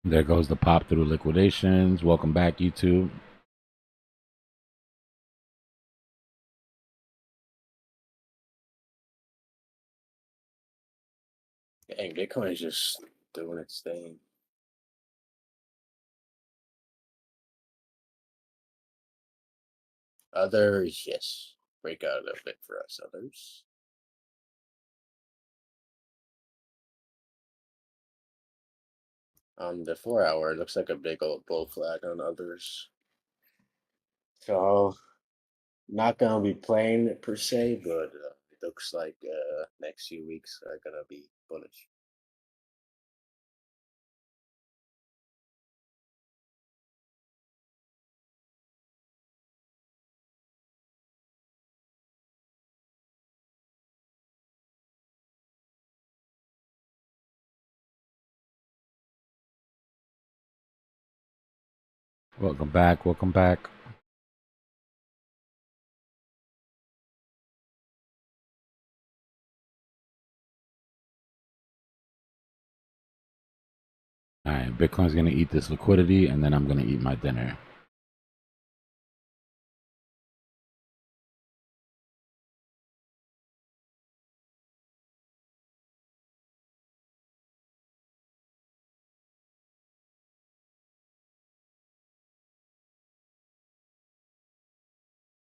There goes the pop through liquidations. Welcome back, YouTube. Dang, Bitcoin is just doing its thing. Others, yes. Break out a little bit for us others. On the 4 hour, it looks like a big old bull flag on others. So, not gonna be playing it per se, but it looks like next few weeks are gonna be bullish. Welcome back. Welcome back. All right, Bitcoin's going to eat this liquidity, and then I'm going to eat my dinner.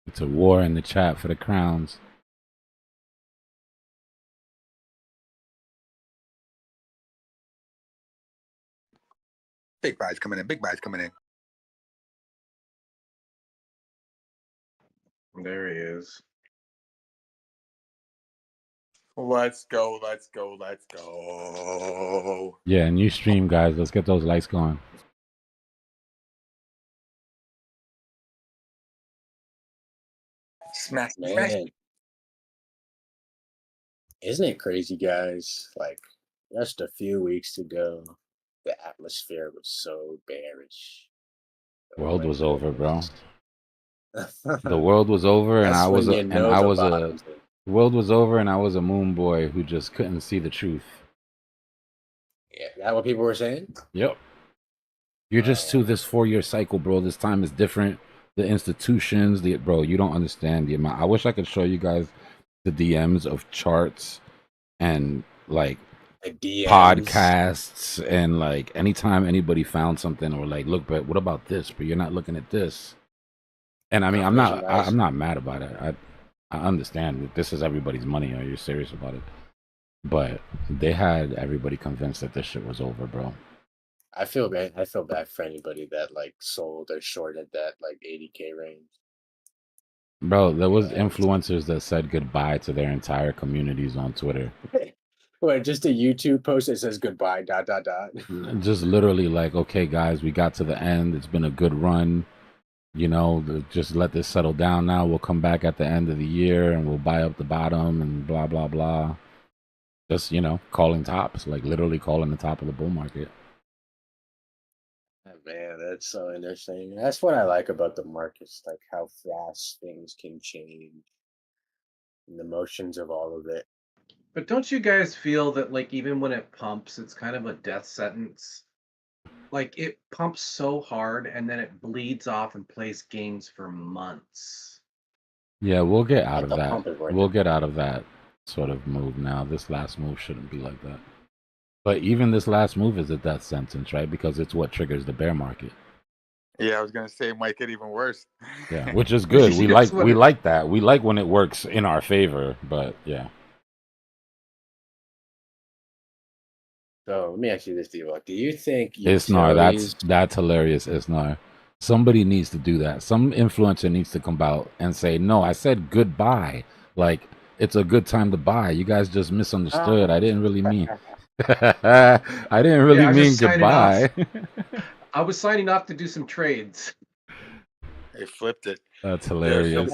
It's a war in the chat for the crowns. Big buys coming in. Big buys coming in. There he is. Let's go. Let's go. Let's go. Yeah, new stream, guys. Let's get those lights going. Smash. Man, Smash. isn't it crazy, guys? Like, just a few weeks ago, the atmosphere was so bearish. The world was over, bro. The The world was over, and I was the world was over, and I was a moon boy who just couldn't see the truth. Yeah, is that what people were saying? Yep. You're just to this 4-year cycle, bro. This time is different. The institutions, bro, you don't understand the amount. I wish I could show you guys the DMs of charts and like podcasts, and like anytime anybody found something or like, look, but what about this? But you're not looking at this. And I mean, I'm not mad about it. I understand this is everybody's money. Are you serious about it? But they had everybody convinced that this shit was over, bro. I feel bad. I feel bad for anybody that like sold or shorted that like 80K range. Bro, there was influencers that said goodbye to their entire communities on Twitter. What, just a YouTube post that says goodbye, ... Just literally like, okay, guys, we got to the end. It's been a good run. You know, just let this settle down now. We'll come back at the end of the year and we'll buy up the bottom and blah, blah, blah. Just, you know, calling tops, like literally calling the top of the bull market. Man, that's so interesting. That's what I like about the markets, like how fast things can change and the motions of all of it. But don't you guys feel that, like, even when it pumps, it's kind of a death sentence? Like, it pumps so hard and then it bleeds off and plays games for months. Yeah, we'll get out of that. We'll get out of that sort of move now. This last move shouldn't be like that. But even this last move is a death sentence, right? Because it's what triggers the bear market. Yeah, I was gonna say it might get even worse. Yeah, which is good. We like that. We like when it works in our favor, but yeah. So let me ask you this, Dbloc. Do you think Isnar, that's hilarious, Isnar. Somebody needs to do that. Some influencer needs to come out and say, no, I said goodbye. Like, it's a good time to buy. You guys just misunderstood. I didn't really mean I didn't really mean goodbye. I was signing off to do some trades. They flipped it. That's hilarious.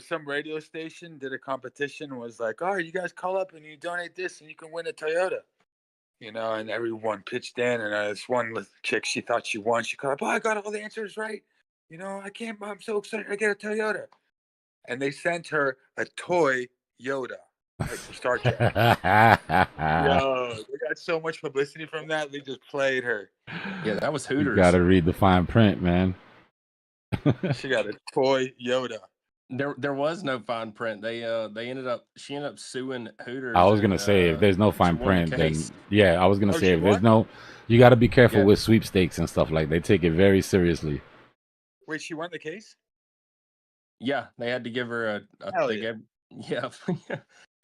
Some radio station did a competition, was like, oh, you guys call up and you donate this and you can win a Toyota. You know, and everyone pitched in, and this one chick, she thought she won. She called up, oh, I got all the answers right. You know, I'm so excited I get a Toyota. And they sent her a toy Yoda. like from Star Trek. Yo, they got so much publicity from that. They just played her. Yeah, that was You Hooters. gotta read the fine print, man. She got a toy Yoda. There was no fine print. She ended up suing Hooters. I was gonna say if there's no fine print, then yeah, I was gonna say if there's no, you got to be careful with sweepstakes and stuff like. They take it very seriously. Wait, she won the case? Yeah, they had to give her yeah.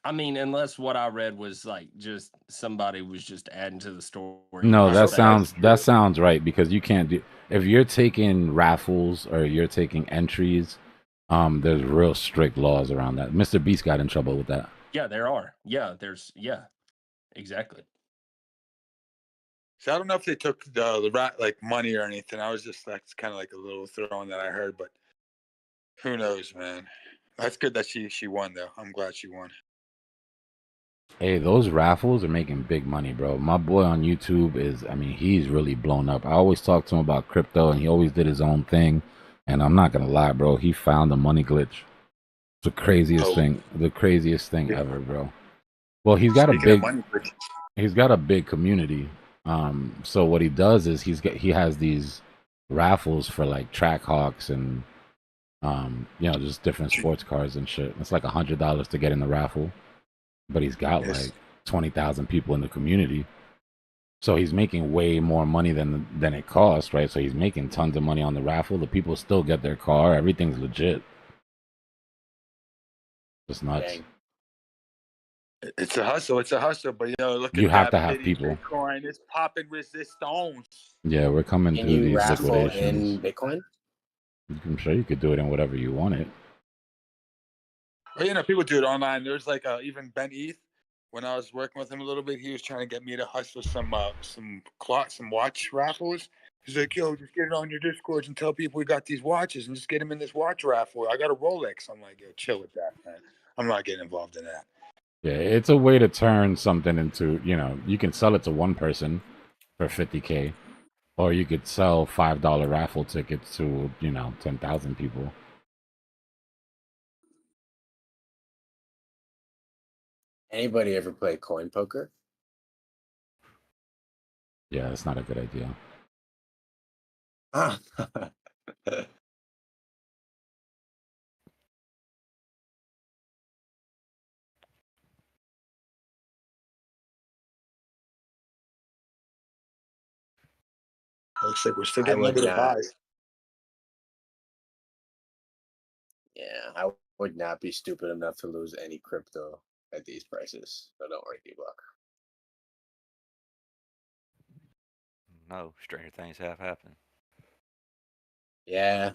I mean, unless what I read was like just somebody was just adding to the story. No, that sounds right, because you can't do, if you're taking raffles or you're taking entries, there's real strict laws around that. Mr. Beast got in trouble with that. Yeah, there are. Yeah, exactly. So I don't know if they took the like money or anything. I was just like, it's kind of like a little throwing that I heard, but who knows, man. That's good that she won though. I'm glad she won. Hey, those raffles are making big money, bro. My boy on YouTube he's really blown up. I always talk to him about crypto, and he always did his own thing. And I'm not gonna lie, bro, he found the money glitch. It's the craziest thing ever, bro. Well, he's got a big community. So what he does is he has these raffles for like Trackhawks and just different sports cars and shit. It's like $100 to get in the raffle, but he's got like 20,000 people in the community. So he's making way more money than it costs, right? So he's making tons of money on the raffle. The people still get their car. Everything's legit. It's nuts. Dang. It's a hustle. But look, you have to have people. Bitcoin is popping resistance. Yeah, we're coming through these liquidations. In Bitcoin? I'm sure you could do it in whatever you wanted. Well, people do it online. There's like even Ben Eth. When I was working with him a little bit, he was trying to get me to hustle some watch raffles. He's like, yo, just get it on your Discord and tell people we got these watches and just get them in this watch raffle. I got a Rolex. I'm like, yo, chill with that, man. I'm not getting involved in that. Yeah, it's a way to turn something into, you can sell it to one person for $50K, or you could sell $5 raffle tickets to, 10,000 people. Anybody ever play coin poker? Yeah, that's not a good idea. Looks like we're still getting limited buys. Yeah, I would not be stupid enough to lose any crypto at these prices. So don't worry, Dbloc. No, stranger things have happened. Yeah,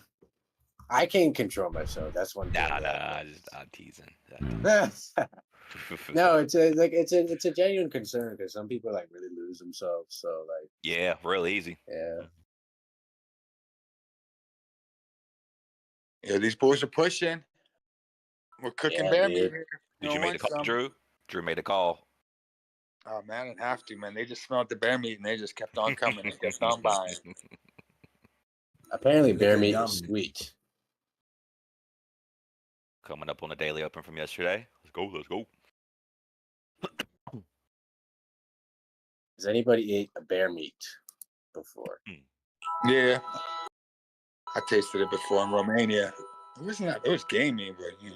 I can't control myself. That's one thing. I'm teasing. No, it's a genuine concern because some people like really lose themselves. So like, yeah, real easy. Yeah. Yeah, these boys are pushing. We're cooking bear meat here. Did you make the call, Drew? Drew made a call. Oh man, I didn't have to, man. They just smelled the bear meat and they just kept on coming and kept on buying. Apparently, bear meat is sweet. Coming up on the daily open from yesterday. Let's go. Has anybody ate a bear meat before? Yeah, I tasted it before in Romania. It was gamey, but Yeah.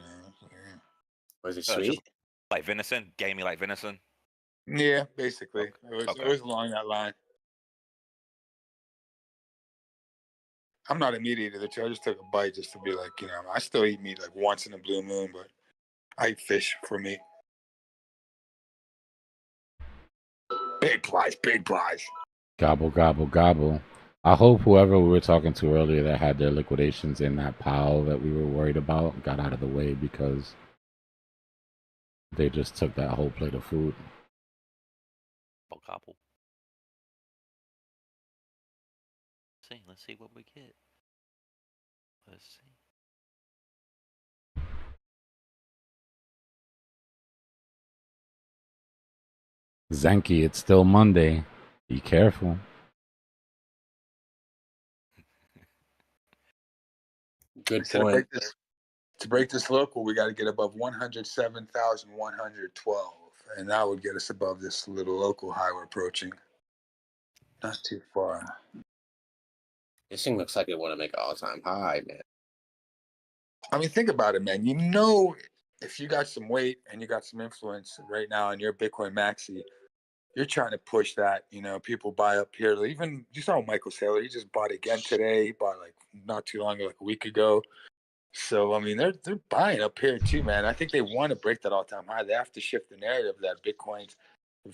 Was it sweet? Like venison, gamey like venison. Yeah, basically. It was along that line. I'm not a meat eater, I just took a bite just to be like, I still eat meat like once in a blue moon, but I eat fish for meat. Big prize. Gobble, gobble, gobble. I hope whoever we were talking to earlier that had their liquidations in that pile that we were worried about got out of the way, because they just took that whole plate of food. Gobble. Let's see what we get. Let's see. Zenki, it's still Monday. Be careful. Good point. To break this local, we got to get above 107,112, and that would get us above this little local high we're approaching. Not too far. This thing looks like it want to make an all-time high, man. I mean, think about it, man. You know, if you got some weight and you got some influence right now and you're Bitcoin maxi, you're trying to push that. You know, people buy up here. Even you saw Michael Saylor. He just bought again today. He bought like not too long ago, like a week ago. So I mean, they're buying up here too, man. I think they want to break that all-time high. They have to shift the narrative that Bitcoin's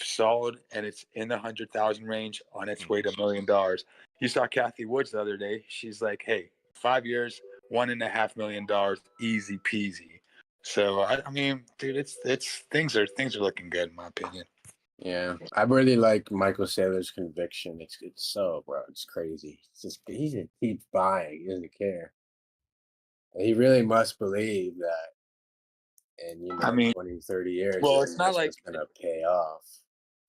solid and it's in the 100,000 range on its way to $1 million. You saw Kathy Woods the other day. She's like, "Hey, 5 years, $1.5 million, easy peasy." So I mean, dude, it's things are looking good in my opinion. Yeah, I really like Michael Saylor's conviction. It's so, bro, it's crazy. It's just he just keeps buying. He doesn't care. And he really must believe that in I mean, 20, 30 years, well, his it's not like investment's gonna pay off.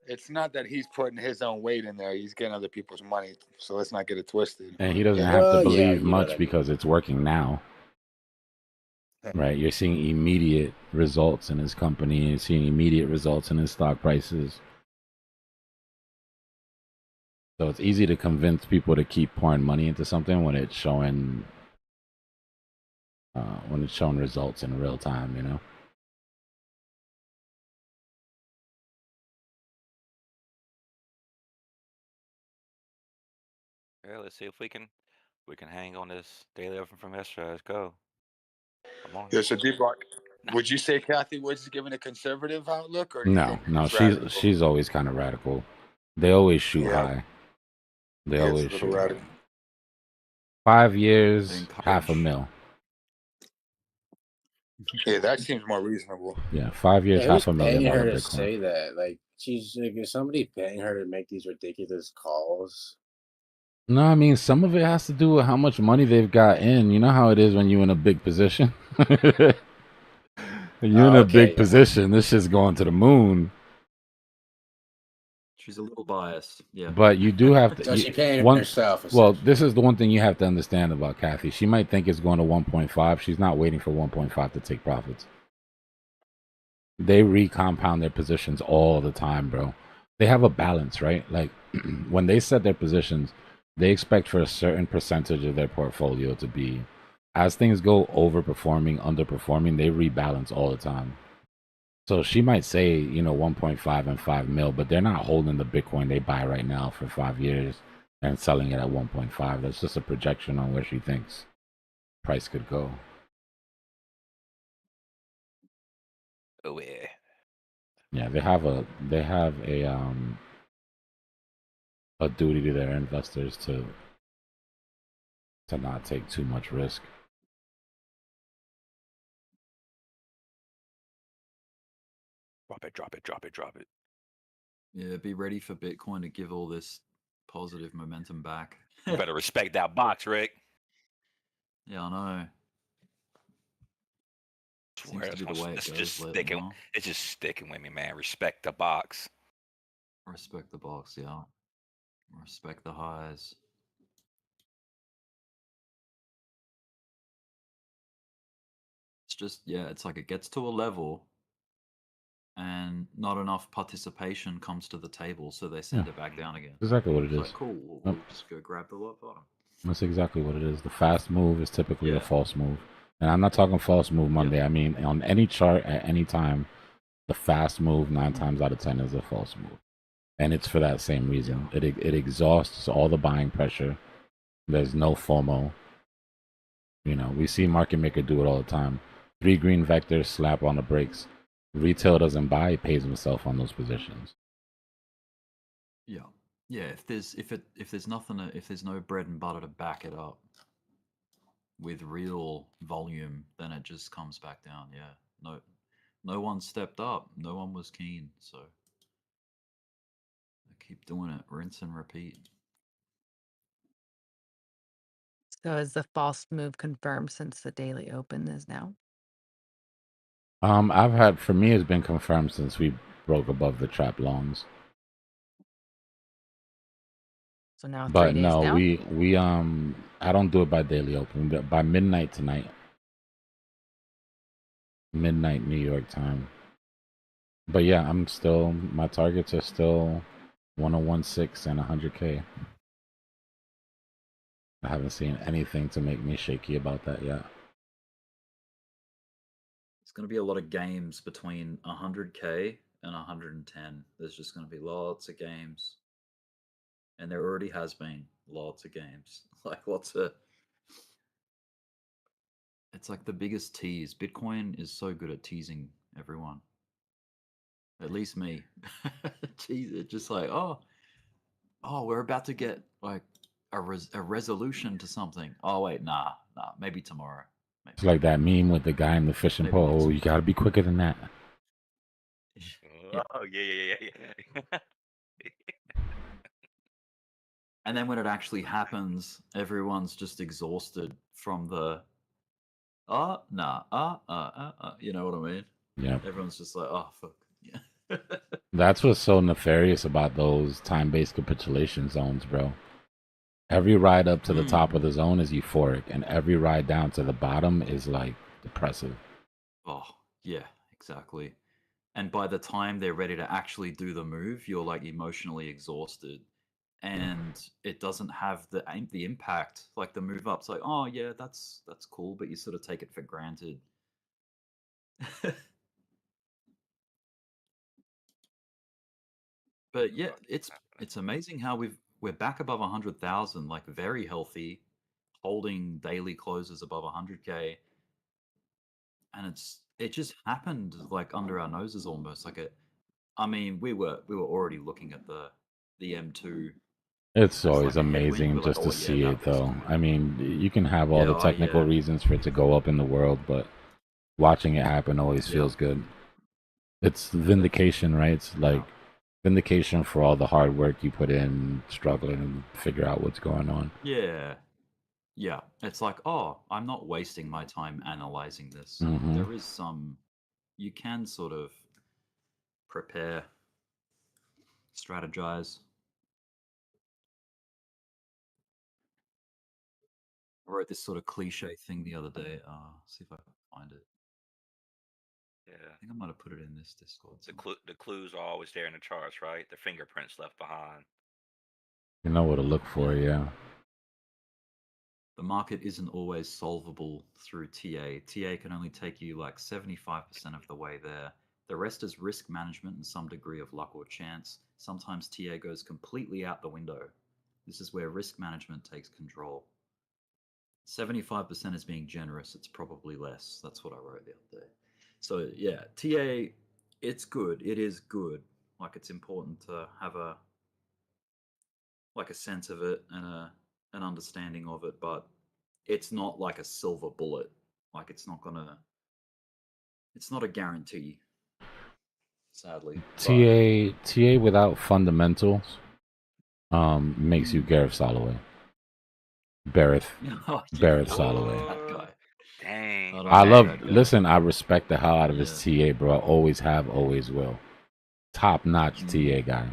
it's not that he's putting his own weight in there. He's getting other people's money. So let's not get it twisted. And he doesn't Yeah, have to well, yeah, believe you know what much I mean. because it's working now. Right, you're seeing immediate results in his company. You're seeing immediate results in his stock prices. So it's easy to convince people to keep pouring money into something when it's showing results in real time. You know. Yeah, let's see if we can hang on this daily open from yesterday. Let's go. Come on. Yeah, so Dbloc, would you say Kathy Woods is giving a conservative outlook, or do you No, think no, it's radical? she's always kind of radical. They always shoot high. They Yeah, always it's a little shoot radical. high. 5 years, They half a encourage- mil. Yeah, that seems more reasonable. Yeah, 5 years, Yeah, who's $500 paying million her to Bitcoin. say that? Like, she's like, is somebody paying her to make these ridiculous calls? No, I mean some of it has to do with how much money they've got in. You know how it is when you're in a big position. You're in a Okay, big yeah. position. This shit's going to the moon. She's a little biased, yeah. But you do have to. So she paying one, herself. well, essentially. this is the one thing you have to understand about Kathy. She might think it's going to 1.5. She's not waiting for 1.5 to take profits. They recompound their positions all the time, bro. They have a balance, right? Like when they set their positions, they expect for a certain percentage of their portfolio to be, as things go overperforming, underperforming, they rebalance all the time. So she might say, 1.5 and 5 mil, but they're not holding the Bitcoin they buy right now for 5 years and selling it at 1.5. That's just a projection on where she thinks price could go. Oh yeah. Yeah, they have a duty to their investors to not take too much risk. Drop it. Yeah, be ready for Bitcoin to give all this positive momentum back. You better respect that box, Rick. Yeah, I know. Seems to be the way it goes lately, huh? It's just sticking with me, man. Respect the box. Respect the box, yeah. Respect the highs. It's just, yeah, it's like it gets to a level and not enough participation comes to the table, so they send it back down again. Exactly what it It's is. like, cool, we'll just go grab the bottom. That's exactly what it is. The fast move is typically Yeah. a false move. And I'm not talking false move Monday. I mean, on any chart at any time, the fast move 9 times out of 10 is a false move. And it's for that same reason. It exhausts all the buying pressure. There's no FOMO. We see market maker do it all the time. 3 green vectors, slap on the brakes. Retail doesn't buy, it pays himself on those positions. Yeah. Yeah, if there's no bread and butter to back it up with real volume, then it just comes back down. Yeah. No one stepped up. No one was keen, so I keep doing it. Rinse and repeat. So is the false move confirmed since the daily open is now? For me, it's been confirmed since we broke above the trap longs. So now 3 But days no, down? we I don't do it by daily open. By midnight tonight, midnight New York time. But yeah, my targets are still 1016 and 100K. I haven't seen anything to make me shaky about that yet. It's going to be a lot of games between 100K and 110. There's just going to be lots of games. And there already has been lots of games. Like lots of. It's like the biggest tease. Bitcoin is so good at teasing everyone. At least me. Jeez, it's just like, oh, we're about to get like a resolution to something. Oh wait, nah, maybe tomorrow. Maybe. It's like that meme with the guy in the fishing Maybe pole. Oh, you gotta be quicker than that. Yeah. Oh yeah. And then when it actually happens, everyone's just exhausted from the you know what I mean? Yeah. Everyone's just like, oh fuck. Yeah. That's what's so nefarious about those time-based capitulation zones, bro. Every ride up to the top of the zone is euphoric, and every ride down to the bottom is like depressive. Oh, yeah, exactly. And by the time they're ready to actually do the move, you're like emotionally exhausted. And it doesn't have the impact like the move up's like, oh yeah, that's cool, but you sort of take it for granted. But yeah, it's amazing how we're back above 100,000, like very healthy, holding daily closes above 100K, and it just happened like under our noses almost. Like it, I mean, we were already looking at the M2 It's as always like a headwind. amazing We're like, just to oh yeah, see that it, looks though. good. I mean, you can have all Yeah, the oh technical yeah, reasons for it to go up in the world, but watching it happen always yeah, feels good. It's vindication, right? It's like vindication for all the hard work you put in, struggling to figure out what's going on. yeah, yeah. It's like, oh, I'm not wasting my time analyzing this. Hmm. There is some, you can sort of prepare, strategize. I wrote this sort of cliche thing the other day. See if I can find it. Yeah. I think I might have put it in this Discord. The clues are always there in the charts, right? The fingerprints left behind. You know what to look for, yeah. The market isn't always solvable through TA. TA can only take you like 75% of the way there. The rest is risk management and some degree of luck or chance. Sometimes TA goes completely out the window. This is where risk management takes control. 75% is being generous. It's probably less. That's what I wrote the other day. So yeah, TA, it's good. It is good. Like it's important to have a sense of it and an understanding of it, but it's not like a silver bullet. Like it's not a guarantee, sadly. TA without fundamentals makes you Gareth Soloway. Barrett Oh, Barrett yeah, Soloway. that guy. Dang. I like love that guy. listen, I respect the hell out of his Yeah. TA, bro. I always have, always will. Top notch TA guy.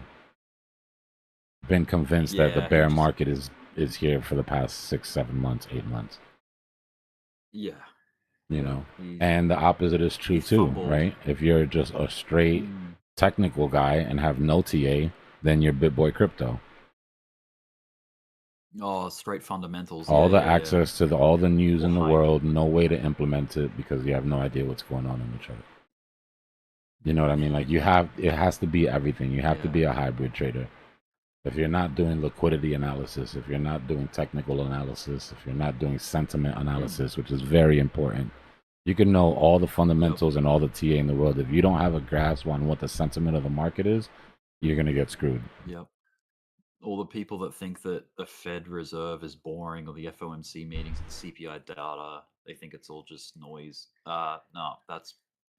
Been convinced that the Yeah, bear market is here for the past 6, 7 months, 8 months. Yeah. You know. And the opposite is true too, fumbled. right? If you're just a straight technical guy and have no TA, then you're BitBoy Crypto. Oh, straight fundamentals. All yeah, the access to all the news in the hype. world, no way to implement it because you have no idea what's going on in the chart. You know what I mean? Like it has to be everything. You have to be a hybrid trader. If you're not doing liquidity analysis, if you're not doing technical analysis, if you're not doing sentiment analysis, which is very important, you can know all the fundamentals and all the TA in the world. If you don't have a grasp on what the sentiment of the market is, you're going to get screwed. Yep. All the people that think that the Fed Reserve is boring or the FOMC meetings and CPI data, they think it's all just noise. No,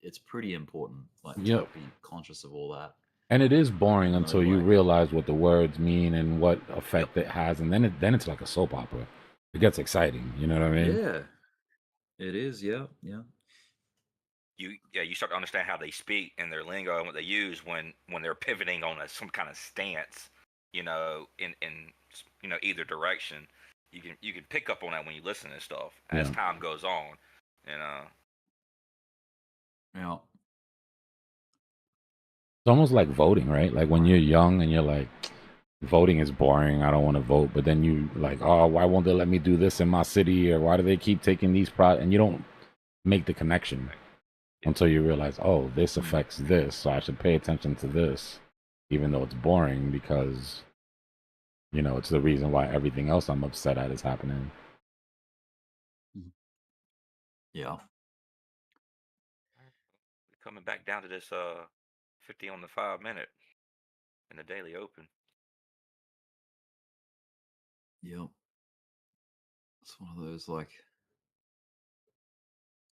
it's pretty important. Like to be conscious of all that. And it is boring until you realize what the words mean and what effect it has, and then it's like a soap opera. It gets exciting. You know what I mean? Yeah, it is. Yeah. You start to understand how they speak and their lingo and what they use when they're pivoting on some kind of stance, in either direction. You can pick up on that when you listen to stuff as time goes on, Yeah. It's almost like voting, right? Like when you're young and you're like, voting is boring. I don't want to vote. But then you like, oh, why won't they let me do this in my city? Or why do they keep taking these and you don't make the connection until you realize, oh, this affects this. So I should pay attention to this, even though it's boring because, you know, it's the reason why everything else I'm upset at is happening. Yeah. Coming back down to this 50 on the 5 minute in the daily open. Yep. It's one of those like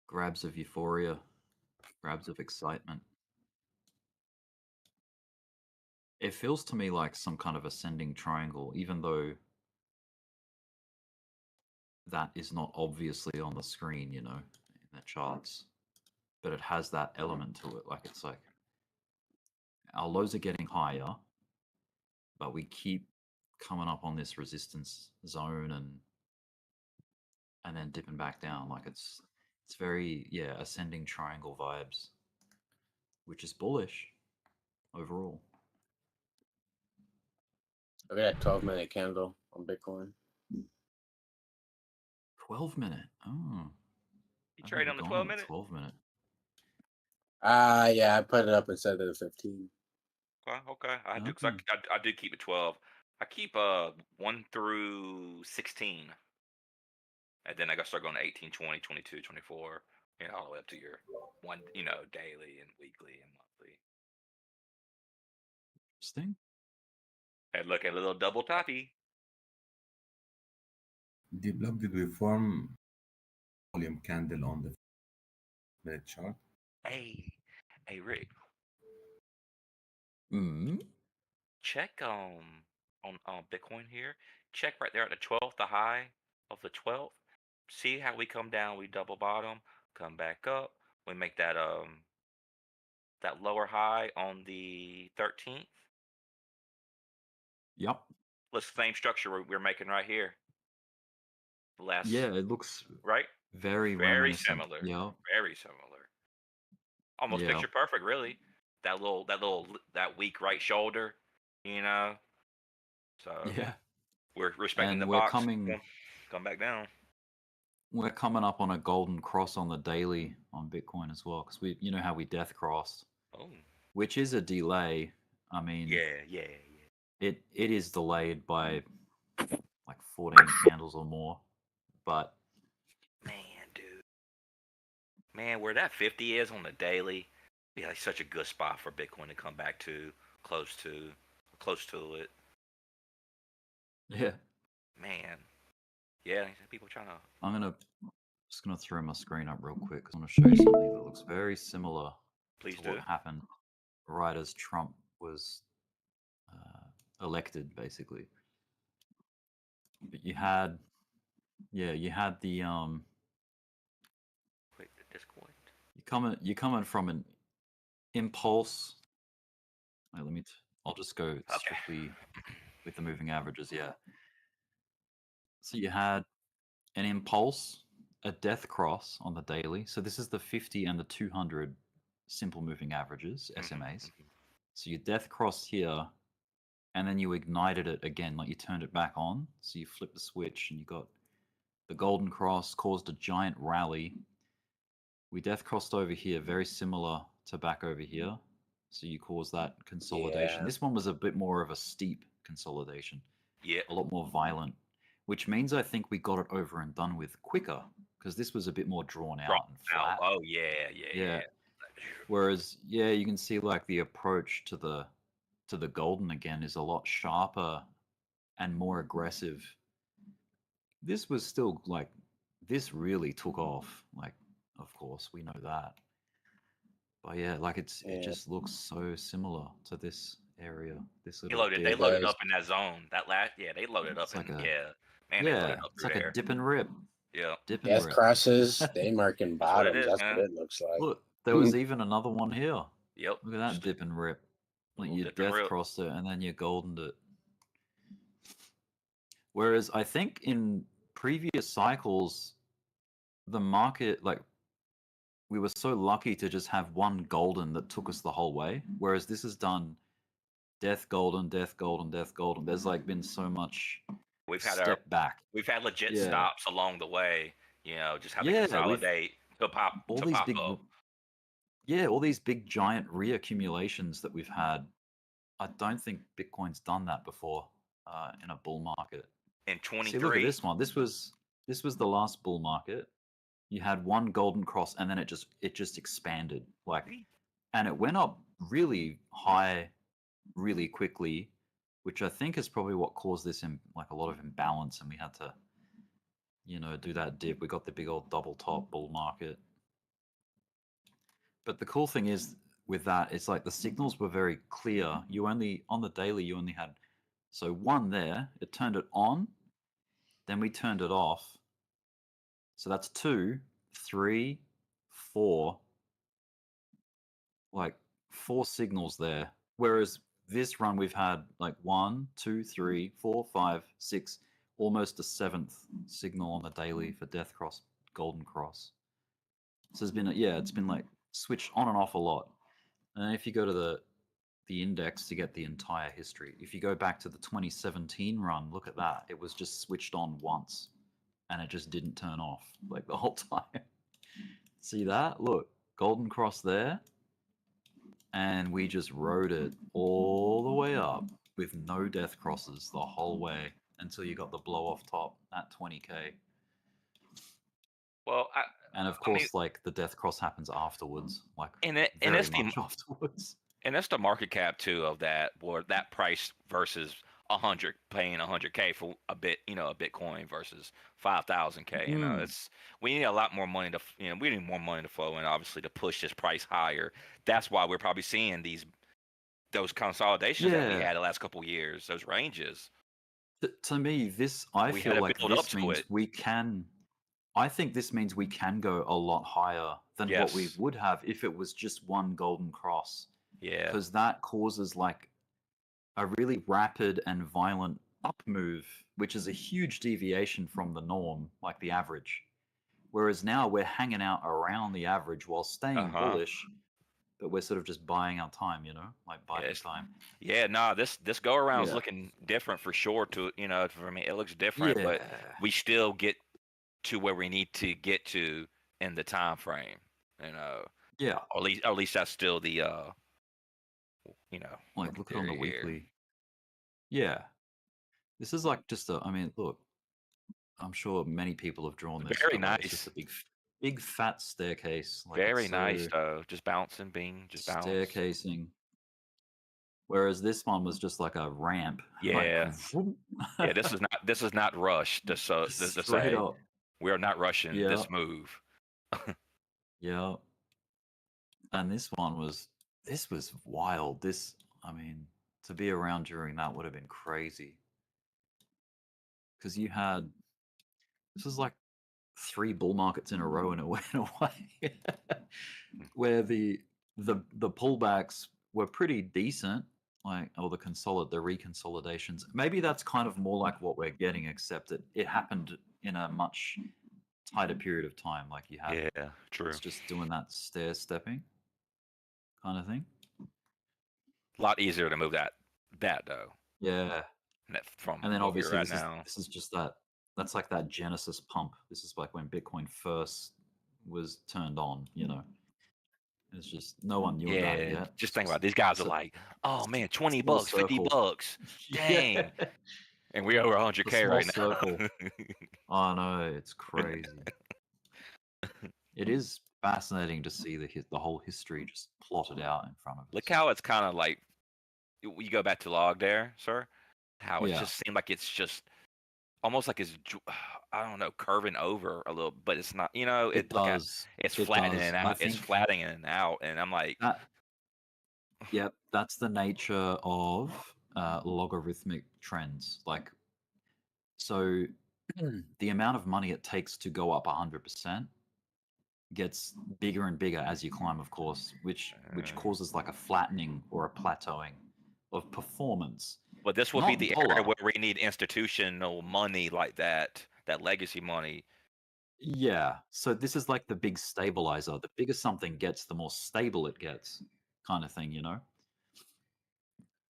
grabs of euphoria, grabs of excitement. It feels to me like some kind of ascending triangle, even though that is not obviously on the screen, you know, in the charts. But it has that element to it. Like it's like our lows are getting higher, but we keep coming up on this resistance zone and then dipping back down. Like it's very, yeah, ascending triangle vibes, which is bullish overall. Look at that 12-minute candle on Bitcoin. 12-minute. Oh. You trade on the 12-minute? 12-minute. Yeah, I put it up instead of the 15. Okay. I do, cause I do keep it 12. I keep 1 through 16. And then I got start going to 18, 20, 22, 24, you know, all the way up to your one, you know, daily and weekly and monthly. Interesting. And look at a little double toppy. Dbloc, did we form volume candle on the minute chart? Hey, Rick. Check on Bitcoin here. Check right there at the 12th, the high of the 12th. See how we come down, we double bottom, come back up. We make that that lower high on the 13th. Yep. Looks the same structure we're making right here. Yeah, it looks right. Very reminiscent. Similar. Yeah. Very similar. Almost Yeah. picture perfect, really. That weak right shoulder, you know. So Yeah. we're respecting And the we're box. coming Come back down. We're coming up on a golden cross on the daily on Bitcoin as well, because you know how we death crossed, which is a delay. I mean, yeah. It is delayed by like 14 candles or more, but man, where that 50 is on the daily, yeah, it's such a good spot for Bitcoin to come back to, close to it. Yeah. Man, yeah, people trying to. Just gonna throw my screen up real quick because I want to show you something that looks very similar to what happened right as Trump was elected, basically. But you had the Wait, the Discord. You're coming from an impulse. Wait, I'll just go strictly with the moving averages. Yeah. So you had an impulse, a death cross on the daily. So this is the 50 and the 200 simple moving averages, SMAs. So you death crossed here, and then you ignited it again, like you turned it back on. So you flip the switch, and you got the golden cross, caused a giant rally. We death crossed over here, very similar to back over here. So you caused that consolidation. Yeah. This one was a bit more of a steep consolidation. Yeah. A lot more violent, which means I think we got it over and done with quicker, because this was a bit more drawn out and flat. Oh, yeah. Whereas, yeah, you can see like the approach to the golden again is a lot sharper and more aggressive. This was still like, this really took off. Like, of course, we know that. But yeah, like it just looks so similar to this area. This little They loaded up in that zone. They loaded up like man, yeah, they loaded up it's like there. a dip and rip. Yeah. Dip and rip. Crosses, they marking bottoms. That's man. what it looks like. Look, there was even another one here. Yep. Look at that dip and rip. Like you death crossed it and then you goldened it. Whereas I think in previous cycles, the market, like we were so lucky to just have one golden that took us the whole way. Whereas this has done death golden, death golden, death golden. There's like been so much We've had step back. we've had legit Yeah. stops along the way. You know, just how they Yeah, consolidate to pop all to these pop big, up. yeah, all these big giant reaccumulations that we've had. I don't think Bitcoin's done that before in a bull market. In See, look at 23, this one. This was the last bull market. You had one golden cross, and then it just expanded, like, and it went up really high, really quickly, which I think is probably what caused this like a lot of imbalance, and we had to, do that dip. We got the big old double top bull market. But the cool thing is with that, it's like the signals were very clear. On the daily, you only had, so one there, it turned it on, then we turned it off. So that's 2, 3, 4, like 4 signals there. Whereas this run we've had like 1, 2, 3, 4, 5, 6, almost a 7th signal on the daily for Death Cross, Golden Cross. So it's been like switched on and off a lot. And if you go to the index to get the entire history, if you go back to the 2017 run, look at that. It was just switched on once and it just didn't turn off like the whole time. See that? Look, Golden Cross there. And we just rode it all the way up with no death crosses the whole way until you got the blow off top at 20K. well, And of course, like the death cross happens afterwards, like and very that's much afterwards. and that's the market cap too of that, or that price versus 100, paying 100K for a Bitcoin versus 5,000K. You know, we need a lot more money to, we need more money to flow in, obviously, to push this price higher. That's why we're probably seeing those consolidations that we Yeah. had the last couple of years, those ranges. To me, I We feel had to like build up this to means it. we can. I think this means we can go a lot higher than what we Yes. would have if it was just one golden cross. Yeah. Because that causes like a really rapid and violent up move, which is a huge deviation from the norm, like the average. Whereas now we're hanging out around the average while staying bullish, but we're sort of just buying our time, like biding time. Yeah, no, this go around is Yeah. looking different for sure. For me, it looks different, but Yeah. we still get to where we need to get to in the time frame. Yeah. Or at least that's still the Like look at on the theory here. weekly. Yeah. This is like just look, I'm sure many people have drawn this. Very but, like, it's just nice. a big fat staircase. Like, Very it's nice so though. Just bouncing, just bounce. staircasing. Whereas this one was just like a ramp. Yeah. Like, Yeah, this is not rush to straight say up. we are not rushing Yeah. this move. Yeah. And this was wild. To be around during that would have been crazy. Because this was like 3 bull markets in a row in a way, where the pullbacks were pretty decent, like, or the reconsolidations. Maybe that's kind of more like what we're getting, except that it happened in a much tighter period of time. Like you had, Yeah, true. it's just doing that stair stepping kind of thing. A lot easier to move that though. Yeah. From And then where obviously we're at now. this is just that's like that Genesis pump. This is like when Bitcoin first was turned on, It's just no one knew about it yet. Just think about it. These guys are like, oh man, $20, $50. Dang. Yeah. And we're over 100K right now. Circle. Oh no, it's crazy. It is fascinating to see the whole history just plotted out in front of us. Look how it's kind of like, you go back to log there, sir, how it Yeah. just seemed like it's just almost like it's, I don't know, curving over a little, but it's not, It does. It's It flattening does. out. It's flattening out. And I'm like, Yep, that's the nature of logarithmic trends. Like, so the amount of money it takes to go up 100% gets bigger and bigger as you climb, of course, which causes like a flattening or a plateauing of performance. but this would Not be the dollar. area where we need institutional money like that legacy money Yeah. So this is like the big stabilizer. The bigger something gets, the more stable it gets, kind of thing, you know?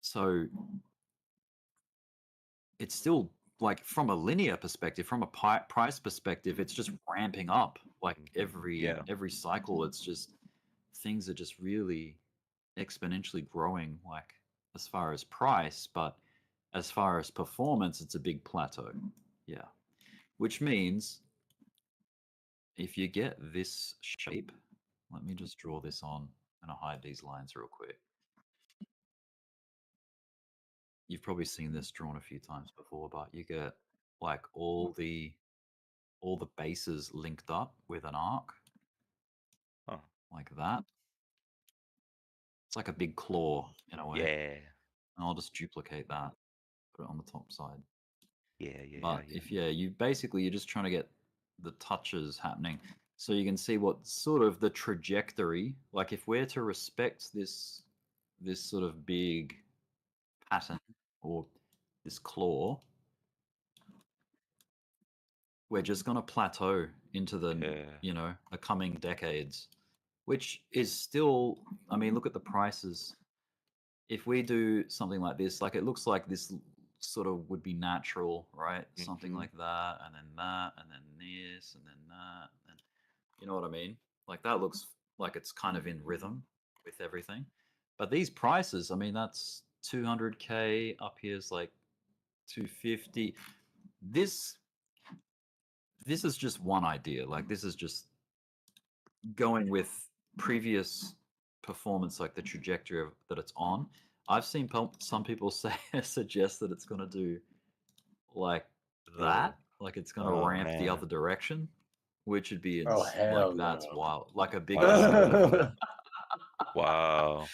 So it's still like from a linear perspective, from a price perspective, it's just ramping up like Yeah. every cycle. It's just things are just really exponentially growing, like as far as price, but as far as performance, it's a big plateau. Yeah. Which means if you get this shape, let me just draw this on and I'll hide these lines real quick. You've probably seen this drawn a few times before, but you get like all the bases linked up with an arc, Huh. like that. It's like a big claw in a way. Yeah. And I'll just duplicate that, put it on the top side. Yeah. But if you're just trying to get the touches happening, so you can see what sort of the trajectory. Like if we're to respect this sort of big pattern or this claw, we're just going to plateau into the the coming decades, which is still, I mean, look at the prices. If we do something like this, like it looks like this sort of would be natural, right? Something like that, and then that, and then this, and then that, and you know what I mean? Like that looks like it's kind of in rhythm with everything. But these prices, I mean, that's 200K, up here's like 250. This is just one idea. Like this is just going with previous performance, like the trajectory that it's on. I've seen some people suggest that it's going to do like that, like it's going to Oh, ramp the man. other direction, which would be Oh, like hell that's no. wild, like a big Wow. Wow.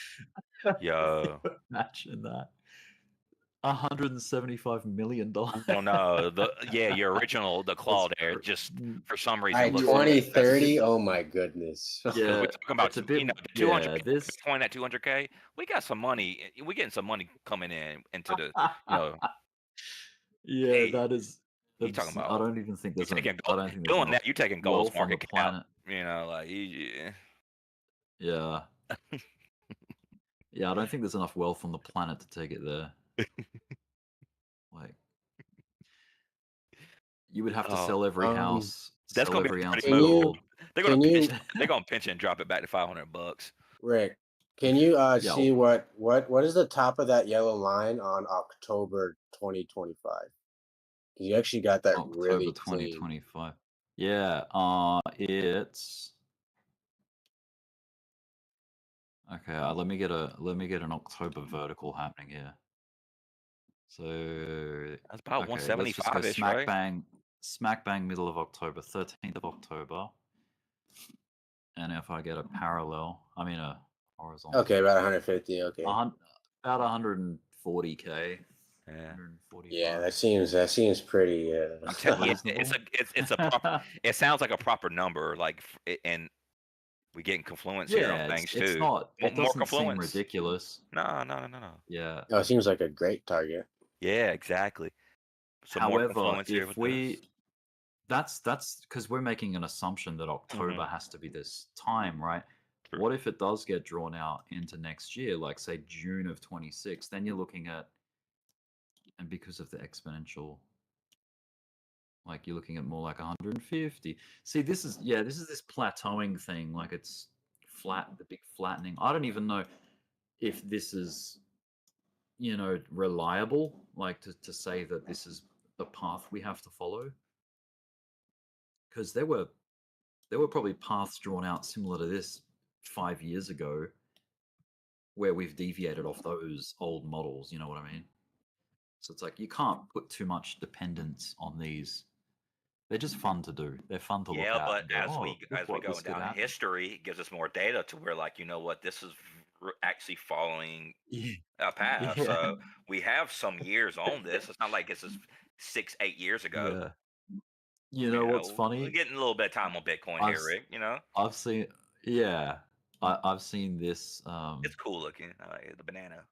Yo. Imagine that. $175 million. No, no. Your original, the claw That's there, just for some By reason looks Yeah, 2030, oh my goodness. because yeah, we're talking about it's a bit. 200 Yeah, this. Bitcoin at 200K. We got some money. We're getting some money coming in into the you know. Yeah, Hey, that is. you talking I about don't even think you there's taking I don't think there's doing enough that? You taking gold's wealth on the market cap? planet. You know, like Yeah, yeah, I don't think there's enough wealth on the planet to take it there. Like, you would have to sell every house, that's sell gonna be every a ounce pretty of Can you gold. They're can gonna pinch. you They're gonna pinch it and drop it back to $500. Rick, can you Yeah, see what is the top of that yellow line on October 2025? Because you actually got that October really clean. 2025. Yeah, it's okay. Let me get an October vertical happening here. So That's about okay, let's just go 175-ish, right? smack bang middle of October, 13th of October. And if I get a parallel, I mean a horizontal. Okay, about 150. Okay. About 140K. Yeah. 145. Yeah, that seems pretty. I'm telling you, Reasonable. it's a proper. It sounds like a proper number, like, and we're getting confluence here on Yeah, things it's too. not. It More doesn't seem confluence. ridiculous. No. Yeah. Oh, it seems like a great target. Yeah, exactly. Some more However, confluence here if with this. that's because we're making an assumption that October has to be this time, right? True. What if it does get drawn out into next year, like say June of 26? Then you're looking at, and because of the exponential, like you're looking at more like 150. See, this is this plateauing thing. Like it's flat, the big flattening. I don't even know if this is, reliable, like to say that this is the path we have to follow. Because there were probably paths drawn out similar to this 5 years ago where we've deviated off those old models, you know what I mean? So it's like you can't put too much dependence on these. They're just fun to do. They're fun to look Yeah, at but and go, as oh, we look what go this could down in happen. history, it gives us more data to where, like, you know what, this is actually following Yeah. a path. Yeah. So we have some years on this. It's not like this is 6-8 years ago. Yeah. You know what's We're funny? getting a little bit of time on Bitcoin here, Rick. You know, I've seen, yeah, I've seen this. it's cool looking. I like it, the banana.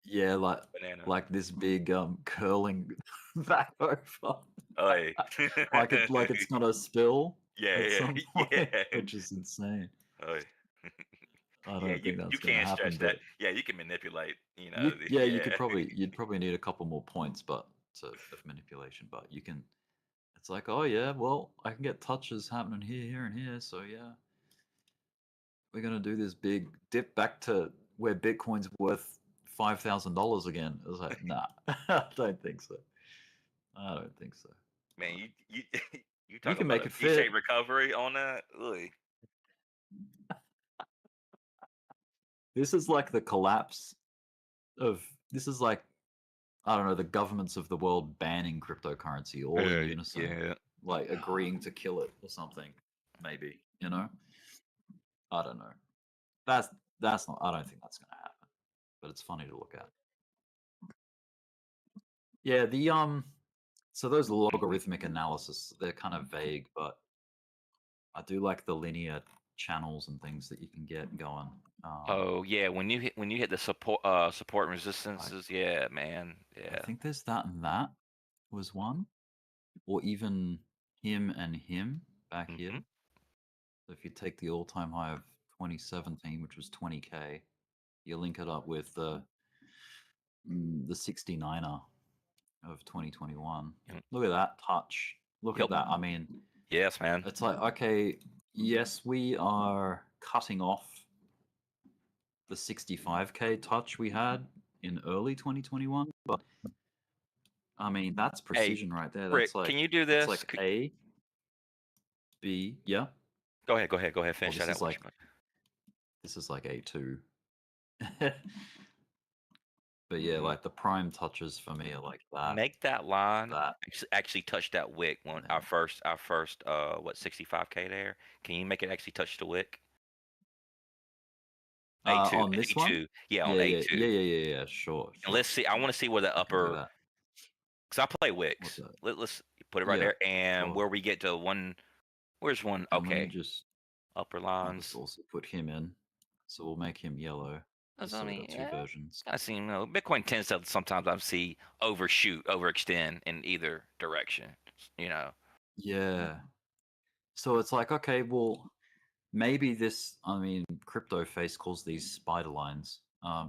Yeah, Banana. like this big curling back over. Oy. like it's gonna spill Yeah, at yeah, some point, yeah. which is insane. Oy. I Yeah, don't you think that's gonna can happen, stretch that. but Yeah, you can manipulate. You know. you'd Yeah. probably need a couple more points, but of manipulation. But you can. It's like, oh yeah, well, I can get touches happening here, and here, so yeah, we're gonna do this big dip back to where Bitcoin's worth $5,000 again. I was like, nah, I don't think so. I don't think so. Man, you you You talking can about make a it fit. V-shaped recovery on that? Oy. This is like the collapse of. This is like, I don't know, the governments of the world banning cryptocurrency all in unison, Yeah. like agreeing to kill it or something. Maybe, you know. I don't know. That's not. I don't think that's gonna happen. But it's funny to look at. Yeah, the. So those logarithmic analysis, they're kind of vague, but I do like the linear channels and things that you can get going. Oh yeah, when you hit the support and resistances, yeah, man, I yeah. think there's that and that was one, or even him and him back here. Mhm. So if you take the all-time high of 2017, which was 20K, you link it up with the 69er of 2021. Yep. Look at that touch. Look Yep. at that. I mean, Yes, man. it's like, okay, yes, we are cutting off the 65K touch we had in early 2021, but I mean, that's precision right there. Rick, That's like, can you do that's this? like A, B, yeah. Go ahead. Finish this that is out. like this is like A2. But yeah, like the prime touches for me are like that. Make that line that. actually touch that wick when our first 65K there. Can you make it actually touch the wick? A2, On this A2. one? Yeah, on A2. Yeah, sure. And let's see. I want to see where the upper. Because I play wicks. Let's put it right there. And where we get to one. Where's one? And okay. let me just upper I'll lines. just also put him in. So we'll make him yellow. Just so we got two versions. I see. Bitcoin tends to sometimes I see overextend in either direction. You know. Yeah. So it's like, okay, well, maybe this. I mean, Crypto Face calls these spider lines.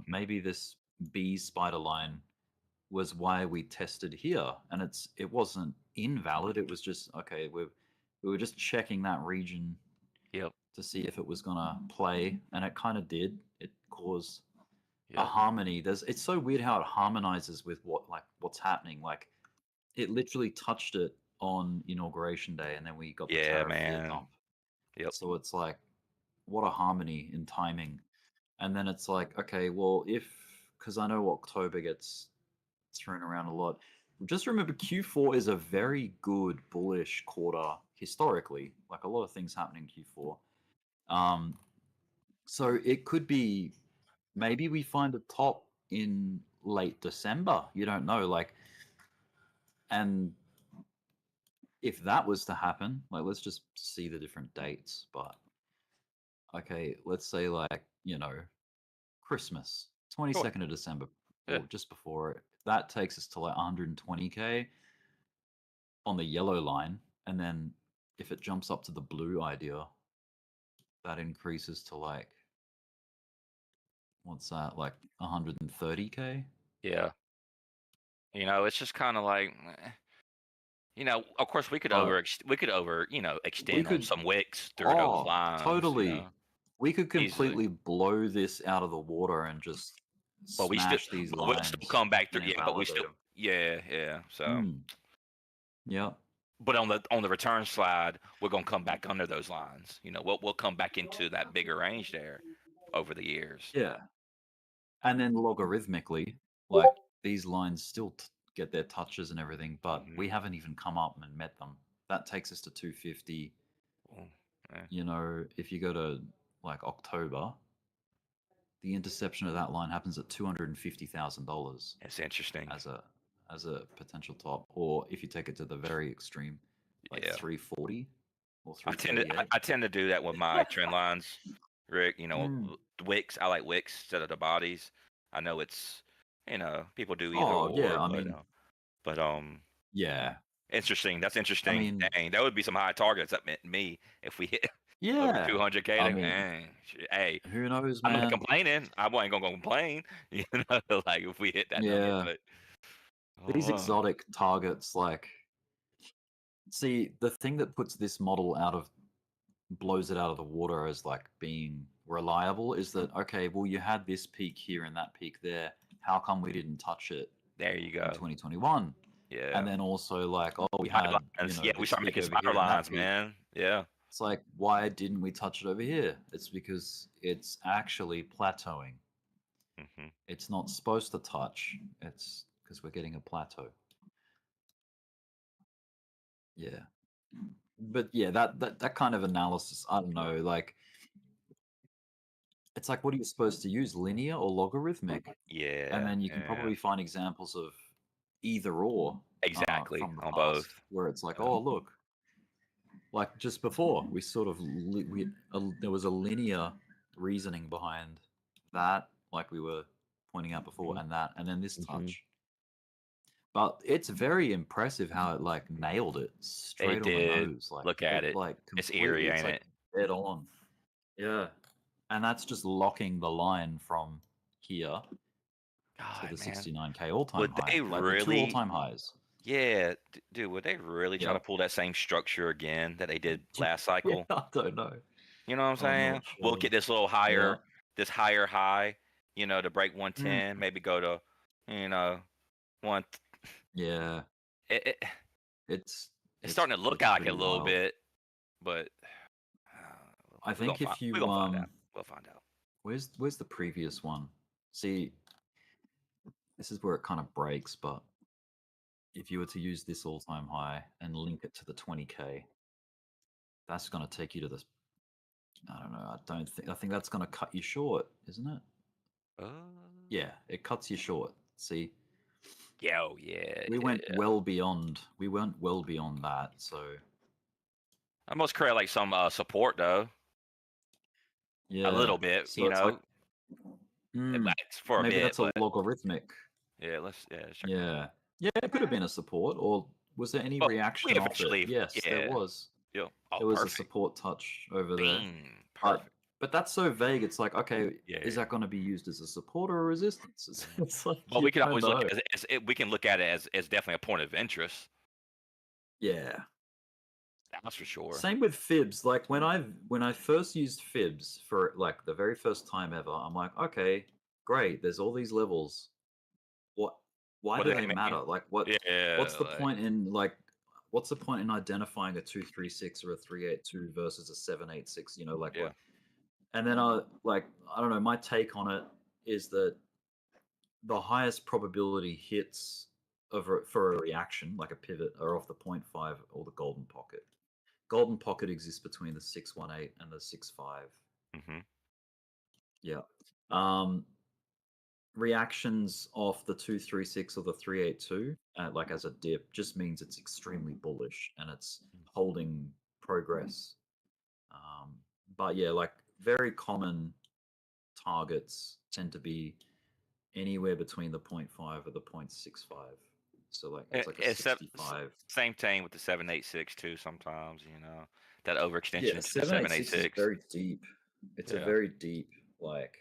Maybe this B spider line was why we tested here, and it wasn't invalid. It was just okay. We were just checking that region. Yep. To see if it was gonna play, and it kind of did. It caused a harmony. It's so weird how it harmonizes with what's happening. Like it literally touched it on inauguration day, and then we got the tariff fear dump. Yep. So it's like, what a harmony in timing. And then it's like, okay, well, because I know October gets thrown around a lot. Just remember, Q4 is a very good bullish quarter historically. Like a lot of things happen in Q4. So it could be maybe we find a top in late December. You don't know, like, and if that was to happen, like, let's just see the different dates. But okay, let's say like Christmas, 22nd of December, or just before it. That takes us to like 120K on the yellow line, and then if it jumps up to the blue idea, that increases to like what's that, like 130K? Yeah. It's just kind of like, of course we could extend on some wicks through those lines. Totally. We could completely blow this out of the water and just smash these lines. We'll still come back through. Yeah, but we still. Yeah. So. Yeah. But on the return slide, we're gonna come back under those lines. We'll come back into that bigger range there over the years. Yeah. And then logarithmically, like these lines still get their touches and everything, but we haven't even come up and met them. That takes us to 250. If you go to like October, the interception of that line happens at $250,000. That's interesting. As a potential top, or if you take it to the very extreme, like 340 or 338. I tend to do that with my trend lines, Rick. Wicks. I like wicks instead of the bodies. I know it's You know, people do either Oh yeah, or, I mean, but yeah. interesting. That's I interesting. mean, Dang, that would be some high targets. That meant me if we hit over yeah. 200K. I mean, Dang, hey, who knows, I'm not man? complaining. I wasn't gonna complain. You know, like if we hit that number, Yeah. but These exotic targets, like, see, the thing that puts this model blows it out of the water as like being reliable is that, okay, well, you had this peak here and that peak there. How come we didn't touch it there you in go. 2021? Yeah. And then also like, oh, we Spider had, lines. Yeah, we this start peak making over spider here and that lines, peak. man. Yeah. It's like, why didn't we touch it over here? It's because it's actually plateauing. Mm-hmm. It's not supposed to touch. It's because we're getting a plateau. Yeah. But yeah, that kind of analysis, I don't know, like, it's like, what are you supposed to use, linear or logarithmic? Yeah. And then you can probably find examples of either or exactly from the on past, both, where it's like, Yeah. oh, look, like just before we sort of there was a linear reasoning behind that, like we were pointing out before, and then this touch. But it's very impressive how it like nailed it straight on the did. nose. Like, Look at it. like It's completely, eerie, it's ain't like it? dead on. Yeah, and that's just locking the line from here to God, the man. 69K all-time Would high, they like the two really? all-time highs. Yeah, dude. Would they really try to Yep. pull that same structure again that they did last Yeah, cycle? I don't know. You know what I'm I'm saying? not We'll sure. get this little higher, this higher high. You know, to break 110, maybe go to, you know, one. Yeah, It, it's starting to look it's like it pretty a little wild. bit, but I think if you we're gonna find out. We'll find out. where's the previous one? See, this is where it kind of breaks, but if you were to use this all-time high and link it to the 20K, that's going to take you to this. I don't know. I think that's going to cut you short, isn't it? Yeah, it cuts you short. See, Yeah, oh, yeah. we went well beyond. We went well beyond that. So I must create like some support though. yeah, A little bit, so you it's know. like, It's for a maybe bit, that's a but logarithmic. yeah, let's check it out. Yeah, yeah, it could have been a support, or was there any Well, reaction we off it? eventually, Yes, there was. Yeah. Oh, There was a perfect. support touch over there. Bing. Perfect. But that's so vague. It's like, okay, Yeah. is that going to be used as a support or a resistance? It's like, Well, you we can don't always know. look we can look at it as definitely a point of interest. Yeah, That's for sure. same with fibs. Like when I first used fibs for like the very first time ever, I'm like, okay, great. There's all these levels. Why do they matter? Like what's the point in identifying a 236 or a 382 versus a 786? You know, like what? And then I don't know. My take on it is that the highest probability hits for a reaction, like a pivot, are off the 0.5 or the golden pocket. Golden pocket exists between the 618 and the 65. Yeah. Reactions off the 236 or the 382, like as a dip, just means it's extremely bullish and it's holding progress. But yeah, like very common targets tend to be anywhere between the 0.5 or the 0.65. So like it's like a 65. Same thing with the 786 too. Sometimes that overextension Yeah, to the 786 is 786. very deep. It's a very deep, like,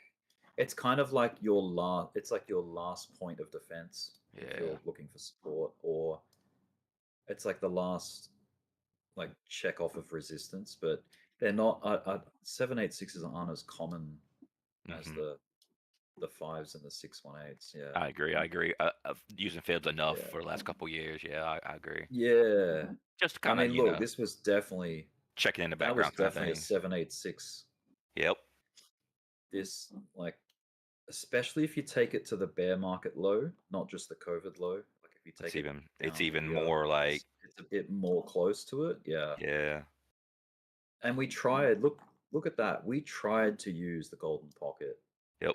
it's kind of like your last point of defense if you're looking for support, or it's like the last like check off of resistance, but they're not 786s aren't as common as the 5s and the 618s. Yeah, I agree. Using fibs enough for the last couple years. Yeah, I agree. Yeah, Just kind of, look, this was definitely checking in the that was background kind of definitely a thing. 786. Yep. This, like, especially if you take it to the bear market low, not just the COVID low. Like if you take it's even more like it's a bit more close to it. Yeah. Yeah. And we tried. Look at that. We tried to use the golden pocket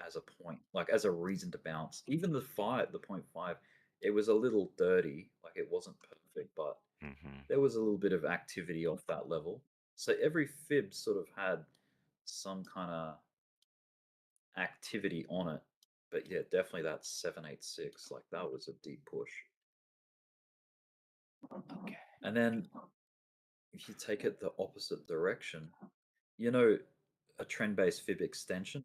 as a point, like as a reason to bounce. Even the 0.5, it was a little dirty. Like it wasn't perfect, but there was a little bit of activity off that level. So every fib sort of had some kind of activity on it, But yeah, definitely that 786, like that was a deep push. Okay. And then if you take it the opposite direction, you know, a trend-based fib extension,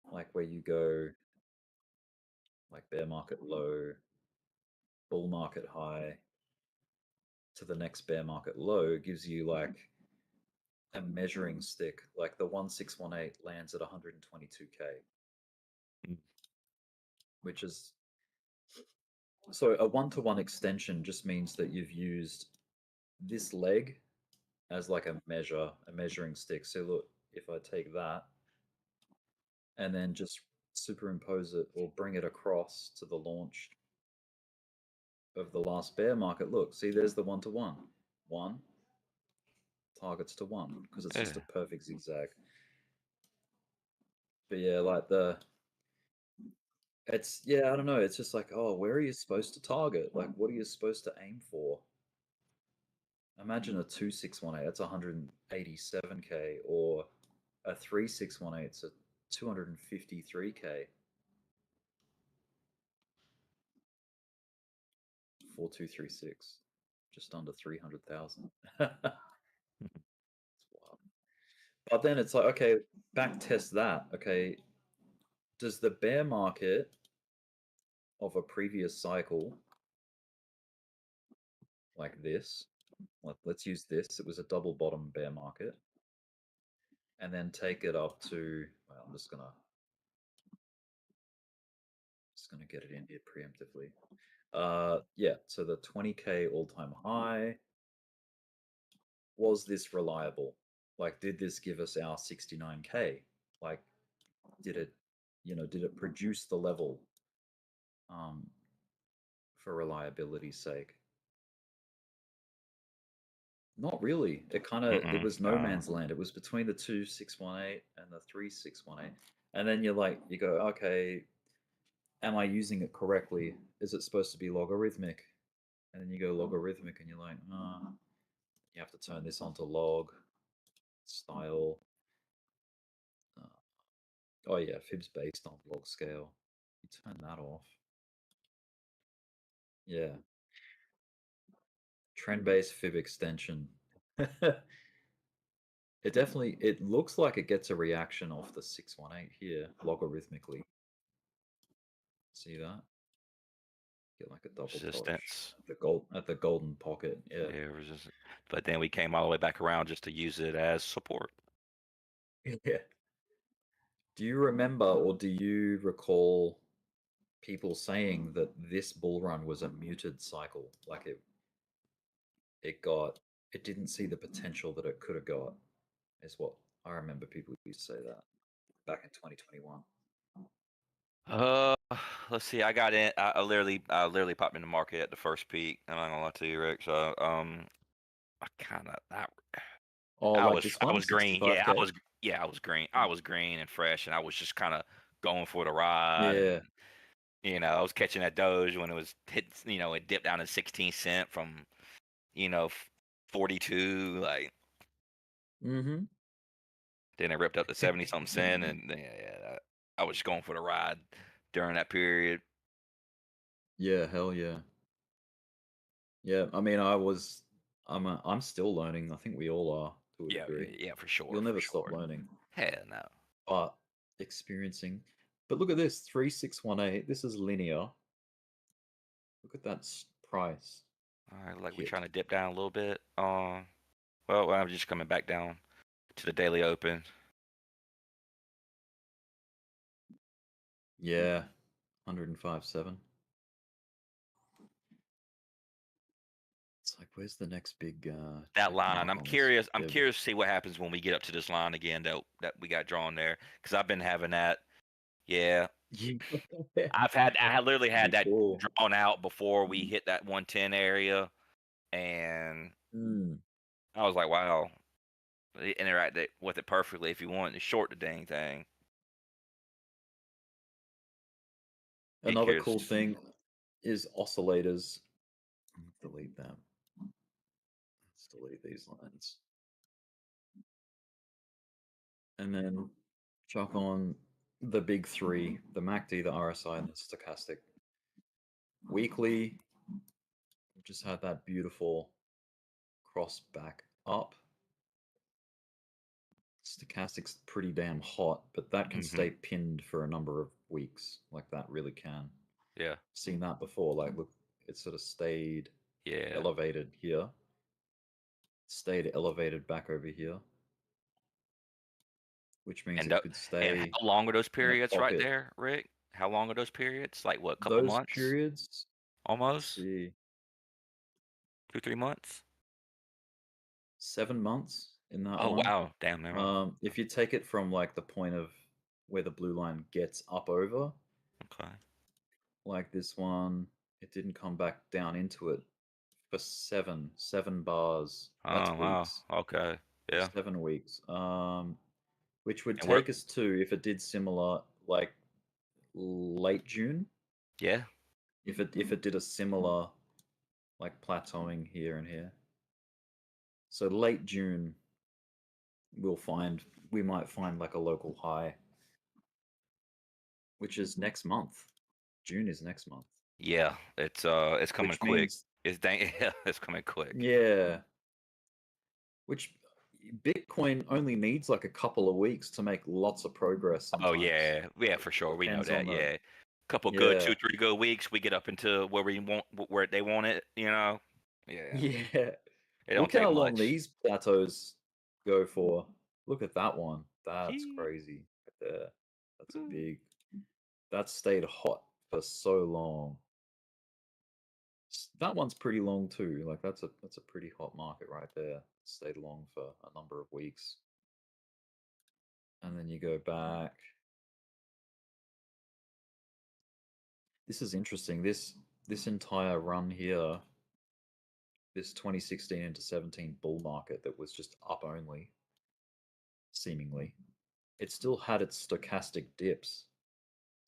like where you go like bear market low, bull market high to the next bear market low, gives you like a measuring stick. Like the 1618 lands at 122k, which is so a 1-to-1 extension just means that you've used this leg as like a measuring stick. So look, if I take that and then just superimpose it or bring it across to the launch of the last bear market, look, see, there's the 1-to-1. One targets to one because it's just a perfect zigzag. But yeah, like it's, yeah, I don't know. It's just like, oh, where are you supposed to target? Like, what are you supposed to aim for? Imagine a 2618, that's 187k, or a 3618, it's a 253k. 4236, just under 300,000. It's wild. But then it's like, okay, back test that. Okay, does the bear market of a previous cycle, like this, let's use this, it was a double bottom bear market, and then take it up to, well, I'm just gonna get it in here preemptively. Yeah, so the 20k all-time high, was this reliable? Like, did this give us our 69k? Like, did it, did it produce the level for reliability's sake? Not really. It kind of, it was no man's land. It was between the 2618 and the 3618. And then you go, okay, am I using it correctly? Is it supposed to be logarithmic? And then you go logarithmic and you're like, you have to turn this onto log style. Oh yeah, fib's based on log scale. You turn that off. Yeah. Trend-based fib extension. It looks like it gets a reaction off the 618 here, logarithmically. See that? Get like a double Resistance. touch at the golden pocket. Yeah. Yeah, resistance. But then we came all the way back around just to use it as support. Yeah. Do you remember or do you recall people saying that this bull run was a muted cycle? Like it didn't see the potential that it could have got, is what I remember people used to say that back in 2021. Let's see. I got in. I literally popped in the market at the first peak. I'm not gonna lie to you, Rick. So, I kind of Oh, I like was this one, green. 65k? I was green. I was green and fresh, and I was just kind of going for the ride. Yeah. And I was catching that Doge when it was hit. It dipped down to 16 cents from 42. Like, Mm-hmm. then it ripped up to 70 something cent, and yeah, I was just going for the ride during that period. Yeah, hell yeah. Yeah, I mean, I'm still learning. I think we all are to a Yeah, degree. yeah, for sure. You'll never for stop sure. learning, Hell no. but experiencing. But look at this, 3618. This is linear. Look at that price. All right, like we're Hit. trying to dip down a little bit. Well, I'm just coming back down to the daily open. Yeah, 105.7. It's like, where's the next big That check line. mark I'm on this curious. I'm fib? curious to see what happens when we get up to this line again that we got drawn there. Because I've been having that. Yeah, I had literally had Pretty that cool. drawn out before we hit that 110 area, and I was like, wow, they interact with it perfectly. If you want to short the dang thing. Another cool thing is oscillators. Delete that. Let's delete these lines. And then chuck on the big three: the MACD, the RSI, and the stochastic. Weekly, we just had that beautiful cross back up. Stochastic's pretty damn hot, but that can stay pinned for a number of weeks. Like that really can. Yeah. Seen that before. Like, look, it sort of stayed Yeah. elevated here, stayed elevated back over here, which means And it could and stay how long are those in a periods right pocket. there, Rick? How long are those periods? Like what? Couple Those months? periods, let's Almost see, 2-3 months. 7 months in that Oh one. wow, damn, never mind. If you take it from like the point of where the blue line gets up over, Okay. like this one, it didn't come back down into it for seven bars. That's Oh wow. weeks. Okay. Yeah. 7 weeks. Which would And we're take us to, if it did similar, like late June. yeah. If it did a similar, like plateauing here and here. So late June, we might find like a local high, which is next month. June is next month. Yeah. It's coming Which quick. means, It's dang yeah, it's coming quick. yeah, which Bitcoin only needs like a couple of weeks to make lots of progress Oh sometimes. yeah. Yeah, for sure. We know Depends that. on the, Yeah. Couple good yeah. 2-3 good weeks, we get up into where they want it, you know? Yeah. Yeah. It don't Look take how long much. these plateaus go for. Look at that one. That's Gee. crazy. Right there. That's a Ooh. big. That stayed hot for so long. That one's pretty long too. Like that's a pretty hot market right there. Stayed long for a number of weeks. And then you go back. This is interesting. This entire run here, this 2016 into 17 bull market that was just up only, seemingly, it still had its stochastic dips.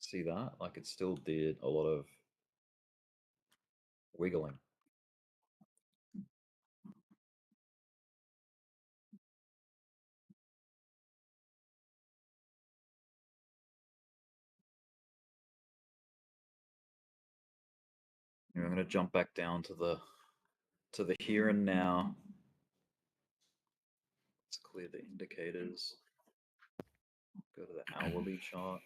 See that? Like it still did a lot of wiggling. I'm going to jump back down to the here and now. Let's clear the indicators. Go to the hourly chart.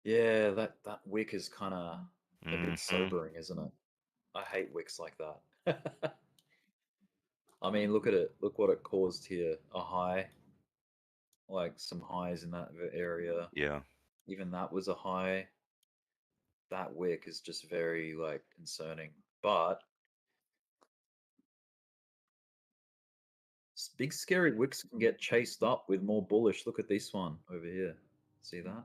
Yeah, that wick is kind of a bit sobering, isn't it? I hate wicks like that. I mean, look at it. Look what it caused here. A high, like some highs in that area. Yeah. Even that was a high. That wick is just very like concerning. But big scary wicks can get chased up with more bullish. Look at this one over here. See that?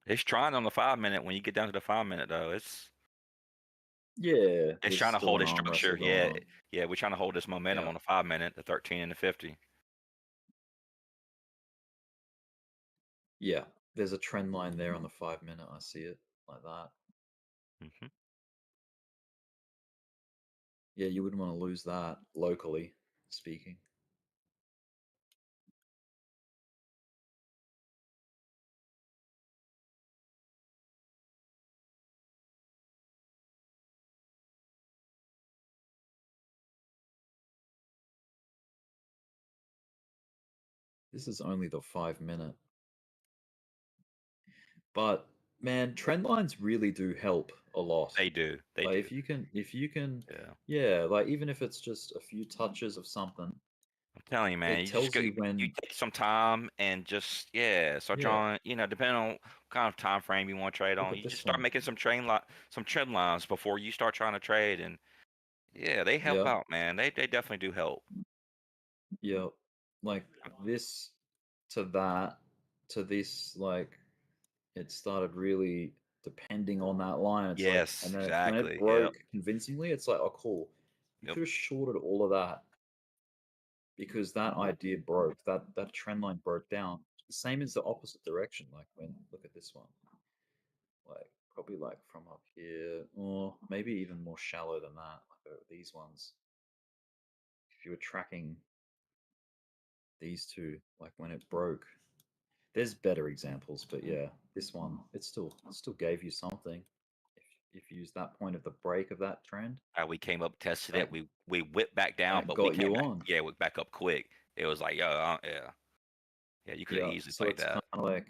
It's trying on the 5-minute. When you get down to the 5-minute though, it's Yeah, there's trying to still hold an its arm wrestle structure. going Yeah. on. Yeah, we're trying to hold this momentum Yeah. on the 5-minute, the 13 and the 50. Yeah, there's a trend line there on the 5-minute. I see it like that. Mm-hmm. Yeah, you wouldn't want to lose that locally speaking. This is only the 5-minute. But man, trend lines really do help a lot. They do. They Like do. if you can, Yeah. yeah, like even if it's just a few touches of something, I'm telling you, man, it you just tells go, you you when, take some time and just start yeah, drawing. Depending on what kind of time frame you want to trade look on, at you just this start one. making some trend lines before you start trying to trade. And yeah, they help Yeah, out, man. They definitely do help. yeah, like this to that to this, like it started really depending on that line. It's like, and Yes, then when it exactly. Yep. broke convincingly, it's like, oh, cool. You Yep. could have shorted all of that because that idea broke. That trend line broke down. The same as the opposite direction. Like when look at this one, like probably like from up here, or maybe even more shallow than that. Like these ones. If you were tracking these two, like when it broke, There's better examples, but yeah, this one it still gave you something. If you use that point of the break of that trend, We came up, tested that, it. We whipped back down, that but we got came you back. on. Yeah, we back up quick. It was like, yeah. You could have Yeah, easily so played it's that. kind of like,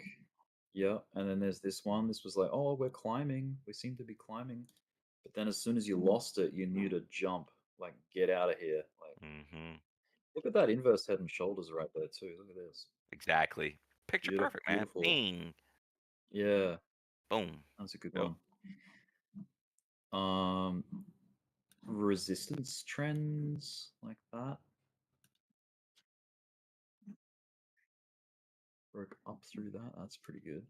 yeah. And then there's this one. This was like, oh, we're climbing. We seem to be climbing. But then as soon as you lost it, you knew to jump. Like, get out of here. Like, look at that inverse head and shoulders right there too. Look at this. Exactly. Picture Beautiful, perfect, man. beautiful. Bing. Yeah, Boom. that's a good Yep. one. Resistance trends like that. Broke up through that. That's pretty good.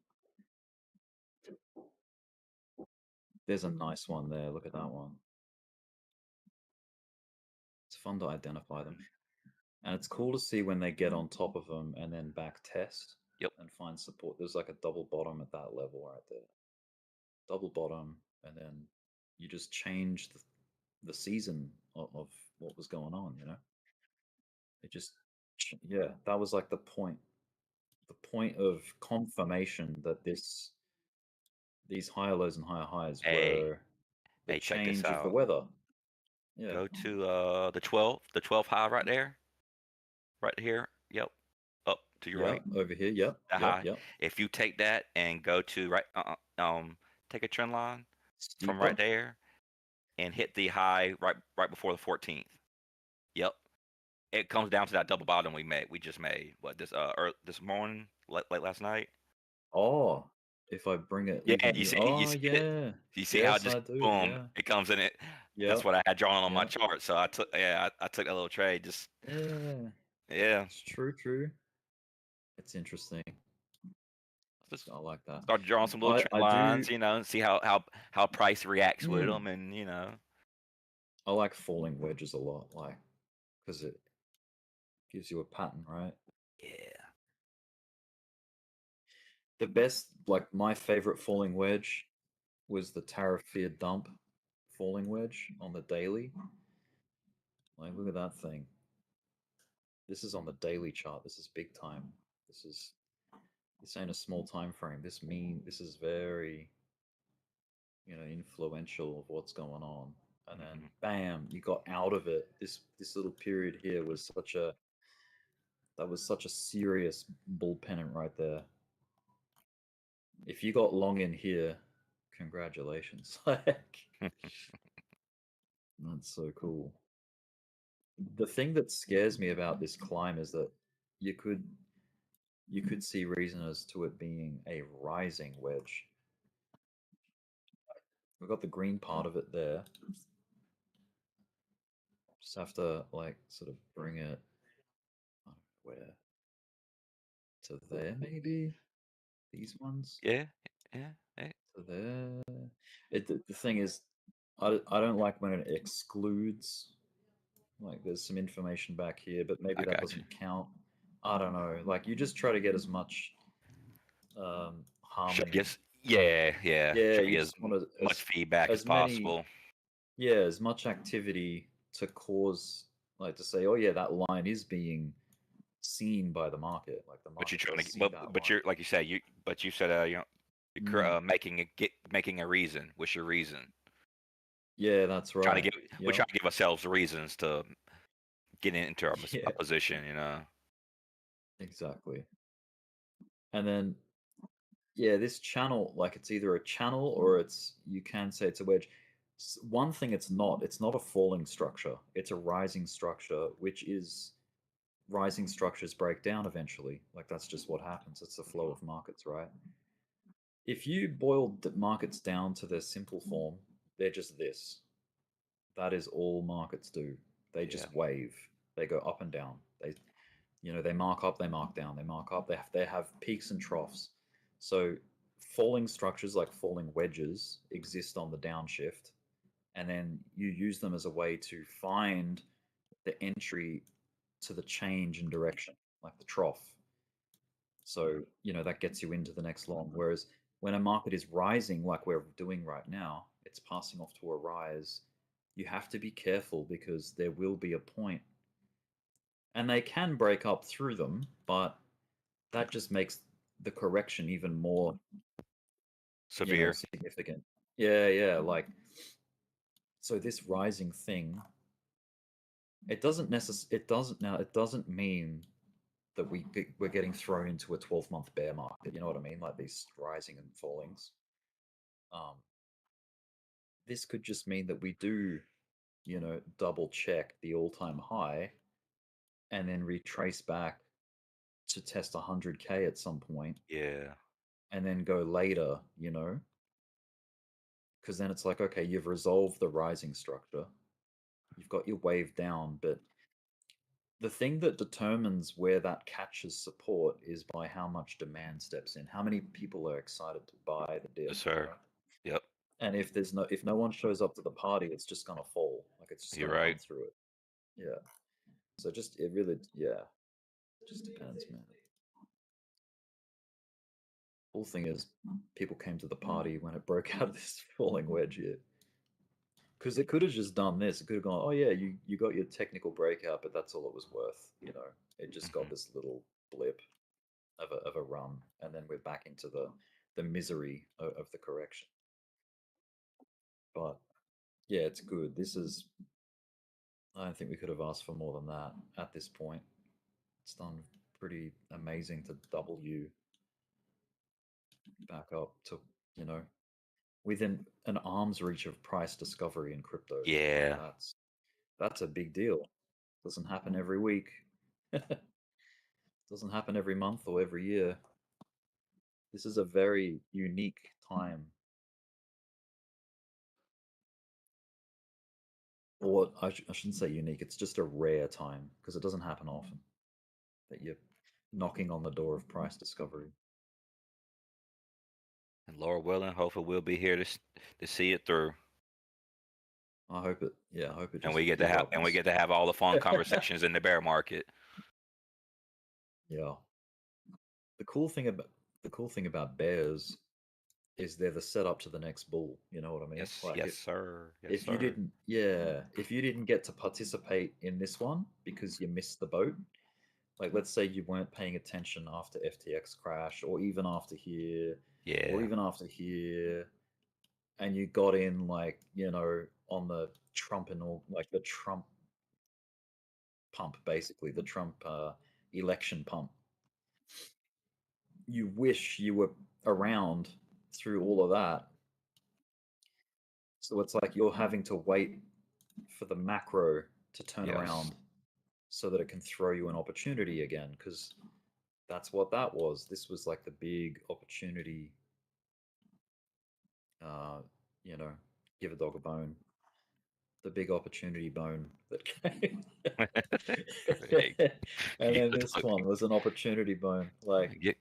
There's a nice one there. Look at that one. It's fun to identify them. And it's cool to see when they get on top of them and then back test and find support. There's like a double bottom at that level right there. Double bottom, and then you just change the season of what was going on, you know? It just, yeah, that was like the point of confirmation that these higher lows and higher highs were the Hey, check this change of the out. weather. Yeah. Go to the 12 high right there. Right here. Yep. Up to your right. Over here. Yep. The Yep. high. Yep. If you take that and go to right, take a trend line from Steeper. right there and hit the high right before the 14th. Yep. It comes down to that double bottom we just made. What this morning, late last night. Oh, if I bring it, Yeah, even you see, oh you see yeah, it. You see how yes, just I do. boom, Yeah. it comes in it. Yeah. That's what I had drawn on my chart. So I took I took that little trade. Just yeah. It's true. It's interesting. Just I like that. start drawing some little trend lines, you know, and see how price reacts with them, and you know. I like falling wedges a lot, like because it gives you a pattern, right? Yeah. The best, like my favorite falling wedge, was the tariff fear dump falling wedge on the daily. Like, look at that thing. This is on the daily chart. This is big time. This ain't a small time frame. This is very, influential of what's going on. And then bam, you got out of it. This little period here was such a serious bull pennant right there. If you got long in here, congratulations. Like, that's so cool. The thing that scares me about this climb is that you could see reason as to it being a rising wedge. We've got the green part of it there. Just have to like sort of bring it, I don't know where, to there maybe. These ones. Yeah. To there. The thing is, I don't like when it excludes. Like there's some information back here, but maybe that doesn't count. I don't know. Like you just try to get as much harmony. Yeah. You just want as much feedback as possible. Yeah, as much activity to cause, like to say, oh yeah, that line is being seen by the market. Like the market. But you're trying to, but you're like you said, you said you're making a reason. What's your reason? Yeah, that's right. We're trying to give ourselves reasons to get into our position, you know. Exactly. And then, yeah, this channel, like it's either a channel or you can say it's a wedge. One thing it's not a falling structure. It's a rising structure, which is rising structures break down eventually. Like that's just what happens. It's the flow of markets, right? If you boil the markets down to their simple form, they're just this. That is all markets do. They just wave. They go up and down. They mark up, they mark down, they mark up. They have peaks and troughs. So falling structures like falling wedges exist on the downshift, and then you use them as a way to find the entry to the change in direction, like the trough. So, that gets you into the next long. Whereas when a market is rising, like we're doing right now, it's passing off to a rise. You have to be careful because there will be a point, and they can break up through them, but that just makes the correction even more Severe. significant. Yeah, like, so this rising thing, it doesn't mean that we're getting thrown into a 12-month bear market. You know what I mean? Like these rising and fallings. This could just mean that we do, double check the all-time high and then retrace back to test 100K at some point. Yeah. And then go later, because then it's like, okay, you've resolved the rising structure. You've got your wave down, but the thing that determines where that catches support is by how much demand steps in. How many people are excited to buy the dip? Yes, sir. Yep. And if no one shows up to the party, it's just gonna fall. Like it's just You're gonna right. run through it. Yeah. So it just depends, man. Cool thing is, people came to the party when it broke out of this falling wedge here. Because it could have just done this. It could have gone, oh yeah, you got your technical breakout, but that's all it was worth. It just got this little blip of a run, and then we're back into the misery of the correction. But yeah, it's good. I don't think we could have asked for more than that at this point. It's done pretty amazing to double you back up to, within an arm's reach of price discovery in crypto. Yeah. That's a big deal. Doesn't happen every week. Doesn't happen every month or every year. This is a very unique time. Or I shouldn't say unique, it's just a rare time because it doesn't happen often that you're knocking on the door of price discovery. And Lord willing, hopefully we'll be here to see it through. I hope it. Yeah, I hope it. And we get to have all the fun conversations in the bear market. Yeah. The cool thing about bears is they're the setup to the next bull. You know what I mean? Yes, Like yes, sir. Yes, if you didn't get to participate in this one because you missed the boat, like let's say you weren't paying attention after FTX crash, or even after here, Yeah. or even after here, and you got in like on the Trump the Trump pump, basically the Trump election pump. You wish you were around through all of that. So it's like you're having to wait for the macro to turn around so that it can throw you an opportunity again, because that's what that was. This was like the big opportunity, give a dog a bone. The big opportunity bone that came. And then this one was an opportunity bone. Like, give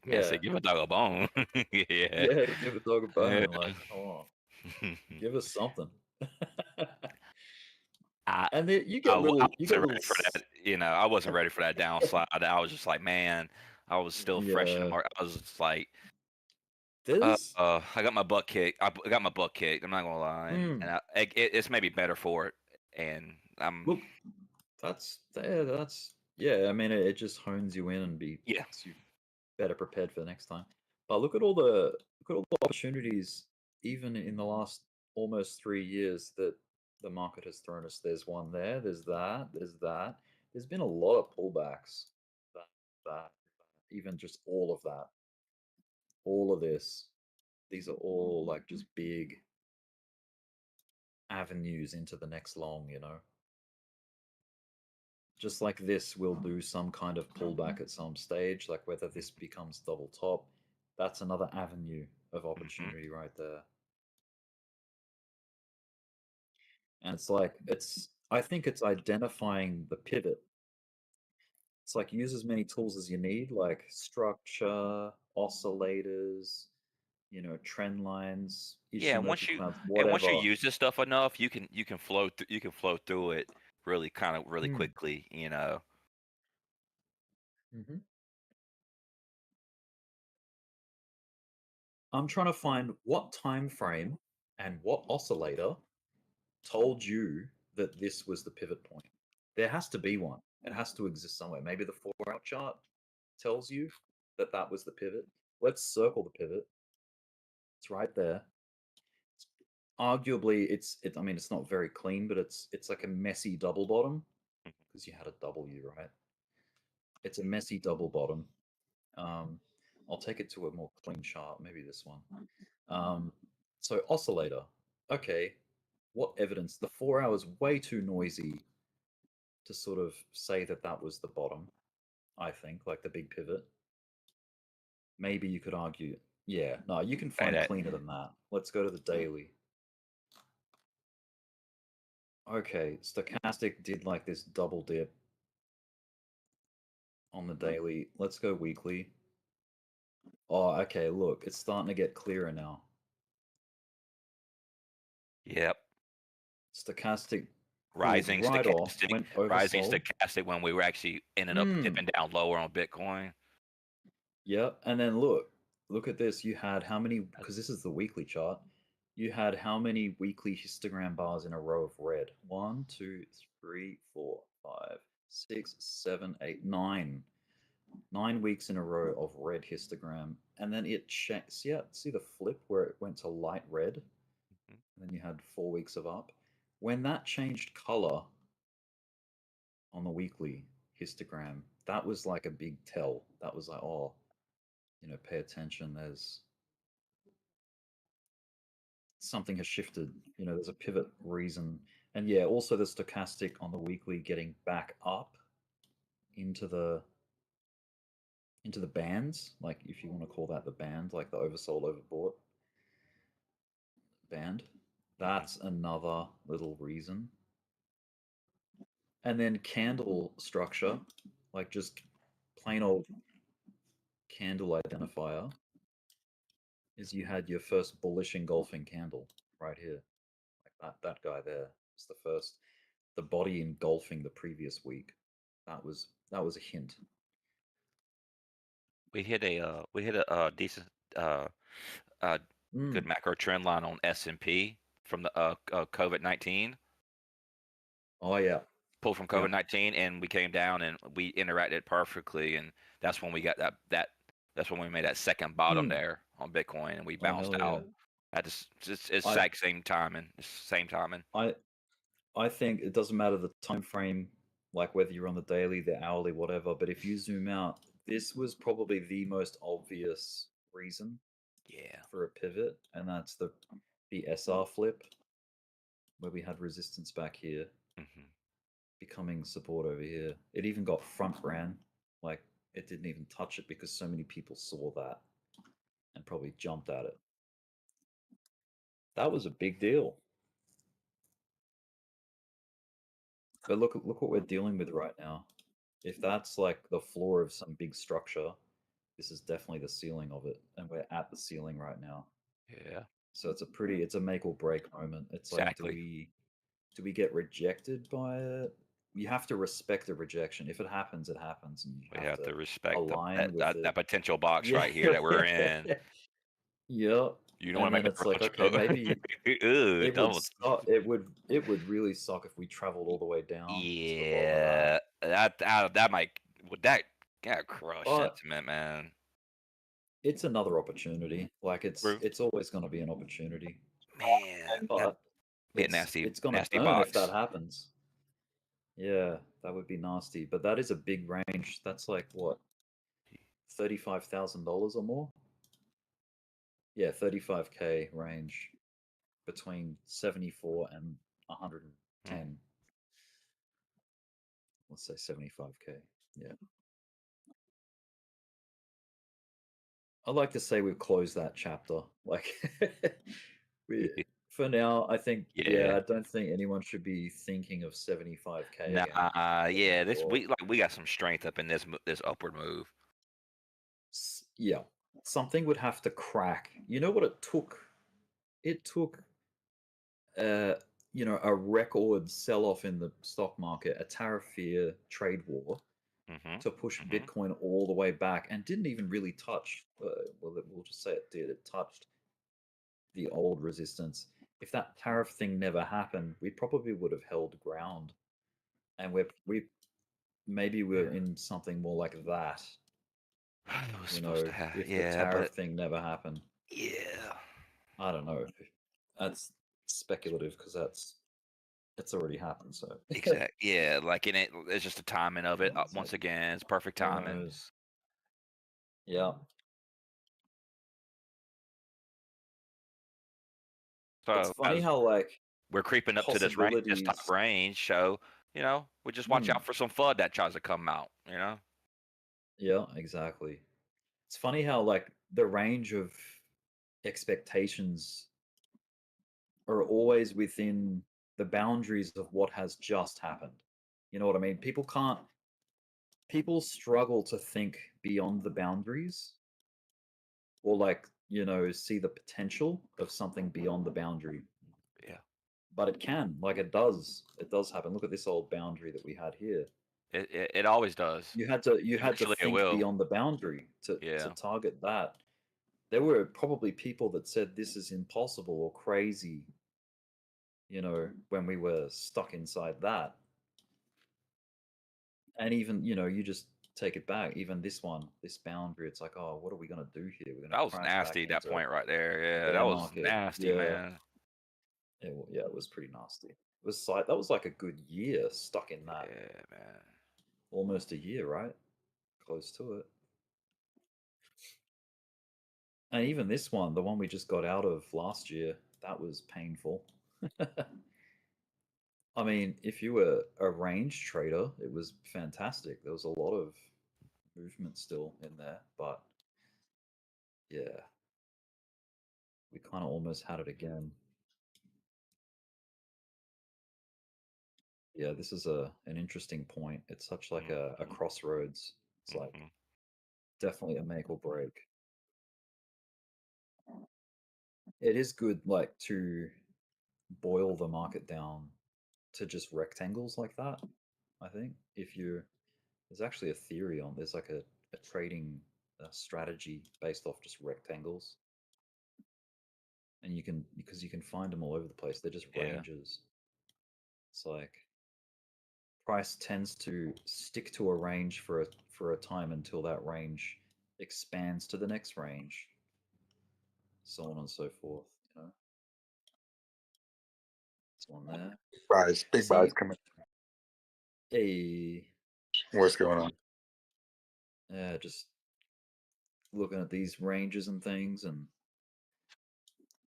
a dog a bone. Yeah, give a dog a bone. Like, come on. Give us something. And then you get little. Ready for that. I wasn't ready for that downslide. I was just like, man, I was still fresh in the market. I was just like, I got my butt kicked. I got my butt kicked. I'm not gonna lie, and it's maybe better for it. And look, that's yeah. I mean, it just hones you in and makes you better prepared for the next time. But look at all the opportunities, even in the last almost 3 years, that the market has thrown us. There's one there. There's that. There's that. There's been a lot of pullbacks. That even just all of that, all of this. These are all like just big avenues into the next long. Just like this, we'll do some kind of pullback at some stage, like whether this becomes double top. That's another avenue of opportunity right there. And it's like, I think it's identifying the pivot. It's like use as many tools as you need, like structure, oscillators, trend lines, Ishimoku clouds, whatever. And once you use this stuff enough, you can flow through it really quickly. I'm trying to find what time frame and what oscillator told you that this was the pivot point. There has to be one. It has to exist somewhere. Maybe the 4-hour chart tells you that was the pivot. let's circle the pivot. It's right there. Arguably, I mean, it's not very clean, but it's like a messy double bottom because you had a W, right? It's a messy double bottom. I'll take it to a more clean chart, maybe this one. So oscillator. Okay, what evidence? The 4 hours way too noisy to sort of say that that was the bottom. I think, like the big pivot. Maybe you could argue, yeah, no, you can find cleaner than that. Let's go to the daily. Okay, stochastic did like this double dip on the daily. Let's go weekly. Oh, okay, look, it's starting to get clearer now. Yep. Stochastic Rising right off, stochastic, went rising oversold. stochastic when we were actually ended up dipping down lower on Bitcoin. Yep, and then look at this. You had how many? Because this is the weekly chart. You had how many weekly histogram bars in a row of red? 1, 2, 3, 4, 5, 6, 7, 8, 9. 9 weeks in a row of red histogram, and then it checks. Yeah, see the flip where it went to light red, and then you had 4 weeks of up. When that changed color on the weekly histogram, that was like a big tell. That was like, oh, you know, pay attention. There's something has shifted. You know, there's a pivot reason, and yeah, also the stochastic on the weekly getting back up into the bands, like if you want to call that the band, like the oversold, overbought band. That's another little reason. And then candle structure, like just plain old candle identifier, is you had your first bullish engulfing candle right here, like that guy there. It's the first, the body engulfing the previous week. That was a hint. We hit a decent good macro trend line on S&P from the COVID-19. Oh yeah, pulled from COVID-19, and we came down and we interacted perfectly, and that's when we got that's when we made that second bottom there on Bitcoin, and we bounced out. At it's exact same timing. Same timing. I think it doesn't matter the time frame, like whether you're on the daily, the hourly, whatever. But if you zoom out, this was probably the most obvious reason, for a pivot, and that's the SR flip, where we had resistance back here, becoming support over here. It even got front ran, like it didn't even touch it because so many people saw that and probably jumped at it. That was a big deal. But look what we're dealing with right now. If that's like the floor of some big structure, this is definitely the ceiling of it, and we're at the ceiling right now. Yeah. So it's a make or break moment. It's like, do we get rejected by it? You have to respect the rejection. If it happens, it happens, and you have to respect align with that potential box right here that we're in. Yep. You don't want to make it's like, okay, maybe it would really suck if we traveled all the way down. Yeah, that might crush sentiment, man. It's another opportunity. Like it's always going to be an opportunity, man. But be a nasty, it's going to burn box if that happens. Yeah, that would be nasty. But that is a big range. That's like what, $35,000 or more? Yeah, 35K range between 74 and 110. Let's say 75K. Yeah. I'd like to say we've closed that chapter. Like, for now, I think, I don't think anyone should be thinking of 75K. Nah, yeah, we got some strength up in this upward move. Yeah, something would have to crack. You know what it took? It took, you know, a record sell-off in the stock market, a tariff fear trade war, to push Bitcoin all the way back, and didn't even really touch. Well, we'll just say it did. It touched the old resistance. If that tariff thing never happened, we probably would have held ground, and maybe we're in something more like that. It was You supposed know, to have, if the yeah, tariff but thing never happened. yeah, I don't know. That's speculative because it's already happened. So exact, yeah, like in it, it's just the timing of it. it's Once like, again, it's perfect who timing. knows? Yeah. It's So funny as how like we're creeping up to this range, this top possibilities. range, so we just watch out for some FUD that tries to come out. Yeah, exactly. It's funny how like the range of expectations are always within the boundaries of what has just happened. You know what I mean? People struggle to think beyond the boundaries or like, see the potential of something beyond the boundary. Yeah, But it can, like it does. It does happen. Look at this old boundary that we had here. it always does. You had to Eventually, it think will. beyond the boundary to Yeah, target that. There were probably people that said this is impossible or crazy, when we were stuck inside that. And even, you just take it back. Even this one, this boundary, it's like, oh, what are we gonna do here? We're gonna that was crash back nasty. That into point right there. a Yeah, bear that was market. nasty, Yeah, man. it was pretty nasty. It was like that was like a good year stuck in that. Yeah, man. Almost a year, right? Close to it. And even this one, the one we just got out of last year, that was painful. I mean, if you were a range trader, it was fantastic. There was a lot of movement still in there, but yeah, we kind of almost had it again. Yeah, this is an interesting point. It's such like a crossroads. It's like definitely a make or break. It is good like to boil the market down to just rectangles like that. I think there's actually a theory on there's like a trading strategy based off just rectangles, and because you can find them all over the place. They're just Yeah. ranges. It's like price tends to stick to a range for a time until that range expands to the next range, so on and so forth. It's one there. Big buys coming. Hey, What's going on? yeah, just looking at these ranges and things, and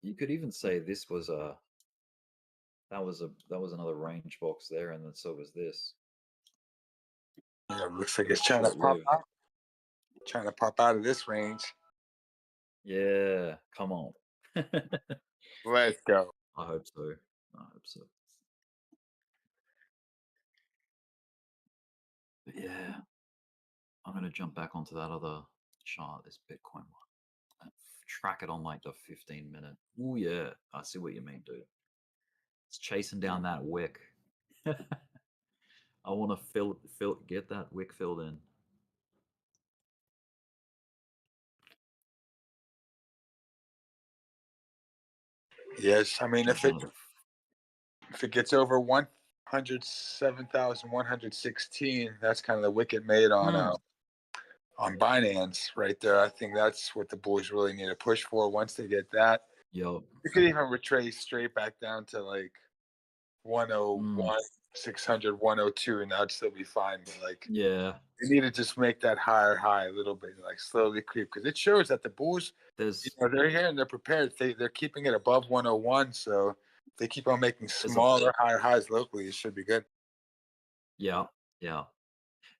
you could even say this was that was another range box there, and then so was this. Yeah, looks like it's trying to pop out. Trying to pop out of this range. Yeah, come on. Let's go. I hope so. But yeah, I'm gonna jump back onto that other chart, this Bitcoin one, and track it on like the 15-minute. Oh yeah, I see what you mean, dude. It's chasing down that wick. I want to get that wick filled in. Yes, I mean if it gets over 107,116, that's kind of the wick it made on Binance right there. I think that's what the Bulls really need to push for. Once they get that, Yo, you could even retrace straight back down to like 101, 600, 102, and that'd still be fine. But like, yeah, they need to just make that higher high a little bit, like slowly creep, because it shows that the Bulls, they're here and they're prepared. They're keeping it above 101, so if they keep on making smaller, higher highs locally, it should be good. Yeah.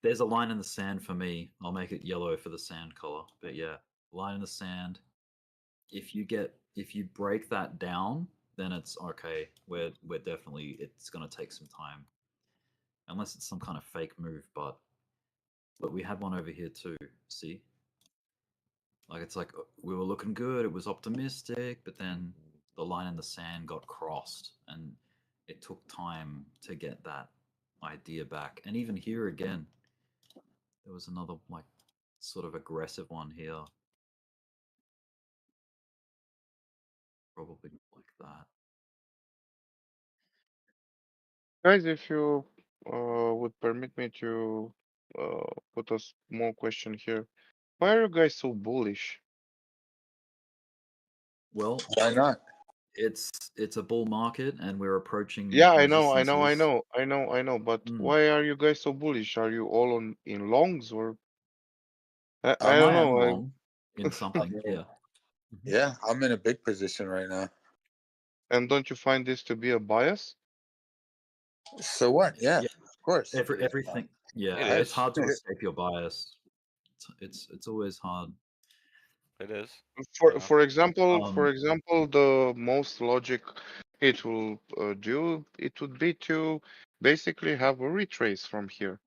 There's a line in the sand for me. I'll make it yellow for the sand color. But yeah, line in the sand. If you break that down, then it's okay. We're definitely, it's gonna take some time. Unless it's some kind of fake move, but look, we had one over here too. See? Like it's like we were looking good, it was optimistic, but then the line in the sand got crossed and it took time to get that idea back. And even here again, there was another like sort of aggressive one here. Probably like that. Guys, if you would permit me to put a small question here. Why are you guys so bullish? Well, Why not? it's a bull market, and we're approaching Yeah, I resistances. know. But Mm. why are you guys so bullish? Are you all in longs or I I'm don't I in, am know. long in something. Yeah. Mhm. yeah, I'm in a big position right now. And don't you find this to be a bias? So what? Yeah, Yeah. of course. it is. Everything. Yeah, It I, it's is. hard to escape your bias. It's always hard. It is. For You know. for example, Um, the most logic it will do it would be to basically have a retrace from here.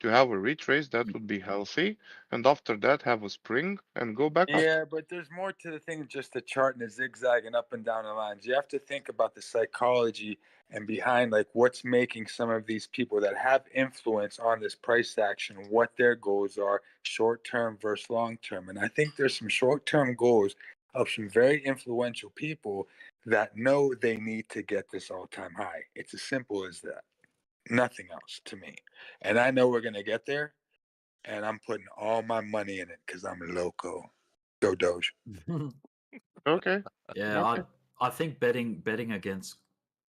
To have a retrace that would be healthy, and after that have a spring and go back up. yeah, but there's more to the thing than just the chart and the zigzag and up and down the lines. You have to think about the psychology and behind like what's making some of these people that have influence on this price action, what their goals are, short term versus long term. And I think there's some short term goals of some very influential people that know they need to get this all time high. It's as simple as that. Nothing else to me. And I know we're going to get there. And I'm putting all my money in it because I'm loco. Go Doge. Okay. yeah, Okay. I think betting against,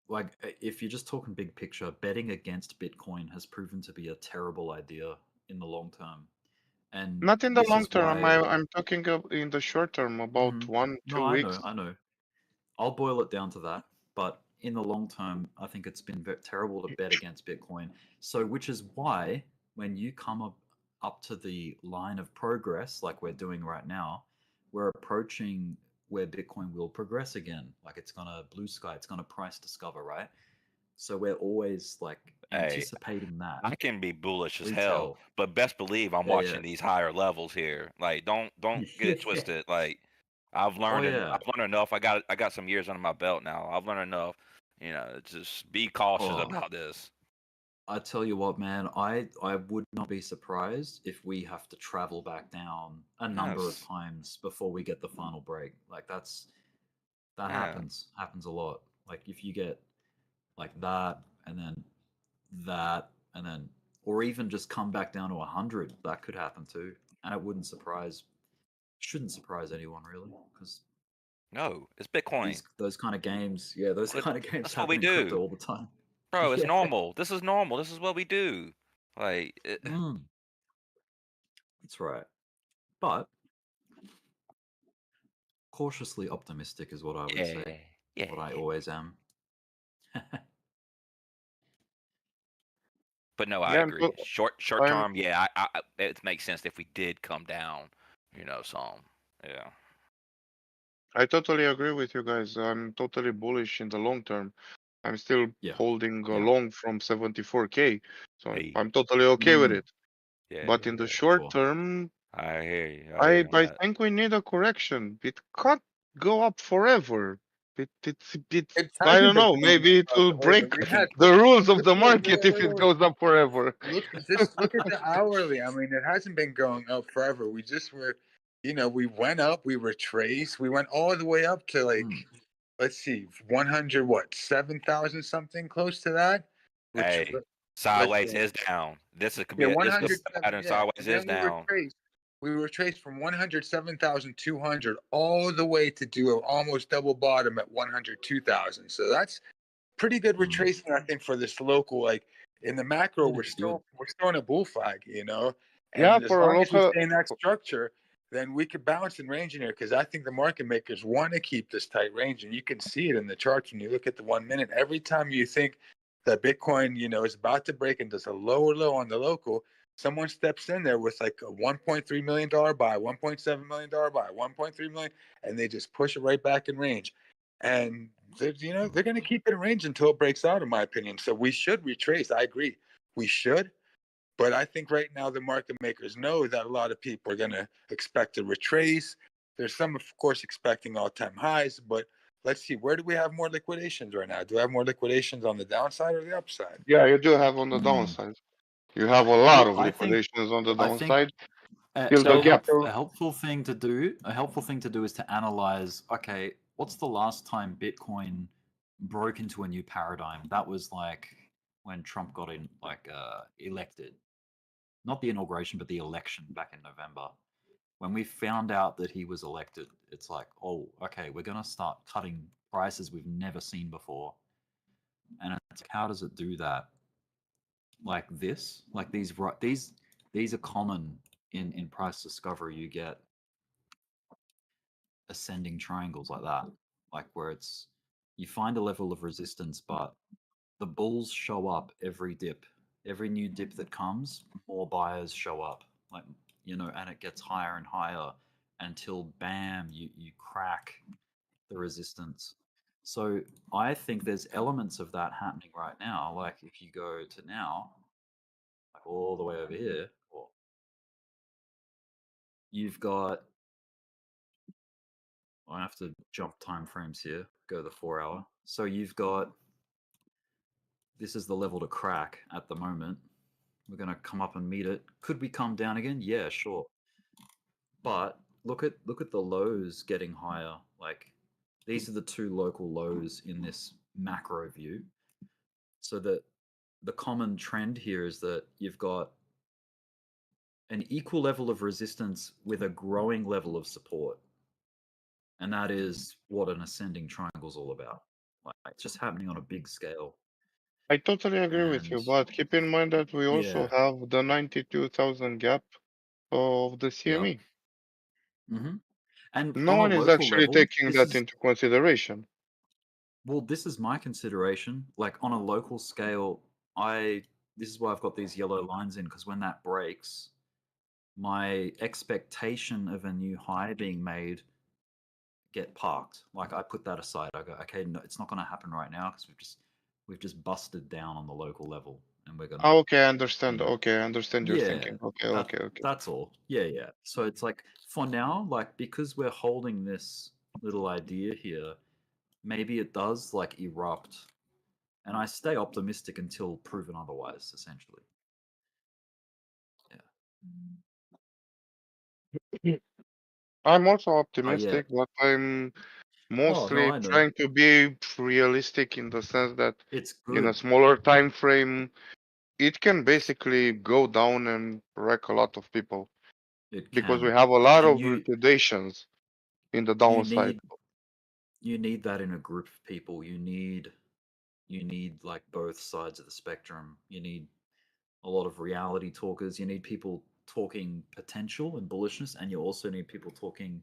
like, if you're just talking big picture, betting against Bitcoin has proven to be a terrible idea in the long term. And Not in the this long is term. why. I'm talking in the short term, about one, No, 2 weeks. I know. I'll boil it down to that. But in the long term, I think it's been terrible to bet against Bitcoin. So, which is why when you come up to the line of progress, like we're doing right now, we're approaching where Bitcoin will progress again. Like it's gonna blue sky, it's gonna price discover, right? So we're always like Hey, anticipating that. I can be bullish as hell, Retail. but best believe I'm Yeah, watching these higher levels here. Like, don't get yeah. it twisted. Like, I've Oh learned yeah. I've learned enough. I got some years under my belt now. I've learned enough. You know, just be cautious Oh, about this. I tell you what, man, I would not be surprised if we have to travel back down a number of Yes. times before we get the final break. Like that Yeah. happens a lot. Like if you get like that and then that and then or even just come back down to 100, that could happen too. And it shouldn't surprise anyone really because No, it's Bitcoin. those kind of games, yeah, those What- kind of games That's what we happen in crypto do, all the time. bro. It's Yeah. normal. This is normal. This is what we do. Like, Mm, that's right. But cautiously optimistic is what I would yeah, say. yeah. What I always am. But no, I Yeah, agree. Short I'm term, yeah, it makes sense if we did come down, you know, some. Yeah. I totally agree with you guys. I'm totally bullish in the long term. I'm still Yeah. holding a Yeah. long from 74K, so Hey. I'm totally okay with Mm, it. Yeah, But yeah, in the yeah. short sure. term, I hear you. I hear you on I that. think we need a correction. It can't go up forever. It's It I hasn't don't been know. going Maybe it up will forever. break We I had can. the rules of the wait, market if it wait. goes up forever. Look at the hourly. I mean, it hasn't been going up forever. We just were, we went up, we retraced, we went all the way up to like, Mm, let's see, 100, what, 7,000 something, close to that. Which, Hey, let's sideways see. is down. Yeah, This could be 107. a pattern. Yeah, Sideways and is then down. we were traced from 107,200 all the way to do an almost double bottom at 102,000. So that's pretty good mm. retracing, I think, for this local. Like in the macro, It is good. we're still in a bull flag, Yeah, and as for a long as we local. stay in that structure, then we could bounce and range in here because I think the market makers want to keep this tight range, and you can see it in the charts when you look at the 1 minute. Every time you think that Bitcoin, is about to break and does a lower low on the local, someone steps in there with like a $1.3 million buy, $1.7 million buy, 1.3 million, and they just push it right back in range. And they're going to keep it in range until it breaks out, in my opinion. So we should retrace. I agree, we should. But I think right now the market makers know that a lot of people are going to expect a retrace. There's some, of course, expecting all-time highs. But let's see, where do we have more liquidations right now? Do we have more liquidations on the downside or the upside? Yeah, you do have on the Mm. downside. You have a lot of I think liquidations on the I think downside. a, Till the a So, gap. help a helpful thing to do is to analyze. Okay, what's the last time Bitcoin broke into a new paradigm? That was like when Trump got elected. Not the inauguration, but the election back in November. When we found out that he was elected, it's like, oh, okay, we're gonna start cutting prices we've never seen before. And it's like, how does it do that? Like this, like these are common in price discovery. You get ascending triangles like that, like where it's you find a level of resistance, but the bulls show up every dip, every new dip that comes, more buyers show up, like, you know, and it gets higher and higher until bam, you crack the resistance. So I think there's elements of that happening right now. Like if you go to now, like all the way over here, you've got, I have to jump time frames here, go the 4 hour. So you've got, this is the level to crack at the moment. We're going to come up and meet it. Could we come down again? Yeah, sure. But look at the lows getting higher. Like these are the two local lows in this macro view. So that the common trend here is that you've got an equal level of resistance with a growing level of support. And that is what an ascending triangle is all about. Like it's just happening on a big scale. I totally agree with you, but keep in mind that we also have the 92,000 gap of the CME. Mm-hmm. And No on one a is local actually level, taking that into consideration. Well, this is my consideration. Like on a local scale, this is why I've got these yellow lines in, because when that breaks, my expectation of a new high being made get parked. Like I put that aside. I go, okay, no, it's not going to happen right now because we've just busted down on the local level, and we're gonna. Oh, okay, I understand. You know, okay, I understand your yeah, thinking. Okay. That's all. Yeah. So it's like for now, like because we're holding this little idea here, maybe it does like erupt, and I stay optimistic until proven otherwise. Essentially, Yeah. I'm also Oh, optimistic, but I'm no, mostly I know. trying to be realistic in the sense that It's in a good. smaller time frame, it can basically go down and wreck a lot of people It because we can, have a lot and of liquidations in the downside. you need that in a group of people. You need like both sides of the spectrum. You need a lot of reality talkers. You need people talking potential and bullishness, and you also need people talking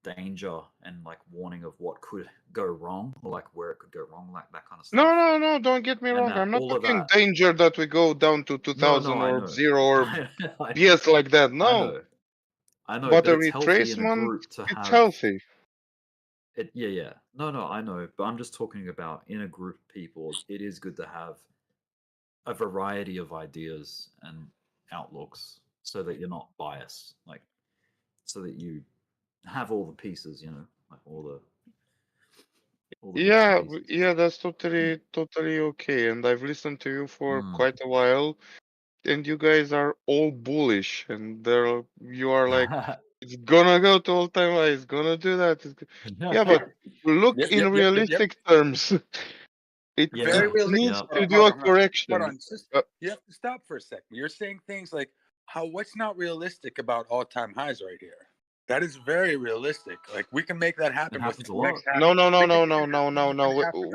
danger and like warning of what could go wrong, or like where it could go wrong, like that kind of stuff. No, don't get me And wrong. that I'm not all of talking that. danger that we go down to 2000 I or know. 0 or I BS like that. No. I know, But but a it's healthy in a retracement, group to it's have healthy. it. Yeah. No, I know, but I'm just talking about in a group of people. It is good to have a variety of ideas and outlooks, so that you're not biased, like so that you have all the pieces, you know, like all the bits and pieces. Yeah, that's totally okay. And I've listened to you for quite a while, and you guys are all bullish, and you are like, it's gonna go to all-time high, it's gonna do that. Yeah, but look in realistic terms. It Very needs realistic. to do a Hold correction. on. You have to stop for a second. You're saying things like, what's not realistic about all-time highs right here? That is very realistic. Like we can make that happen. It happens a next lot. No.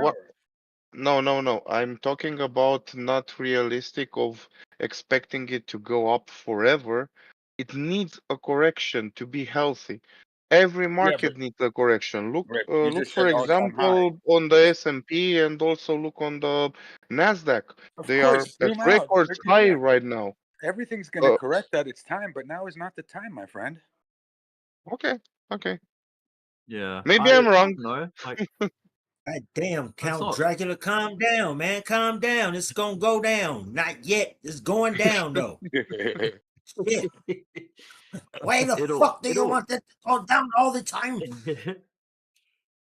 What? No. I'm talking about not realistic of expecting it to go up forever. It needs a correction to be healthy. Every market needs a correction. Look, for example, on the S&P, and also look on the Nasdaq. They are at record high right now. Everything's going to correct at its time, but now is not the time, my friend. Okay. Yeah. Maybe I'm wrong. No, like. God damn, Count Dracula, calm down, man. Calm down. It's gonna go down. Not yet. It's going down though. Shit. Why the fuck do you want that to go down all the time?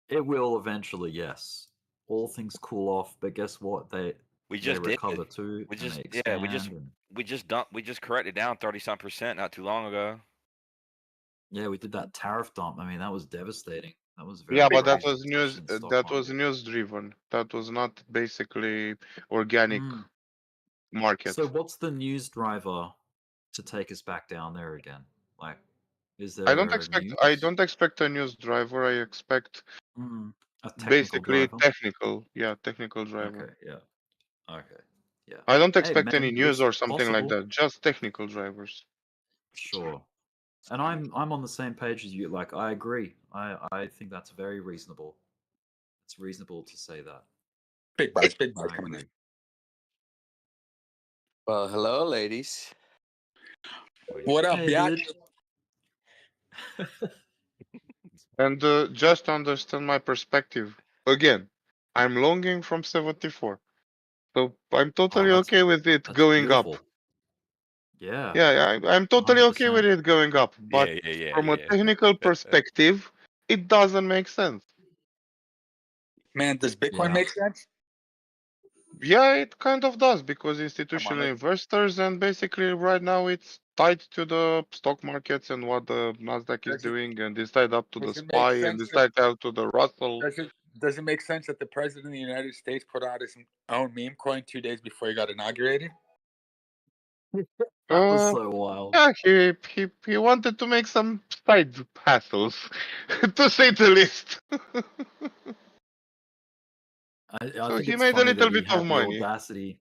It will eventually, yes. All things cool off, but guess what? They recover too. We just corrected down 30-some% not too long ago. Yeah, we did that tariff dump. I mean, that was devastating. That was very. Yeah, but that was news. That was news driven. That was not basically organic market. So what's the news driver to take us back down there again? Like, Is I there news? don't expect a news driver. I expect a technical basically driver. technical driver. Okay, yeah. Okay, yeah. I don't Hey, expect any man, news it's or something like possible. that. Just technical drivers. Sure. And I'm on the same page as you. Like, I agree. I think that's very reasonable. It's reasonable to say that. Big buys I coming in. agree. Well, hello, ladies. What up, Hey, Yak? dude. And just to understand my perspective, again, I'm longing from 74. So I'm totally that's okay with it that's going up. beautiful. Yeah, Yeah, I'm totally okay with 100%. it going up. But from a technical perspective, it doesn't make sense. Man, does Bitcoin Yeah. make sense? Yeah, it kind of does because institutional let's- investors and basically right now it's tied to the stock markets and what the Nasdaq is Does it- doing, and it's tied up to the Does it make SPY and sense it's that, tied out to the Russell. does it make sense that the president of the United States put out his own meme coin 2 days before he got inaugurated? That was so wild. Yeah, he wanted to make some side hassles, to say the least. I So think he it's made a funny little that he bit of had the money. audacity.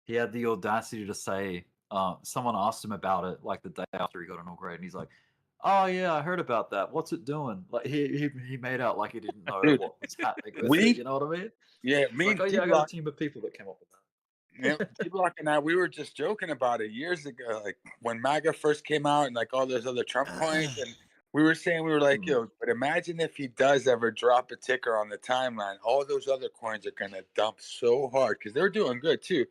He had the audacity to say, someone asked him about it like the day after he got inaugurated, and he's like, "Oh yeah, I heard about that. What's it doing?" Like he made out like he didn't know Dude, what was happening with it. You know what I mean? Yeah, It's me like, and oh yeah, I got a Dbloc, team of people that came up with that. Dbloc and I, we were just joking about it years ago, like when MAGA first came out and like all those other Trump coins, and we were saying, we were like, yo, but imagine if he does ever drop a ticker on the timeline, all those other coins are gonna dump so hard because they're doing good too,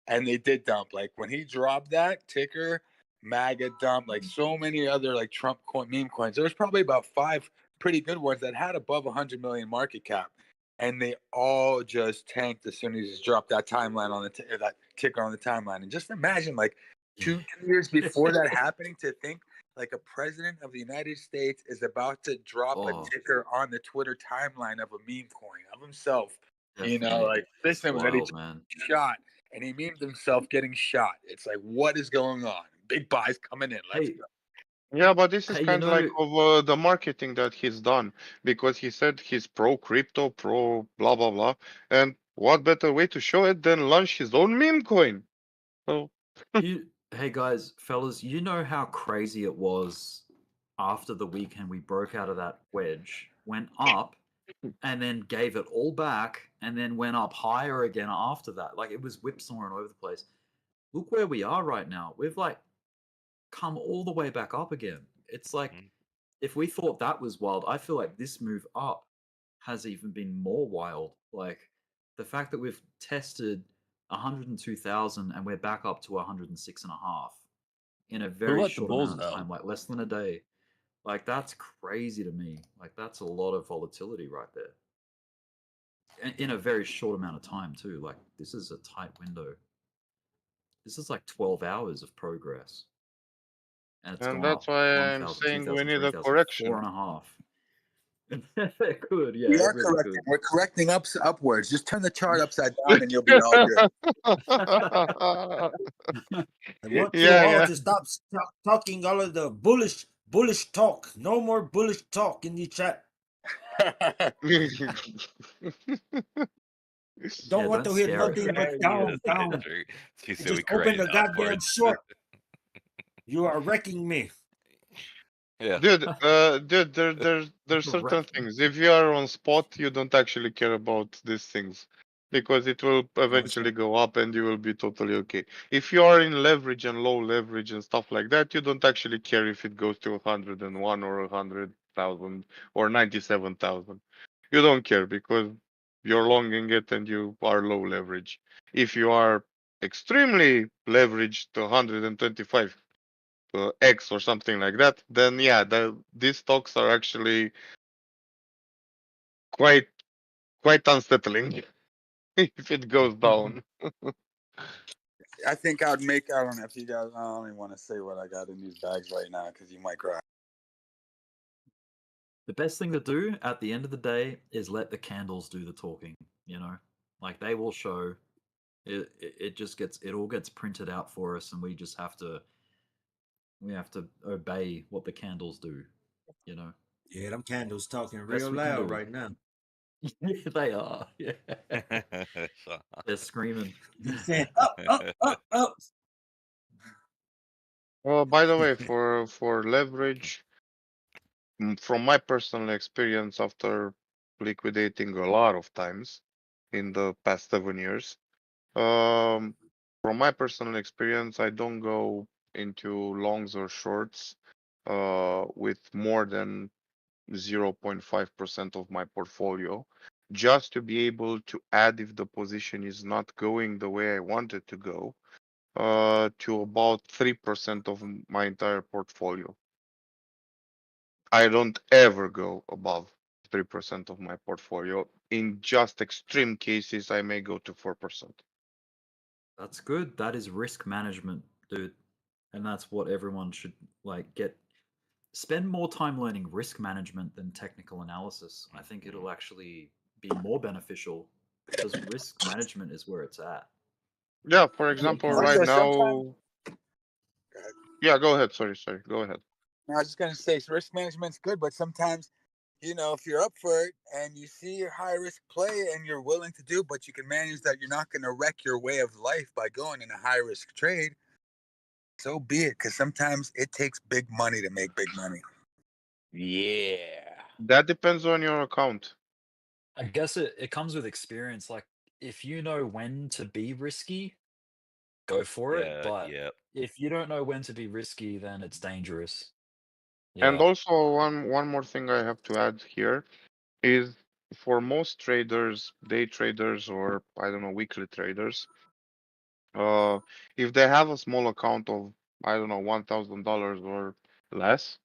and they did dump. Like when he dropped that ticker, MAGA dumped, like so many other like Trump coin meme coins. There was probably about 5 pretty good ones that had above 100 million market cap. And they all just tanked as soon as he dropped that timeline on that ticker on the timeline. And just imagine, like two years before that happening, to think like a president of the United States is about to drop a ticker on the Twitter timeline of a meme coin of himself. You know, Definitely. like this It's that he wild, man. shot, and he memed himself getting shot. It's like, what is going on? Big buys coming in. Let's go. Yeah, but this is Hey, kind of like of the marketing that he's done because he said he's pro crypto, pro blah blah blah, and what better way to show it than launch his own meme coin? So Hey guys, fellas, you know how crazy it was after the weekend we broke out of that wedge, went up, and then gave it all back, and then went up higher again after that. Like it was whipsawing over the place. Look where we are right now. We've like come all the way back up again. It's like if we thought that was wild, I feel like this move up has even been more wild. Like the fact that we've tested 102,000 and we're back up to 106.5 in a very let the short bulls amount of out? time, like less than a day. Like that's crazy to me. Like that's a lot of volatility right there. In a very short amount of time too. Like this is a tight window. This is like 12 hours of progress. And it's and gone that's up why 1,000, I'm saying 2,000, we need a 3,000, correction. 4.5. It could, yeah, We it are really correcting. could. We're correcting upwards. Just turn the chart upside down, and you'll be all good. I want you Yeah, all yeah. to stop talking all of the bullish talk. No more bullish talk in the chat. Don't want to hear nothing but down. She said we Just open corrected the goddamn upwards. short. You are wrecking me. Yeah. Dude, there's certain things. If you are on spot, you don't actually care about these things because it will eventually go up and you will be totally okay. If you are in leverage and low leverage and stuff like that, you don't actually care if it goes to 101 or 100,000 or 97,000. You don't care because you're longing it and you are low leverage. If you are extremely leveraged to 125 X or something like that, then yeah, these stocks are actually quite unsettling if it goes down. I think I'd make. I don't know if you guys. I don't even want to say what I got in these bags right now because you might cry. The best thing to do at the end of the day is let the candles do the talking. You know, like they will show. It just gets, it all gets printed out for us, and we just have to We have to obey what the candles do, you know. Yeah, them candles talking Best real we can loud do. right now. Yeah, they are. Yeah. They're screaming. They're saying, up, up, up, up. Well, by the way, for leverage, from my personal experience after liquidating a lot of times in the past 7 years, from my personal experience, I don't go into longs or shorts with more than 0.5% of my portfolio, just to be able to add if the position is not going the way I want it to go, to about 3% of my entire portfolio. I don't ever go above 3% of my portfolio. In just extreme cases, I may go to 4%. That's good. That is risk management, dude. And that's what everyone should like get. Spend more time learning risk management than technical analysis. I think it'll actually be more beneficial because risk management is where it's at. Yeah, for example, right Also, sometimes. now. Yeah, go ahead. Sorry. Go ahead. I was just gonna say, risk management's good, but sometimes, if you're up for it and you see your high risk play and you're willing to do, but you can manage that, you're not gonna wreck your way of life by going in a high risk trade. So be it, because sometimes it takes big money to make big money. Yeah. That depends on your account. I guess it comes with experience. Like, if you know when to be risky, go for it. But Yep. if you don't know when to be risky, then it's dangerous. And Yeah. also one more thing I have to add here is for most traders, day traders, or I don't know, weekly traders, if they have a small account of, I don't know, $1,000 or less,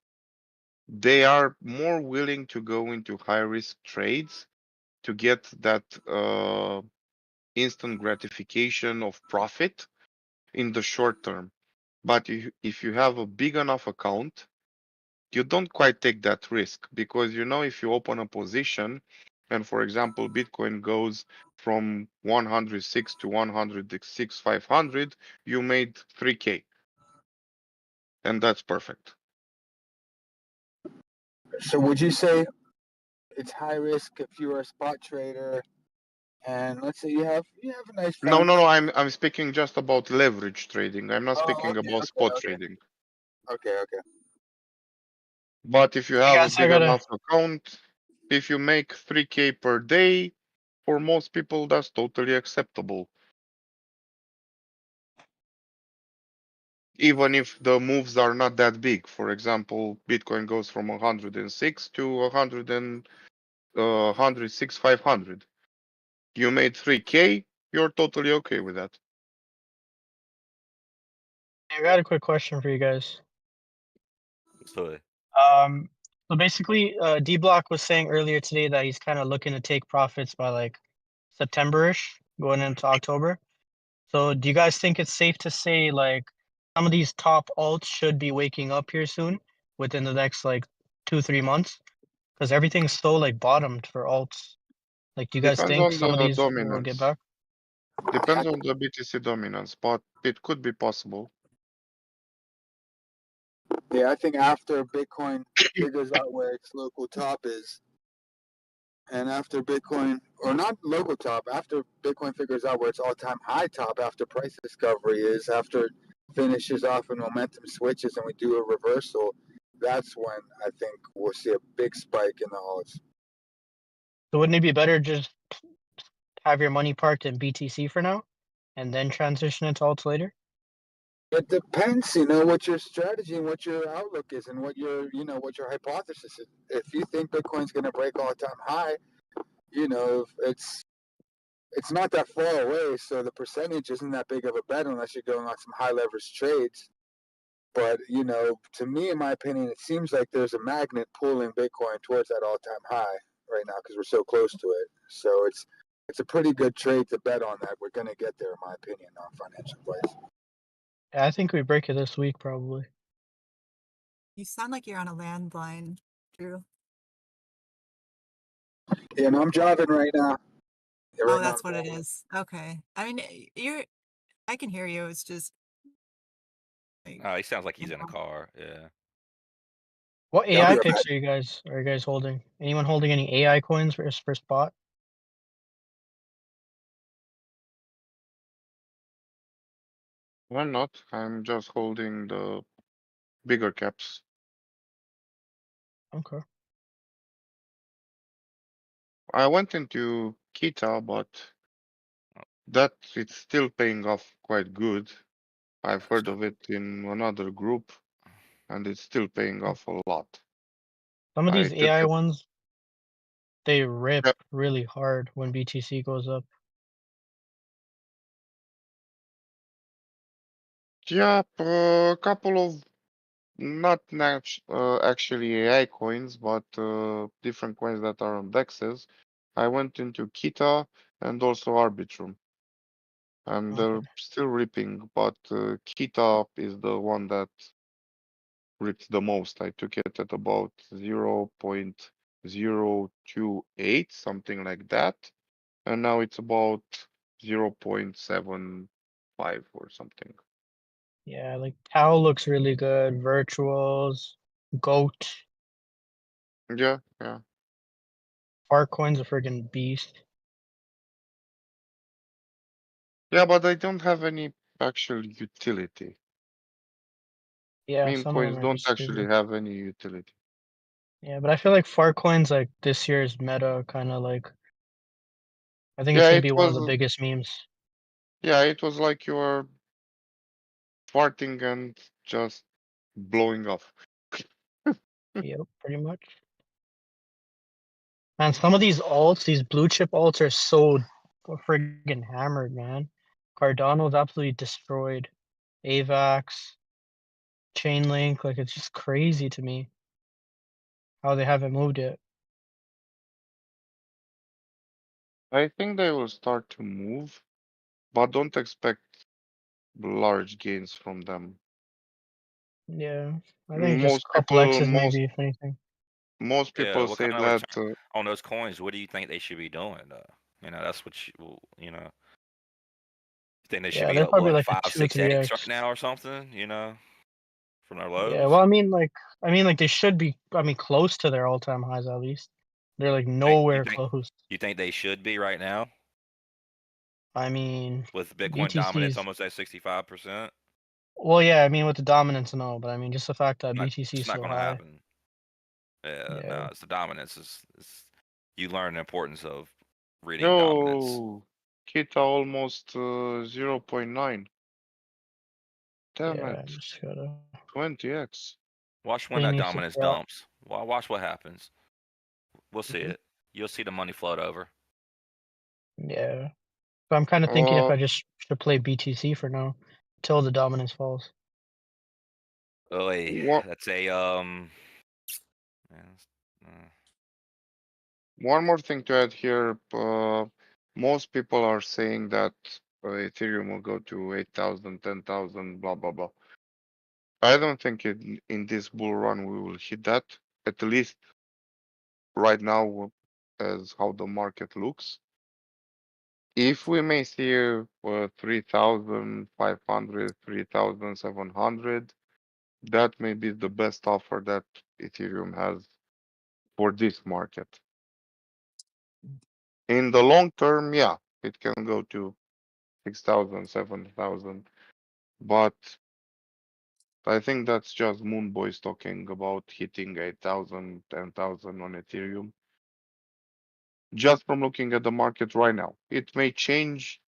they are more willing to go into high risk trades to get that instant gratification of profit in the short term. But if you have a big enough account, you don't quite take that risk, because if you open a position and, for example, Bitcoin goes from 106 to 106,500, you made 3K, and that's perfect. So would you say it's high risk if you're a spot trader, and let's say you have a nice No, family? I'm speaking just about leverage trading. I'm not speaking about spot trading. Okay. But if you have a Guys, I big gotta. enough account, if you make 3K per day, for most people, that's totally acceptable. Even if the moves are not that big. For example, Bitcoin goes from 106 to 106,500. You made 3K, you're totally okay with that. I got a quick question for you guys. So, So basically, Dbloc was saying earlier today that he's kind of looking to take profits by like September-ish, going into October. So do you guys think it's safe to say like some of these top alts should be waking up here soon, within the next like 2-3 months? Because everything's so like bottomed for alts. Like, do you guys Depends think on some of the these will get dominance. back? Depends on the BTC dominance, but it could be possible. Yeah, I think after Bitcoin figures out where its local top is, and after Bitcoin, or not local top, after Bitcoin figures out where its all-time high top after price discovery is, after it finishes off and momentum switches and we do a reversal, that's when I think we'll see a big spike in the alts. So wouldn't it be better just have your money parked in BTC for now, and then transition into alts later? It depends, what your strategy and what your outlook is and what your hypothesis is. If you think Bitcoin's going to break all-time high, it's not that far away, so the percentage isn't that big of a bet unless you're going on some high leverage trades. But, to me, in my opinion, it seems like there's a magnet pulling Bitcoin towards that all-time high right now because we're so close to it. So it's a pretty good trade to bet on that. We're going to get there, in my opinion, on financial advice. Yeah, I think we break it this week, probably. You sound like you're on a landline, Drew. Yeah, no, I'm driving right now. Yeah, Oh, that's what it is. Okay. I mean, I can hear you. It's just Oh, he sounds like he's in a car. Yeah. What Yeah, I'll AI be right picks back. are you guys holding? Anyone holding any AI coins for spot? I'm not. I'm just holding the bigger caps. Okay. I went into Kita, but that it's still paying off quite good. I've heard of it in another group, and it's still paying off a lot. Some of I these took AI it. ones, they rip Yep. really hard when BTC goes up. Yeah, a couple of not actually AI coins, but different coins that are on dexes. I went into Kita and also Arbitrum, and they're Okay. still ripping, but Kita is the one that ripped the most. I took it at about 0.028, something like that, and now it's about 0.75 or something. Yeah, like Tau looks really good. Virtuals, Goat, Yeah, yeah. Farcoin's a friggin' beast. Yeah, but I don't have any actual utility. Yeah, Meme some of coins them are don't just actually stupid. have any utility. Yeah, but I feel like Farcoin's like this year's meta kind of like. I think it's Yeah, gonna it be one of the was. biggest memes. Yeah, it was like you were farting and just blowing off. Yep, pretty much. Man, some of these alts, these blue chip alts are so friggin' hammered, man. Cardano's absolutely destroyed. AVAX, Chainlink, like it's just crazy to me how they haven't moved it. I think they will start to move, but don't expect large gains from them. Yeah, I think just Most a couple people, X's most maybe, if anything. most Yeah. people What say kind of that. return on those coins? What do you think they should be doing? That's what you know. You think they should Yeah, be they're up probably what like a 5, 2, 6x 3x. right now or something? From their Yeah, lows. well, I mean, they should be. I mean, close to their all-time highs at least. They're like Think you nowhere think close. you think they should be right now I mean, with Bitcoin dominance BTC's. almost at 65%? Well, yeah, I mean with the dominance, no, but I mean just the fact that Not, BTC it's is not so going to high. happen. Yeah, Yeah, no, it's the dominance is you learn the importance of reading dominance. No, Kita almost 0.9. Damn yeah, it, just gotta 20x. Watch when thing that needs to dominance drop. dumps. Watch what happens. We'll see Mhm. it. You'll see the money float over. Yeah, but I'm kind of thinking if Uh, I just should play BTC for now till the dominance falls. Oy, one that's a yeah, one more thing to add here. Most people are saying that Ethereum will go to 8,000, 10,000, blah blah blah. I don't think in this bull run we will hit that. At least right now, as how the market looks. If we may see 3,500, 3,700, that may be the best offer that Ethereum has for this market. In the long term, yeah, it can go to 6,000, 7,000, but I think that's just Moon Boys talking about hitting 8,000, 10,000 on Ethereum. Just from looking at the market right now, it may change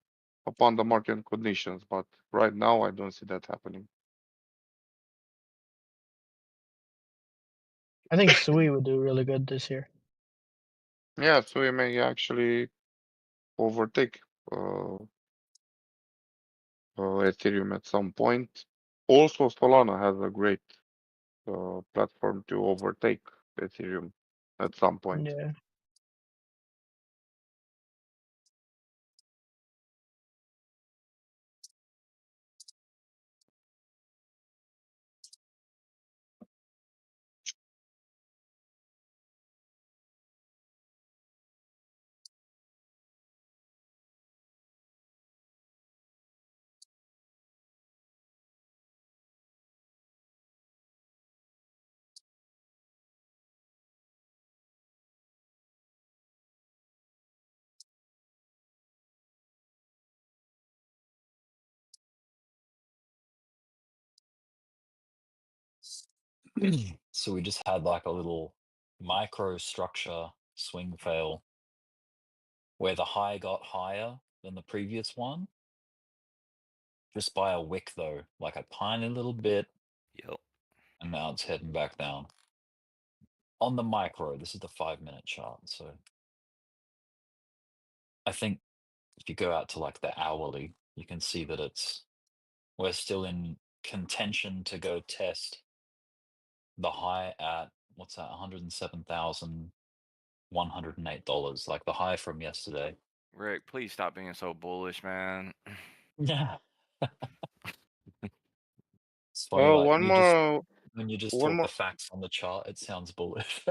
upon the market conditions, but right now I don't see that happening. I think Sui would do really good this year. Yeah, so we may actually overtake uh, Ethereum at some point. Also, Solana has a great platform to overtake Ethereum at some point. Yeah. So we just had like a little micro structure swing fail where the high got higher than the previous one. Just by a wick though, like a tiny little bit. Yep. And now it's heading back down. On the micro, this is the 5-minute chart. So I think if you go out to like the hourly, you can see that we're still in contention to go test the high at what's that, $107,108, like the high from yesterday. Rick, please stop being so bullish, man. Yeah. It's funny, Well, like one more, when you just one talk the more, facts on the chart, it sounds bullish.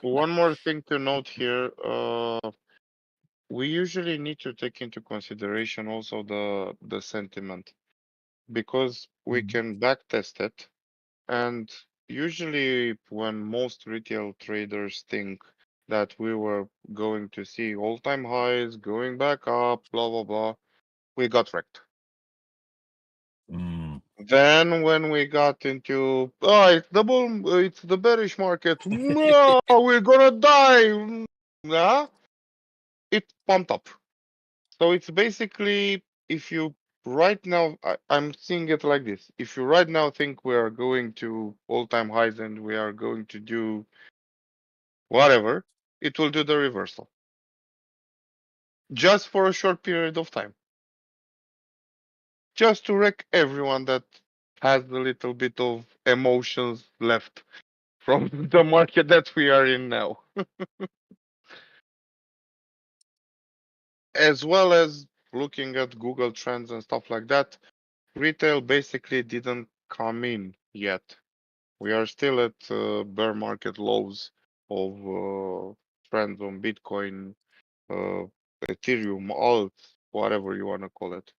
one more thing to note here. We usually need to take into consideration also the sentiment, because we can backtest it, and usually when most retail traders think that we were going to see all-time highs going back up, blah blah blah, we got wrecked. Then when we got into it's the bearish market, no, we're gonna die. Yeah, it pumped up. So it's basically, if you right now, I'm seeing it like this. If you right now think we are going to all-time highs and we are going to do whatever, it will do the reversal. Just for a short period of time. Just to wreck everyone that has a little bit of emotions left from the market that we are in now. As well as looking at Google Trends and stuff like that, retail basically didn't come in yet. We are still at bear market lows of trends on Bitcoin, Ethereum, alt, whatever you want to call it.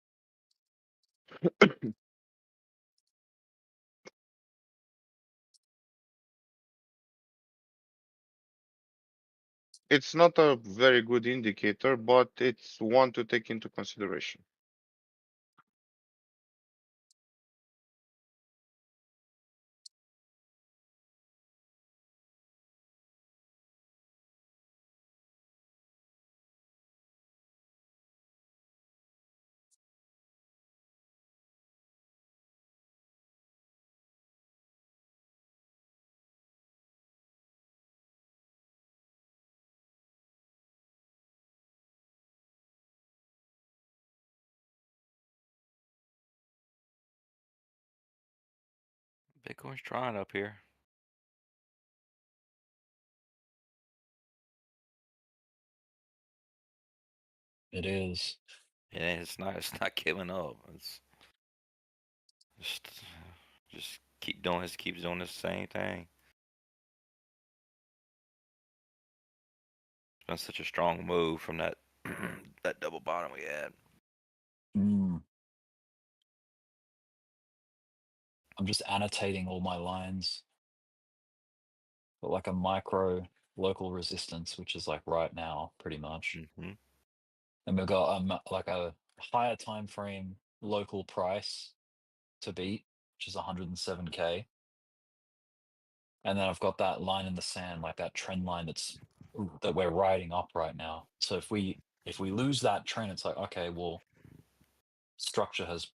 It's not a very good indicator, but it's one to take into consideration. Bitcoin's trying up here. It is. Yeah, it's not giving up. It's just keeps doing the same thing. It's been such a strong move from that that double bottom we had. I'm just annotating all my lines. But like a micro local resistance, which is like right now, pretty much. And we've got like a higher time frame local price to beat, which is 107K. And then I've got that line in the sand, like that trend line that we're riding up right now. So if we lose that trend, it's like, okay, well, structure has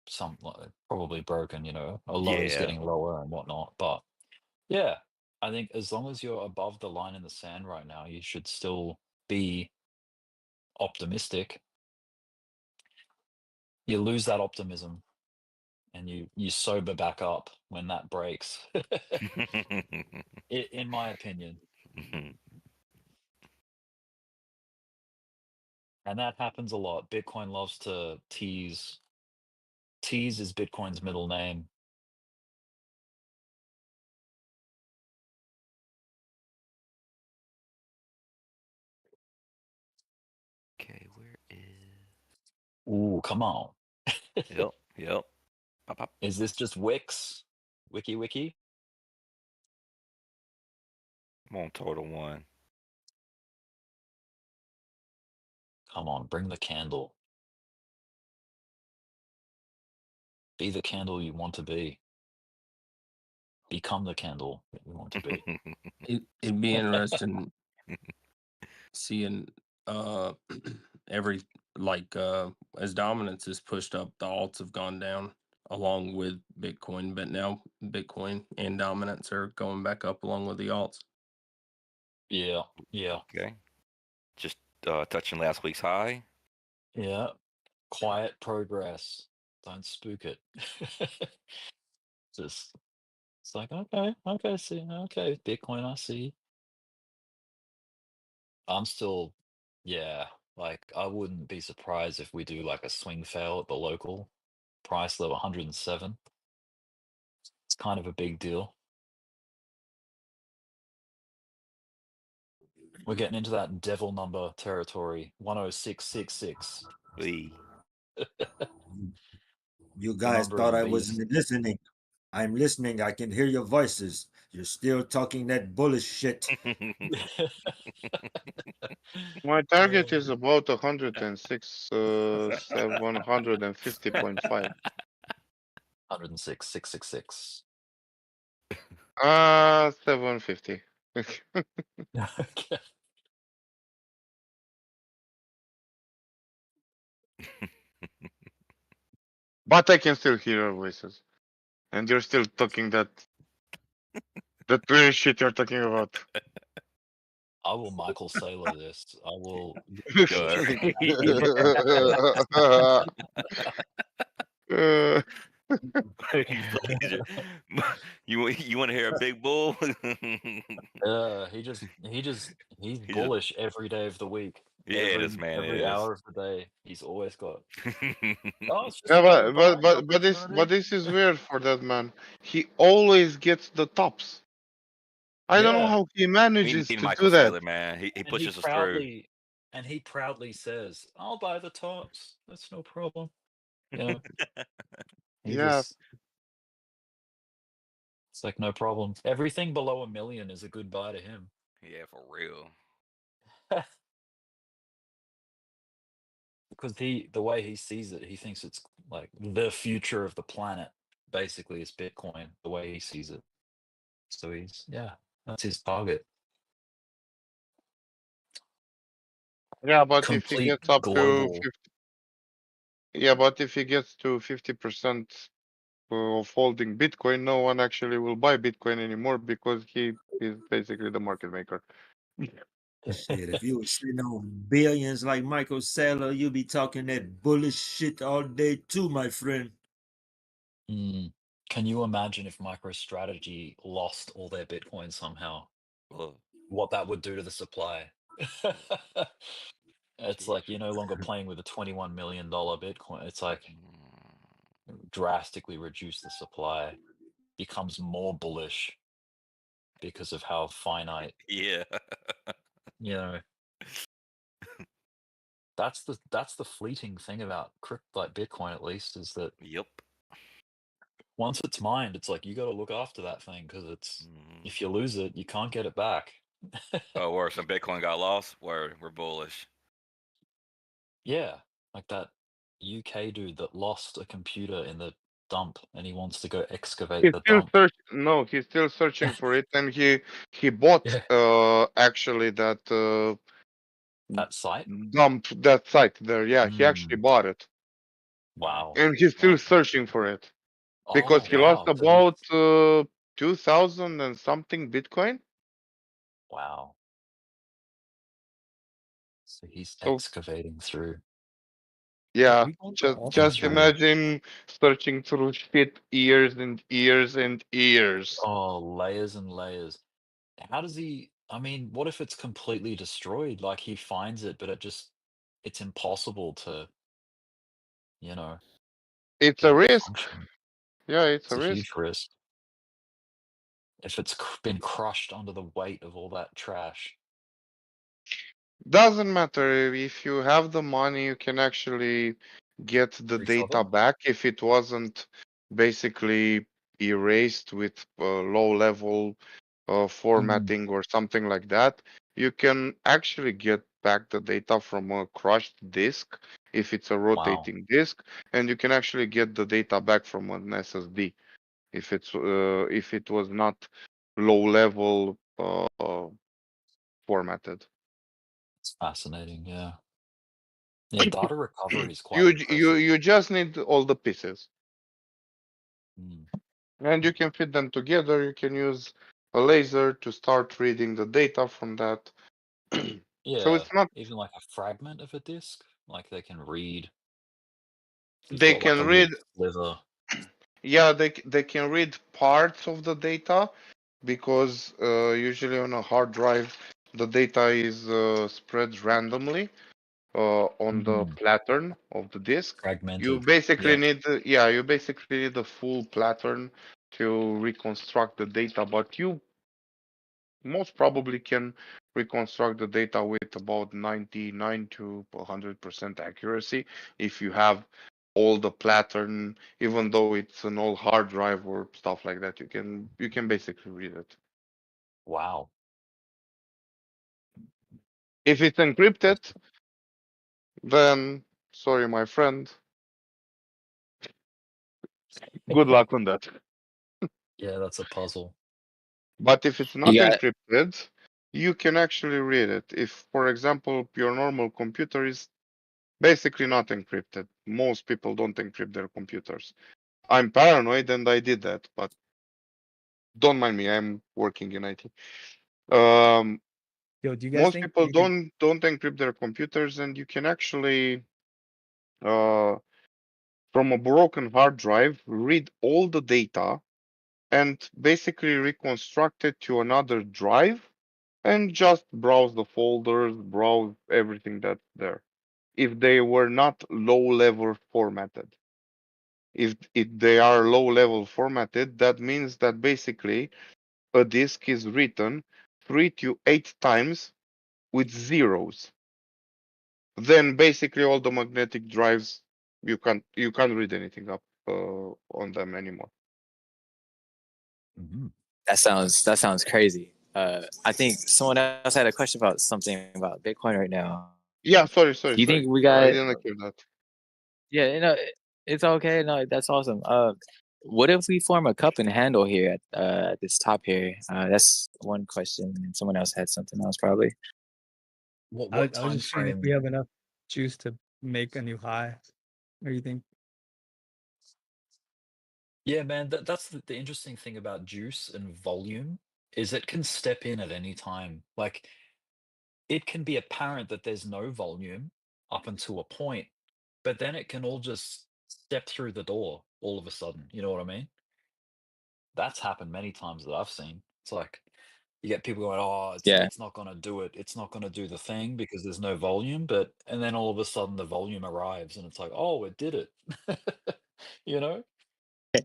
probably broken, a low is getting lower and whatnot. But yeah, I think as long as you're above the line in the sand right now, you should still be optimistic. You lose that optimism and you sober back up when that breaks. In my opinion. And that happens a lot. Bitcoin loves to tease. Tease is Bitcoin's middle name. Okay, where is? Ooh, come on. Yep. Pop, pop. Is this just Wix? Wiki? I'm on total one. Come on, bring the candle. Be the candle you want to be. become the candle that we want to be. It'd be interesting seeing every as dominance is pushed up, the alts have gone down along with Bitcoin, but now Bitcoin and dominance are going back up along with the alts. Yeah, yeah. Okay. Just touching last week's high. Yeah. Quiet progress. Don't spook it. Just it's like, okay, see, okay, Bitcoin, I see. I'm still, yeah, like I wouldn't be surprised if we do like a swing fail at the local price level 107. It's kind of a big deal. We're getting into that devil number territory, 10666. You guys number of thought the I beast. wasn't listening. I'm listening. I can hear your voices. You're still talking that bullish shit. My target is about 106, 750.5. 106, 666. 750. Okay. But I can still hear your voices. And you're still talking that weird shit you're talking about. I will Michael Saylor this. I will. You want to hear a big bull? He's bullish every day of the week. Yeah, this man every is. hour of the day. He's always got. Oh, it's just Yeah, another buying but this opportunity. is weird for that man. He always gets the tops. I don't know Yeah. how he We manages need to Michael do that. Saylor, man. He And pushes us through. he proudly says, "I'll buy the tops. That's no problem." Yeah. Yeah. It's like no problem. Everything below $1 million is a good buy to him. Yeah, for real. Because the way he sees it, he thinks it's like the future of the planet. Basically, is Bitcoin. The way he sees it. So that's his target. Yeah, but if he Complete gets up to global. 50, yeah, but if he gets to 50% of holding Bitcoin, no one actually will buy Bitcoin anymore because he is basically the market maker. Shit, if you were sitting on billions like Michael Saylor, you'd be talking that bullish shit all day too, my friend. Can you imagine if MicroStrategy lost all their Bitcoin somehow? What that would do to the supply? It's like you're no longer playing with a $21 million Bitcoin. It's like drastically reduce the supply, becomes more bullish because of how finite. Yeah. That's the fleeting thing about like Bitcoin, at least, is that once it's mined, it's like you got to look after that thing because it's if you lose it, you can't get it back. Oh, or some Bitcoin got lost. We're bullish. Yeah, like that UK dude that lost a computer in the dump, and he wants to go excavate the dump. He's still searching for it, and he bought actually that site that site there. Yeah, he actually bought it. Wow. And he's still searching for it because he lost about 2,000 and something Bitcoin. Wow. So he's excavating through. Yeah, just imagine searching through shit years and years and years. Oh, layers and layers. How does he? I mean, what if it's completely destroyed? Like he finds it, but it's impossible to, It's a risk. function. Yeah, it's a a risk. huge risk. If it's been crushed under the weight of all that trash. Doesn't matter if you have the money, you can actually get the data back if it wasn't basically erased with low level formatting or something like that. You can actually get back the data from a crushed disk if it's a rotating disk, and you can actually get the data back from an SSD if it was not low level formatted. It's fascinating. Yeah. Yeah. Data recovery is quite You impressive. just need all the pieces. Mm. And you can fit them together. You can use a laser to start reading the data from that. So Yeah. it's not. Even like a fragment of a disk, like they can read. You've They got like a can little read. sliver. Yeah, they can read parts of the data because usually on a hard drive the data is spread randomly on the pattern of the disk. You Fragmented. basically Yeah. need you basically need the full pattern to reconstruct the data, but you most probably can reconstruct the data with about 99 to 100% accuracy if you have all the pattern, even though it's an old hard drive or stuff like that. You can basically read it. Wow. If it's encrypted, then sorry, my friend. Good luck on that. Yeah, that's a puzzle. But if it's not You got encrypted, you can actually read it. If, for example, your normal computer is basically not encrypted. Most people don't encrypt their computers. I'm paranoid and I did that, but don't mind me. I'm working in IT. Um, Yo, do you guys most think people you could? don't encrypt their computers, and you can actually, uh, from a broken hard drive, read all the data and basically reconstruct it to another drive and just browse the folders, browse everything that's there. If they were not low level formatted. If they are low level formatted, that means that basically a disk is written 3 to 8 times with zeros. Then basically all the magnetic drives you can't read anything up on them anymore. that sounds crazy. I think someone else had a question about something about Bitcoin right now. Yeah, sorry. Do you think we I got? didn't hear that. Yeah, it's okay. No, that's awesome. What if we form a cup and handle here at this top here? That's one question. And someone else had something else probably. What I was time just seeing if we frame? have enough juice to make a new high. What do you think? Yeah, man, that's the interesting thing about juice and volume is it can step in at any time. Like it can be apparent that there's no volume up until a point, but then it can all just step through the door all of a sudden. You know what I mean? That's happened many times that I've seen. It's like you get people going, "Oh, Yeah. it's not gonna do it. It's not gonna do the thing because there's no volume." But and then all of a sudden the volume arrives and it's like, "Oh, it did it." You know? So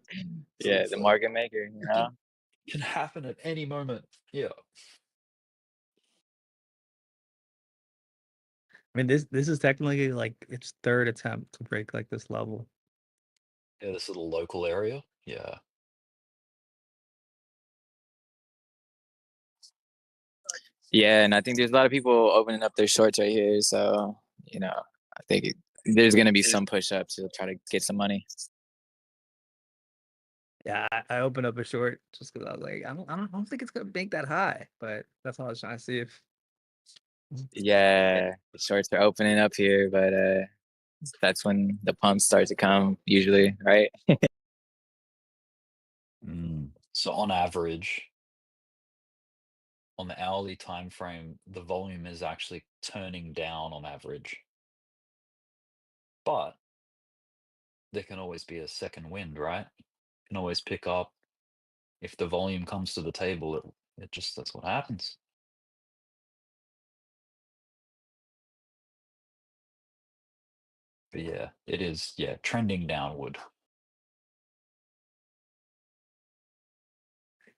Yeah, it's the like market maker, you it know? can happen at any moment. Yeah. I mean, this is technically like its third attempt to break like this level. Yeah, this little local area. Yeah. Yeah, and I think there's a lot of people opening up their shorts right here. So, I think there's gonna be some push up to try to get some money. Yeah, I opened up a short just because I was like, I don't think it's gonna make that high, but that's all I was trying to see if. Yeah, the shorts are opening up here, but that's when the pumps start to come usually, right? So on average, on the hourly time frame, the volume is actually turning down on average. But there can always be a second wind, right? Can always pick up. If the volume comes to the table, it just that's what happens. But yeah, it is trending downward.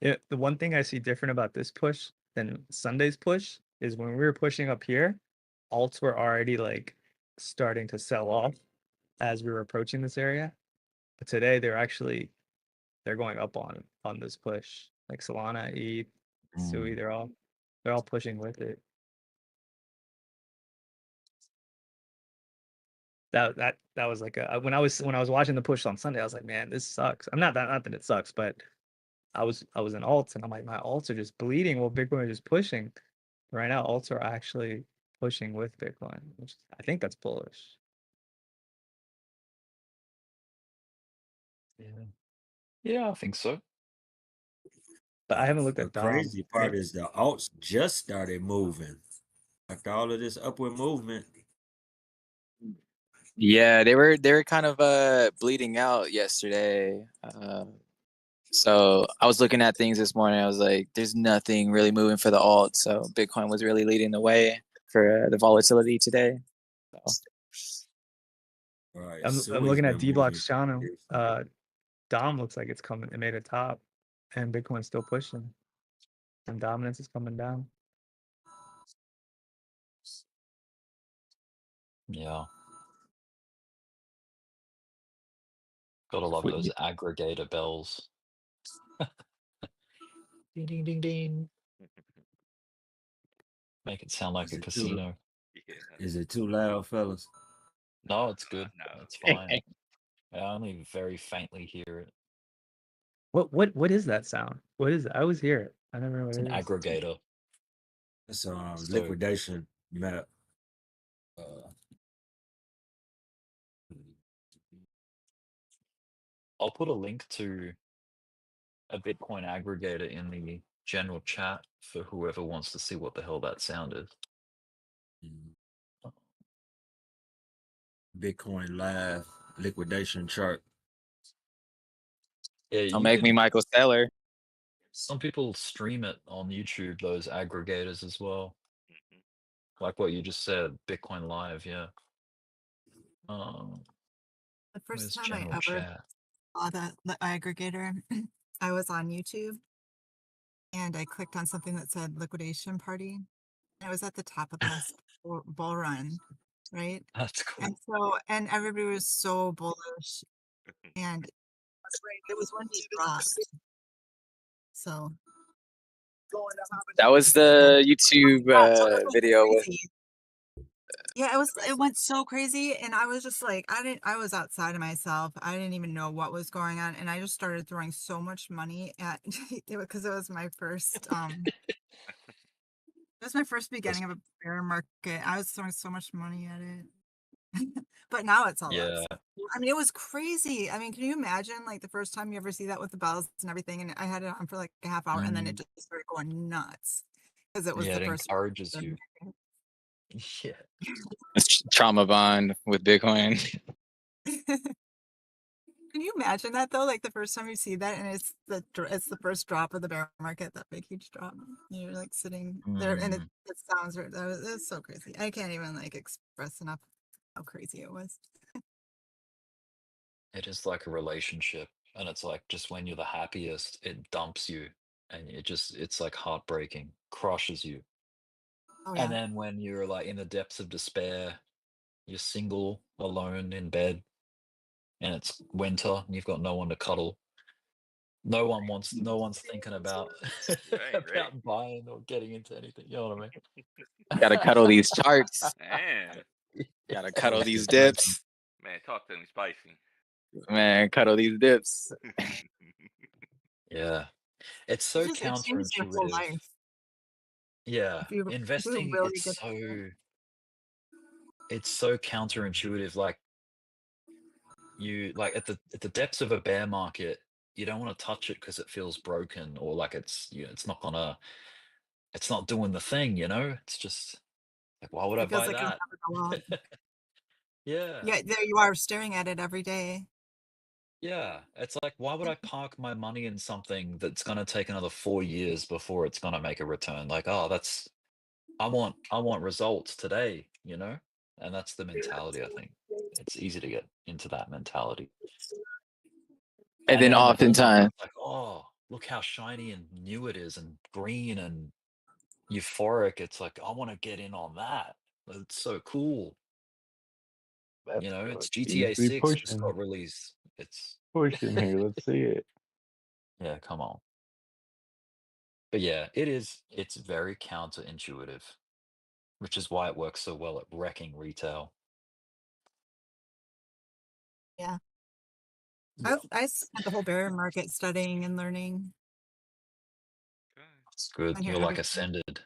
Yeah, the one thing I see different about this push than Sunday's push is when we were pushing up here, alts were already like starting to sell off as we were approaching this area. But today they're going up on this push. Like Solana, ETH, Sui, they're all pushing with it. that was like when I was watching the push on Sunday, I was like, man, this sucks. I'm not that it sucks, but I was in alts and I'm like, my alts are just bleeding while Bitcoin is just pushing. Right now, alts are actually pushing with Bitcoin, which I think that's bullish. Yeah, I think so. But I haven't looked The at Dom. crazy part is the alts just started moving. After all of this upward movement, Yeah, they were kind of bleeding out yesterday. So I was looking at things this morning. I was like, "There's nothing really moving for the alt." So Bitcoin was really leading the way for the volatility today. So. right? I'm looking at Dbloc's channel. Dom looks like it's coming. It made a top, and Bitcoin's still pushing, and dominance is coming down. Yeah. Gotta love those aggregator bells. Ding, ding, ding, ding. Make it sound like a casino. Is it too loud, fellas? No, it's good. No. It's fine. I only very faintly hear it. What is that sound? What is it? I always hear it. I never know what It's it an is. aggregator. It's a So- liquidation map. I'll put a link to a Bitcoin aggregator in the general chat for whoever wants to see what the hell that sound is. Bitcoin live liquidation chart. Yeah, Don't make me Michael Saylor. Some people stream it on YouTube, those aggregators as well. Like what you just said, Bitcoin Live, yeah. The first where's time I general ever chat? saw that aggregator, I was on YouTube and I clicked on something that said liquidation party. And it was at the top of the last bull run, right? That's cool. And so, and everybody was so bullish, and it was when he dropped. So That was the YouTube video with. crazy. Yeah, it went so crazy, and I was just like, I was outside of myself. I didn't even know what was going on, and I just started throwing so much money at because it was my first it was my first beginning of a bear market. I was throwing so much money at it. But now it's all Yeah. up. I mean, it was crazy. I mean, can you imagine like the first time you ever see that with the bells and everything? And I had it on for like a half hour, and then it just started going nuts because it was Yeah, the it first. encourages you. Yeah. It's trauma bond with Bitcoin. Can you imagine that though? Like the first time you see that, and it's the first drop of the bear market, that big huge drop. You're like sitting there, and it sounds it's so crazy. I can't even like express enough how crazy it was. It is like a relationship, and it's like just when you're the happiest, it dumps you, and it's like heartbreaking, crushes you. Oh yeah. And then when you're like in the depths of despair, you're single, alone in bed, and it's winter, and you've got no one to cuddle. No one's thinking about about buying or getting into anything. You know what I mean? Gotta cuddle these charts. Man. Gotta cuddle these dips. Man, talk to me spicy. Man, cuddle these dips. Yeah. It's so It changed your whole counterintuitive. life. Yeah. If you Investing, really it's get so counterintuitive. Like you like at the depths of a bear market, you don't want to touch it because it feels broken, or like it's it's not doing the thing, you know? It's just like, why would I it feels buy like it'll that? never go up. Yeah. Yeah, there you are staring at it every day. Yeah, it's like, why would I park my money in something that's gonna take another 4 years before it's gonna make a return? Like, oh, I want results today, you know? And that's the mentality, I think. It's easy to get into that mentality. And then in the bull market, oftentimes, it's like, oh, look how shiny and new it is and green and euphoric. It's like, I want to get in on that. It's so cool. You know, it's GTA 6 just got released. It's pushing here. Let's see it. Yeah, come on. But yeah, it's very counterintuitive, which is why it works so well at wrecking retail. Yeah. Yeah. I spent the whole bear market studying and learning. It's good. I hear You're like everything. ascended,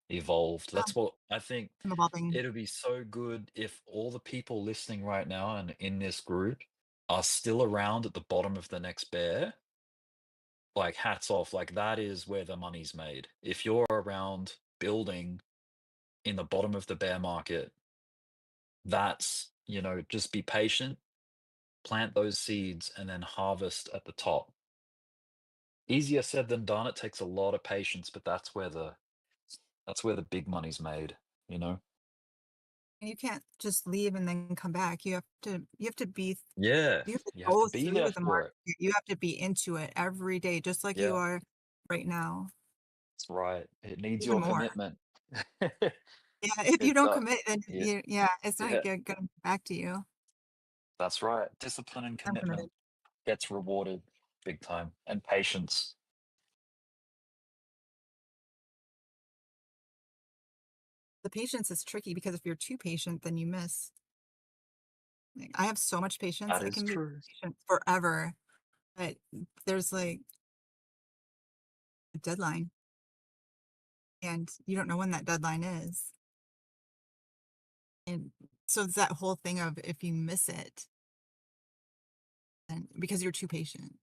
evolved. That's what I think. I'm evolving. It'll be so good if all the people listening right now and in this group are still around at the bottom of the next bear. Like, hats off. Like, that is where the money's made. If you're around building in the bottom of the bear market, that's, you know, just be patient, plant those seeds, and then harvest at the top. Easier said than done. It takes a lot of patience, but that's where the big money's made, you know? And you can't just leave and then come back. You have to be Yeah, you have to you have go to be through there the for it. market. You have to be into it every day, just like you Yeah, are right now. that's right. It needs Even your more. commitment. Yeah, if you It don't does. commit, then Yeah, it's not yeah, gonna come back to you. that's right. Discipline and I'm committed. commitment gets rewarded big time, and patience. The patience is tricky because if you're too patient, then you miss. Like, I have so much patience. That I is can be true. patient forever, but there's like a deadline, and you don't know when that deadline is. And so it's that whole thing of if you miss it, and because you're too patient,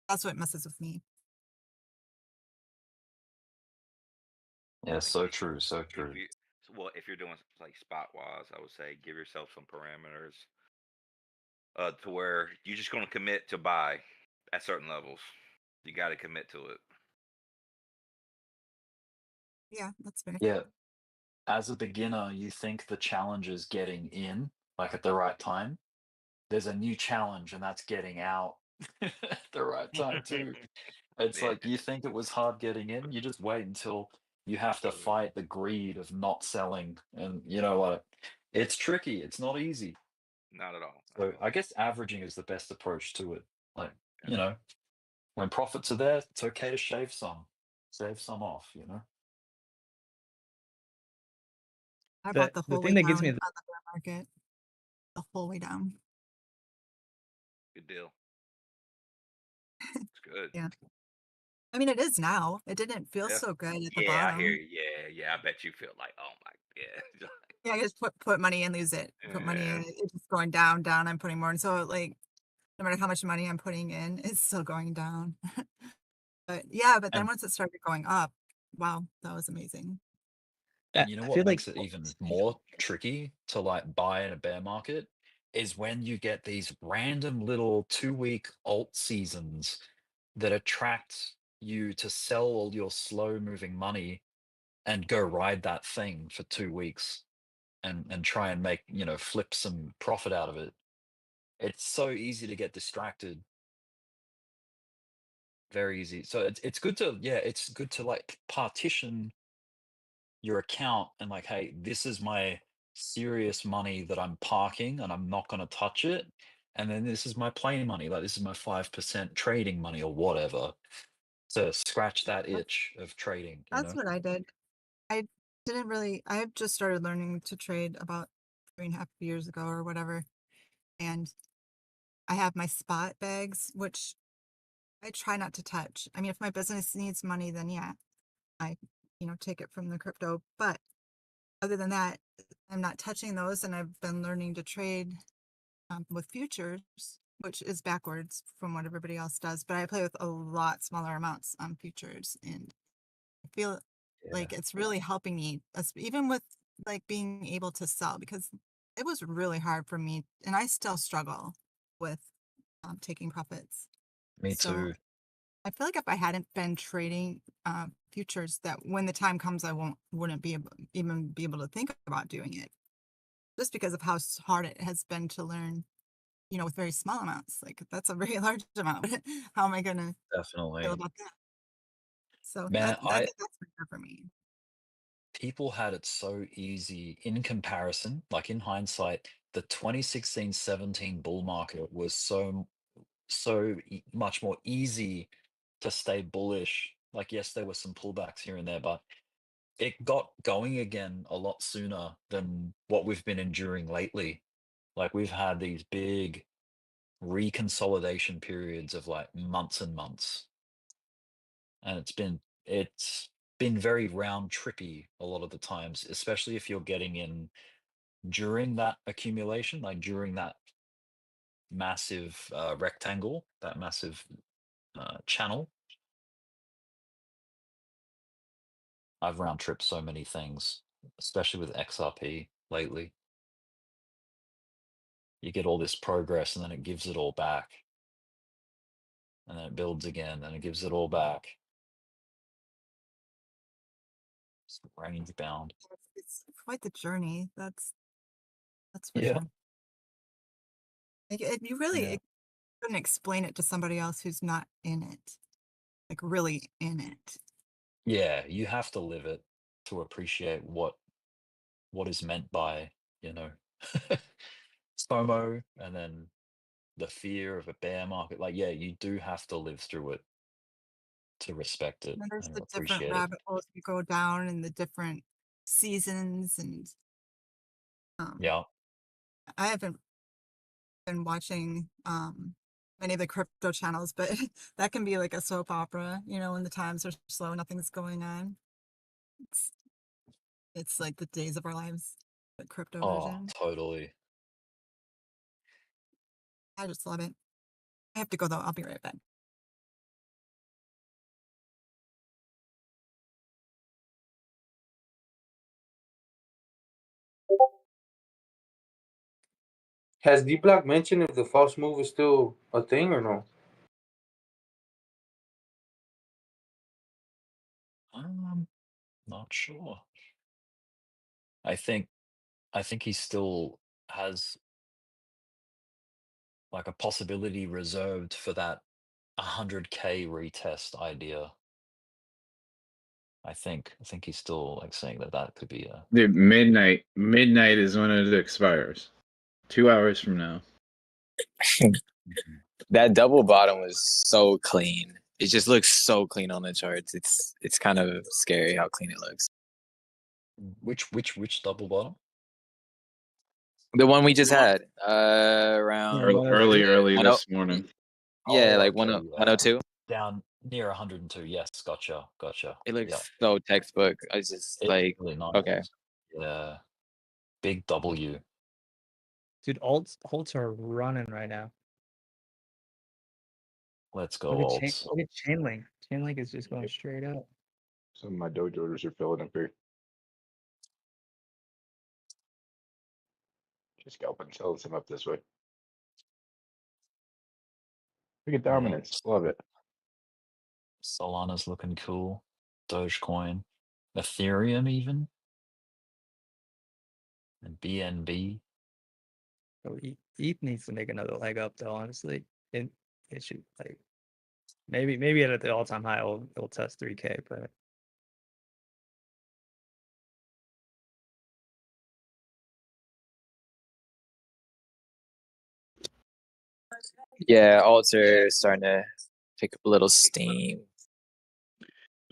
that's what messes with me. Yeah, so true, so If true. you, well, if you're doing like spot wise, I would say give yourself some parameters to where you're just going to commit to buy at certain levels. You got to commit to it. Yeah, that's fair. Yeah, as a beginner, you think the challenge is getting in, like at the right time. There's a new challenge, and that's getting out at the right time too. It's Yeah. like you think it was hard getting in, you just wait until you have to fight the greed of not selling, and you know what? It's tricky. It's not easy. Not at all. So I guess averaging is the best approach to it. Like, you know, when profits are there, it's okay to shave some off, you know. I The bought the the whole thing way that down gives on me the bear market, the whole way down. Good deal. It's good. Yeah. I mean, it is now. It didn't feel Yeah. so good at the Yeah, I hear bottom. you. Yeah. I bet you feel like, oh my, yeah. Yeah, I just put money in, lose it. Put money in, Yeah. it's just going down, down. I'm putting more in. So like, no matter how much money I'm putting in, it's still going down. But yeah, but then And once it started going up, wow, that was amazing. And you know I what feel like makes it even more tricky to like buy in a bear market is when you get these random little 2-week alt seasons that attract you to sell all your slow moving money and go ride that thing for 2 weeks and try and make, you know, flip some profit out of it. It's so easy to get distracted. Very easy. So it's good to, yeah, it's good to like partition your account and like, hey, this is my serious money that I'm parking and I'm not going to touch it. And then this is my play money, like this is my 5% trading money or whatever. To scratch that itch of trading, you That's know? what I did. I didn't really, I just started learning to trade about 3.5 years ago or whatever. And I have my spot bags, which I try not to touch. I mean, if my business needs money, then yeah, I, take it from the crypto. But other than that, I'm not touching those. And I've been learning to trade with futures, which is backwards from what everybody else does. But I play with a lot smaller amounts on futures, and I feel like it's really helping me, even with like being able to sell, because it was really hard for me, and I still struggle with taking profits. Me So too. I feel like if I hadn't been trading futures, that when the time comes, I wouldn't be even be able to think about doing it, just because of how hard it has been to learn. With very small amounts, like that's a very large amount. How am I gonna feel Definitely. about that? So Man, I think that's better for me. people had it so easy in comparison, like in hindsight, the 2016-17 bull market was much more easy to stay bullish. Like, yes, there were some pullbacks here and there, but it got going again a lot sooner than what we've been enduring lately. Like we've had these big reconsolidation periods of like months and months, and it's been very round trippy a lot of the times, especially if you're getting in during that accumulation, like during that massive rectangle, that massive channel. I've round tripped so many things, especially with XRP lately. You get all this progress and then it gives it all back. And then it builds again and it gives it all back. It's range bound. It's quite the journey. That's for Yeah. sure. Like, you really Yeah. couldn't explain it to somebody else who's not in it, like really in it. Yeah, you have to live it to appreciate what is meant by, you know, FOMO and then the fear of a bear market. Like, yeah, you do have to live through it to respect it And then there's and the different appreciate it. rabbit holes you go down and the different seasons and Yeah. I haven't been watching many of the crypto channels, but that can be like a soap opera, you know, when the times are slow, nothing's going on. It's like the days of our lives, the crypto Oh, version. totally. I just love it. I have to go though. I'll be right back. Has Dbloc mentioned if the false move is still a thing or no? Not sure. I think he still has like a possibility reserved for that 100K retest idea. I think he's still like saying that could be a Dude, midnight is when it expires. 2 hours from now. That double bottom was so clean. It just looks so clean on the charts. It's kind of scary how clean it looks. Which double bottom? The one we just had around Early this morning. Yeah, like okay, 102. Down near 102. Yes, gotcha. It looks Yeah. so textbook. I was just It's like, really nice. okay. Yeah. Big W. Dude, alts are running right now. Let's go, Look alts. at Chainlink. Chainlink is just going straight up. Some of my Doge orders are filling up here. Just scalping, selling some up this way. Look at dominance. Love it. Solana's looking cool. Dogecoin. Ethereum even. And BNB. So ETH needs to make another leg up though, honestly. It should like maybe at the all-time high it'll test 3K, but Yeah, alts are starting to pick up a little steam.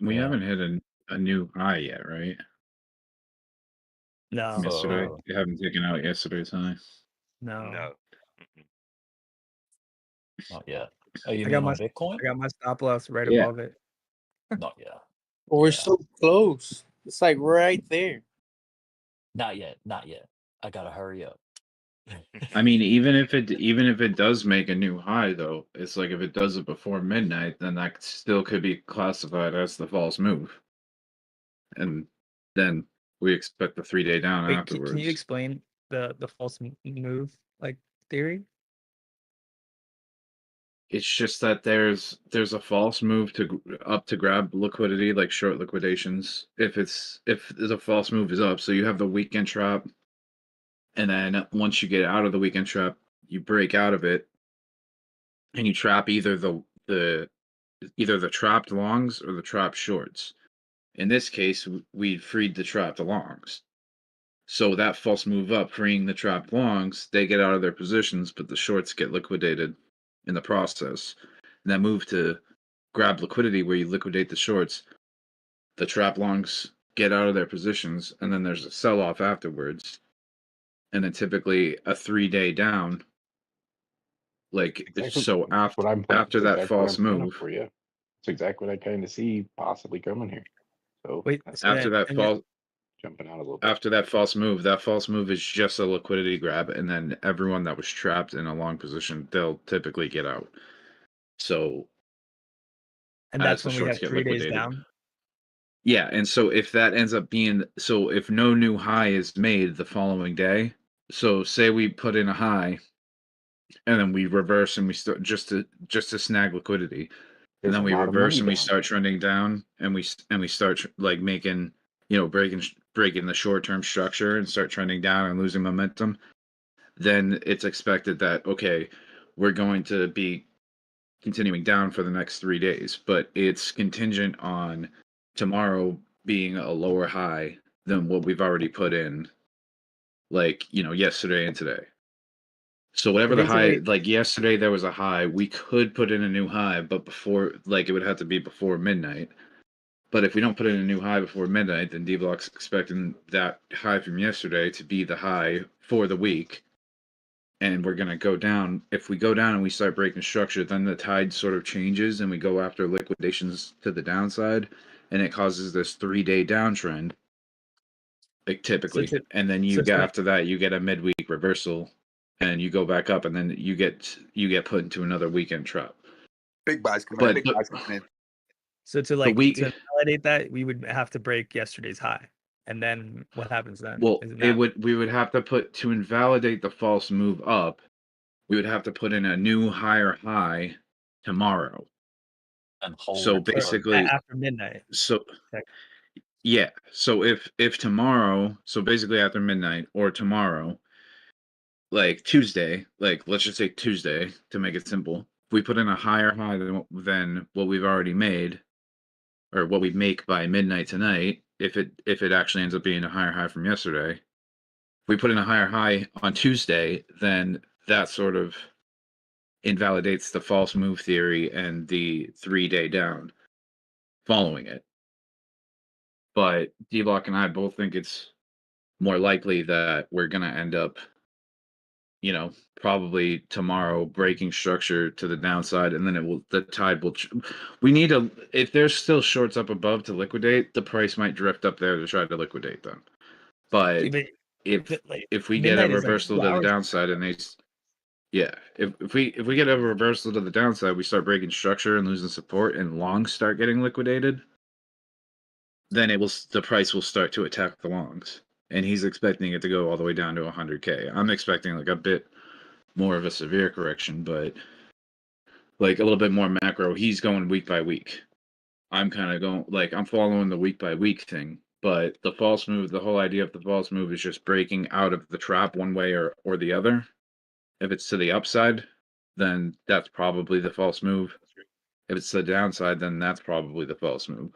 We haven't hit a new high yet, right? No. Yesterday. They haven't taken out yesterday's high. No. Not yet. Oh, you I mean got on Bitcoin? I got my stop loss right Yeah. above it. Not yet. Well, we're so close. It's like right there. Not yet. I gotta hurry up. I mean, even if it does make a new high, though, it's like if it does it before midnight, then that still could be classified as the false move, and then we expect the 3-day down Wait, afterwards. can you explain the false move like theory? It's just that there's a false move to grab liquidity, like short liquidations. If the false move is up, so you have the weekend trap, and then once you get out of the weekend trap, you break out of it, and you trap either the trapped longs or the trapped shorts. In this case, we freed the trapped longs. So that false move up, freeing the trapped longs, they get out of their positions, but the shorts get liquidated in the process. And that move to grab liquidity, where you liquidate the shorts, the trapped longs get out of their positions, and then there's a sell-off afterwards. and then typically a 3-day down. Like Exactly so what I'm after that exactly what false I'm playing up move, for you. It's exactly what I kind of see possibly coming here. So Wait, that's so after then, that and then, false jumping out a little bit. after that false move is just a liquidity grab, and then everyone that was trapped in a long position, they'll typically get out. So and as that's the when we shorts have get 3 days liquidated. down. Yeah, and so if that ends up being so if no new high is made the following day, so say we put in a high and then we reverse and we start just to snag liquidity, and There's a then we lot of money reverse and we down start trending down and we start like making, breaking the short-term structure and start trending down and losing momentum, then it's expected that okay, we're going to be continuing down for the next 3 days, but it's contingent on tomorrow being a lower high than what we've already put in, like, yesterday and today. So whatever So the high, basically, like yesterday there was a high, we could put in a new high, but before, like it would have to be before midnight. But if we don't put in a new high before midnight, then Dbloc's expecting that high from yesterday to be the high for the week. And we're going to go down. If we go down and we start breaking structure, then the tide sort of changes and we go after liquidations to the downside, and it causes this 3-day downtrend, like so typically. to And then so you get to after that, you get a midweek reversal, and you go back up, and then you get put into another weekend trap. Big buys coming in. But Big buys coming in. so to the like week, to validate that, we would have to break yesterday's high, and then what happens then? well, Isn't it that would we would have to put to invalidate the false move up. We would have to put in a new higher high tomorrow. And hold So the basically, after midnight? so Tech- yeah. So if tomorrow, so basically after midnight or tomorrow, like Tuesday, like let's just say Tuesday to make it simple, if we put in a higher high than what we've already made, or what we make by midnight tonight, if it actually ends up being a higher high from yesterday, if we put in a higher high on Tuesday, then that sort of invalidates the false move theory and the 3-day down following it. But D-Block and I both think it's more likely that we're going to end up, probably tomorrow breaking structure to the downside, and then the tide will, we need if there's still shorts up above to liquidate, the price might drift up there to try to liquidate them. But See, but if like we get a midnight is like reversal 2 to the hours. downside and yeah, if we get a reversal to the downside, we start breaking structure and losing support, and longs start getting liquidated, then the price will start to attack the longs. And he's expecting it to go all the way down to 100K. I'm expecting like a bit more of a severe correction, but like a little bit more macro. He's going week by week. I'm kind of going, like, I'm following the week by week thing. But the false move, the whole idea of the false move is just breaking out of the trap one way or the other. If it's to the upside, then that's probably the false move. If it's to the downside, then that's probably the false move.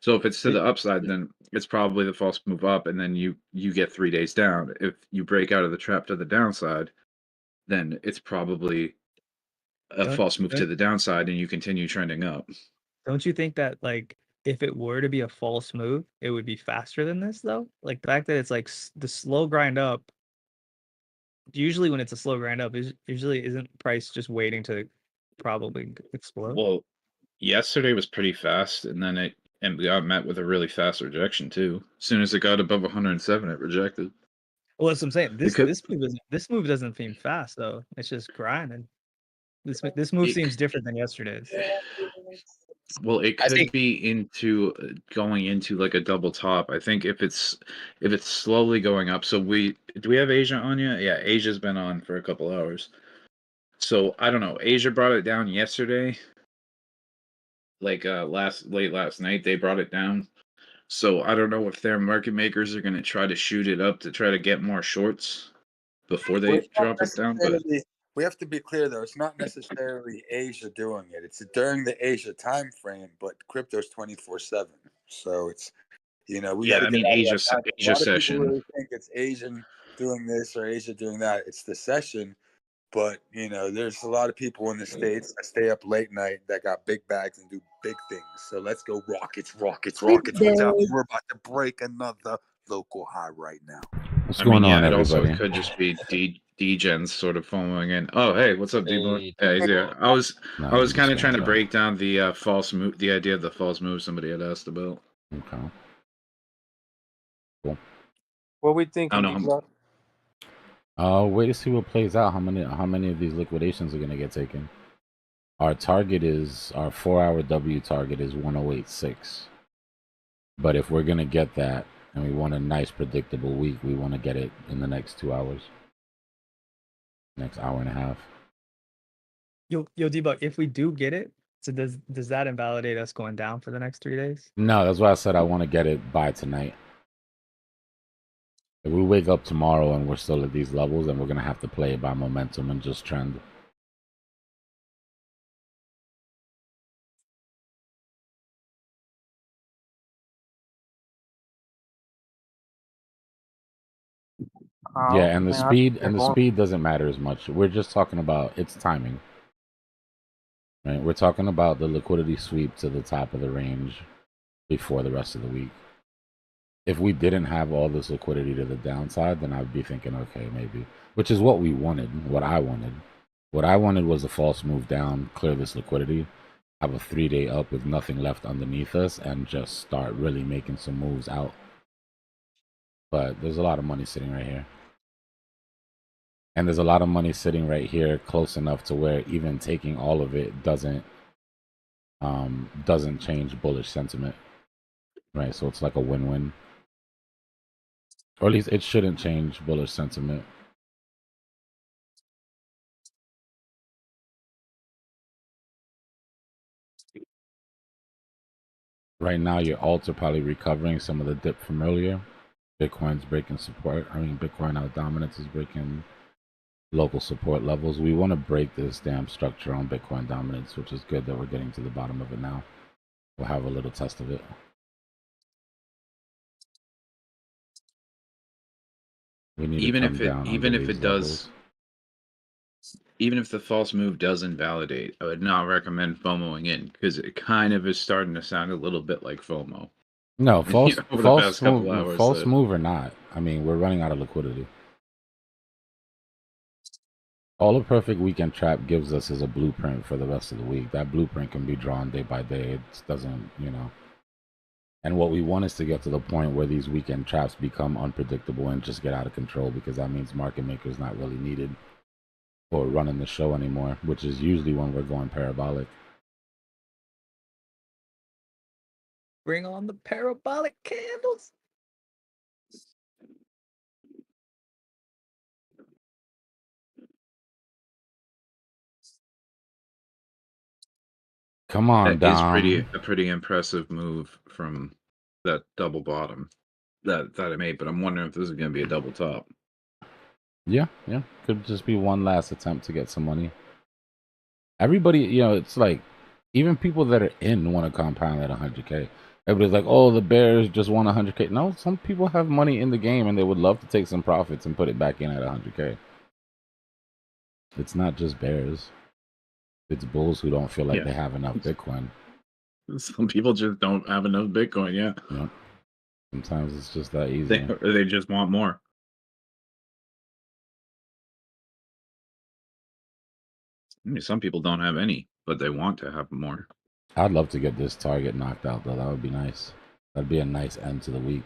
So if it's to the upside, then it's probably the false move up, and then you get 3 days down. If you break out of the trap to the downside, then it's probably a Don't, false move to don't the downside, and you continue trending up. don't you think that like if it were to be a false move, it would be faster than this though? Like the fact that it's like the slow grind up. Usually, when it's a slow grind up, usually isn't price just waiting to probably explode? Well, yesterday was pretty fast, and then it got met with a really fast rejection too. As soon as it got above 107, it rejected. Well, that's what I'm saying. It could, This move doesn't seem fast though. It's just grinding. This move it, seems different than yesterday's. well, it I could think be into going into like a double top. I think if it's slowly going up. So do we have Asia on yet? Yeah, Asia's been on for a couple hours. So I don't know. Asia brought it down yesterday. Like late last night they brought it down. So I don't know if their market makers are going to try to shoot it up to try to get more shorts before Well, they it's not drop it down. But necessarily. We have to be clear though. It's not necessarily Asia doing it. It's during the Asia time frame, but crypto's 24/7. So it's we got yeah, to I get mean out of that time. A Asia lot of people session. really think it's Asian doing this or Asia doing that. It's the session. But there's a lot of people in the States that stay up late night that got big bags and do big things. So let's go rockets. What's up? We're about to break another local high right now. What's I going mean, on, yeah, it also everybody? could just be D-gens sort of following in. Oh, hey, what's up, D-Block? Hey, Yeah, he's here. I was No, I was I'm kind just of trying to gonna go. break down the false move, the idea of the false move somebody had asked about. Okay. Cool. What we I thinking, don't know. D-Block? Wait to see what plays out. How many of these liquidations are gonna get taken? Our 4-hour W target is 108.6. But if we're gonna get that and we want a nice predictable week, we want to get it in the next 2 hours. Next hour and a half. Yo, Dbloc, if we do get it, so does that invalidate us going down for the next 3 days? No, that's why I said I want to get it by tonight. If we wake up tomorrow and we're still at these levels, then we're gonna have to play it by momentum and just trend. Yeah, and the speed doesn't matter as much. We're just talking about its timing. Right? We're talking about the liquidity sweep to the top of the range before the rest of the week. If we didn't have all this liquidity to the downside, then I'd be thinking, okay, maybe. Which is what we wanted, what I wanted. What I wanted was a false move down, clear this liquidity, have a 3-day up with nothing left underneath us, and just start really making some moves out. But there's a lot of money sitting right here. And there's a lot of money sitting right here close enough to where even taking all of it doesn't change bullish sentiment. Right? So it's like a win-win. Or at least it shouldn't change bullish sentiment. Right now, your alts are probably recovering some of the dip from earlier. Bitcoin's breaking support. I mean, Bitcoin out dominance is breaking local support levels. We want to break this damn structure on Bitcoin dominance, which is good that we're getting to the bottom of it now. We'll have a little test of it. We need Even to come if it down even under if these it levels. does, even if the false move does invalidate, I would not recommend FOMOing in because it kind of is starting to sound a little bit like FOMO. No, false, Over the past couple hours, false move or not. I mean, we're running out of liquidity. All a perfect weekend trap gives us is a blueprint for the rest of the week. That blueprint can be drawn day by day. It doesn't, And what we want is to get to the point where these weekend traps become unpredictable and just get out of control, because that means market makers not really needed for running the show anymore, which is usually when we're going parabolic. Bring on the parabolic candles. Come on, That is Dom. a pretty impressive move from that double bottom that it made, but I'm wondering if this is going to be a double top. Yeah. Could just be one last attempt to get some money. Everybody, it's like, even people that are in want to compound at 100K. Everybody's like, oh, the bears just won 100K. No, some people have money in the game and they would love to take some profits and put it back in at 100K. It's not just bears. It's bulls who don't feel like they have enough Bitcoin. Some people just don't have enough Bitcoin, yeah. Sometimes it's just that easy. They just want more. I mean, some people don't have any, but they want to have more. I'd love to get this target knocked out, though. That would be nice. That'd be a nice end to the week.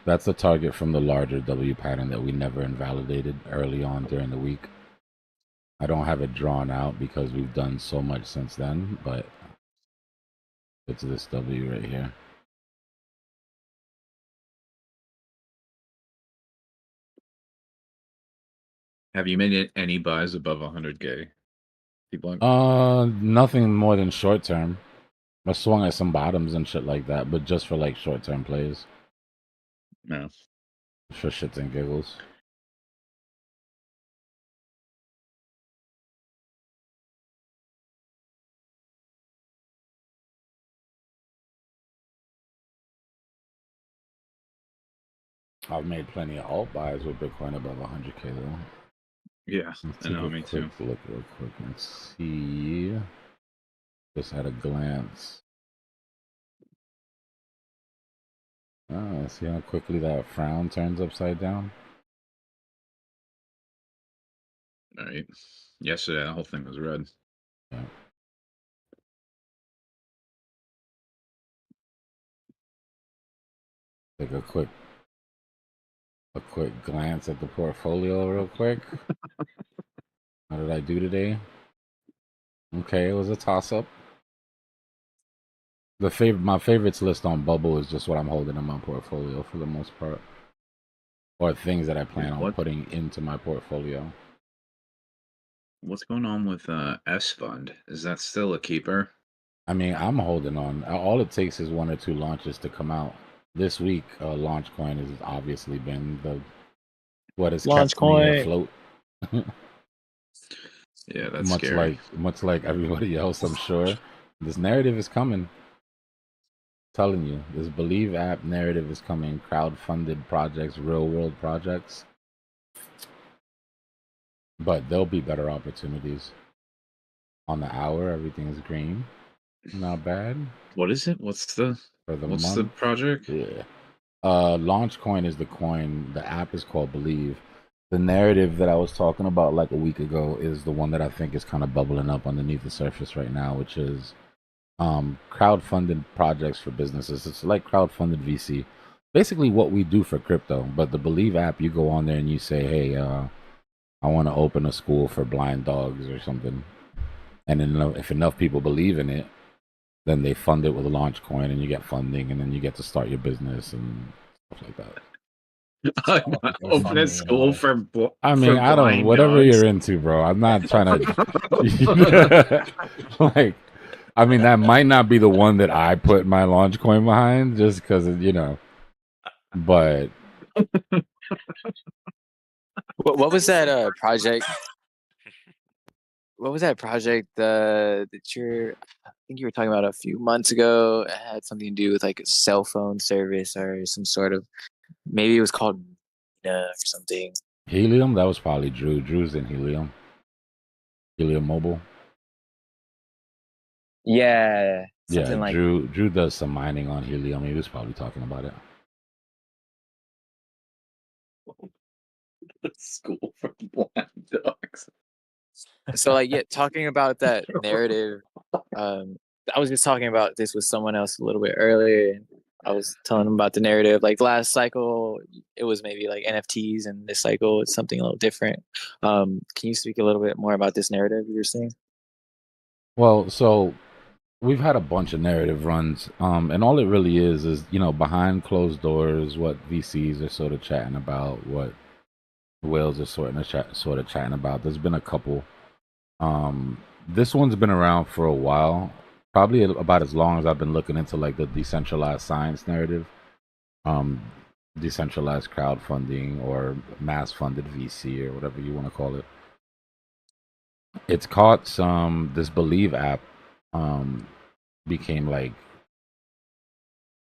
That's the target from the larger W pattern that we never invalidated early on during the week. I don't have it drawn out because we've done so much since then, but it's this W right here. Have you made any buys above 100K? Nothing more than short term. I swung at some bottoms and shit like that, but just for like short term plays. No. For shits and giggles. I've made plenty of alt buys with Bitcoin above 100K though. Yeah, Let's I know, me too. Look real quick and see. Just at a glance. Oh, see how quickly that frown turns upside down? All right. Yesterday, the whole thing was red. Yeah. Take a quick glance at the portfolio real quick. How did I do today? Okay, it was a toss-up. My favorites list on Bubble is just what I'm holding in my portfolio for the most part, or things that I plan on putting into my portfolio. What's going on with S Fund? Is that still a keeper? I mean, I'm holding on. All it takes is 1 or 2 launches to come out. This week, launch coin has obviously been what has kept me afloat. Yeah, that's scary. Much like everybody else, I'm sure. This narrative is coming. Telling you, this Believe app narrative is coming. Crowd-funded projects, real-world projects. But there'll be better opportunities. On the hour, everything is green. Not bad. What is it? What's the project? Yeah. Launch coin is the coin. The app is called Believe. The narrative that I was talking about like a week ago is the one that I think is kind of bubbling up underneath the surface right now, which is crowd-funded projects for businesses. It's like crowd-funded VC. Basically what we do for crypto. But the Believe app, you go on there and you say, hey, I want to open a school for blind dogs or something. And then if enough people believe in it, then they fund it with a launch coin and you get funding and then you get to start your business and stuff like that. Open a school for I mean, I don't, whatever dogs. you're into, bro. I'm not trying to, like, I mean, that might not be the one that I put my launch coin behind just because, but. What was that project? What was that project that I think you were talking about a few months ago? It had something to do with like a cell phone service or some sort of, maybe it was called or something. Helium? That was probably Drew. Drew's in Helium. Helium Mobile. Yeah. Something like Drew does some mining on Helium. He was probably talking about it. School for blind dogs. So like, yeah, talking about that narrative, I was just talking about this with someone else a little bit earlier, and I was telling them about the narrative. Like last cycle, it was maybe like NFTs, and this cycle it's something a little different. Can you speak a little bit more about this narrative you're seeing? Well, so we've had a bunch of narrative runs, and all it really is behind closed doors, what VCs are sort of chatting about, what whales are sort of chatting about. There's been a couple. This one's been around for a while, probably about as long as I've been looking into like the decentralized science narrative, decentralized crowdfunding or mass funded VC or whatever you want to call it. It's caught this Believe app became like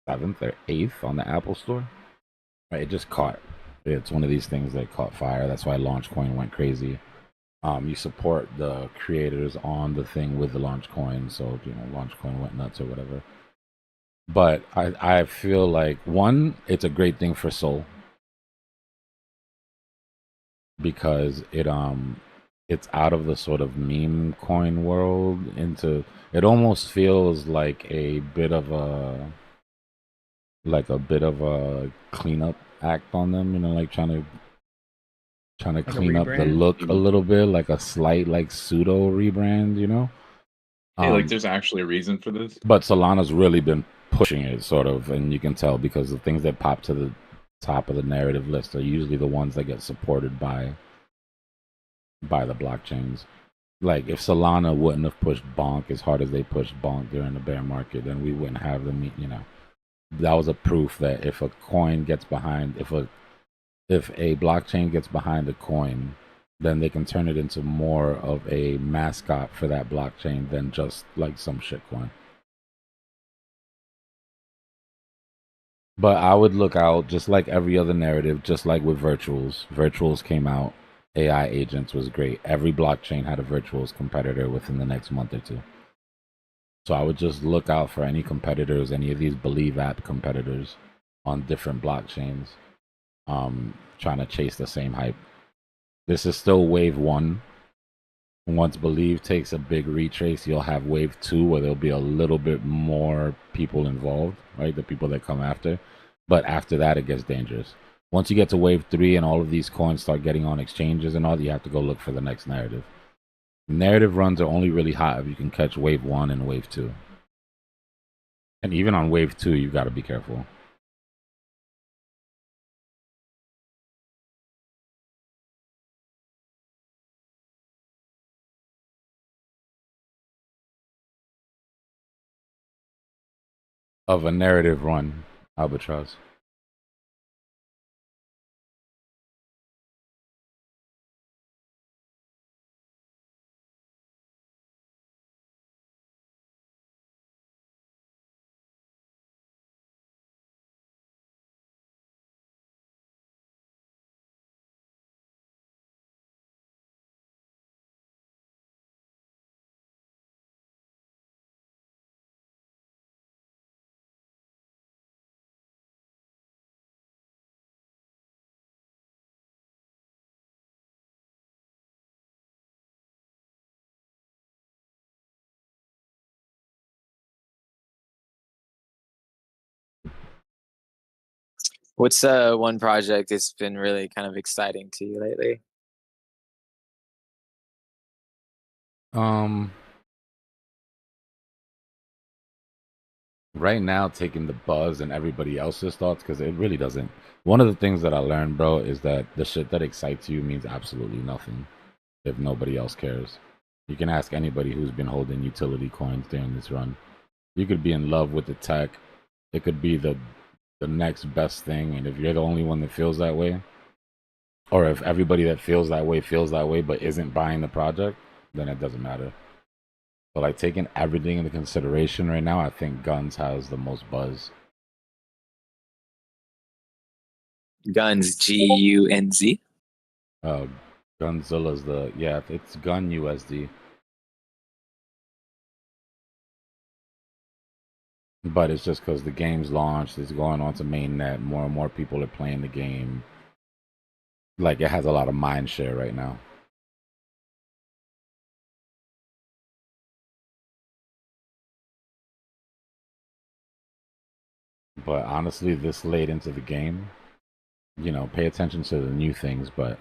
7th or 8th on the Apple Store. Right, it just caught. It's one of these things that caught fire. That's why launch coin went crazy. You support the creators on the thing with the launch coin, so launch coin went nuts or whatever. But I feel like one, it's a great thing for Sol because it's out of the sort of meme coin world into it almost feels like a bit of a cleanup act on them, like trying to like clean up the look a little bit, like a slight like pseudo rebrand, Hey, like there's actually a reason for this. But Solana's really been pushing it sort of, and you can tell because the things that pop to the top of the narrative list are usually the ones that get supported by the blockchains. Like if Solana wouldn't have pushed Bonk as hard as they pushed Bonk during the bear market, then we wouldn't have them, that was a proof that if a coin gets behind, if a blockchain gets behind a coin, then they can turn it into more of a mascot for that blockchain than just like some shitcoin. But I would look out just like every other narrative, just like with virtuals. Virtuals came out. AI agents was great. Every blockchain had a virtuals competitor within the next month or two. So I would just look out for any competitors, any of these Believe app competitors on different blockchains, trying to chase the same hype. This is still wave 1. Once Believe takes a big retrace, you'll have wave 2 where there'll be a little bit more people involved, right? The people that come after. But after that, it gets dangerous. Once you get to wave 3 and all of these coins start getting on exchanges and all, you have to go look for the next narrative. Narrative runs are only really hot if you can catch wave 1 and wave 2. And even on wave 2, you've got to be careful. Of a narrative run, Albatross. What's one project that's been really kind of exciting to you lately? Right now, taking the buzz and everybody else's thoughts, because it really doesn't. One of the things that I learned, bro, is that the shit that excites you means absolutely nothing if nobody else cares. You can ask anybody who's been holding utility coins during this run. You could be in love with the tech. It could be the next best thing, and if you're the only one that feels that way, or if everybody that feels that way but isn't buying the project, then it doesn't matter. But like taking everything into consideration right now, I think Guns has the most buzz. Guns, G-U-N-Z? Gunzilla's it's Gun USD. But it's just because the game's launched, it's going on to mainnet, more and more people are playing the game. Like, it has a lot of mind share right now. But honestly, this late into the game, pay attention to the new things, but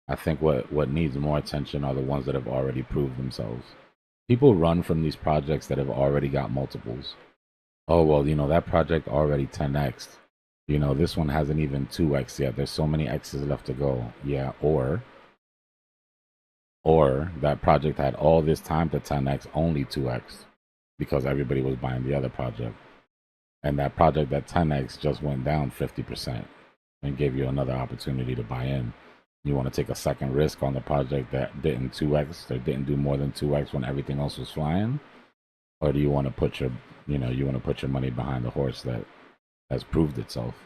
I think what needs more attention are the ones that have already proved themselves. People run from these projects that have already got multiples. Oh, well, that project already 10x. This one hasn't even 2x yet. There's so many x's left to go. Yeah, or that project had all this time to 10x, only 2x, because everybody was buying the other project. And that project at 10x just went down 50% and gave you another opportunity to buy in. You want to take a second risk on the project that didn't 2x or didn't do more than 2x when everything else was flying? Or do you want to put your money behind the horse that has proved itself?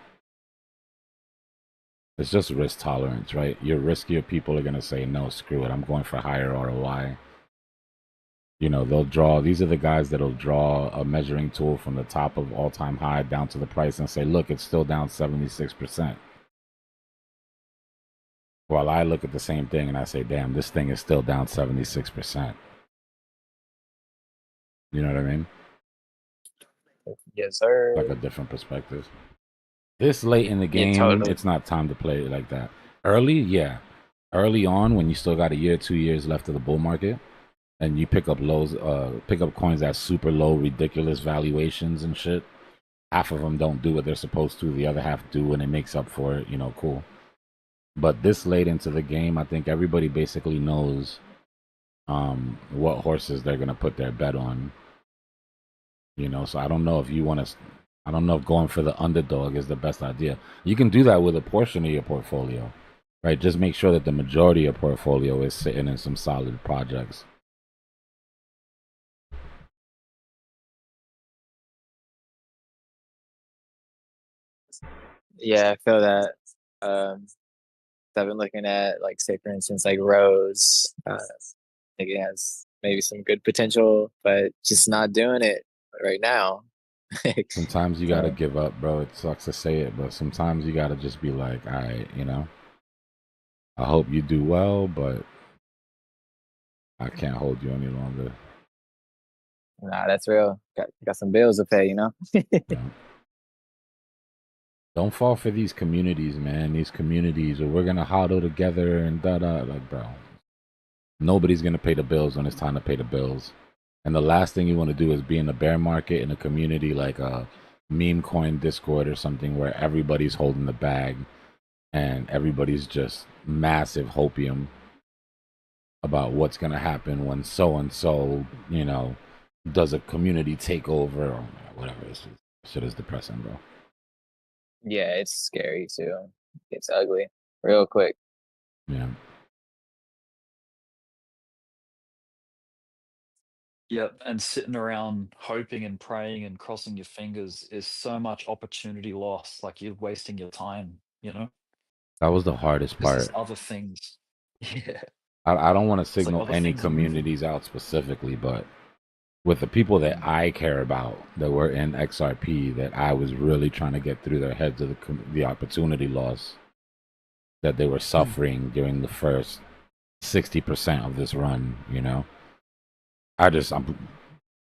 It's just risk tolerance, right? Your riskier people are going to say, no, screw it, I'm going for higher ROI. These are the guys that'll draw a measuring tool from the top of all-time high down to the price and say, look, it's still down 76%. While I look at the same thing and I say, damn, this thing is still down 76%. You know what I mean? Yes, sir. Like a different perspective. This late in the game, totally. It's not time to play it like that. Early, yeah. Early on, when you still got a year, 2 years left of the bull market, and you pick up coins at super low, ridiculous valuations and shit. Half of them don't do what they're supposed to. The other half do, and it makes up for it. Cool. But this late into the game, I think everybody basically knows what horses they're gonna put their bet on. So I don't know if you want to. I don't know if going for the underdog is the best idea. You can do that with a portion of your portfolio, right? Just make sure that the majority of your portfolio is sitting in some solid projects. Yeah, I feel that. I've been looking at, like, say, for instance, like Rose. I think it has maybe some good potential, but just not doing it right now. Sometimes you gotta So, give up, bro. It sucks to say it, but sometimes you gotta just be like, all right, you know, I hope you do well, but I can't hold you any longer. nah, that's real. Got some bills to pay, you know? Yeah. Don't fall for these communities, man. These communities, or we're gonna hodl together and da da. Like, bro, nobody's gonna pay the bills when it's time to pay the bills. And the last thing you want to do is be in a bear market in a community like a meme coin Discord or something where everybody's holding the bag and everybody's just massive hopium about what's gonna happen when so and so, you know, does a community takeover or whatever. Shit is depressing, bro. Yeah, it's scary too. It's ugly real quick. Yeah. Yep, and sitting around hoping and praying and crossing your fingers is so much opportunity loss. Like you're wasting your time, you know? That was the hardest Because there's part. other things. Yeah. I don't want to It's like signal other any things are moving. communities out specifically, but with the people that I care about that were in XRP, that I was really trying to get through their heads of the opportunity loss that they were suffering during the first 60% of this run, you know? I'm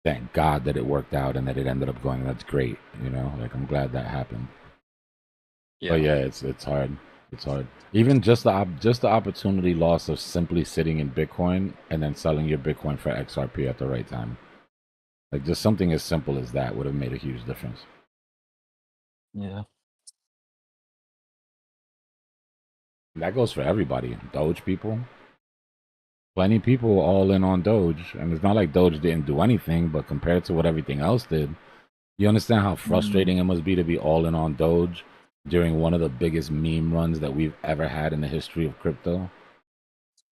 thank God that it worked out and that it ended up going. That's great, you know? Like, I'm glad that happened. Yeah. But yeah, it's hard. It's hard. Even just the opportunity loss of simply sitting in Bitcoin and then selling your Bitcoin for XRP at the right time. Like just something as simple as that would have made a huge difference. Yeah. That goes for everybody. Doge people. Plenty of people all in on Doge. And it's not like Doge didn't do anything, but compared to what everything else did, you understand how frustrating it must be to be all in on Doge during one of the biggest meme runs that we've ever had in the history of crypto?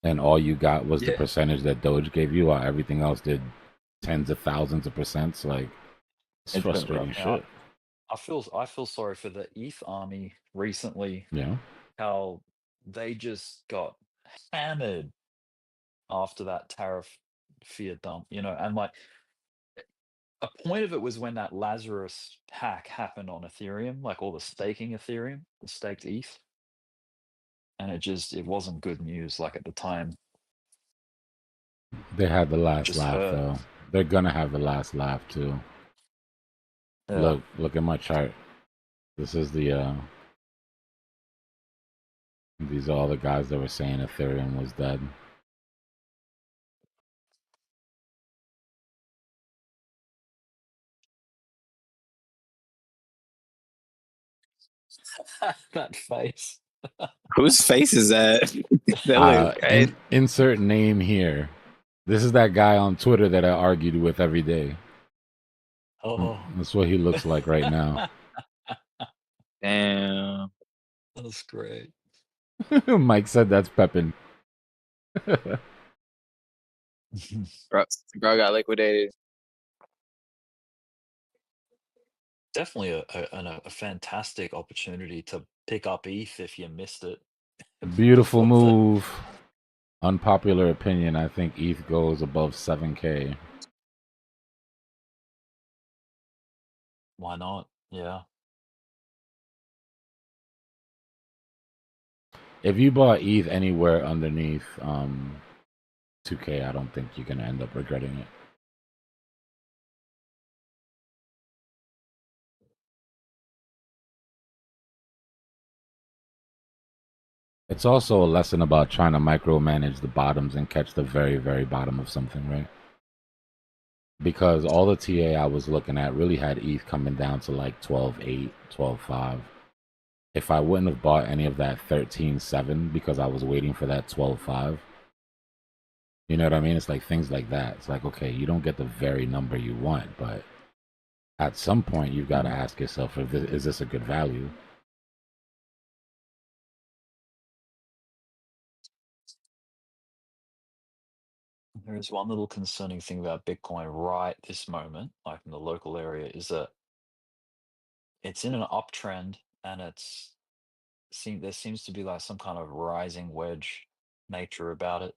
And all you got was the Yeah. percentage that Doge gave you, while everything else did tens of thousands of percents. Like, it's frustrating shit. I feel sorry for the ETH army recently. Yeah. How they just got hammered after that tariff fear dump, you know, and like a point of it was when that Lazarus hack happened on Ethereum, like all the staking Ethereum, the staked ETH. And it wasn't good news like at the time. They had the last Just laugh, hurt. though. They're gonna have the last laugh too. Yeah. Look at my chart. This is the these are all the guys that were saying Ethereum was dead. That face. Whose face is that? That looks great. Insert name here. This is that guy on Twitter that I argued with every day. Oh. That's what he looks like right now. Damn. That's great. Mike said that's Pepin. Bro got liquidated. Definitely a fantastic opportunity to pick up ETH if you missed it. Beautiful Before the- move. Unpopular opinion. I think ETH goes above 7K. Why not? Yeah. If you bought ETH anywhere underneath 2K, I don't think you're gonna end up regretting it. It's also a lesson about trying to micromanage the bottoms and catch the very, very bottom of something, right? Because all the TA I was looking at really had ETH coming down to like 12.8, 12.5. If I wouldn't have bought any of that 13.7 because I was waiting for that 12.5, you know what I mean? It's like things like that. It's like, okay, you don't get the very number you want, but at some point you've got to ask yourself, is this a good value? There is one little concerning thing about Bitcoin right this moment, like in the local area, is that it's in an uptrend and there seems to be like some kind of rising wedge nature about it.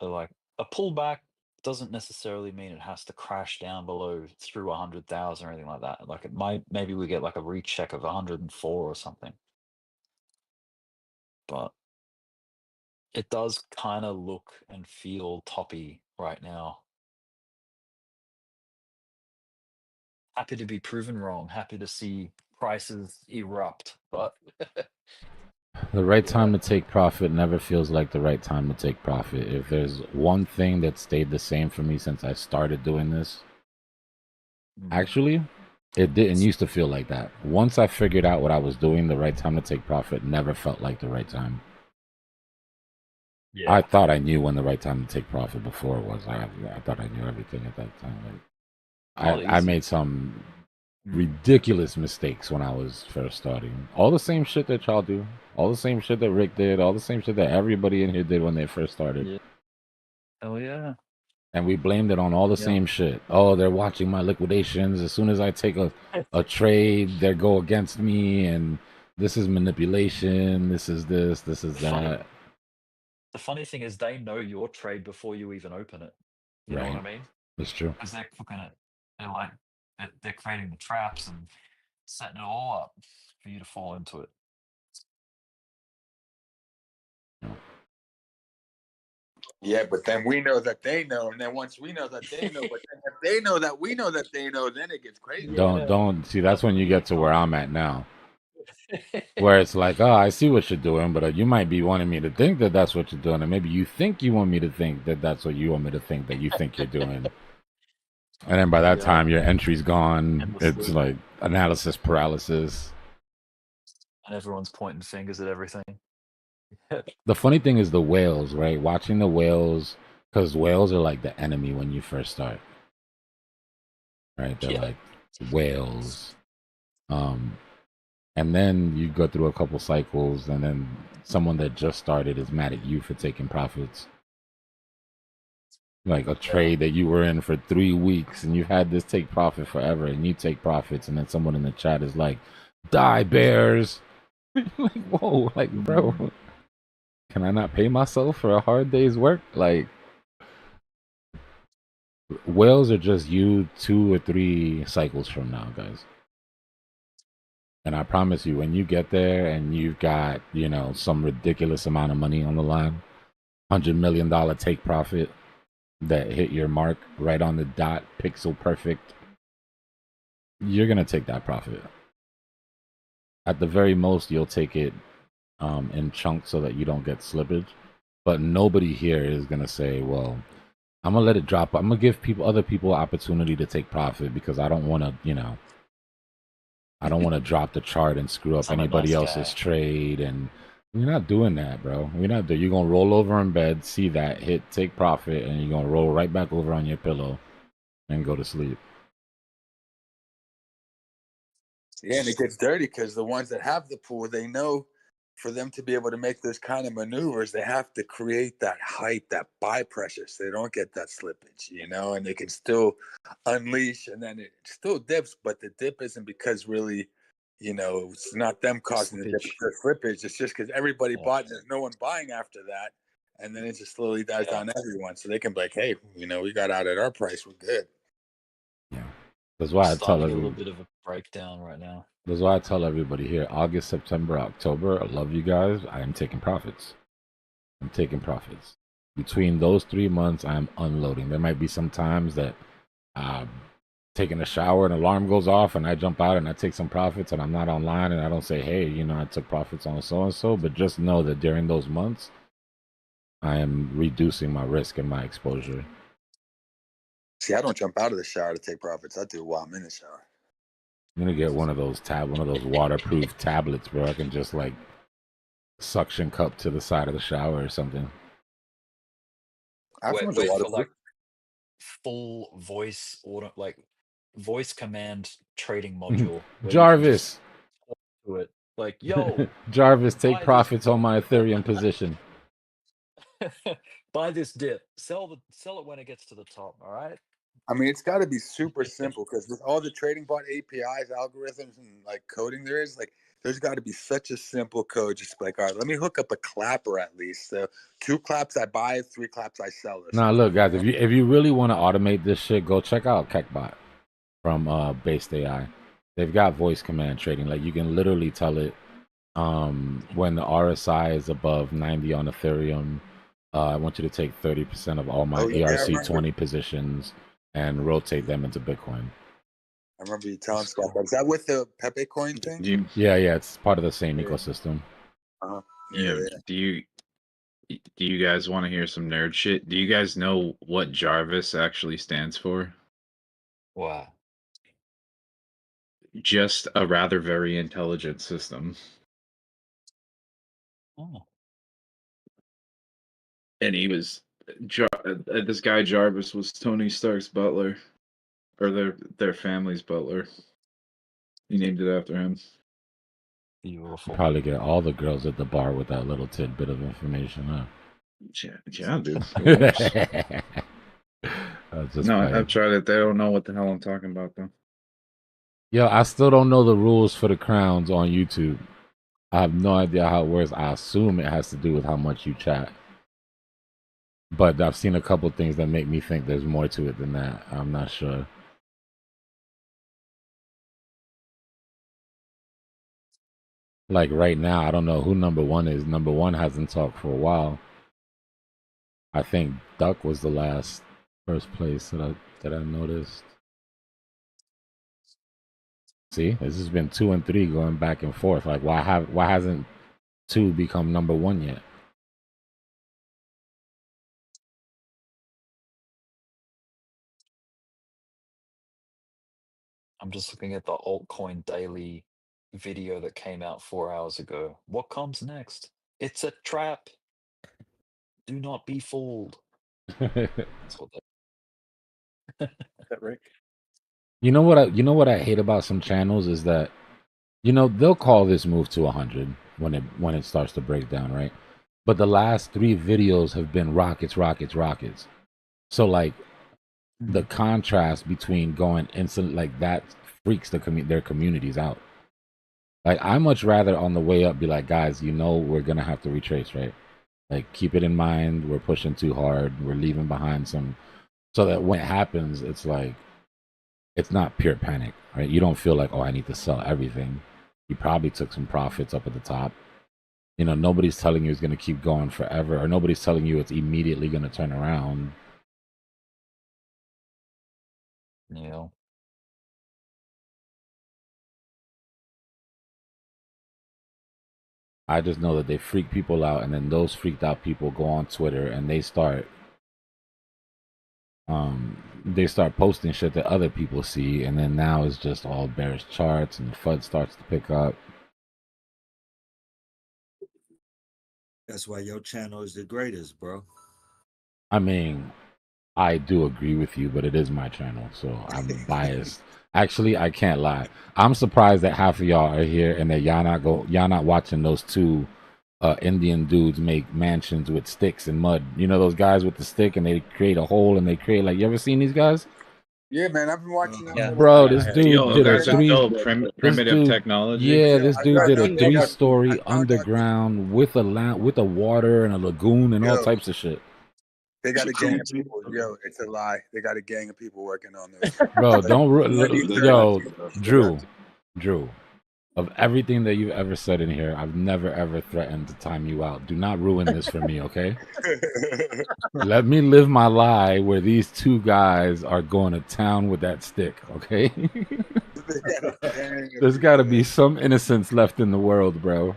So like a pullback doesn't necessarily mean it has to crash down below through 100,000 or anything like that. Like it might, maybe we get like a recheck of 104 or something. But it does kind of look and feel toppy right now. Happy to be proven wrong. Happy to see prices erupt. But the right time to take profit never feels like the right time to take profit. If there's one thing that stayed the same for me since I started doing this, actually, it didn't used to feel like that. Once I figured out what I was doing, the right time to take profit never felt like the right time. I thought I knew when the right time to take profit before was. I thought I knew everything at that time. Like, I made some ridiculous mistakes when I was first starting. All the same shit that y'all do. All the same shit that Rick did. All the same shit that everybody in here did when they first started. Yeah. Oh yeah. And we blamed it on all the same shit. Oh, they're watching my liquidations. As soon as I take a trade, they go against me, and this is manipulation. This is this. This is that. The funny thing is, they know your trade before you even open it. You know what I mean? That's true. Because they're cooking it. They're like, they're creating the traps and setting it all up for you to fall into it. Yeah, but then we know that they know, and then once we know that they know, but then if they know that we know that they know, then it gets crazy. Don't see. That's when you get to where I'm at now, where it's like, oh, I see what you're doing, but you might be wanting me to think that that's what you're doing, and maybe you think you want me to think that that's what you want me to think that you think you're doing. And then by that time, your entry's gone. It's like analysis paralysis. And everyone's pointing fingers at everything. The funny thing is the whales, right? Watching the whales, because whales are like the enemy when you first start, right? They're like whales. And then you go through a couple cycles, and then someone that just started is mad at you for taking profits. Like a trade that you were in for 3 weeks, and you've had this take profit forever, and you take profits, and then someone in the chat is like, "Die bears!" Like, whoa, like, bro, can I not pay myself for a hard day's work? Like, whales are just you 2 or 3 cycles from now, guys. And I promise you, when you get there and you've got, you know, some ridiculous amount of money on the line, $100 million take profit that hit your mark right on the dot, pixel perfect, you're going to take that profit. At the very most, you'll take it in chunks so that you don't get slippage. But nobody here is going to say, well, I'm going to let it drop. I'm going to give other people opportunity to take profit because I don't want to, you know, I don't want to drop the chart and screw up anybody else's trade. And we're not doing that, bro. We're not doing. You're going to roll over in bed, see that, hit, take profit, and you're going to roll right back over on your pillow and go to sleep. Yeah, and it gets dirty because the ones that have the pool, they know for them to be able to make those kind of maneuvers, they have to create that height, that buy pressure, so they don't get that slippage, you know, and they can still unleash, and then it still dips, but the dip isn't because really, you know, it's not them causing the dip, it's slippage. It's just because everybody bought, and there's no one buying after that, and then it just slowly dies down everyone, so they can be like, hey, you know, we got out at our price, we're good. That's why I tell a everybody. little bit of a breakdown right now. That's why I tell everybody here: August, September, October. I love you guys. I am taking profits. I'm taking profits. Between those 3 months, I'm unloading. There might be some times that I'm taking a shower, an alarm goes off, and I jump out and I take some profits, and I'm not online, and I don't say, "Hey, you know, I took profits on so and so." But just know that during those months, I am reducing my risk and my exposure. See, I don't jump out of the shower to take profits. I do it while I'm in the shower. I'm gonna get one of those waterproof tablets, bro. I can just like suction cup to the side of the shower or something. Wait for like full voice order, like voice command trading module. Jarvis, to it, like, yo, Jarvis, take profits on my Ethereum position. Buy this dip, sell it when it gets to the top. All right. I mean, it's got to be super simple because with all the trading bot APIs, algorithms, and like coding there is, like there's got to be such a simple code. Just like, all right, let me hook up a clapper at least. So 2 claps I buy, 3 claps I sell. Nah, look, guys, if you really want to automate this shit, go check out Kekbot from Based AI. They've got voice command trading. Like you can literally tell it when the RSI is above 90 on Ethereum. I want you to take 30% of all my ERC20 positions and rotate them into Bitcoin. I remember you telling stuff. Is that with the Pepe coin thing? Yeah, it's part of the same ecosystem. Yeah. Do you guys want to hear some nerd shit? Do you guys know what Jarvis actually stands for? Wow. Just a rather very intelligent system. Oh. And he was this guy Jarvis was Tony Stark's butler, or their family's butler. He named it after him. Beautiful. Probably get all the girls at the bar with that little tidbit of information, huh? Yeah, dude. No, I've tried it. They don't know what the hell I'm talking about, though. Yo, I still don't know the rules for the crowns on YouTube. I have no idea how it works. I assume it has to do with how much you chat. But I've seen a couple things that make me think there's more to it than that. I'm not sure. Like right now, I don't know who number 1 is. Number 1 hasn't talked for a while. I think Duck was the last first place that I noticed. See, this has been 2 and 3 going back and forth. Like why hasn't 2 become number 1 yet? I'm just looking at the altcoin daily video that came out 4 hours ago. What comes next? It's a trap. Do not be fooled. That's what Is that Rick? You know what I hate about some channels is that they'll call this move to 100 when it starts to break down, right? But the last 3 videos have been rockets. So like the contrast between going instant like that freaks their communities out. Like I much rather on the way up be like, guys, we're gonna have to retrace, right? Like keep it in mind, we're pushing too hard, we're leaving behind some, so that when it happens, it's like it's not pure panic, right? You don't feel like, oh, I need to sell everything. You probably took some profits up at the top. Nobody's telling you it's going to keep going forever, or nobody's telling you it's immediately going to turn around. Yeah. I just know that they freak people out, and then those freaked out people go on Twitter and they start posting shit that other people see, and then now it's just all bearish charts, and the FUD starts to pick up. That's why your channel is the greatest, bro. I mean, I do agree with you, but it is my channel, so I'm biased. Actually, I can't lie. I'm surprised that half of y'all are here and that y'all not watching those 2 Indian dudes make mansions with sticks and mud. Those guys with the stick and they create a hole and they create you ever seen these guys? Yeah, man, I've been watching that. Bro, this dude did a 3 primitive technology. Yeah, this dude did a 3-story underground with a water and a lagoon and all types of shit. They got a gang of people. Yo, it's a lie. They got a gang of people working on this. Bro, Drew. Of everything that you've ever said in here, I've never ever threatened to time you out. Do not ruin this for me, okay? Let me live my lie where these 2 guys are going to town with that stick, okay? There's got to be some innocence left in the world, bro.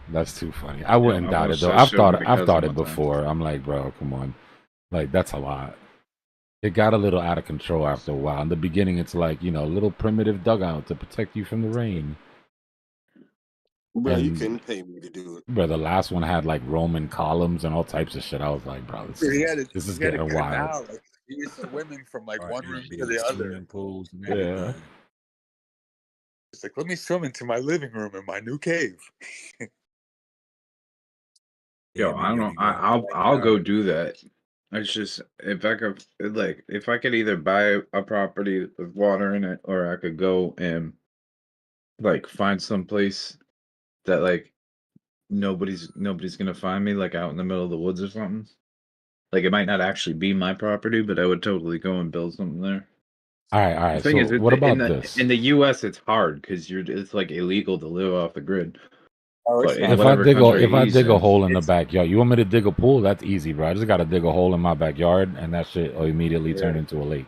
That's too funny. I wouldn't doubt it though. I've thought it before. I'm like, bro, come on. Like that's a lot. It got a little out of control after a while. In the beginning, it's like, a little primitive dugout to protect you from the rain. Bro, you couldn't pay me to do it. Bro, the last one had like Roman columns and all types of shit. I was like, bro, this is getting wild. Like, he was swimming from like one room to the other. Pools and yeah. It's like, let me swim into my living room in my new cave. Yo, I don't know. I'll go do that. It's just if I could either buy a property with water in it, or I could go and like find some place that like nobody's gonna find me, like out in the middle of the woods or something. Like it might not actually be my property, but I would totally go and build something there. All right. The thing So is, what in about this? the U.S. it's hard because it's like illegal to live off the grid. Oh, it's But in not. whatever country if I he's dig a in, hole in the it's backyard, you want me to dig a pool? That's easy, bro. I just got to dig a hole in my backyard, and that shit will immediately turn Yeah. into a lake.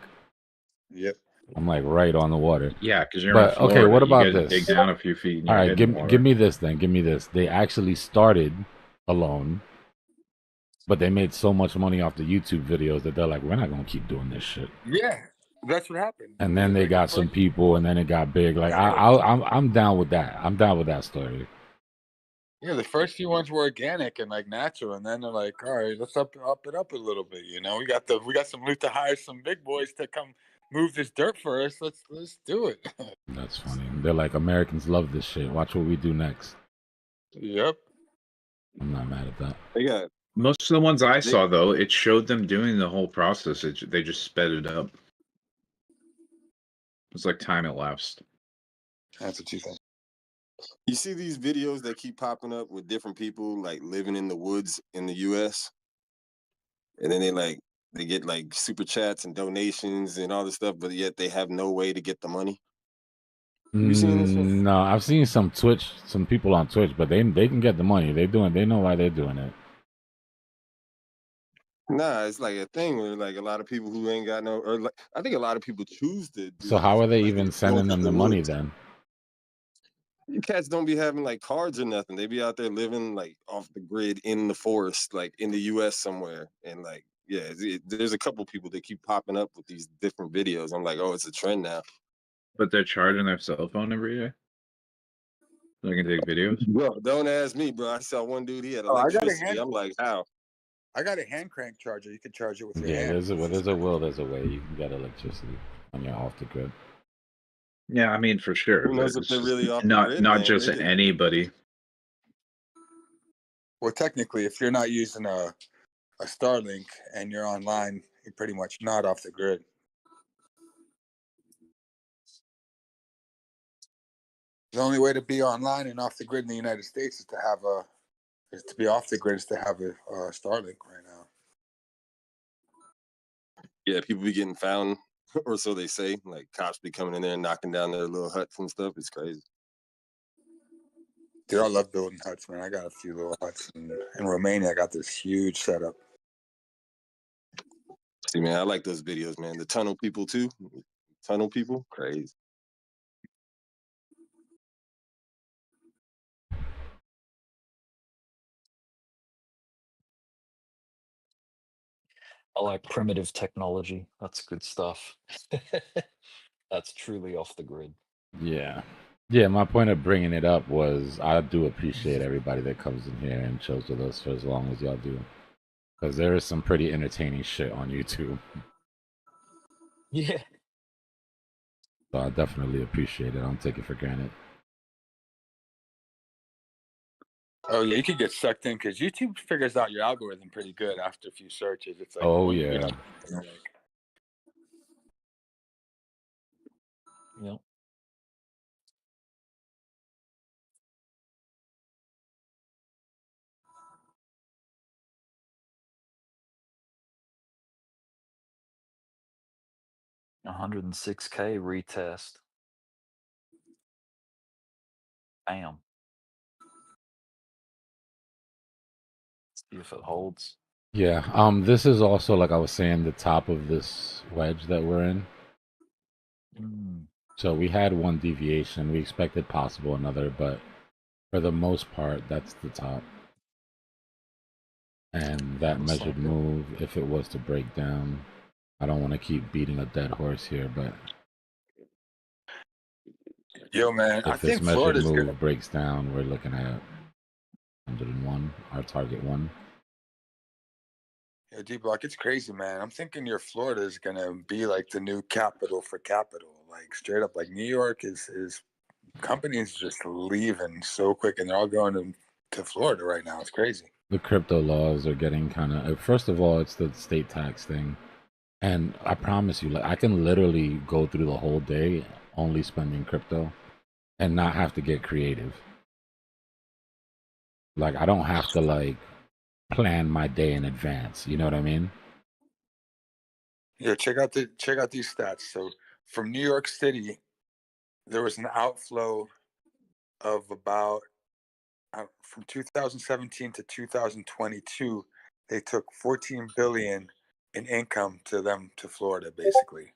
Yep. I'm like right on the water. yeah, because you're in But okay, Florida. what You about got to dig this? down a few feet and All you're right, hitting give water. me this then. Give me this. They actually started alone, but they made so much money off the YouTube videos that they're like, we're not gonna keep doing this shit. Yeah, that's what happened. And then they Like, got some people, and then it got big. Like I'm down with that. I'm down with that story. Yeah, the first few ones were organic and like natural, and then they're like, all right, let's up it up a little bit. You know, we got some loot to hire some big boys to come move this dirt for us. Let's do it. That's funny. They're like, Americans love this shit. Watch what we do next. Yep. I'm not mad at that. They got Most of the ones I saw, though, it showed them doing the whole process. They just sped it up. It's like time elapsed. That's what you think. You see these videos that keep popping up with different people like living in the woods in the US, and then they get like super chats and donations and all this stuff, but yet they have no way to get the money. You seen this shit? No, I've seen some people on Twitch, but they can get the money. They know why they're doing it. Nah, it's like a thing where like a lot of people who ain't got no, or like I think a lot of people choose to do So how this, are they like, even go sending to them the the money woods. then? You cats don't be having like cards or nothing. They be out there living like off the grid in the forest, like in the US somewhere. And like, yeah, there's a couple people that keep popping up with these different videos. I'm like, oh, it's a trend now. But they're charging their cell phone every day? They can take videos? Bro, don't ask me, bro. I saw one dude, he had Oh, I got a electricity. hand. I'm like, how? I got a hand crank charger. You can charge it with your Yeah, hand. there's a will, there's a way. You can get electricity when you're off the grid. Yeah, I mean, for sure. Who knows but if it's they're just really off the not grid, not man? just They just, anybody. Well, technically, if you're not using a Starlink and you're online, you're pretty much not off the grid. The only way to be online and off the grid in the United States is to be off the grid is to have a Starlink right now. yeah, people be getting found, or so they say. Like cops be coming in there and knocking down their little huts and stuff. It's crazy. Dude, I love building huts, man. I got a few little huts in Romania. I got this huge setup. See, man, I like those videos, man. The tunnel people too. Tunnel people, crazy. I like primitive technology. That's good stuff. That's truly off the grid. Yeah. Yeah, my point of bringing it up was I do appreciate everybody that comes in here and chills with us for as long as y'all do. Because there is some pretty entertaining shit on YouTube. Yeah. So I definitely appreciate it. I don't take it for granted. Oh yeah, you could get sucked in because YouTube figures out your algorithm pretty good after a few searches. It's like, Oh, boom, you're yeah. not, Yep. $106K retest. Bam. See if it holds. Yeah. This is also, like I was saying, the top of this wedge that we're in. So we had one deviation. We expected possible another, but for the most part, that's the top. And that Looks measured like it. move, if it was to break down, I don't want to keep beating a dead horse here, but yo, man, I if this think measured Florida's move gonna. breaks down, we're looking at 101, our target one. Yo, Dbloc, it's crazy, man. I'm thinking your Florida is gonna be like the new capital for capital. Like straight up, like New York is companies just leaving so quick, and they're all going to Florida right now. It's crazy. The crypto laws are getting kind of, first of all, it's the state tax thing. And I promise you, like I can literally go through the whole day only spending crypto. and not have to get creative. Like I don't have to like plan my day in advance. You know what I mean? Yeah, check out these stats. So from New York City, there was an outflow of about from 2017 to 2022. They took 14 billion in income to Florida, basically.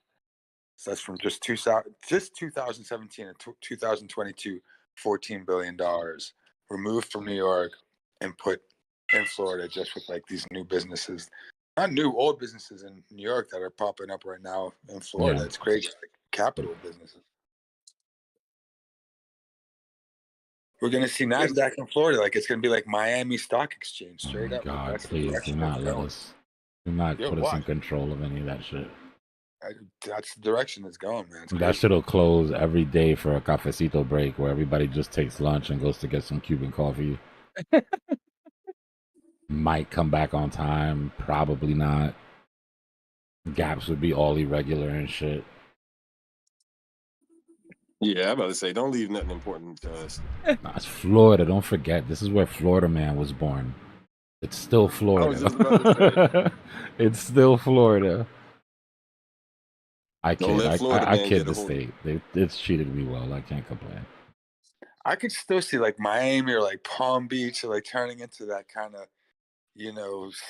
So that's from just 2017 and 2022, $14 billion removed from New York and put in Florida, just with like these new businesses, not new, old businesses in New York that are popping up right now in Florida. Yeah. It's crazy, like capital businesses. We're gonna see NASDAQ in Florida, like it's gonna be like Miami Stock Exchange, straight up. Like, God, that's the please do direction not it's let going. us. Do not Yeah, put us in why? control of any of that shit. That's the direction it's going, man. It's That crazy. shit'll close every day for a cafecito break where everybody just takes lunch and goes to get some Cuban coffee. Might come back on time, probably not. Gaps would be all irregular and shit. Yeah, I'm about to say, don't leave nothing important to us. Nah, it's Florida. Don't forget, this is where Florida Man was born. It's still Florida. I was just about to say. It's still Florida. I Don't kid. let Florida I Man kid get the a hold of state. It's treated me well. I can't complain. I could still see like Miami or like Palm Beach or like turning into that kind of,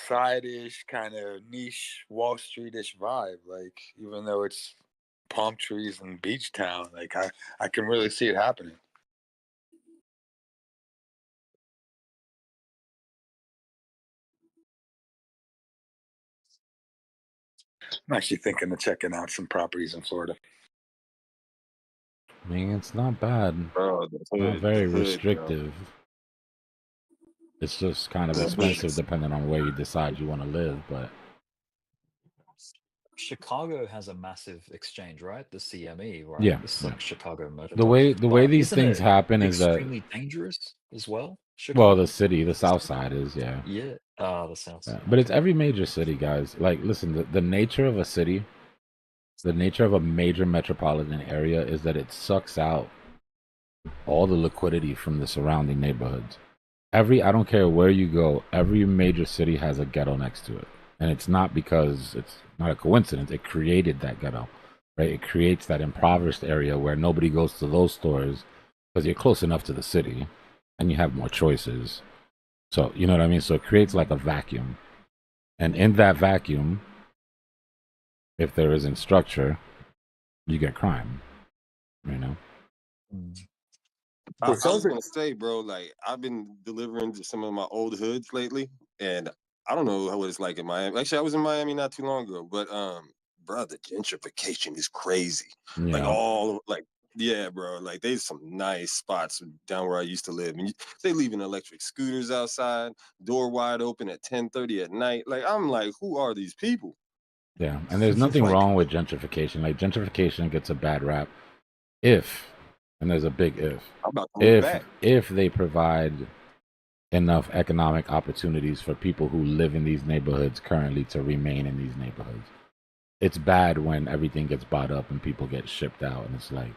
side-ish kind of niche Wall Street-ish vibe. Like, even though it's palm trees and beach town, like I can really see it happening. I'm actually thinking of checking out some properties in Florida. I mean, it's not bad. Bro, Not very the hood, bro. restrictive. It's just kind of The expensive hoods. depending on where you decide you want to live, but Chicago has a massive exchange, right? The CME, right? yeah. This is like Chicago Mercantile. The way But these isn't things it happen is that extremely dangerous as well? well, Chicago? the city, the south side is, yeah. Yeah. The south Yeah. side. But it's every major city, guys. Like, listen, the nature of a city, the nature of a major metropolitan area is that it sucks out all the liquidity from the surrounding neighborhoods. I don't care where you go, every major city has a ghetto next to it. And it's not because it's not a coincidence. It created that ghetto, right? It creates that impoverished area where nobody goes to those stores because you're close enough to the city and you have more choices. So, you know what I mean? So it creates like a vacuum. And in that vacuum, if there isn't structure, you get crime, you know? I was gonna say, bro, like I've been delivering to some of my old hoods lately, and I don't know what it's like in Miami. Actually, I was in Miami not too long ago, but bro, the gentrification is crazy. Like yeah, bro, like there's some nice spots down where I used to live, and they leaving electric scooters outside, door wide open at 10:30 at night. Like I'm like, who are these people? Yeah, and there's nothing wrong with gentrification. Like gentrification gets a bad rap if, and there's a big if, I'm about to move back. if they provide enough economic opportunities for people who live in these neighborhoods currently to remain in these neighborhoods. It's bad when everything gets bought up and people get shipped out, and it's like,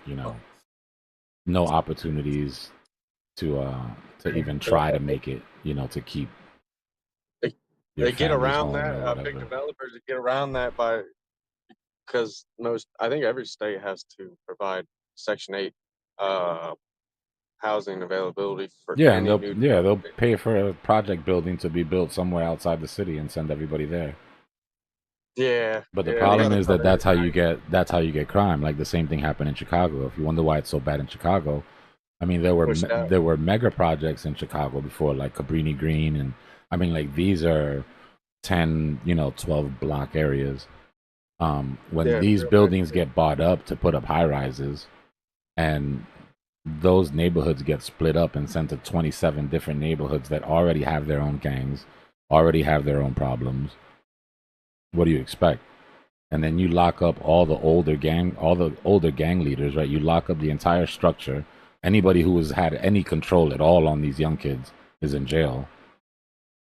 no opportunities to even try to make it, to keep. They get around that. Big developers get around that because I think every state has to provide Section 8 housing availability for Yeah, and any new. they'll pay for a project building to be built somewhere outside the city and send everybody there. Yeah. But the problem is that that's how you get crime. Like the same thing happened in Chicago. If you wonder why it's so bad in Chicago, I mean there were mega projects in Chicago before, like Cabrini Green, and I mean like these are 10, 12 block areas. When these buildings get bought up to put up high rises, and those neighborhoods get split up and sent to 27 different neighborhoods that already have their own gangs, already have their own problems. What do you expect? And then you lock up all the older gang leaders, right? You lock up the entire structure. Anybody who has had any control at all on these young kids is in jail.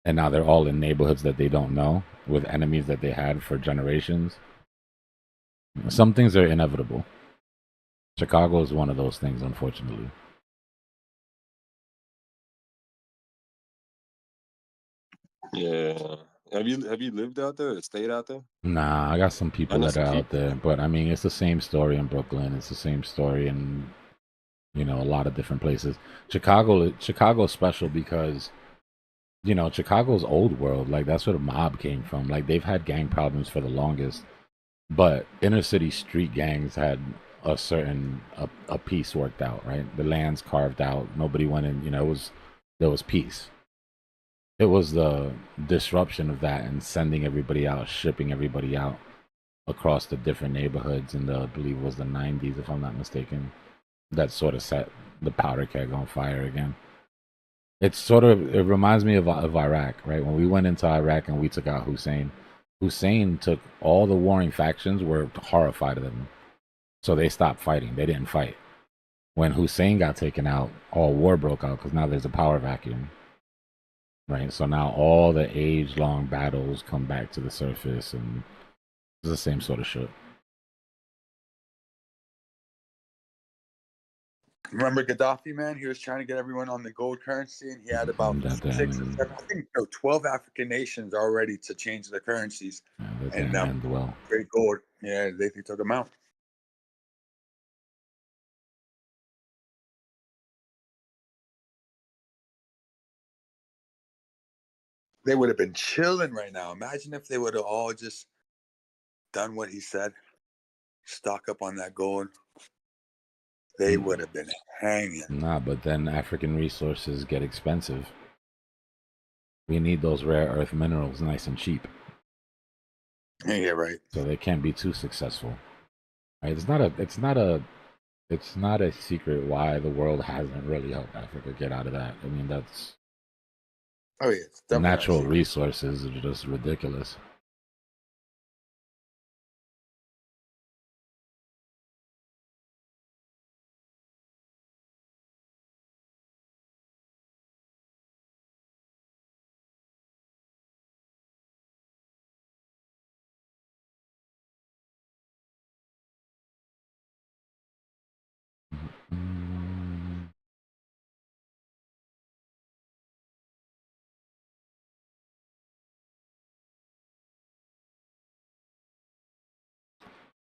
And now they're all in neighborhoods that they don't know, with enemies that they had for generations. Some things are inevitable. Chicago is one of those things, unfortunately. Yeah. Have you lived out there or stayed out there? Nah, I got some I people know that some are out people. there, but I mean, it's the same story in Brooklyn. It's the same story in, you know, a lot of different places. Chicago's special because, you know, Chicago's old world. Like, that's where the mob came from. Like, they've had gang problems for the longest, but inner city street gangs had a certain a piece worked out, right? The land's carved out. Nobody went in. You know, there was peace. It was the disruption of that and sending everybody out, shipping everybody out across the different neighborhoods in the, I believe it was the 90s, if I'm not mistaken, that sort of set the powder keg on fire again. It reminds me of Iraq, right? When we went into Iraq and we took out Hussein took all the warring factions were horrified of them. So they stopped fighting. They didn't fight. When Hussein got taken out, all war broke out because now there's a power vacuum. Right? So now all the age-long battles come back to the surface, and it's the same sort of shit. Remember Gaddafi, man? He was trying to get everyone on the gold currency, and he had about 12 African nations already to change their currencies. That And didn't end well. great gold. Yeah, they took them out. They would have been chilling right now. Imagine if they would have all just done what he said, stock up on that gold. They would have been hanging. Nah, but then African resources get expensive. We need those rare earth minerals nice and cheap. Yeah, right. So they can't be too successful. Right? It's not a secret why the world hasn't really helped Africa get out of that. I mean, that's it's the natural resources are just ridiculous.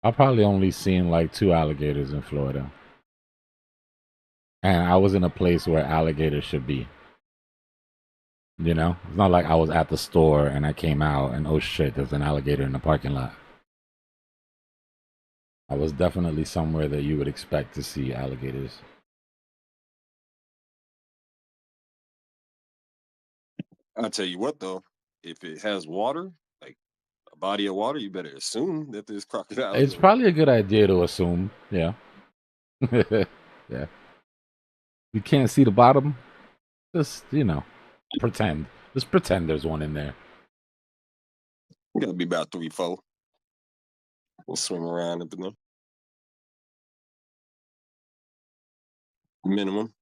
I've probably only seen like 2 alligators in Florida. And I was in a place where alligators should be. You know? It's not like I was at the store and I came out and oh shit, there's an alligator in the parking lot. I was definitely somewhere that you would expect to see alligators. I'll tell you what though, if it has water, like a body of water, you better assume that there's crocodiles. It's probably a good idea to assume, yeah. Yeah. You can't see the bottom? Just, you know, pretend. Just pretend there's one in there. Gotta be about 3, 4. We'll swim around up in there. Minimum.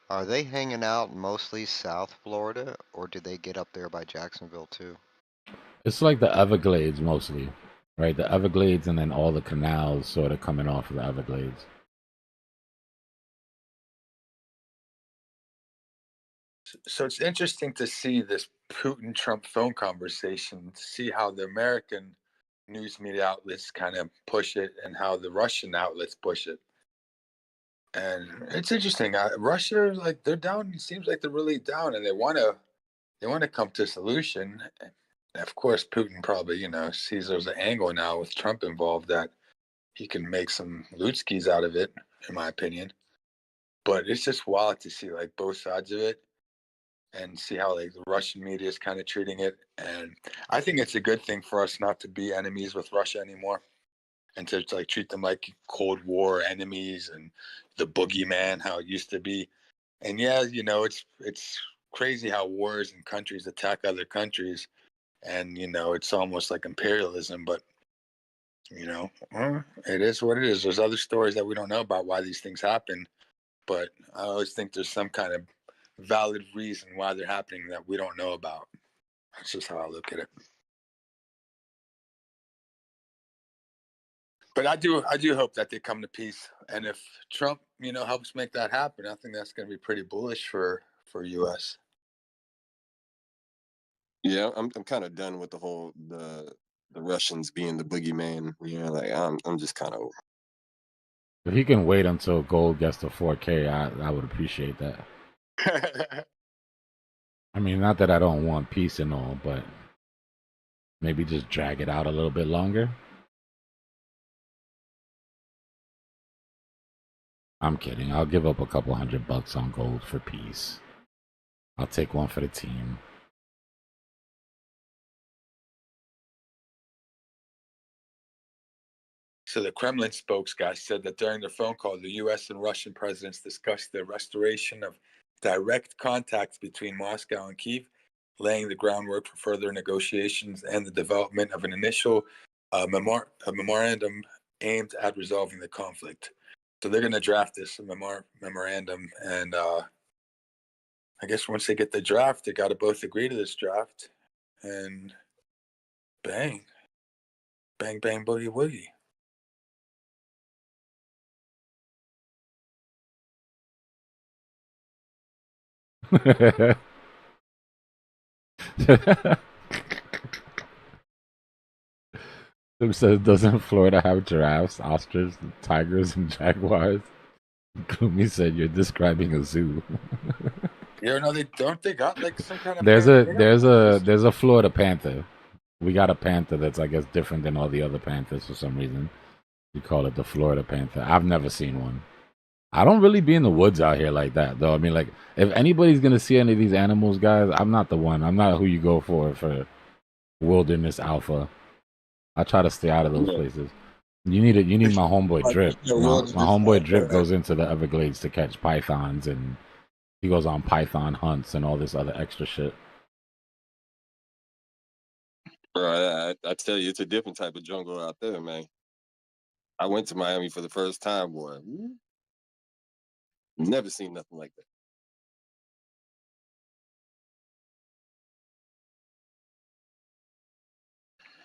Are they hanging out mostly South Florida, or do they get up there by Jacksonville too? It's like the Everglades mostly, right? The Everglades and then all the canals sort of coming off of the Everglades. So it's interesting to see this Putin-Trump phone conversation, to see how the American news media outlets kind of push it and how the Russian outlets push it. And it's interesting. Russia, like they're down. It seems like they're really down, and they want to come to a solution. And of course, Putin probably sees there's an angle now with Trump involved that he can make some loot skis out of it, in my opinion. But it's just wild to see like both sides of it and see how like the Russian media is kind of treating it. And I think it's a good thing for us not to be enemies with Russia anymore and to like treat them like Cold War enemies and the boogeyman, how it used to be. And yeah, it's crazy how wars and countries attack other countries, and it's almost like imperialism. But it is what it is. There's other stories that we don't know about why these things happen, but I always think there's some kind of valid reason why they're happening that we don't know about. That's just how I look at it. But I do hope that they come to peace. And if Trump, helps make that happen, I think that's going to be pretty bullish for U.S. Yeah, I'm kind of done with the whole the Russians being the boogeyman. Like I'm just kind of. If he can wait until gold gets to 4K, I would appreciate that. I mean, not that I don't want peace and all, but maybe just drag it out a little bit longer. I'm kidding. I'll give up a couple $100 on gold for peace. I'll take one for the team. So the Kremlin spokes guy said that during the phone call, the U.S. and Russian presidents discussed the restoration of direct contacts between Moscow and Kyiv, laying the groundwork for further negotiations and the development of an initial memorandum aimed at resolving the conflict. So they're going to draft this memorandum, and I guess once they get the draft, they got to both agree to this draft, and bang, bang, bang, boogie, woogie. Tim says, doesn't Florida have giraffes, ostriches, tigers, and jaguars? Kumi said, you're describing a zoo. No, they don't. They got like some kind of. There's a Florida panther. We got a panther that's, I guess, different than all the other panthers for some reason. We call it the Florida panther. I've never seen one. I don't really be in the woods out here like that, though. I mean, like, if anybody's gonna see any of these animals, guys, I'm not the one. I'm not who you go for wilderness alpha. I try to stay out of those places. You need my homeboy Drip. My homeboy Drip goes into the Everglades to catch pythons, and he goes on python hunts and all this other extra shit. Bro, I tell you, it's a different type of jungle out there, man. I went to Miami for the first time, boy. Never seen nothing like that.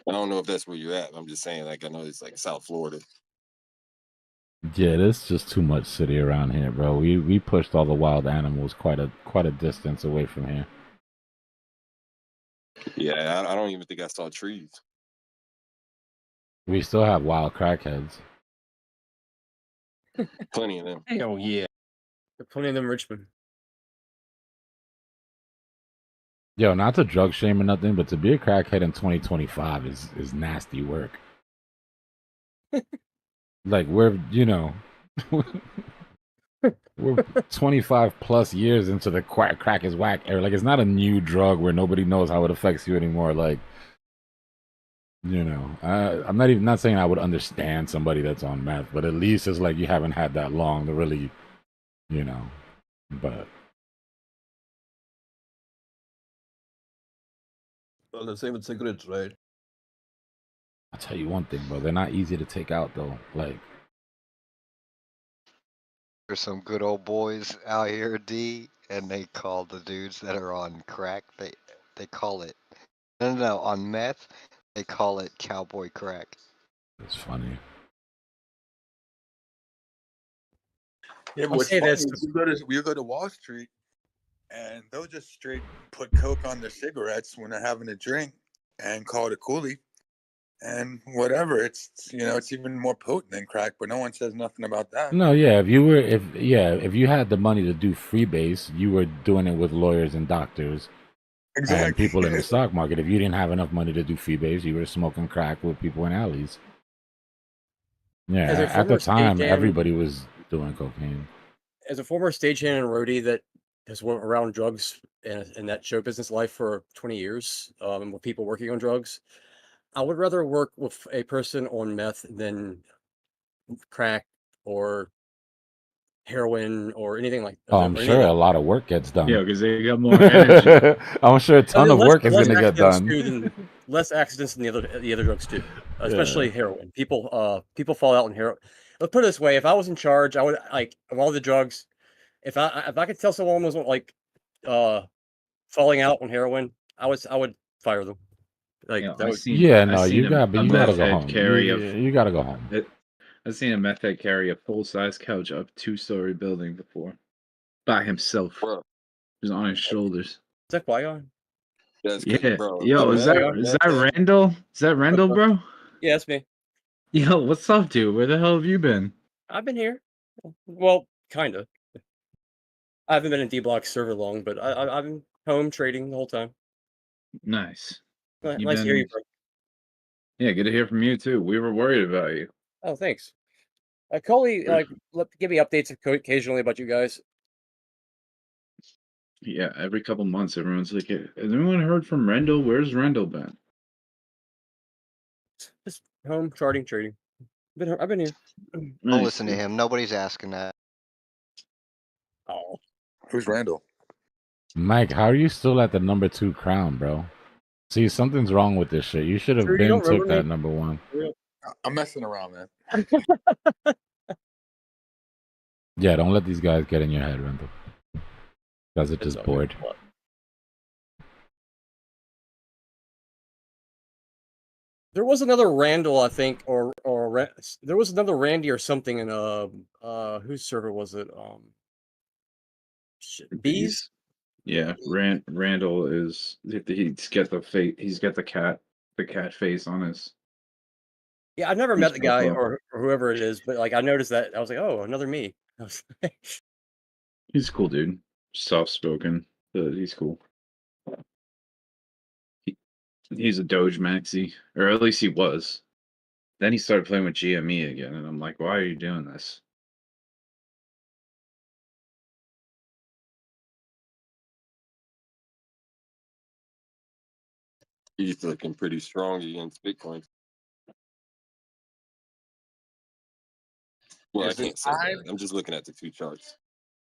I don't know if that's where you're at. I'm just saying, like, I know it's like South Florida. Yeah, there's just too much city around here, bro. We pushed all the wild animals quite a distance away from here. Yeah, I don't even think I saw trees. We still have wild crackheads. Plenty of them. Hell yeah. Plenty of them Richmond. Yo, not to drug shame or nothing, but to be a crackhead in 2025 is nasty work. Like, we're 25 plus years into the crack is whack era. Like, it's not a new drug where nobody knows how it affects you anymore. Like, I'm not saying I would understand somebody that's on meth, but at least it's like you haven't had that long to really, but. Well, the same with cigarettes, right? I'll tell you one thing, bro. They're not easy to take out, though. Like, there's some good old boys out here, D, and they call the dudes that are on crack. They call it no on meth. They call it cowboy crack. It's funny. Yeah, but what's funny is you go to Wall Street, and they'll just straight put Coke on their cigarettes when they're having a drink and call it a coolie. And whatever, it's even more potent than crack, but no one says nothing about that. No, yeah. If you had the money to do freebase, you were doing it with lawyers and doctors and people in the stock market. If you didn't have enough money to do freebase, you were smoking crack with people in alleys. Yeah, at the time, everybody was doing cocaine. As a former stagehand and roadie that has went around drugs and that show business life for 20 years, with people working on drugs, I would rather work with a person on meth than crack or heroin or anything like that. Oh, I'm sure a lot of work gets done. Yeah, because they got more energy. I'm sure a ton of work is going to get done. Less accidents than the other drugs too, especially heroin. People fall out on heroin. Let's put it this way: if I was in charge, I would of all the drugs. If I could tell someone was falling out on heroin, I would fire them. Like you gotta go home. You gotta go home. I've seen a meth head carry a full-size couch up 2-story building before. By himself. Bro. Just on his shoulders. Is that Qui-Gon? That's Yeah. bro. Yo, is that Randall? Is that Randall, bro? Yeah, that's me. Yo, what's up, dude? Where the hell have you been? I've been here. Well, kind of. I haven't been in Dbloc server long, but I've been home trading the whole time. Nice. Nice You to hear you, been... bro. Yeah, good to hear from you too. We were worried about you. Oh, thanks. Coley, give me updates occasionally about you guys. Yeah, every couple months, everyone's like, "Has anyone heard from Rendell? Where's Rendell been?" Just home charting, trading. I've been here. Don't Nice, listen to dude. him. Nobody's asking that. Oh, who's Randall? Mike, how are you still at the number 2 crown, bro? See, something's wrong with this shit. You should have True, you been don't took remember that me? number 1. I'm messing around, man. Yeah, don't let these guys get in your head, Rendell. Guys are just bored. There was another Randall, I think, or there was another Randy or something in whose server was it? Bees. Yeah, Randall is he's got the face. He's got the cat face on his. Yeah, I've never his met the guy profile. or whoever it is, but like I noticed that I was like, oh, another me. He's a cool dude. Soft spoken, but he's cool. He's a Doge maxi, or at least he was. Then he started playing with GME again, and I'm like, why are you doing this? He's looking pretty strong against Bitcoin. Well, Is I it can't say time? that. I'm just looking at the 2 charts.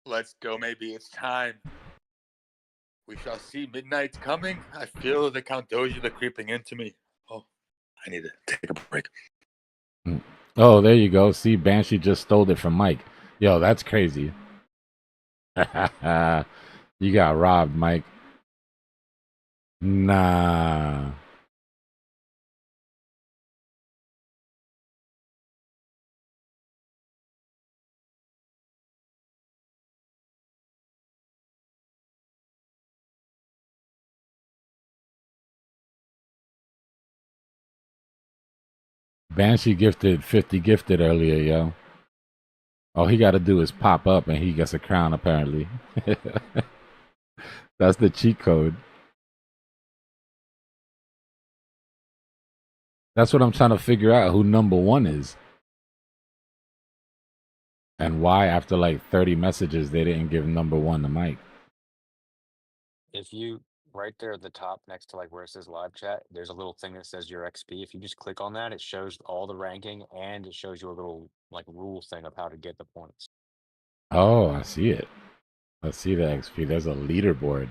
Let's go. Maybe it's time. We shall see. Midnight's coming. I feel the Count Doja creeping into me. Oh, I need to take a break. Oh, there you go. See, Banshee just stole it from Mike. Yo, that's crazy. You got robbed, Mike. Nah. Banshee gifted 50 gifted earlier, yo. All he got to do is pop up and he gets a crown, apparently. That's the cheat code. That's what I'm trying to figure out, who number 1 is. And why, after like 30 messages, they didn't give number 1 to Mike. If you, right there at the top next to like where it says live chat, there's a little thing that says your XP. If you just click on that, it shows all the ranking and it shows you a little like rule thing of how to get the points. Oh, I see it. I see the XP. There's a leaderboard.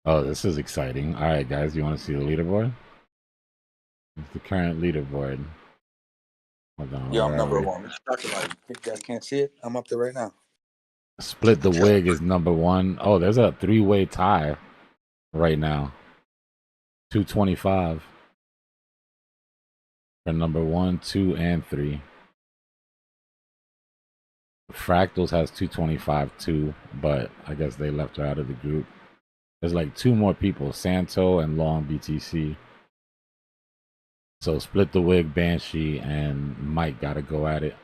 Oh, this is exciting. All right, guys, you want to see the leaderboard? It's the current leaderboard. Hold on. Yeah, I'm where number are we? 1. You guys can't see it. I'm up there right now. Split the Wig is number 1. Oh, there's a 3-way tie right now. 225 for number 1, 2, and 3. Fractals has 225 too, but I guess they left her out of the group. There's like 2 more people, Santo and Long BTC. So Split the Wig, Banshee, and Mike got to go at it.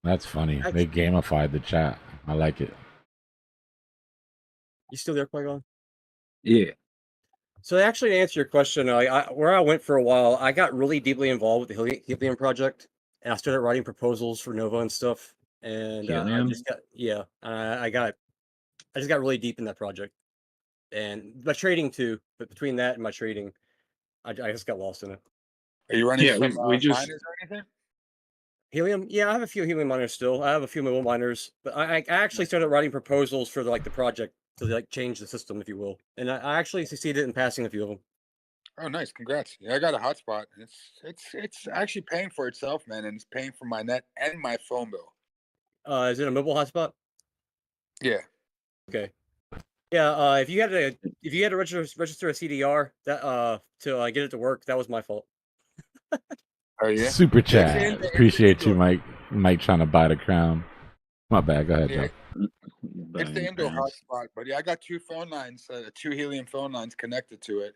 That's funny. They gamified the chat. I like it. You still there, Qui-Gon? Yeah. So actually, to answer your question, where I went for a while, I got really deeply involved with the Helium project, and I started writing proposals for Nova and stuff. And I Helium? just got I just got really deep in that project, and my trading too. But between that and my trading, I just got lost in it. Are you running Yeah, some we just miners or anything? Helium? Yeah, I have a few Helium miners still. I have a few mobile miners, but I actually started writing proposals for the project to like change the system, if you will. And I actually succeeded in passing a few of them. Oh, nice! Congrats. Yeah, I got a hotspot. It's actually paying for itself, man, and it's paying for my net and my phone bill. Is it a mobile hotspot? Yeah. Okay. Yeah, if you had to register a CDR that to get it to work, that was my fault. Oh yeah. Super It's chat. in the Appreciate you, indoor. Mike. Mike trying to buy the crown. My bad. Go ahead, Yeah, Joe. it's the indoor hotspot, but yeah, I got two phone lines, two helium phone lines connected to it,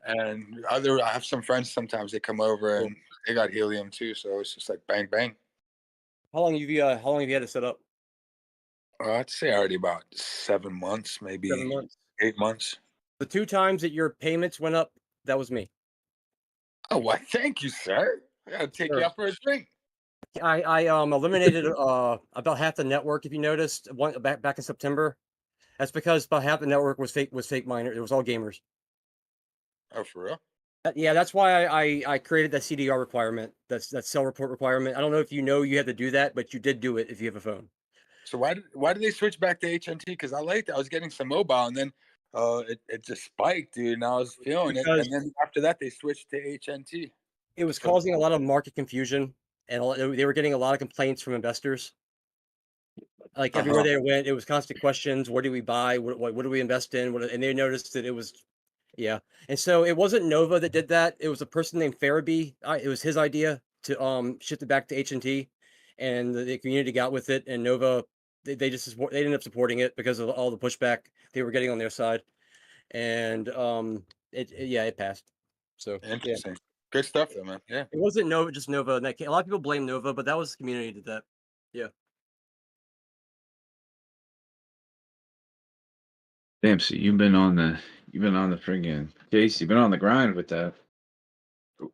and I have some friends. Sometimes they come over and they got helium too, so it's just like bang bang. How long have you had it set up? I'd say already about 7 months, maybe 7 months. 8 months. The 2 times that your payments went up, that was me. Oh, well, thank you, sir. I gotta take you Sure. out for a drink. I eliminated about half the network. If you noticed, back in September, that's because about half the network was fake miners. It was all gamers. Oh, for real? Yeah, that's why I created that CDR requirement. That sell report requirement. I don't know if you know you had to do that, but you did do it if you have a phone. So why did they switch back to HNT? Because I liked it. I was getting some mobile, and then it just spiked, dude. And I was feeling it. Because And then after that, they switched to HNT. it was So causing a lot of market confusion, and they were getting a lot of complaints from investors. Like everywhere they went, it was constant questions. What do we buy? What do we invest in? And they noticed that it was, yeah. And so it wasn't Nova that did that. It was a person named Farabee. It was his idea to shift it back to HNT, and the community got with it. And Nova, they ended up supporting it because of all the pushback they were getting on their side. And it passed. So interesting. Yeah. Good stuff, though, man. Yeah. It wasn't Nova, just Nova. A lot of people blame Nova, but that was the community that did that. Yeah. Damn, so you've been on the friggin' case. You've been on the grind with that.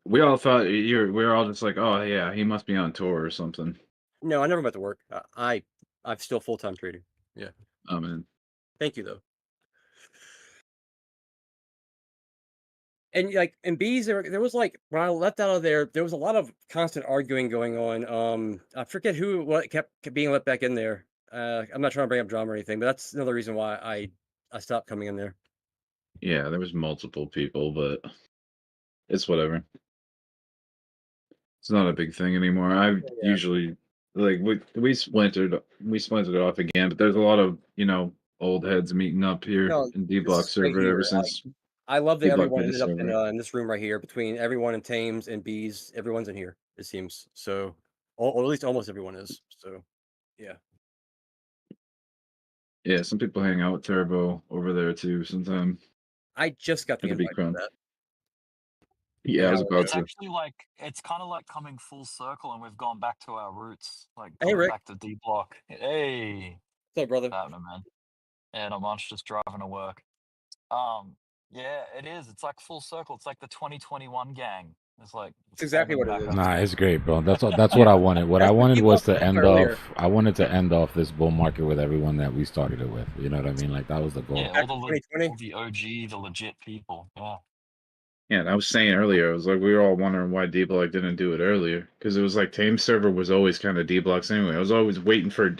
We all thought we were all just like, oh yeah, he must be on tour or something. No, I never went to work. I'm still full-time trading. Yeah. Oh man. Thank you though. And in bees, there was like when I left out of there was a lot of constant arguing going on. I forget what kept being let back in there. I'm not trying to bring up drama or anything, but that's another reason why I stopped coming in there. Yeah, there was multiple people, but it's whatever. It's not a big thing anymore. I usually like we splintered off again, but there's a lot of old heads meeting up here in Dbloc server ever since. I love that Dbloc everyone made a ended up server. in this room right here. Between everyone and Thames and Bees, everyone's in here. It seems so, or at least almost everyone is. So, yeah. Yeah, some people hang out with Turbo over there too. Sometimes I just got the it'd be invite for fun. that. Yeah, I was about It's to. actually like it's kind of like coming full circle, and we've gone back to our roots, like Hey, going Rick. back to Dbloc. Hey, what's up, brother? What's happening, man? Yeah, not much, just driving to work. Yeah, it is. It's like full circle. It's like the 2021 gang. It's like It's exactly what it back is. up Nah, to it's great, bro. That's what I wanted. What I That's what wanted people was to said end earlier. off. I wanted to end off this bull market with everyone that we started it with. You know what I mean? Like that was the goal. yeah, all the OG, the legit people. Yeah. Yeah, and I was saying earlier, I was like, we were all wondering why Dbloc didn't do it earlier, because it was like Tame server was always kind of Dbloc's anyway. I was always waiting for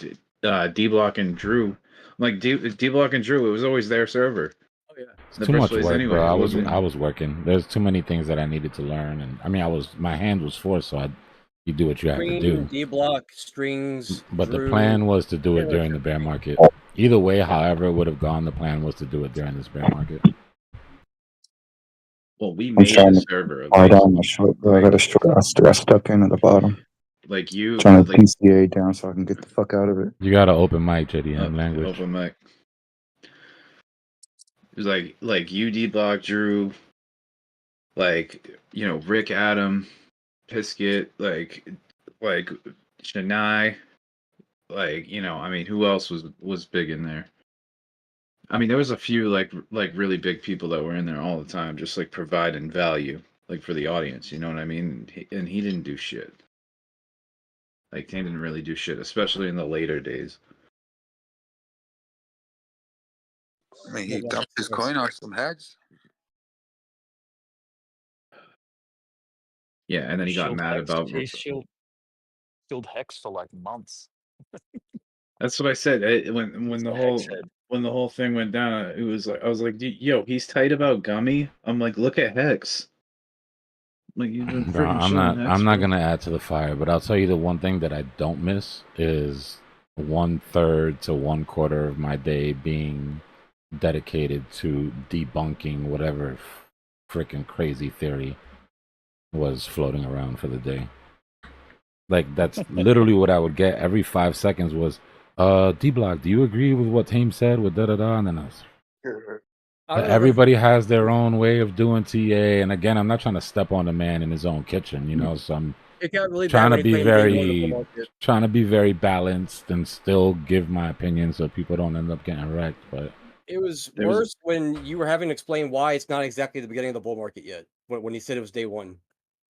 Dbloc and Drew, like Dbloc and Drew. It was always their server. Oh yeah, it's too much work, bro. I was working. There's too many things that I needed to learn, and I mean, my hand was forced, so you do what you have to do. D-block, strings. But Drew, the plan was to do it during the bear market. Either way, however it would have gone, the plan was to do it during this bear market. Well, we I'm made trying a to server. hard on my short, bro. I got a short. I stuck in at the bottom. Like you, Trying to PCA down so I can get the fuck out of it. You got to open mic, JDM language. Open mic. It was like you, Dbloc, Drew, like Rick, Adam, Pisket, like Chennai, I mean, who else was big in there? I mean, there was a few like really big people that were in there all the time, just like providing value, like for the audience. You know what I mean? And he didn't do shit. Like he didn't really do shit, especially in the later days. I mean, he dumped his coin on some heads. Yeah, and then he got Shield mad Hex, about. he shield Hex for like months. That's what I said. When the whole thing went down, it was like I was like, yo, he's tight about Gummy. I'm like, look at Hex. Like you've been Bro, freaking I'm not gonna add to the fire, but I'll tell you the one thing that I don't miss is 1/3 to 1/4 of my day being dedicated to debunking whatever freaking crazy theory was floating around for the day. Like, that's literally what I would get every 5 seconds was, Dbloc, do you agree with what Tame said with da-da-da? And then I was... I remember. Everybody has their own way of doing TA, and again, I'm not trying to step on the man in his own kitchen, you know. So I'm It got really bad trying to when he be claimed day one of the bull market. very balanced and still give my opinion so people don't end up getting wrecked. But It was worse when you were having to explain why it's not exactly the beginning of the bull market yet. When he said it was day one.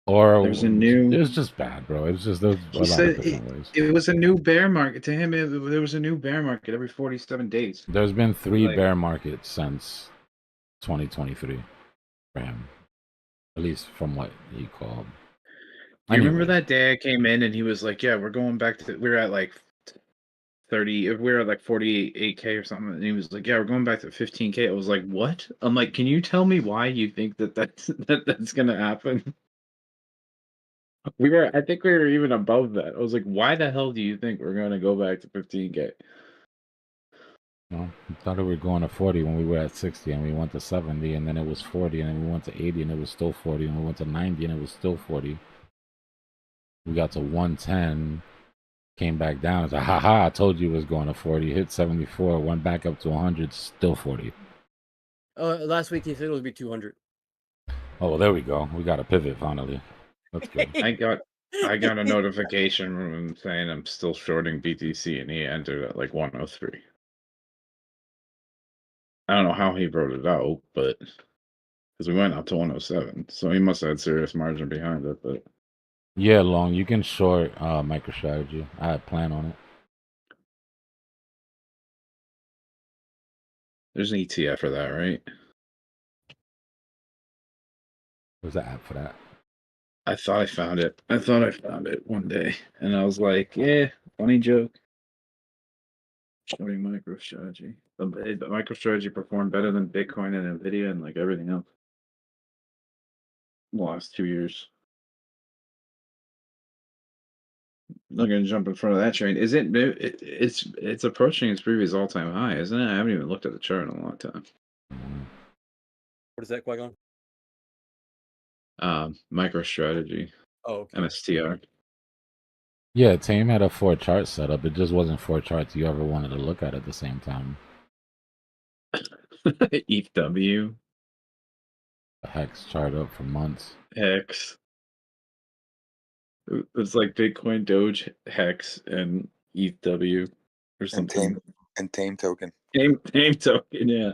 or There's a new. it was just bad, bro. It was just there's a He lot said of different ways. it was a new bear market to him. There was a new bear market every 47 days. There's been 3 Like- bear markets since 2023 for him, at least from what he called. Do you remember that day I came in and he was like, "Yeah, we're going back to we were at like 30, we were at like 48K or something," and he was like, "Yeah, we're going back to 15K." I was like, "What?" I'm like, "Can you tell me why you think that's gonna happen?" I think we were even above that. I was like, "Why the hell do you think we're gonna go back to 15K?" No, I thought we were going to 40 when we were at 60, and we went to 70, and then it was 40, and then we went to 80, and it was still 40, and we went to 90, and it was still 40. We got to 110, came back down. It's like, haha, I told you it was going to 40. Hit 74, went back up to 100, still 40. Last week he said it would be 200. Oh, well, there we go. We got a pivot finally. That's good. I got a notification from him saying I'm still shorting BTC, and he entered at like 103. I don't know how he wrote it out, but because we went up to 107, so he must have had serious margin behind it. But Yeah, Long, you can short MicroStrategy. I had plan on it. there's an ETF for that, right? There's an app for that. I thought I found it. I thought I found it one day, and I was like, "Yeah, funny joke." Showing MicroStrategy. The MicroStrategy performed better than Bitcoin and Nvidia and like everything else in the last 2 years. I'm not gonna jump in front of that train. Is it? It's approaching its previous all-time high, isn't it? I haven't even looked at the chart in a long time. What is that, Qui-Gon? MicroStrategy. Oh, okay. MSTR. Yeah, Tame had a 4 chart setup. It just wasn't 4 charts you ever wanted to look at the same time. ETH-W. The Hex chart up for months. Hex. It's like Bitcoin, Doge, Hex, and ETH-W or something. And Tame token. Tame token, yeah.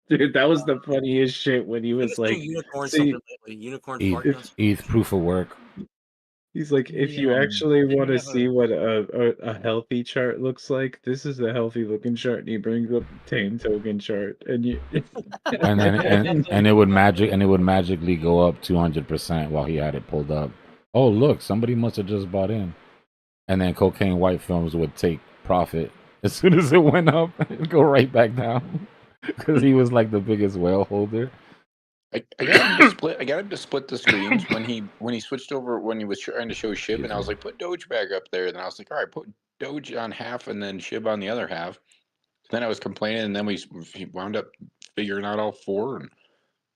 Dude, that was the funniest shit when he was like, unicorn see, something lately. Unicorn ETH proof of work. he's like, if you actually want to see what a healthy chart looks like, this is a healthy looking chart, and he brings up the Tame token chart, and you and then and it would magically go up 200% while he had it pulled up. Oh, look, somebody must have just bought in. And then Cocaine White Films would take profit as soon as it went up and go right back down because he was like the biggest whale holder. I got him to split the screens when he switched over when he was trying to show SHIB, and I was like, put Doge back up there. And then I was like, all right, put Doge on half and then SHIB on the other half. Then I was complaining, and then we wound up figuring out all 4 and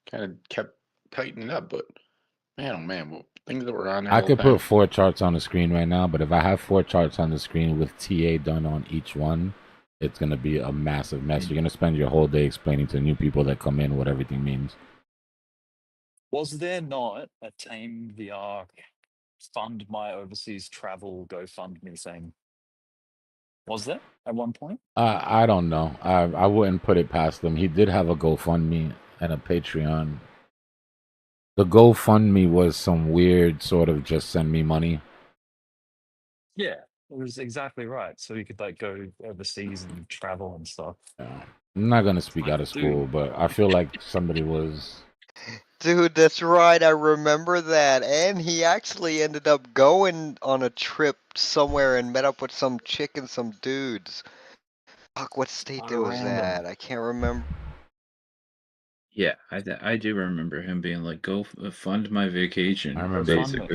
kind of kept tightening up. But man, oh man, well, things that were on there. I could put 4 charts on the screen right now, but if I have 4 charts on the screen with TA done on each one, it's going to be a massive mess. You're going to spend your whole day explaining to new people that come in what everything means. Was there not a Tame VR fund my overseas travel GoFundMe thing? Was there at one point? I don't know. I wouldn't put it past them. He did have a GoFundMe and a Patreon. The GoFundMe was some weird sort of just send me money. Yeah, it was exactly right. So you could like go overseas and travel and stuff. Yeah. I'm not going to speak out of school, but I feel like somebody was... Dude, that's right. I remember that. And he actually ended up going on a trip somewhere and met up with some chick and some dudes. Fuck, what state that was that? I can't remember. Yeah, I do remember him being like, "Go fund my vacation." I remember basically.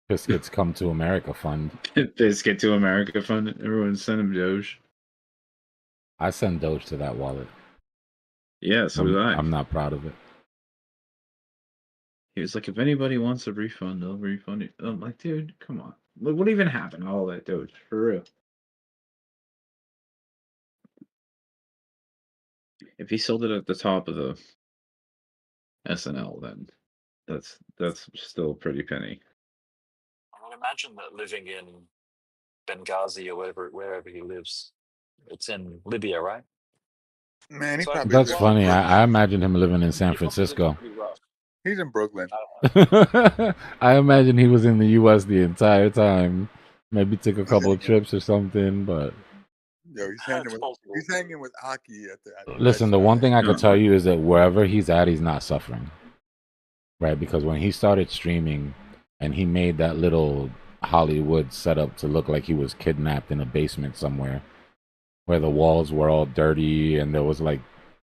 Biscuits Come to America fund. Biscuit to America fund. Everyone send him Doge. I send Doge to that wallet. Yeah, so did I. I'm not proud of it. He was like, if anybody wants a refund, they'll refund it. I'm like, dude, come on. Look, what even happened? All that Doge, for real. If he sold it at the top of the SNL, then that's still a pretty penny. I would imagine that living in Benghazi or wherever he lives, it's in Libya, right? Man, he So probably That's lives in funny. Brooklyn. I imagine him living in San he probably lives Francisco. pretty rough. He's in Brooklyn. I imagine he was in the U.S. the entire time. Maybe took a couple of trips or something, but Yo, he's hanging with Aki at the listen, the one thing I could No. tell you is that wherever he's at, he's not suffering. Right? Because when he started streaming and he made that little Hollywood setup to look like he was kidnapped in a basement somewhere where the walls were all dirty and there was like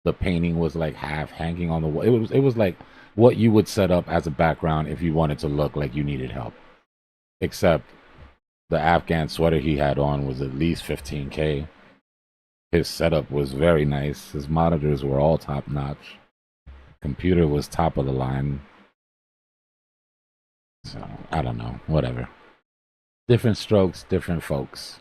the painting was like half hanging on the wall. It was like what you would set up as a background if you wanted to look like you needed help. Except the Afghan sweater he had on was at least 15K. His setup was very nice. His monitors were all top notch. Computer was top of the line. So I don't know. Whatever. Different strokes, different folks.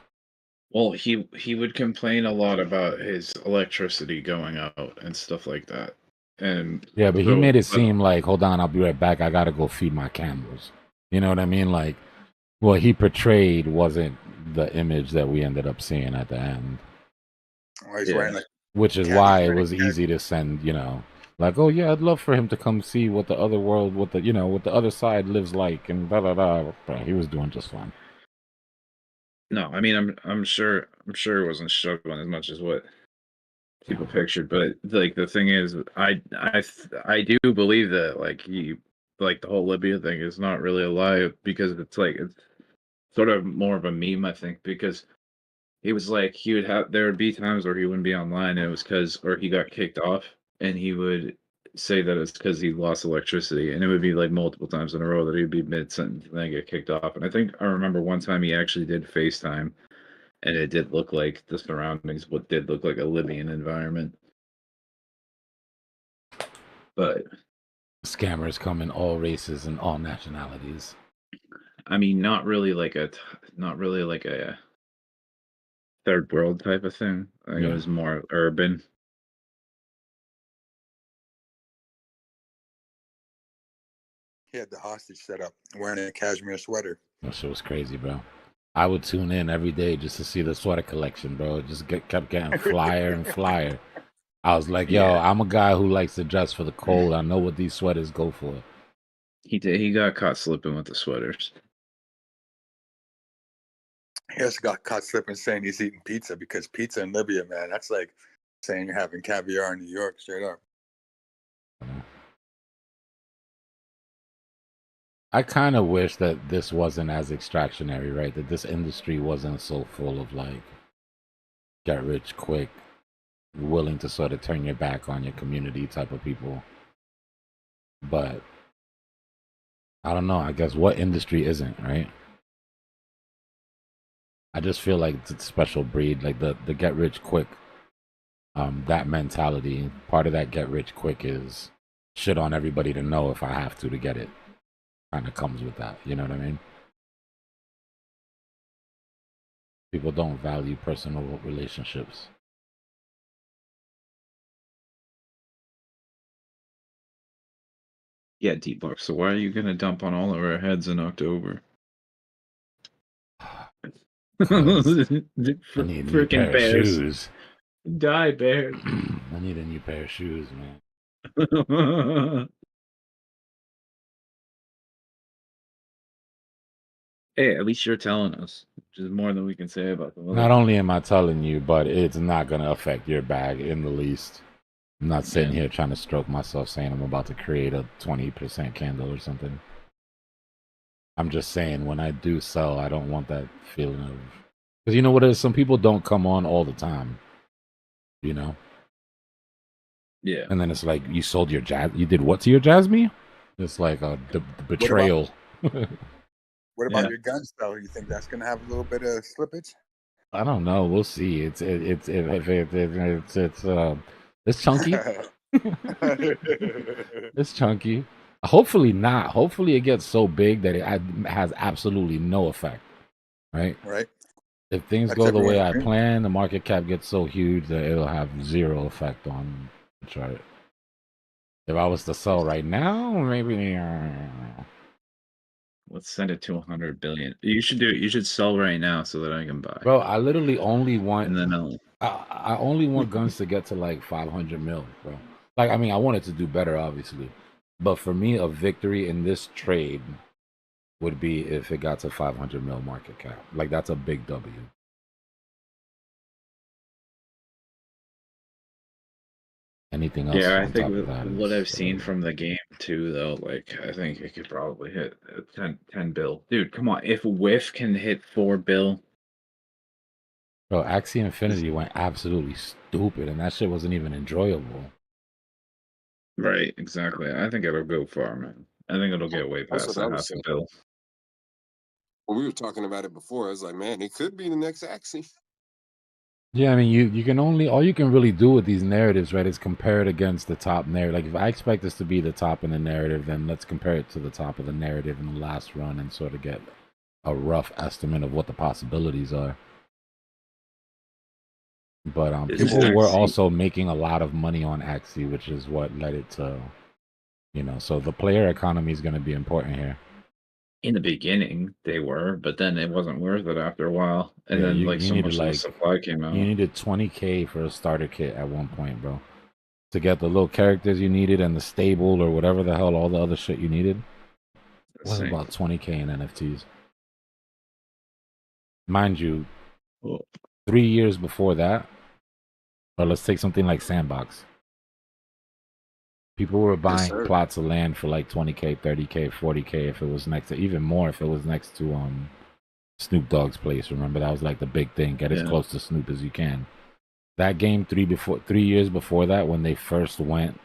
Well, he would complain a lot about his electricity going out and stuff like that. And Yeah, but he so, made it seem like, hold on, I'll be right back. I gotta go feed my camels. You know what I mean? Like, what he portrayed wasn't the image that we ended up seeing at the end. Oh, he's wearing like Which is why it was easy to send, like, oh yeah, I'd love for him to come see what the other world, what the other side lives like, and blah blah blah. But he was doing just fine. no, I mean I'm sure it wasn't struggling as much as what people pictured, but like the thing is, I do believe that like the whole Libya thing is not really a lie because it's sort of more of a meme, I think, because he was like there would be times where he wouldn't be online and it was or he got kicked off and he would say that it's because he lost electricity and it would be like multiple times in a row that he'd be mid-sentence and then get kicked off. And I think I remember one time he actually did FaceTime and it did look like the surroundings what did look like a Libyan environment. But Scammers come in all races and all nationalities. I mean, not really like a third world type of thing. I think it was more urban. he had the hostage set up, wearing a cashmere sweater. That shit was crazy, bro. I would tune in every day just to see the sweater collection, bro. It just kept getting flyer and flyer. I was like, yo, I'm a guy who likes to dress for the cold. I know what these sweaters go for. He did. He got caught slipping with the sweaters. He also got caught slipping saying he's eating pizza because pizza in Libya, man, that's like saying you're having caviar in New York, straight up. I kind of wish that this wasn't as extractionary, right? That this industry wasn't so full of like get rich quick, willing to sort of turn your back on your community type of people. But I don't know. I guess what industry isn't, right? I just feel like it's a special breed, like the get rich quick. That mentality. Part of that get rich quick is shit on everybody to know if I have to get it. Kind of comes with that. You know what I mean? People don't value personal relationships. Yeah, Dbloc. So why are you gonna dump on all of our heads in October? I need a new pair of shoes. Die, bears. I need a new pair of shoes, man. Hey, at least you're telling us, which is more than we can say about them. Not only am I telling you, but it's not going to affect your bag in the least. I'm not sitting here trying to stroke myself saying I'm about to create a 20% candle or something. I'm just saying when I do sell, I don't want that feeling of... Because you know what it is? Some people don't come on all the time. You know? Yeah. And then it's like, you sold your jazz... You did what to your Jasmine? It's like a betrayal. What about your guns, though? You think that's going to have a little bit of slippage? I don't know. We'll see. It's chunky. It's chunky. Hopefully not. Hopefully it gets so big that it has absolutely no effect. Right? Right. If things That's go the way everyone's I dream. plan, the market cap gets so huge that it'll have zero effect on the chart. If I was to sell right now, maybe. Let's send it to 100 billion. You should do it. You should sell right now so that I can buy. Bro, I literally only want. And then I'll. I only want guns to get to like 500 mil, bro. Like, I mean, I want it to do better, obviously. But for me, a victory in this trade would be if it got to 500 mil market cap. Like, that's a big W. Anything else Yeah, I on think top of with that what is I've seen from the game too, though, like I think it could probably hit 10 bill. Dude, come on! If Whiff can hit 4 bill, bro. Axie Infinity went absolutely stupid, and that shit wasn't even enjoyable. right? Exactly. I think it'll go far, man. I think it'll get way That's past what I a was half a saying. bill. When we were talking about it before, I was like, man, it could be the next Axie. Yeah, I mean, you can only, all you can really do with these narratives, right, is compare it against the top narrative. Like, if I expect this to be the top in the narrative, then let's compare it to the top of the narrative in the last run and sort of get a rough estimate of what the possibilities are. But people were also making a lot of money on Axie, which is what led it to, you know, so the player economy is going to be important here. In the beginning, they were, but then it wasn't worth it after a while. And Yeah, then, you like, so needed much of the like supply came out. you needed 20K for a starter kit at one point, bro, to get the little characters you needed and the stable or whatever the hell, all the other shit you needed. It was about 20K in NFTs. Mind you, 3 years before that, or let's take something like Sandbox. People were buying plots of land for like 20K, 30K, 40K if it was next to, even more if it was next to Snoop Dogg's place. Remember, that was like the big thing. Get as close to Snoop as you can. That game 3 years before that, when they first went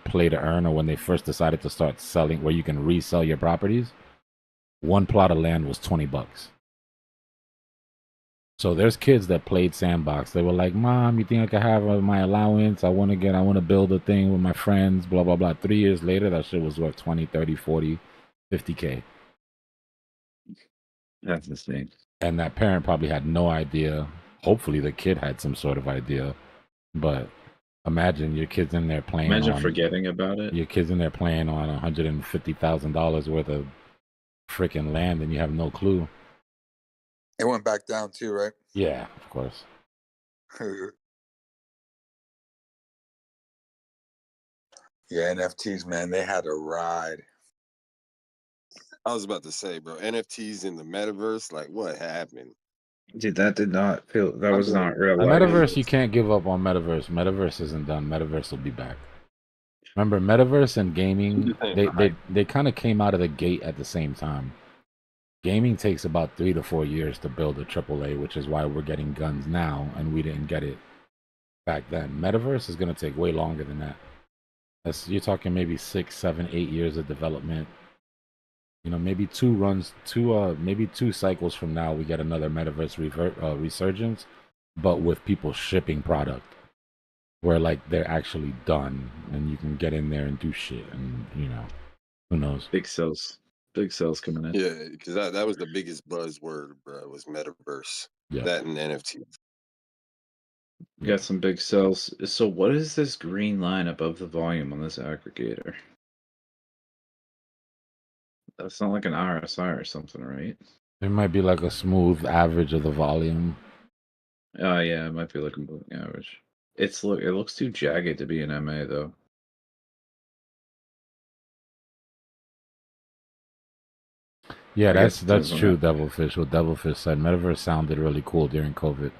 play to earn, or when they first decided to start selling where you can resell your properties, one plot of land was $20. So there's kids that played Sandbox. They were like, Mom, you think I could have my allowance? I want to build a thing with my friends, blah, blah, blah. 3 years later, that shit was worth 20, 30, 40, 50K. That's insane. And that parent probably had no idea. Hopefully the kid had some sort of idea. But imagine your kid's in there playing Imagine forgetting about it. Your kid's in there playing on $150,000 worth of freaking land and you have no clue. It went back down too, right? Yeah, of course. Yeah, NFTs, man, they had a ride. I was about to say, bro, NFTs in the metaverse, like what happened? Dude, that did not feel, that was not real. Metaverse, you can't give up on Metaverse. Metaverse isn't done. Metaverse will be back. Remember, Metaverse and gaming, they kind of came out of the gate at the same time. Gaming takes about 3 to 4 years to build a AAA, which is why we're getting guns now, and we didn't get it back then. Metaverse is going to take way longer than that. You're talking maybe 6, 7, 8 years of development. You know, maybe maybe 2 cycles from now, we get another Metaverse resurgence, but with people shipping product, where like they're actually done, and you can get in there and do shit, and you know, who knows? Big sales coming in. Yeah, because that was the biggest buzzword, bro. Was metaverse. Yeah. That and NFT. Got some big sales. So what is this green line above the volume on this aggregator? That's not like an RSI or something, right? It might be like a smooth average of the volume. Oh yeah, it might be like a moving average. It looks too jagged to be an MA though. Yeah, that's true, Devilfish. What Devilfish said, Metaverse sounded really cool during COVID.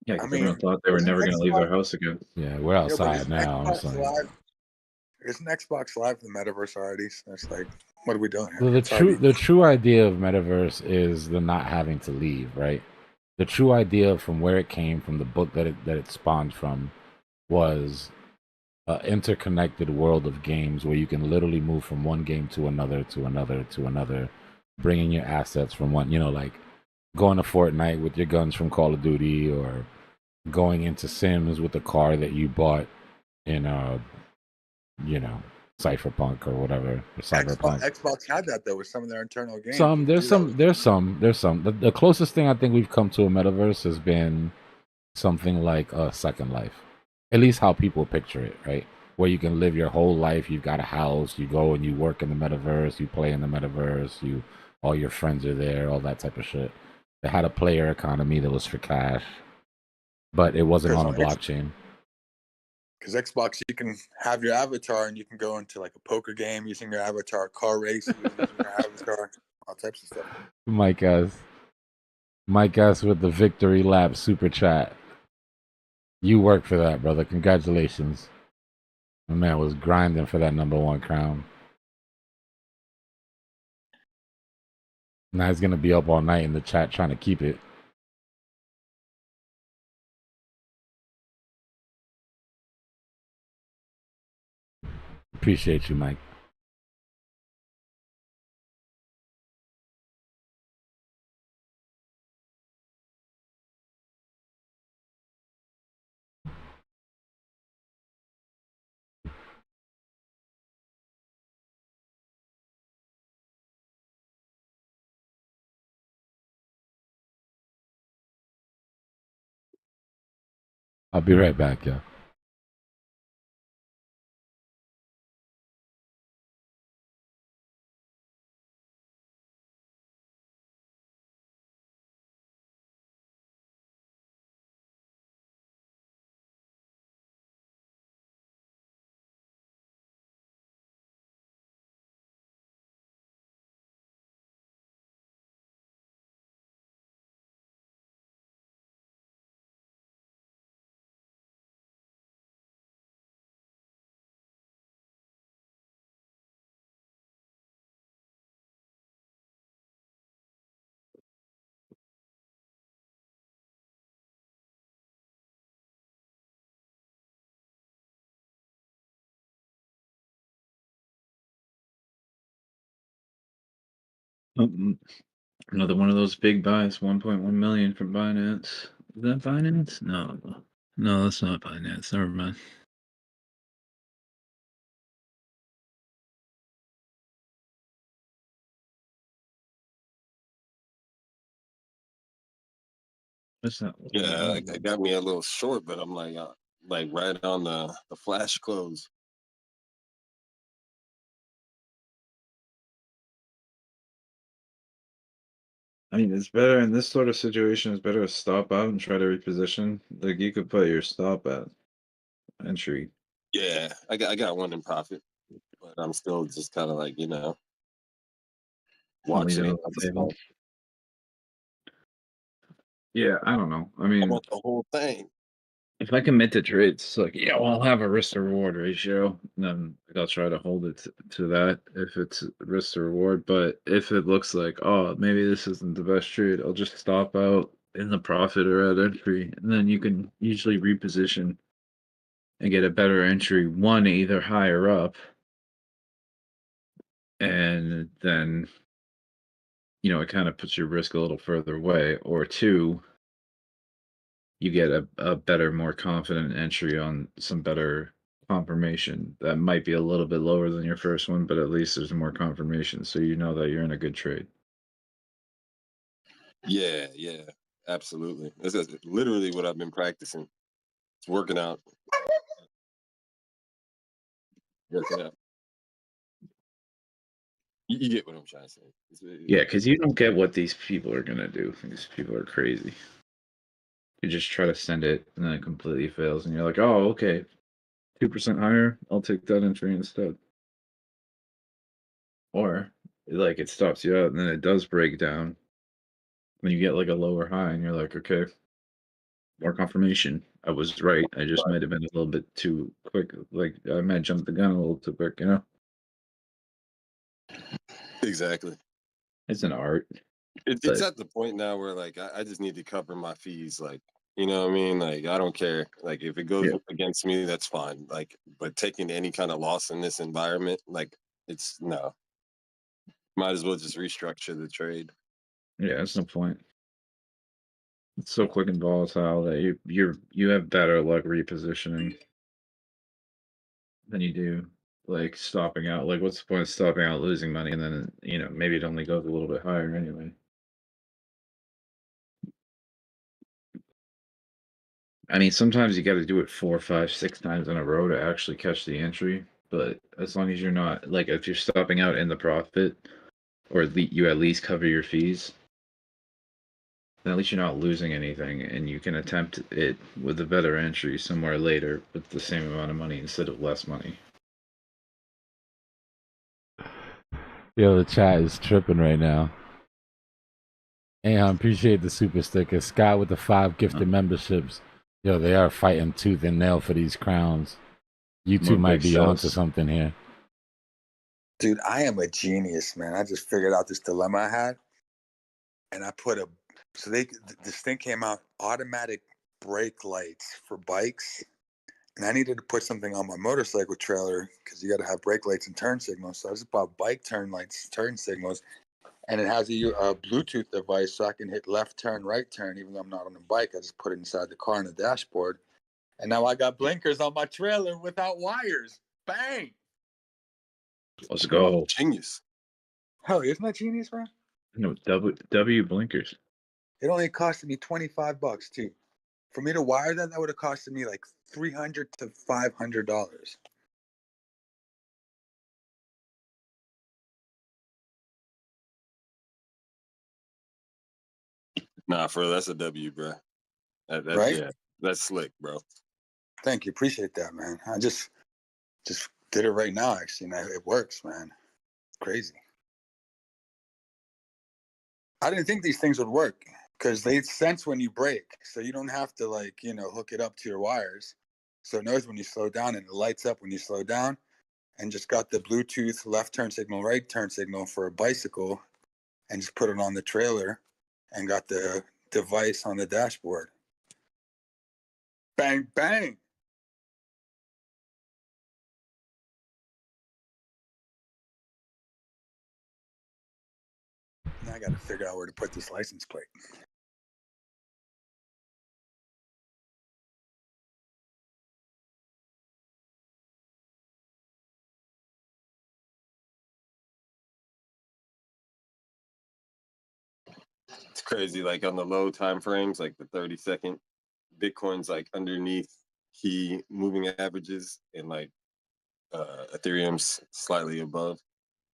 Yeah, because everyone thought they were never going to leave their house again. Yeah, we're outside now. It's like, isn't Xbox Live the Metaverse already? So it's like, what are we doing here? well, the true idea of Metaverse is the not having to leave, right? The true idea from where it came from, the book that it spawned from, was an interconnected world of games where you can literally move from one game to another, to another, to another, bringing your assets from one, you know, like going to Fortnite with your guns from Call of Duty, or going into Sims with the car that you bought in Cypherpunk or whatever, or Cyberpunk. Xbox had that though with some of their internal games. There's some. The closest thing I think we've come to a metaverse has been something like a Second Life, at least how people picture it, right? Where you can live your whole life. You've got a house. You go and you work in the metaverse. You play in the metaverse. All your friends are there. All that type of shit. They had a player economy that was for cash, but it wasn't on a blockchain. Because Xbox, you can have your avatar and you can go into like a poker game using your avatar, car race using your avatar, all types of stuff. Mike S with the victory lap super chat. You work for that, brother. Congratulations. My man was grinding for that #1 crown. Now he's gonna be up all night in the chat trying to keep it. Appreciate you, Mike. I'll be right back, yo. Another one of those big buys, 1.1 million from Binance. Is that Binance? No, that's not Binance. Never mind. That's not. Yeah, it got me a little short, but I'm like right on the flash close. I mean, it's better in this sort of situation. It's better to stop out and try to reposition. Like you could put your stop at entry. Yeah, I got one in profit, but I'm still just kind of like watching it. Yeah, I don't know. I I mean, want the whole thing. if I commit to trades, it's like, yeah, well, I'll have a risk to reward ratio, and then I'll try to hold it to that if it's risk to reward. But if it looks like, oh, maybe this isn't the best trade, I'll just stop out in the profit or at entry, and then you can usually reposition and get a better entry. One, either higher up, and then it kind of puts your risk a little further away, or two, you get a better, more confident entry on some better confirmation that might be a little bit lower than your first one, but at least there's more confirmation, so you know that you're in a good trade. Yeah, absolutely. This is literally what I've been practicing. It's working out. You get what I'm trying to say. Yeah, because you don't get what these people are gonna do. These people are crazy. You just try to send it, and then it completely fails, and you're like, oh, okay, 2% higher, I'll take that entry instead. Or like it stops you out, and then it does break down when you get like a lower high, and you're like, okay, more confirmation. I was right. I just might have been a little bit too quick. Like I might jump the gun a little too quick, Exactly. It's an art. It's at the point now where like I just need to cover my fees. Like, you know what I mean? Like I don't care. Like if it goes against me, that's fine. Like, but taking any kind of loss in this environment, like it's no. Might as well just restructure the trade. Yeah, that's no point. It's so quick and volatile that you have better luck repositioning. than you do like stopping out. Like, what's the point of stopping out, losing money, and then maybe it only goes a little bit higher anyway. I mean, sometimes you got to do it 4, 5, 6 times in a row to actually catch the entry. But as long as you're not like, if you're stopping out in the profit, or you at least cover your fees, then at least you're not losing anything, and you can attempt it with a better entry somewhere later with the same amount of money instead of less money. Yo, the chat is tripping right now. Hey, I appreciate the super sticker. Scott with the 5 gifted memberships. Yo, they are fighting tooth and nail for these crowns. You two More might big be onto sells. something here. Dude, I am a genius, man. I just figured out this dilemma I had, and I put this thing came out, automatic brake lights for bikes, and I needed to put something on my motorcycle trailer because you got to have brake lights and turn signals. So I just bought bike turn lights, turn signals, and it has a Bluetooth device so I can hit left turn, right turn, even though I'm not on the bike. I just put it inside the car on the dashboard, and now I got blinkers on my trailer without wires. Bang! Let's go. Genius. Hell, isn't that genius, bro? No, W blinkers. It only costed me $25 too. For me to wire that would have costed me like $300 to $500. Nah, for real, that's a W, bro. Right? Yeah, that's slick, bro. Thank you, appreciate that, man. I just did it right now. Actually, man. It works, man. Crazy. I didn't think these things would work because they sense when you brake, so you don't have to hook it up to your wires. So it knows when you slow down and it lights up when you slow down. And just got the Bluetooth left turn signal, right turn signal for a bicycle, and just put it on the trailer, and got the device on the dashboard. Bang bang. Now I got to figure out where to put this license plate. It's crazy. Like on the low time frames, like the 30-second, Bitcoin's like underneath key moving averages, and like Ethereum's slightly above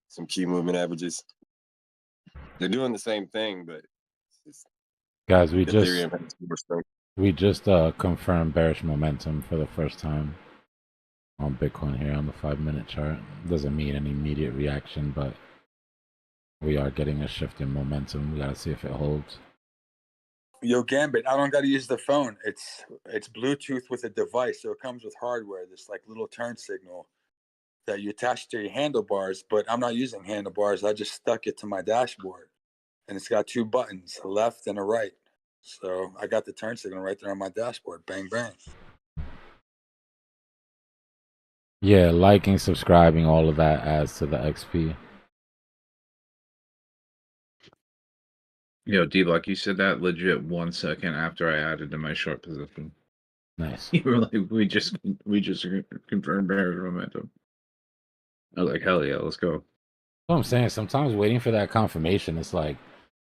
some key movement averages. They're doing the same thing, but Guys, we Ethereum has more strength. just confirmed bearish momentum for the first time on Bitcoin here on the 5-minute chart. Doesn't mean any immediate reaction, but we are getting a shift in momentum. We gotta see if it holds. Yo, Gambit, I don't got to use the phone. It's Bluetooth with a device, so it comes with hardware. This like little turn signal that you attach to your handlebars, but I'm not using handlebars. I just stuck it to my dashboard, and it's got 2 buttons, a left and a right. So I got the turn signal right there on my dashboard. Bang bang. Yeah, liking, subscribing, all of that adds to the XP. Yo, Dbloc, you said that legit 1 second after I added to my short position. Nice. You were like, we just confirmed bearish momentum. I was like, hell yeah, let's go. What I'm saying, sometimes waiting for that confirmation, it's like,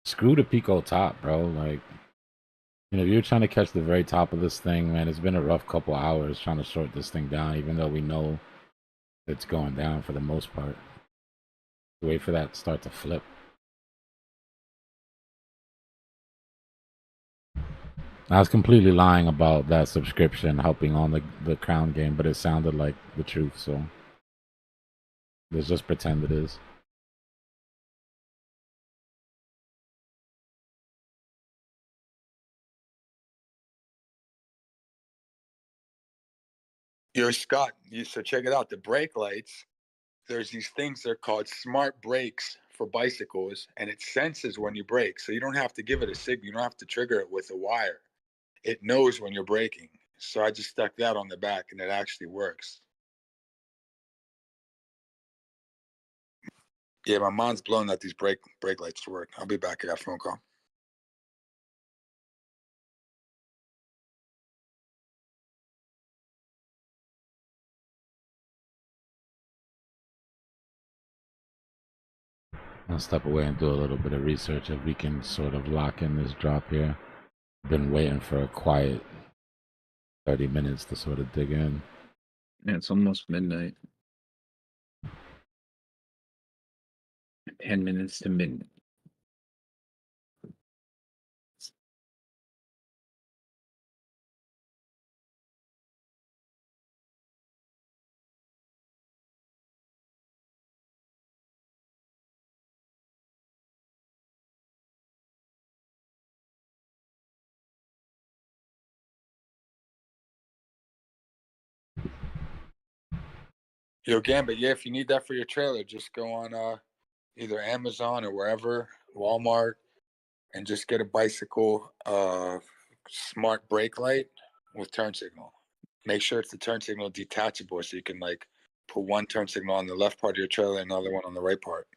screw the Pico top, bro. Like, if you're trying to catch the very top of this thing, man, it's been a rough couple hours trying to short this thing down, even though we know it's going down for the most part. Wait for that to start to flip. I was completely lying about that subscription helping on the crown game, but it sounded like the truth, so let's just pretend it is. Yo, Scott, so check it out. The brake lights, there's these things, they're called smart brakes for bicycles, and it senses when you brake. So you don't have to give it a signal. You don't have to trigger it with a wire. It knows when you're braking. So I just stuck that on the back, and it actually works. Yeah, my mind's blown that these brake lights work. I'll be back. I got a phone call. I'll step away and do a little bit of research if we can sort of lock in this drop here. Been waiting for a quiet 30 minutes to sort of dig in. Yeah, it's almost midnight. 10 minutes to midnight. Yo, Gambit, yeah, if you need that for your trailer, just go on either Amazon or wherever, Walmart, and just get a bicycle smart brake light with turn signal. Make sure it's the turn signal detachable so you can like put one turn signal on the left part of your trailer and another one on the right part.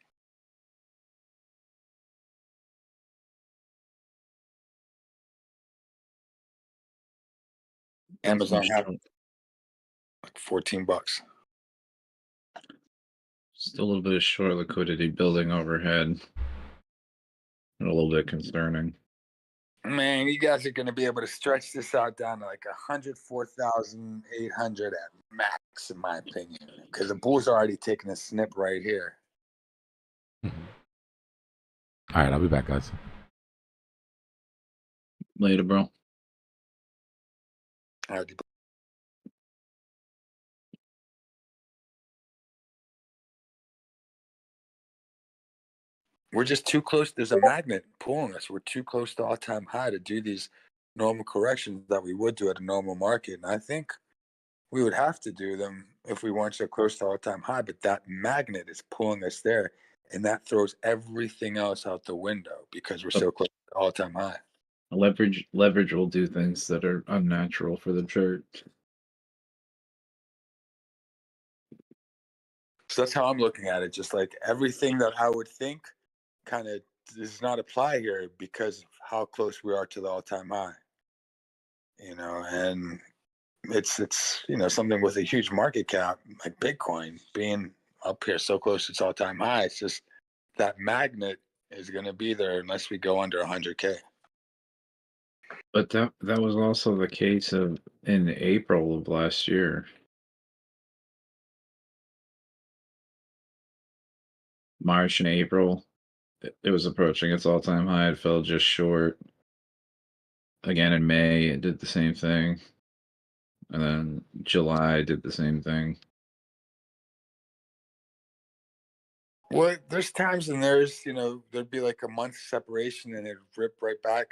Amazon have like $14. Still a little bit of short liquidity building overhead. A little bit concerning. Man, you guys are going to be able to stretch this out down to like 104,800 at max, in my opinion, because the Bulls are already taking a snip right here. All right, I'll be back, guys. Later, bro. All right. We're just too close. There's a magnet pulling us. We're too close to all-time high to do these normal corrections that we would do at a normal market. And I think we would have to do them if we weren't so close to all-time high. But that magnet is pulling us there, and that throws everything else out the window because we're so close to all-time high. Leverage will do things that are unnatural for the chart. So that's how I'm looking at it. Just like everything that I would think kind of does not apply here because of how close we are to the all-time high. You know, and it's something with a huge market cap like Bitcoin being up here so close to its all-time high. It's just that magnet is going to be there unless we go under 100K. But that was also the case in April of last year. March and April, it was approaching its all-time high. It fell just short. Again in May, it did the same thing. And then July did the same thing. Well, there's times and there'd be like a month separation and it'd rip right back.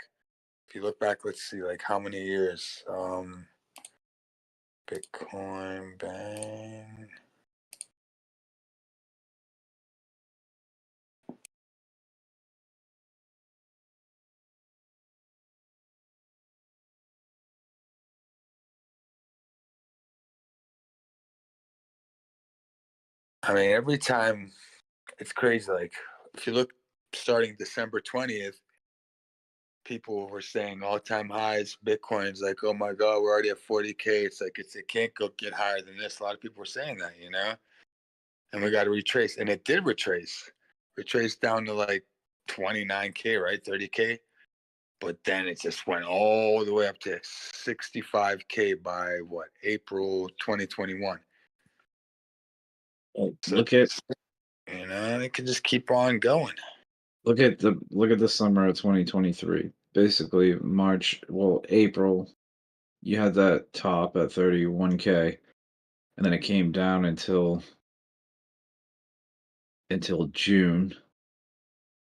If you look back, let's see, like how many years? Bitcoin, bang. I mean, every time it's crazy. Like if you look starting December 20th, people were saying all-time highs. Bitcoin's like, oh my God, we're already at 40K. It's like it can't go get higher than this. A lot of people were saying that, and we got to retrace, and it did retrace down to like 29K, right, 30K, but then it just went all the way up to 65K by what, April 2021. So look at, it can just keep on going. Look at the summer of 2023. Basically, April, you had that top at 31K, and then it came down until June,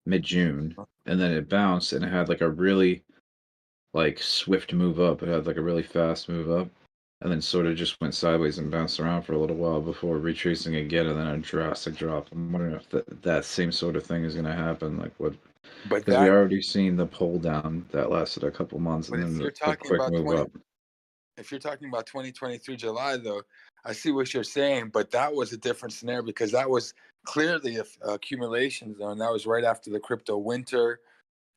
mid-June, and then it bounced and it had like a really swift move up. It had like a really fast move up, and then sort of just went sideways and bounced around for a little while before retracing again, and then a drastic drop. I'm wondering if that same sort of thing is going to happen. Like what? Because we already seen the pull down that lasted a couple months, and then the quick move up. If you're talking about 2023 July, though, I see what you're saying, but that was a different scenario because that was clearly a accumulation zone. That was right after the crypto winter,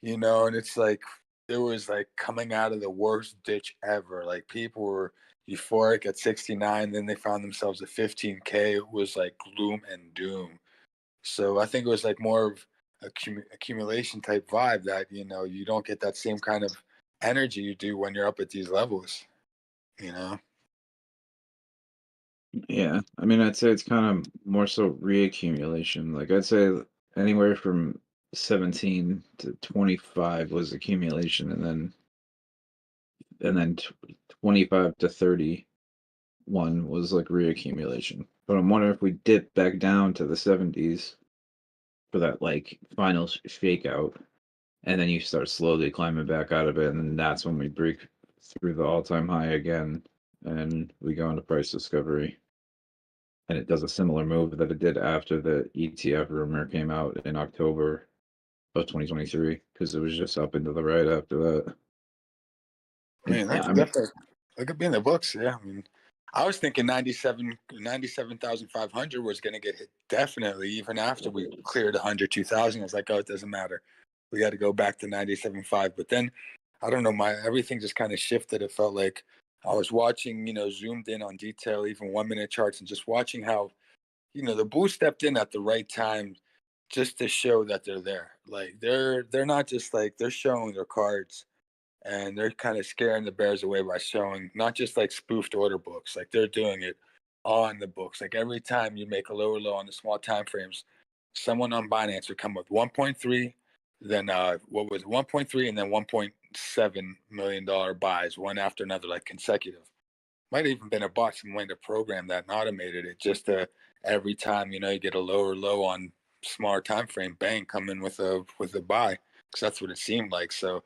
and it's like it was like coming out of the worst ditch ever. Like people were euphoric at 69, then they found themselves at 15K. It was like gloom and doom. So I think it was like more of accumulation type vibe that, you know, you don't get that same kind of energy you do when you're up at these levels, you know? Yeah, I mean, I'd say it's kind of more so reaccumulation. Like, I'd say anywhere from 17 to 25 was accumulation, and then 25 to 31 was like reaccumulation. But I'm wondering if we dip back down to the 70s for that like final fake out, and then you start slowly climbing back out of it, and then that's when we break through the all-time high again, and we go into price discovery. And it does a similar move that it did after the ETF rumor came out in October of 2023, because it was just up into the right after that. I mean, Yeah, that's I mean, definitely, that could be in the books. Yeah. I mean, I was thinking 97,500 was going to get hit definitely even after we cleared 102,000. I was like, oh, it doesn't matter. We got to go back to 97.5. But then, I don't know, everything just kind of shifted. It felt like I was watching, you know, zoomed in on detail, even 1 minute charts, and just watching how, you know, the bull stepped in at the right time just to show that they're there. Like they're not just like, they're showing their cards, and they're kind of scaring the bears away by showing not just like spoofed order books, like they're doing it on the books. Like every time you make a lower low on the small time frames, someone on Binance would come with 1.3, then what was it, 1.3, and then 1.7 million dollar buys one after another, like consecutive. Might have even been a bot, some way to program that and automated it just to every time, you know, you get a lower low on smaller time frame, bang, come in with a buy, because that's what it seemed like. So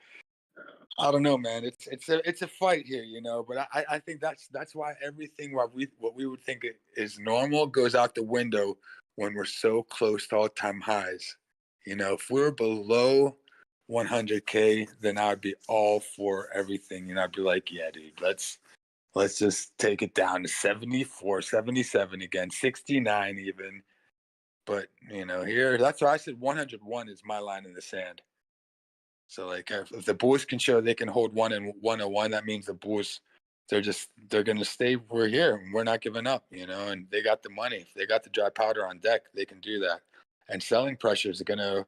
I don't know, man. It's a fight here, you know. But I think that's why everything what we would think is normal goes out the window when we're so close to all time highs. You know, if we're below 100K, then I'd be all for everything. You know, I'd be like, yeah, dude, let's just take it down to 74, 77 again, 69 even. But you know, here that's why I said 101 is my line in the sand. So like if the Bulls can show they can hold 101, that means the Bulls they're gonna stay. We're here and we're not giving up, you know, and they got the money. If they got the dry powder on deck, they can do that. And selling pressures are gonna,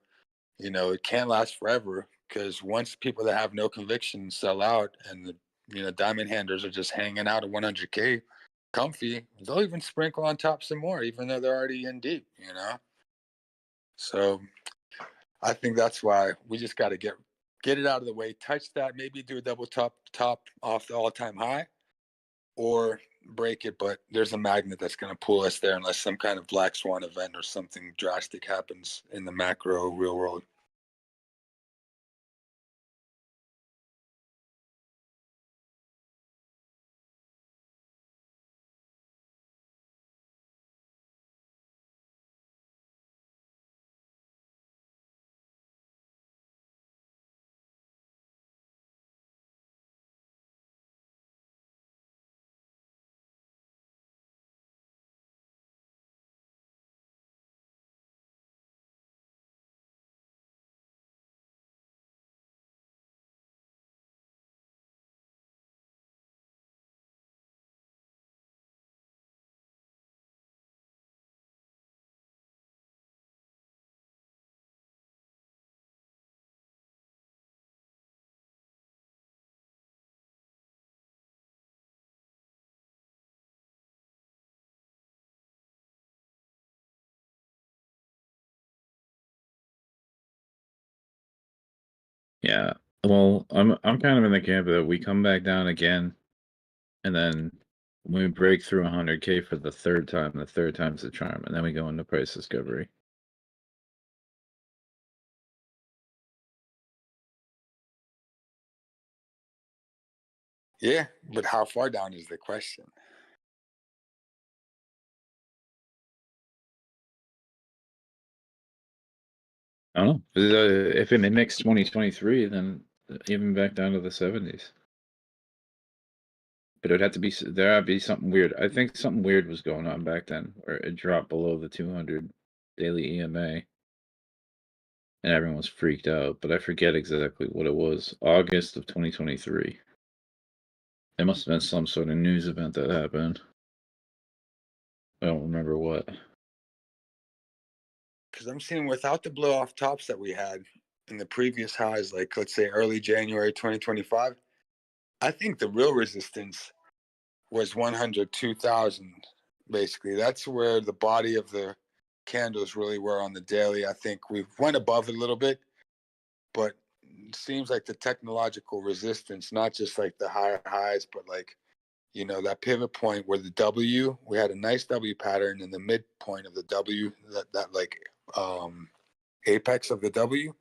you know, it can't last forever, because once people that have no conviction sell out and the, you know, diamond handlers are just hanging out at 100K comfy, they'll even sprinkle on top some more, even though they're already in deep, you know. So I think that's why we just got to get it out of the way, touch that, maybe do a double top off the all-time high, or break it. But there's a magnet that's going to pull us there unless some kind of black swan event or something drastic happens in the macro real world. yeah. Well, I'm kind of in the camp that we come back down again, and then when we break through 100K for the third time's the charm, and then we go into price discovery. Yeah, but how far down is the question? I don't know. If it mimics 2023, then even back down to the 70s. But it'd have to be there'd be something weird. I think something weird was going on back then, where it dropped below the 200 daily EMA, and everyone was freaked out. But I forget exactly what it was. August of 2023. There must have been some sort of news event that happened. I don't remember what. because I'm seeing without the blow off tops that we had in the previous highs, like let's say early January 2025, I think the real resistance was 102,000. Basically, that's where the body of the candles really were on the daily. I think we went above it a little bit, but it seems like the technological resistance, not just like the higher highs, but like, you know, that pivot point where the W, we had a nice W pattern in the midpoint of the W, that like apex of the W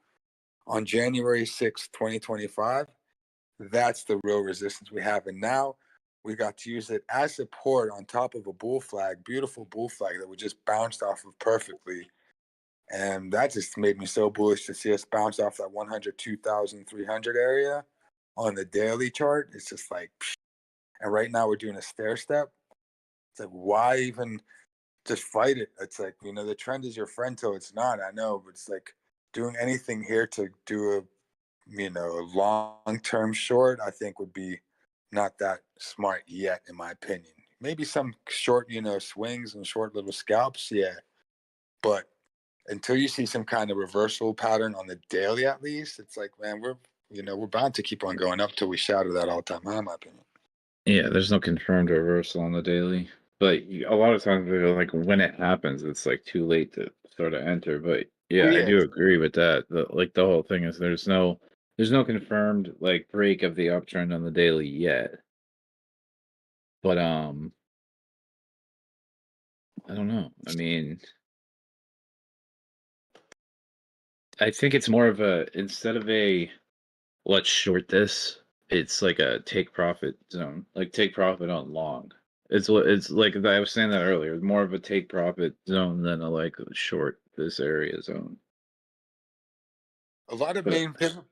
on January 6th, 2025. That's the real resistance we have. And now we got to use it as support on top of a bull flag, beautiful bull flag that we just bounced off of perfectly. And that just made me so bullish to see us bounce off that 102,300 area on the daily chart. It's just like, psh. And right now we're doing a stair step. It's like, why even just fight it? It's like, you know, the trend is your friend till it's not. I know, but it's like doing anything here to do a, you know, a long-term short, I think would be not that smart yet, in my opinion. Maybe some short, you know, swings and short little scalps, yeah. But until you see some kind of reversal pattern on the daily, at least, it's like, man, we're bound to keep on going up till we shatter that all-time high, in my opinion. Yeah, there's no confirmed reversal on the daily, but a lot of times they're like when it happens, it's like too late to sort of enter. But yeah, Well, I yeah. do agree with that. Like the whole thing is there's no confirmed like break of the uptrend on the daily yet. But I don't know. I mean, I think it's more of a instead of a let's short this, it's like a take profit zone. Like take profit on long. It's like I was saying that earlier, more of a take profit zone than a like short this area zone. A lot of But main pivot.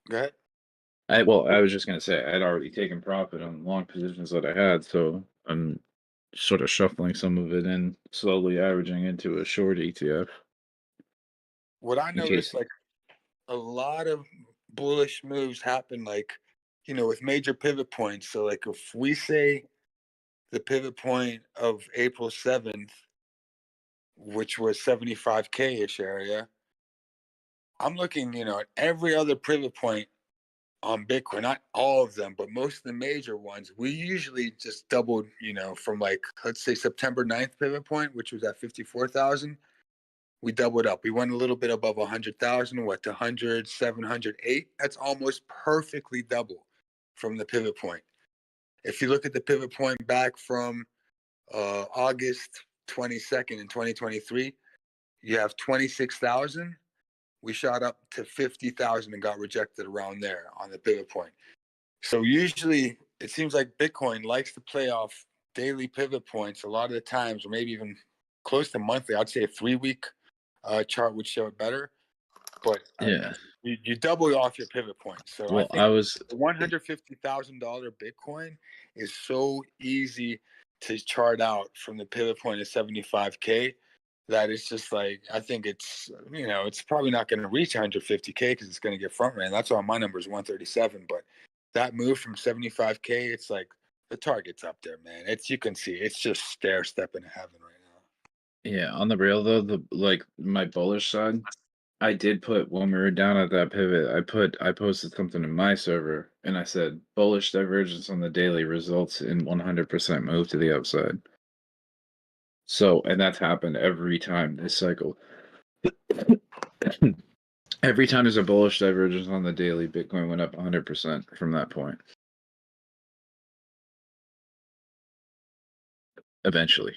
Go ahead. I was just gonna say I'd already taken profit on long positions that I had, so I'm sort of shuffling some of it in, slowly averaging into a short ETF. What I In case, noticed, like a lot of bullish moves happen, like, you know, with major pivot points. So, like, if we say the pivot point of April 7th, which was 75K ish area, I'm looking, you know, at every other pivot point on Bitcoin, not all of them, but most of the major ones. We usually just doubled, you know, from like, let's say September 9th pivot point, which was at 54,000. We doubled up. We went a little bit above 100,000, what, to 100, 708. That's almost perfectly double from the pivot point. If you look at the pivot point back from August 22nd in 2023, you have 26,000. We shot up to 50,000 and got rejected around there on the pivot point. So usually it seems like Bitcoin likes to play off daily pivot points a lot of the times, or maybe even close to monthly. I'd say a 3-week chart would show it better. But I mean, you double off your pivot point. So I well, think I was the $150,000 Bitcoin is so easy to chart out from the pivot point of 75K that it's just like, I think it's, you know, it's probably not going to reach 150K because it's going to get front ran. That's why my number is 137. But that move from 75K, it's like the target's up there, man. It's, you can see it's just stair stepping to heaven right now. yeah, on the real though, the like my bullish side, I did put when we were down at that pivot, I posted something in my server and I said bullish divergence on the daily results in 100% move to the upside. So, and that's happened every time this cycle. Every time there's a bullish divergence on the daily, Bitcoin went up 100% from that point. Eventually.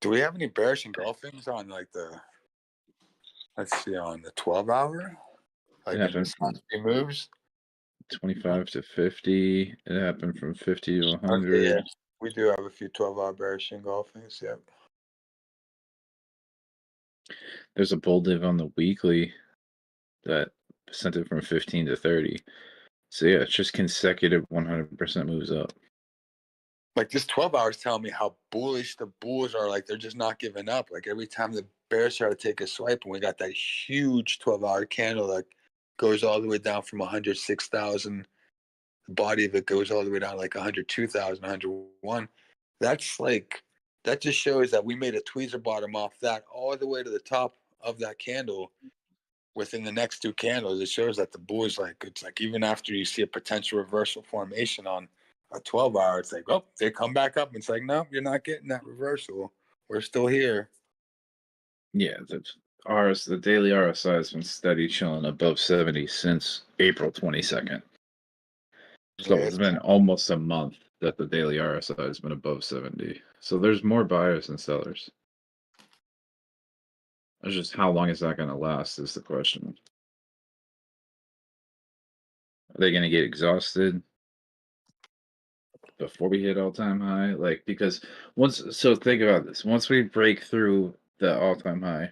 Do we have any bearish engulfings on like the, let's see, on the 12-hour? Like It happened from moves? 25 to 50. It happened from 50 to 100. Okay, yeah. We do have a few 12-hour bearish engulfings, yep. There's a bull div on the weekly that sent it from 15 to 30. So yeah, it's just consecutive 100% moves up. Like this 12 hours telling me how bullish the bulls are. Like they're just not giving up. Like every time the bears try to take a swipe, and we got that huge 12-hour candle that goes all the way down from 106,000. The body of it goes all the way down like 102,000, 101. That's like, that just shows that we made a tweezer bottom off that all the way to the top of that candle within the next two candles. It shows that the bulls, like, it's like even after you see a potential reversal formation on a 12-hour, it's like, oh, they come back up. It's like, no, you're not getting that reversal. We're still here. Yeah, the daily RSI has been steady chilling above 70 since April 22nd. So Yeah, it's been almost a month that the daily RSI has been above 70. So there's more buyers than sellers. It's just how long is that going to last is the question. Are they going to get exhausted before we hit all-time high? Like, because so think about this. Once we break through the all-time high,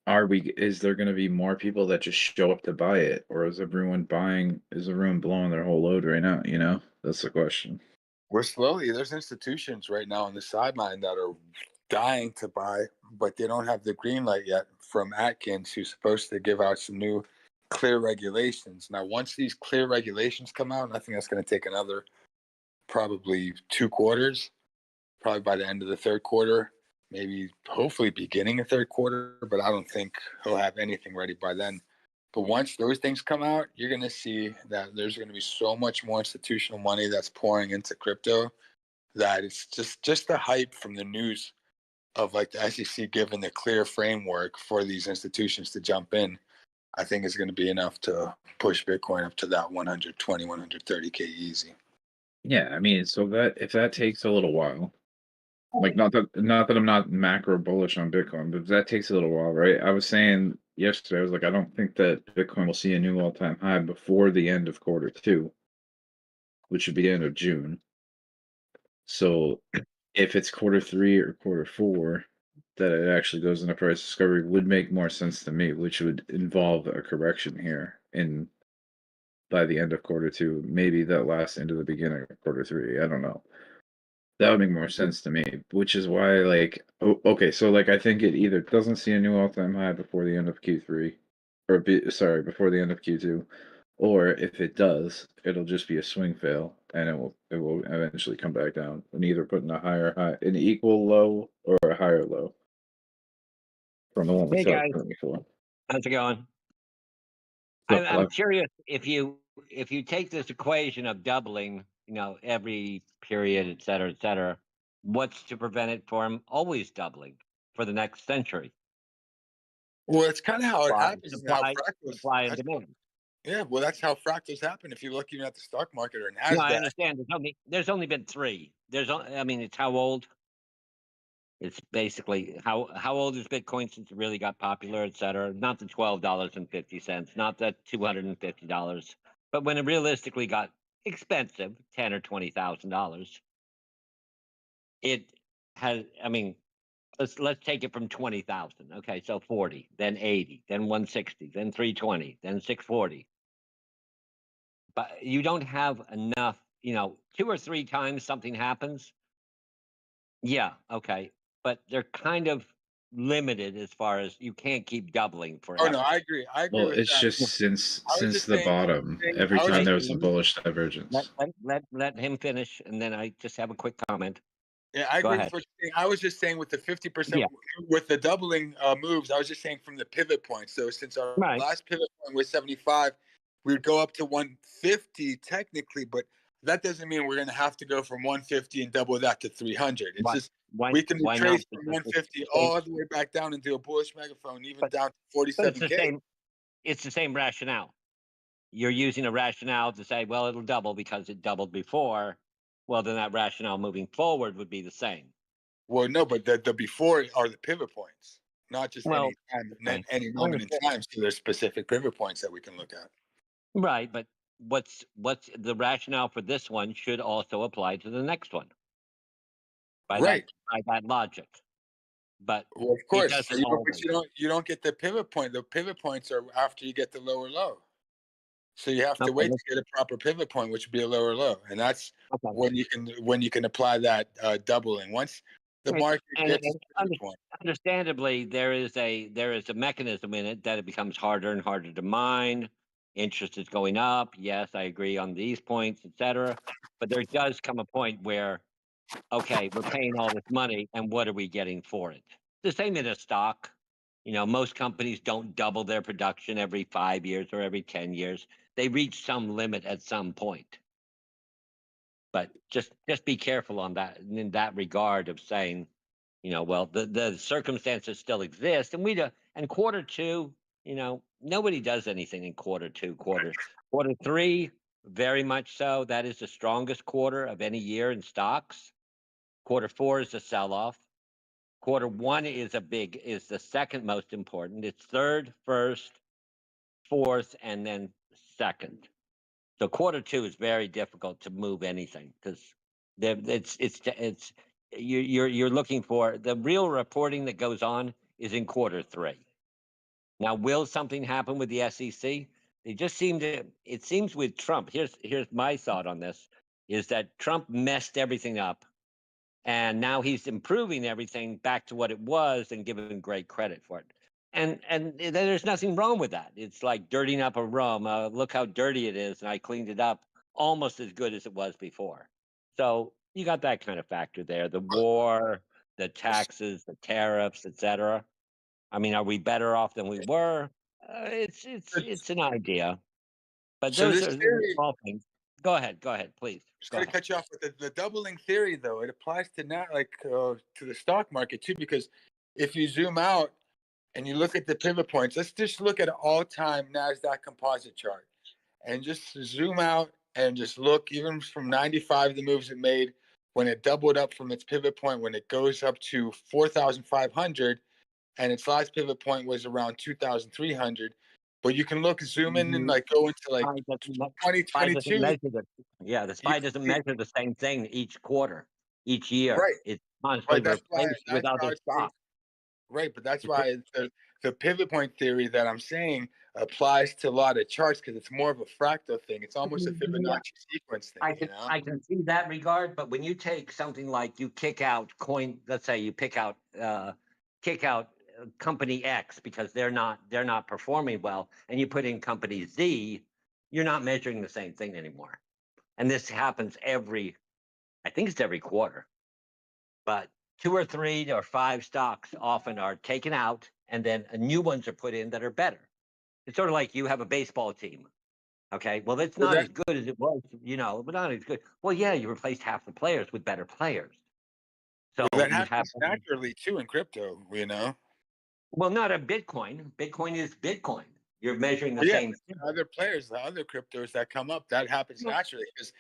is there going to be more people that just show up to buy it, or is everyone blowing their whole load right now? That's the question. we're slowly, there's institutions right now on the sideline that are dying to buy, but they don't have the green light yet from Atkins, who's supposed to give out some new clear regulations. Now, once these clear regulations come out, I think that's going to take another probably 2 quarters, probably by the end of the third quarter, maybe hopefully beginning of third quarter, but I don't think he'll have anything ready by then. But once those things come out, you're going to see that there's going to be so much more institutional money that's pouring into crypto that it's just the hype from the news of like the SEC giving the clear framework for these institutions to jump in. I think is going to be enough to push Bitcoin up to that 120, 130K easy. Yeah, I mean, so that if that takes a little while, like not that I'm not macro bullish on Bitcoin, but if that takes a little while, right? I was saying yesterday, I was like, I don't think that Bitcoin will see a new all-time high before the end of quarter 2, which would be the end of June. So if it's quarter 3 or quarter 4 that it actually goes into price discovery would make more sense to me, which would involve a correction here by the end of quarter 2, maybe that lasts into the beginning of quarter 3. I don't know. That would make more sense to me, which is why, like, okay, so like I think it either doesn't see a new all-time high before the end of Q3, or before the end of Q2, or if it does, it'll just be a swing fail, and it will eventually come back down and either put in a higher high, an equal low, or a higher low from the one we Hey saw guys, before. how's it going? So, I'm curious if you take this equation of doubling, every period, et cetera, what's to prevent it from always doubling for the next century? Well, it's kind of how it happens. Supply and demand. Yeah, well, that's how fractals happen. If you look even at the stock market or No, I NASDAQ. understand. There's only been 3. It's how old? It's basically how old is Bitcoin since it really got popular, et cetera. Not the $12.50, not the $250, but when it realistically got expensive, $10,000 or $20,000, it has. Let's take it from 20,000. Okay, so 40, then 80, then 160, then 320, then 640. But you don't have enough. 2 or 3 times something happens. Yeah, okay. But they're kind of limited as far as you can't keep doubling forever. Oh no, I agree. I agree well, with it's that. just since the bottom, every time there was a bullish divergence. Let him finish, and then I just have a quick comment. Yeah, I Go agree ahead. with what you're saying. I was just saying with the 50%, Yeah. with the doubling moves, I was just saying from the pivot point. So since our last pivot point was 75, we would go up to 150 technically, but that doesn't mean we're going to have to go from 150 and double that to 300. It's just we can retrace from 150 all the way back down and do a bullish megaphone, even down to 47K. It's the same rationale. You're using a rationale to say, well, it'll double because it doubled before. Well, then that rationale moving forward would be the same. Well, no, but the before are the pivot points, not just any time, any moment in time. So there's specific pivot points that we can look at. Right, but what's the rationale for this one should also apply to the next one. By that logic. But well, of course, you don't get the pivot point. The pivot points are after you get the lower low. So you have to wait to get a proper pivot point, which would be a lower low, and that's when you can apply that doubling. Once the market gets to the pivot point. Understandably, there is a mechanism in it that it becomes harder and harder to mine. Interest is going up. Yes, I agree on these points, etc. But there does come a point where okay, we're paying all this money, and what are we getting for it? The same in a stock. Most companies don't double their production every 5 years or every 10 years. They reach some limit at some point. But just be careful on that in that regard of saying, well, the circumstances still exist, and and quarter two, nobody does anything in quarter two. Quarter three, very much so. That is the strongest quarter of any year in stocks. Quarter four is a sell-off. Quarter one is the second most important. It's third, first, fourth, and then second. So quarter two is very difficult to move anything because you're looking for the real reporting that goes on is in quarter three. Now, will something happen with the SEC? They just it seems with Trump. Here's my thought on this: is that Trump messed everything up, and now he's improving everything back to what it was and giving great credit for it. And there's nothing wrong with that. It's like dirtying up a room. Look how dirty it is, and I cleaned it up almost as good as it was before. So you got that kind of factor there: the war, the taxes, the tariffs, etc. I mean, are we better off than we were? It's an idea, but So those this are theory, small things. Go ahead, please. just Go going to ahead. cut you off with the doubling theory, though. It applies to to the stock market too, because if you zoom out and you look at the pivot points, let's just look at an all-time NASDAQ composite chart and just zoom out and just look, even from 95, the moves it made when it doubled up from its pivot point, when it goes up to 4,500, and its last pivot point was around 2,300. But you can zoom in and go into like SPY doesn't 2022. measure the SPY doesn't measure the same thing each quarter, each year. Right. It's constantly Right. replaced with other stocks. Right, but that's why the pivot point theory that I'm saying applies to a lot of charts because it's more of a fractal thing. It's almost a Yeah, Fibonacci sequence thing, I can see that regard, but when you take something like you kick out let's say you kick out company X because they're not performing well, and you put in company Z, you're not measuring the same thing anymore. And this happens I think it's every quarter, but 2 or 3 or 5 stocks often are taken out, and then new ones are put in that are better. It's sort of like you have a baseball team. Okay, well, it's not as good as it was, but not as good. Well, yeah, you replaced half the players with better players. So that you have happens naturally too in crypto, Well, not a Bitcoin. Bitcoin is Bitcoin. You're measuring the Well, yeah, same thing. other players, the other cryptos that come up, that happens No, naturally because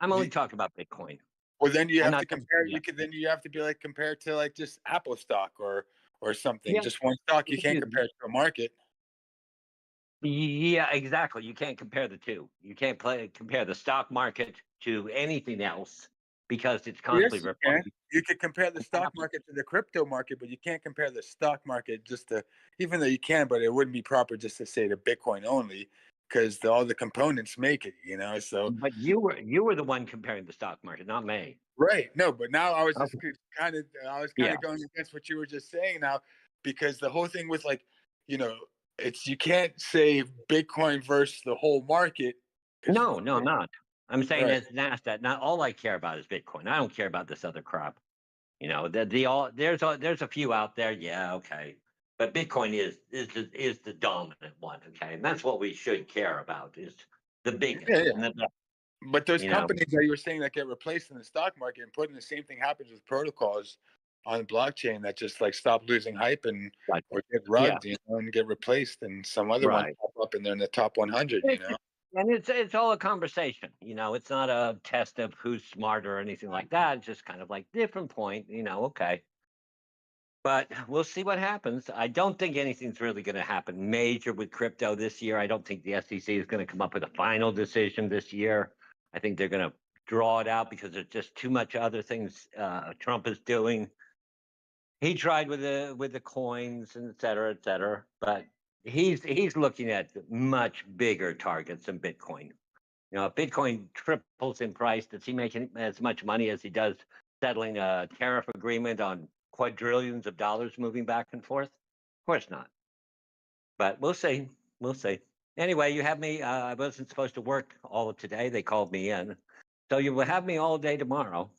I'm only talking about Bitcoin. Well, then you I'm have to not talking compare. about- Then you have to be compared to just Apple stock or something. Yeah. Just one stock. You can't compare it to a market. Yeah, exactly. You can't compare the two. You can't compare the stock market to anything else because it's constantly Yes, you can. reporting. You could compare the stock market to the crypto market, but you can't compare the stock market even though you can, but it wouldn't be proper just to say the Bitcoin only because all the components make it, So, But you were the one comparing the stock market, not me. right. No, but now I was just Okay. kind of Yeah. going against what you were just saying now, because the whole thing with it's you can't say Bitcoin versus the whole market. No, I'm not. I'm saying Right. as NASDAQ, not all I care about is Bitcoin. I don't care about this other crap. There's a few out there. Yeah, okay. But Bitcoin is the dominant one, okay? And that's what we should care about, is the biggest. Yeah, yeah. And But those you know. companies that you were saying that get replaced in the stock market and putting the same thing happens with protocols on blockchain that just stop losing hype or get rugged, and get replaced, and some other one Right. pop up and they're in the top 100, And it's all a conversation. It's not a test of who's smarter or anything like that. It's just kind of like different point, okay. But we'll see what happens. I don't think anything's really going to happen major with crypto this year. I don't think the SEC is going to come up with a final decision this year. I think they're going to draw it out because there's just too much other things Trump is doing. He tried with the coins and et cetera, but he's looking at much bigger targets than Bitcoin. If Bitcoin triples in price, does he make as much money as he does settling a tariff agreement on quadrillions of dollars moving back and forth? Of course not. But we'll see. We'll see. Anyway, you have me. I wasn't supposed to work all of today. They called me in. So you will have me all day tomorrow.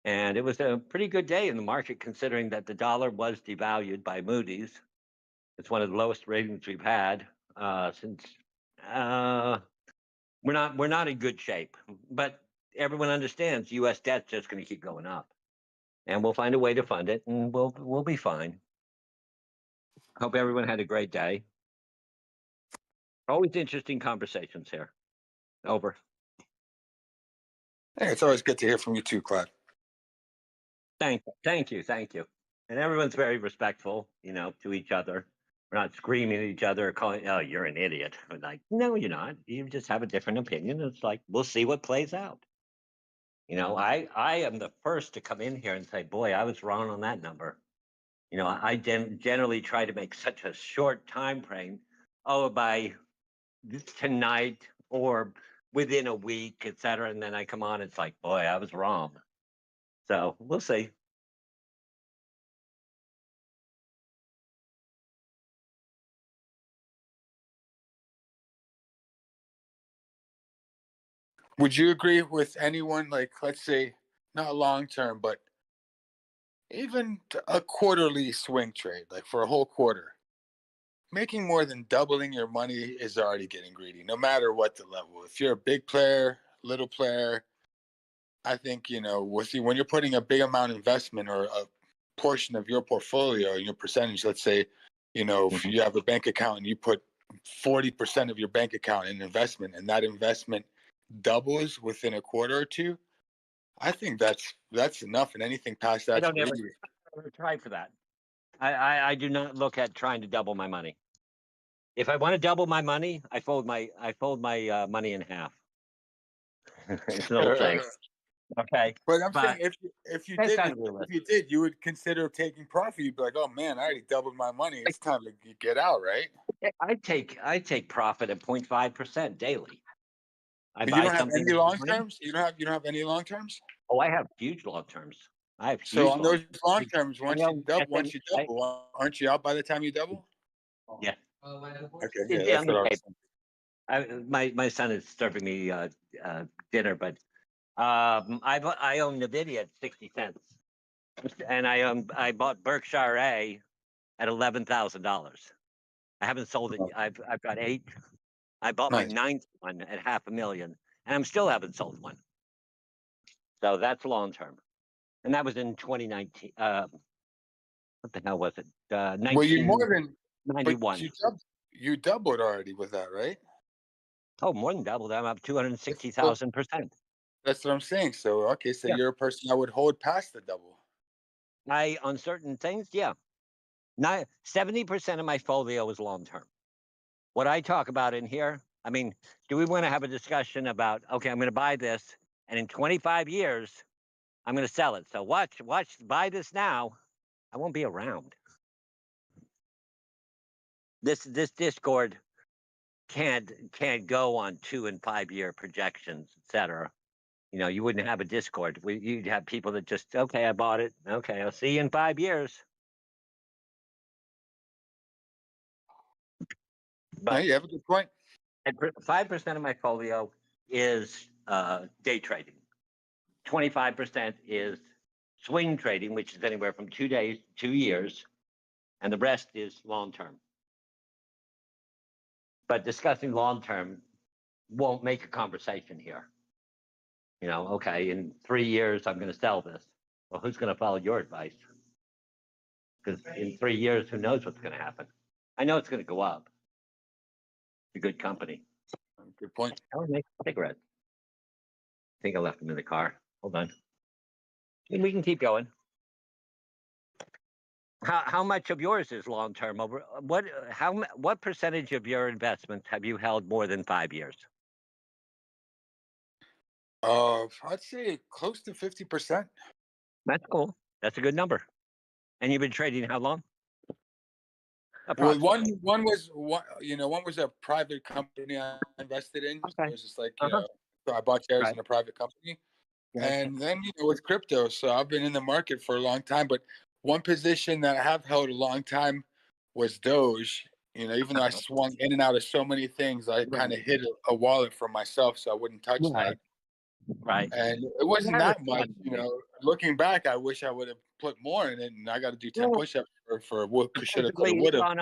And it was a pretty good day in the market, considering that the dollar was devalued by Moody's. It's one of the lowest ratings we've had since. We're not in good shape, but everyone understands U.S. debt's just going to keep going up, and we'll find a way to fund it, and we'll be fine. Hope everyone had a great day. Always interesting conversations here. Over. Hey, it's always good to hear from you too, Clyde. Thank you. And everyone's very respectful, to each other. We're not screaming at each other or calling, "Oh, you're an idiot." We're like, no, you're not. You just have a different opinion. It's like, we'll see what plays out. I am the first to come in here and say, boy, I was wrong on that number. I generally try to make such a short time frame. Oh, by tonight or within a week, et cetera. And then I come on, it's like, boy, I was wrong. So we'll see. Would you agree with anyone, like, let's say, not long term, but even a quarterly swing trade, like for a whole quarter, making more than doubling your money is already getting greedy, no matter what the level. If you're a big player, little player, I think, when you're putting a big amount of investment or a portion of your portfolio and your percentage, let's say, if you have a bank account and you put 40% of your bank account in investment and that investment doubles within a quarter or two, I think that's enough, and anything past I that's don't ever greedy. try for that. I do not look at trying to double my money. If I want to double my money, I fold my money in half. It's an old saying. Okay. But I'm saying if you that's did, not realistic. you would consider taking profit. You'd be like, oh man, I already doubled my money. It's time to get out, right? I take profit at 0.5% daily. But you don't have any long terms. You don't have any long terms. Oh, I have huge long terms. I have So huge on those long terms, once you I- double, aren't you out by the time you double? Yeah. Okay, yeah, that's what I was saying. My son is serving me dinner, but I own Nvidia at 60 cents, and I bought Berkshire A at $11,000. I haven't sold it. I've got 8. I bought my 9th one at $500,000, and I'm still haven't sold one. So that's long term, and that was in 2019. What the hell was it? Well, you more than 91. You doubled already with that, right? Oh, more than doubled. I'm up 260,000%. That's what I'm saying. So okay, so Yeah. you're a person that would hold past the double. On certain things, yeah. 70% of my folio is long term. What I talk about in here, I mean, do we want to have a discussion about, okay, I'm going to buy this, and in 25 years, I'm going to sell it. So watch, buy this now. I won't be around. This Discord can't go on 2 and 5 year projections, etc. You wouldn't have a Discord. You'd have people that just, okay, I bought it. Okay, I'll see you in 5 years. But you have a good point. 5% of my folio is day trading. 25% is swing trading, which is anywhere from 2 days, 2 years, and the rest is long term. But discussing long term won't make a conversation here. Okay, in 3 years, I'm going to sell this. Well, who's going to follow your advice? Because in 3 years, who knows what's going to happen? I know it's going to go up. It's a good company. Good point. I'll make cigarettes. I think I left them in the car. Hold on. And we can keep going. How much of yours is long term? Over what percentage of your investments have you held more than 5 years? I'd say close to 50%. That's cool. That's a good number. And you've been trading how long? Well, one was a private company I invested in. Okay. It was just like so I bought shares in a private company, and then with crypto. So I've been in the market for a long time. But one position that I have held a long time was Doge. Even though I swung in and out of so many things, I kind of hid a wallet for myself so I wouldn't touch that. Right. And it wasn't Never that much, thought you of it. know. Looking back, I wish I would have put more in it, and I got to do 10 Well, push-ups for what shoulda, coulda, supposedly woulda. Elon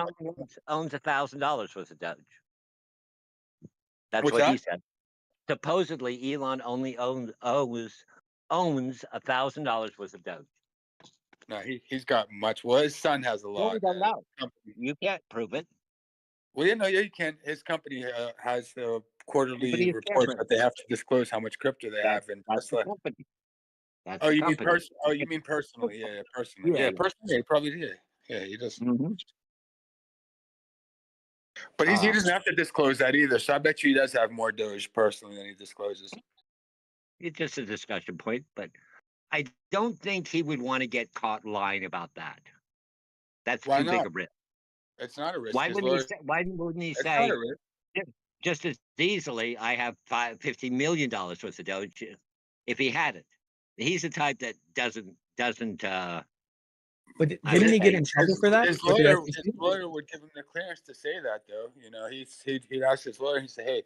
owns $1,000 worth of Doge. That's What's what he that? said. Supposedly Elon only owns $1,000 worth of Doge. No, he's got much. Well, his son has a No, we lot. don't know. Company. You can't prove it. Well, yeah, you can. His company has the quarterly Company is reports different. that they have to disclose how much crypto they have in That's the Tesla. company. That's Oh, the you mean company. Oh, you mean personally? Yeah, personally. Yeah, Yeah, yeah. personally, he probably did. Yeah, he does. Mm-hmm. But he doesn't have to disclose that either. So I bet you he does have more Doge personally than he discloses. It's just a discussion point, but I don't think he would want to get caught lying about that. That's Why too big not? a risk. It's not a risk. Why His wouldn't he lawyer. say? Why wouldn't he It's not say? a risk. Just as easily, I have $50 million worth of Doge. If he had it, he's the type that doesn't. But I didn't would he get say in trouble for that His with the lawyer, SEC? his lawyer would give him the clearance to say that, though. You know, he'd ask his lawyer. He'd say, "Hey,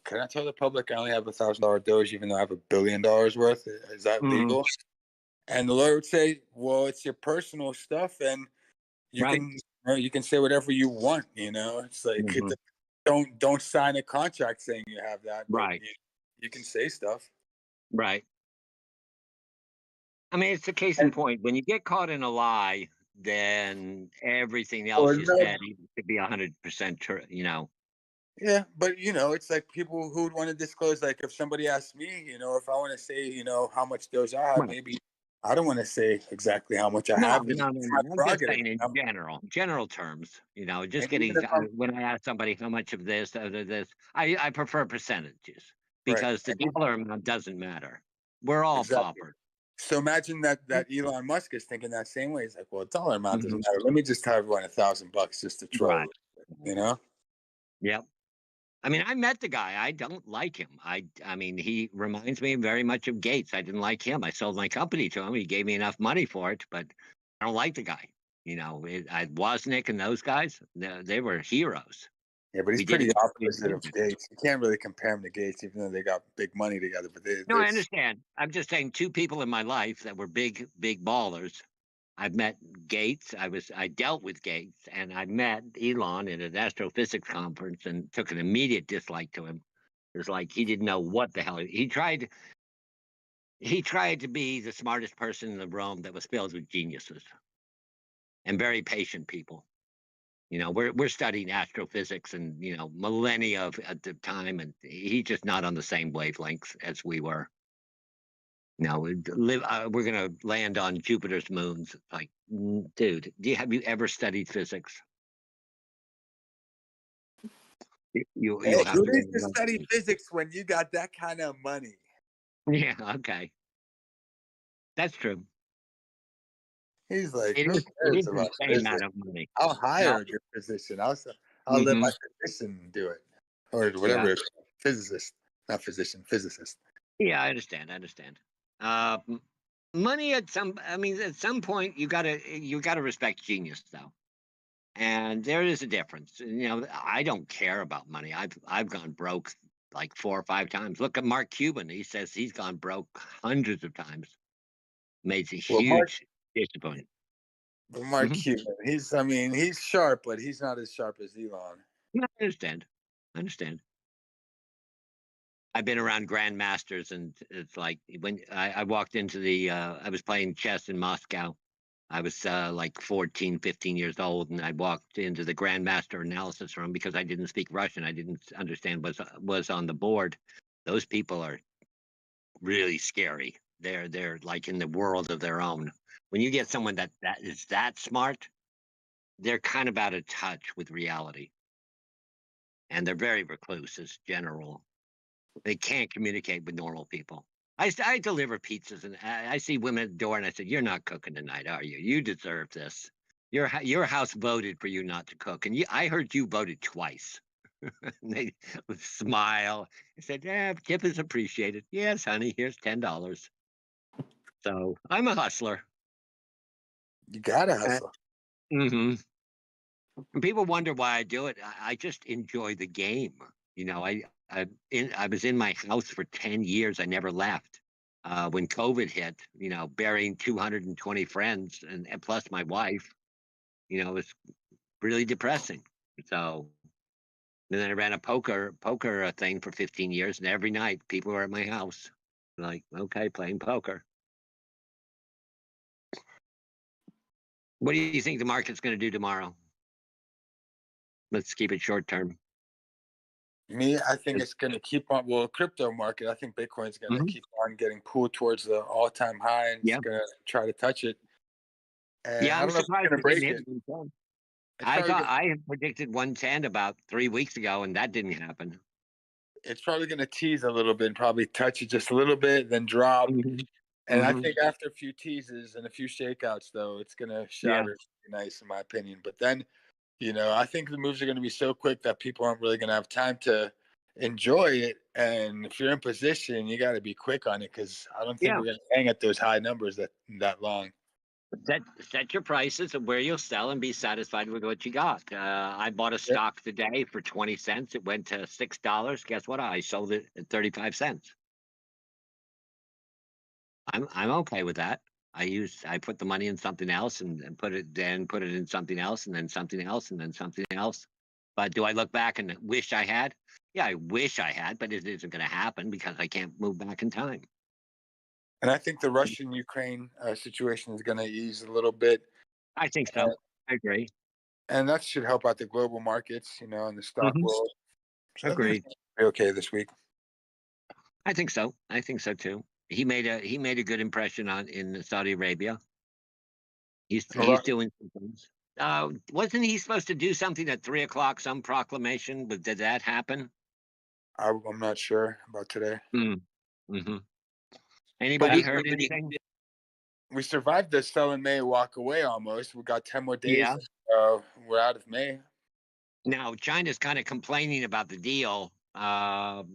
can I tell the public I only have $1,000 Doge, even though I have $1 billion worth? Is that legal?" And the lawyer would say, "Well, it's your personal stuff, and you can say whatever you want. You know, it's like don't sign a contract saying you have that, but Right. you can say stuff." Right. I mean, it's a case in point. When you get caught in a lie, then everything else you said could be 100% true. You know. Yeah, but you know, it's like people who would want to disclose. Like, if somebody asked me, you know, if I want to say, you know, how much Doge I have, maybe I don't want to say exactly how much I have. No. It's my I'm just prerogative. saying in general terms. You know, just And even getting if I'm when I ask somebody how much of this, I prefer percentages right, because the dollar amount doesn't matter. We're all exactly. paupers. So imagine that Elon Musk is thinking that same way. He's like, well, dollar amount doesn't Mhm. matter. Let me just tell everyone $1,000 just to troll. Right. You know? Yep. I mean, I met the guy. I don't like him. I mean, he reminds me very much of Gates. I didn't like him. I sold my company to him. He gave me enough money for it, but I don't like the guy. You know, Wozniak and those guys, they were heroes. Yeah, but he's We did pretty it. opposite of Gates. You can't really compare him to Gates, even though they got big money together. But No, I understand. I'm just saying two people in my life that were big ballers. I've met Gates. I dealt with Gates, and I met Elon at an astrophysics conference and took an immediate dislike to him. It was like he didn't know what the hell he tried. He tried to be the smartest person in the room that was filled with geniuses and very patient people. You know, we're studying astrophysics and millennia at the time, and he's just not on the same wavelength as we were. No, we're gonna land on Jupiter's moons. Like, dude, have you ever studied physics? You'll Hey, have who to. needs to study physics when you got that kind of money? Yeah, okay, that's true. He's like, It who is cares an about insane physics? amount of money. I'll hire a good physician. I'll let my physician do it, or whatever. Yeah. It's physicist, not physician, physicist. Yeah, I understand. Money at some point you gotta respect genius though, and there is a difference. You know, I don't care about money. I've gone broke like 4 or 5 times. Look at Mark Cuban. He says he's gone broke hundreds of times. Made a Well, huge disappointment. Mark Cuban, he's sharp, but he's not as sharp as Elon. I understand. I've been around grandmasters, and it's like when I walked into I was playing chess in Moscow. I was like 14, 15 years old, and I walked into the grandmaster analysis room because I didn't speak Russian. I didn't understand what was on the board. Those people are really scary. They're like in the world of their own. When you get someone that is that smart, they're kind of out of touch with reality, and they're very recluse as general. They can't communicate with normal people. I deliver pizzas, and I see women at the door, and I said, "You're not cooking tonight, are you? You deserve this. Your house voted for you not to cook, and I heard you voted twice." And they would smile. I said, "Yeah, tip is appreciated. Yes, honey. Here's $10." So I'm a hustler. You gotta hustle. People wonder why I do it. I just enjoy the game. You know, I was in my house for 10 years. I never left. When COVID hit, burying 220 friends and plus my wife, it was really depressing. So then I ran a poker thing for 15 years, and every night people were at my house, like, okay, playing poker. What do you think the market's going to do tomorrow? Let's keep it short term. Me, I think it's going to keep on. Well, crypto market, I think Bitcoin's going to keep on getting pulled towards the all-time high, and it's going to try to touch it. And Yeah, I I'm don't know if it's surprised going to it break didn't it. hit 110. It's I probably thought gonna, I had predicted 110 about 3 weeks ago, and that didn't happen. it's probably going to tease a little bit and probably touch it just a little bit, then drop. And I think after a few teases and a few shakeouts, though, it's going to shatter. Nice, in my opinion. But then, I think the moves are going to be so quick that people aren't really going to have time to enjoy it. And if you're in position, you got to be quick on it, because I don't think we're going to hang at those high numbers that long. Set your prices of where you'll sell and be satisfied with what you got. I bought a stock today for 20 cents. It went to $6. Guess what? I sold it at 35 cents. I'm okay with that. I put the money in something else and put it in something else, and then something else, and then something else. But do I look back and wish I had? Yeah, I wish I had, but it isn't going to happen because I can't move back in time. And I think the Russian-Ukraine situation is going to ease a little bit. I think so. I agree. And that should help out the global markets, and the stock world. So Agreed. Be okay this week. I think so. I think so too. He made a good impression in Saudi Arabia. He's doing some things. Wasn't he supposed to do something at 3:00? Some proclamation, but did that happen? I'm not sure about today. Anybody heard anything? We survived the sell in May, walk away almost. We got 10 more days. Yeah. We're out of May. Now China's kind of complaining about the deal,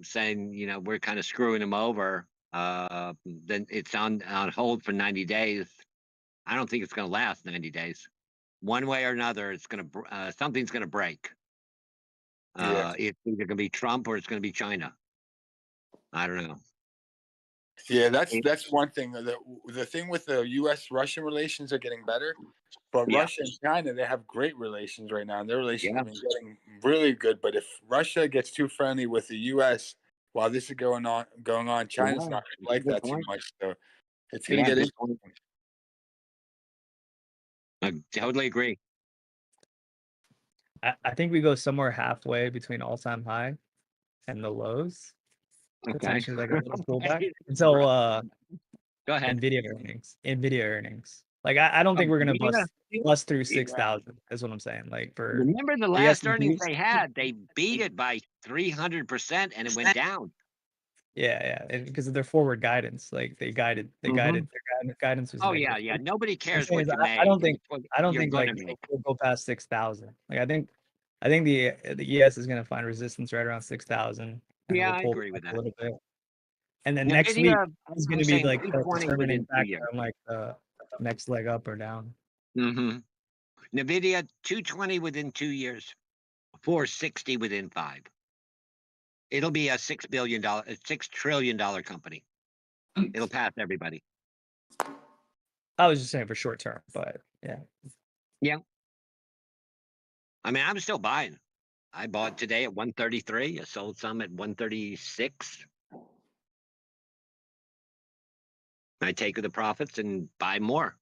saying we're kind of screwing them over. Then it's on hold for 90 days. I don't think it's going to last 90 days. One way or another, it's going to something's going to break. It's either going to be Trump or it's going to be China. I don't know. Yeah, that's one thing. The thing with the U.S.-Russian relations are getting better, but Russia and China, they have great relations right now, and their relations have been getting really good. But if Russia gets too friendly with the U.S. while this is going on, China's not going to like that too much. So it's going to get interesting. I totally agree. I think we go somewhere halfway between all-time high and the lows. Okay. Potentially like a little pullback until Go ahead. Nvidia earnings. Like I don't think we're gonna bust through 6,000. Is what I'm saying. Like for remember the last earnings they had, they beat it by 300% and it went down. Yeah, because of their forward guidance. Like they guided their guidance was negative. Yeah. Nobody cares what is, you make. I don't think like we'll go past 6,000. Like I think the ES is gonna find resistance right around 6,000. Yeah, I agree with that. A little bit. And then next week is going to be like the determining factor on like the next leg up or down. Nvidia 220 within 2 years, 460 within 5. It'll be a $6 trillion company. It'll pass everybody. I was just saying for short term, but yeah. Yeah. I mean, I'm still buying. I bought today at 133. I sold some at 136. I take the profits and buy more.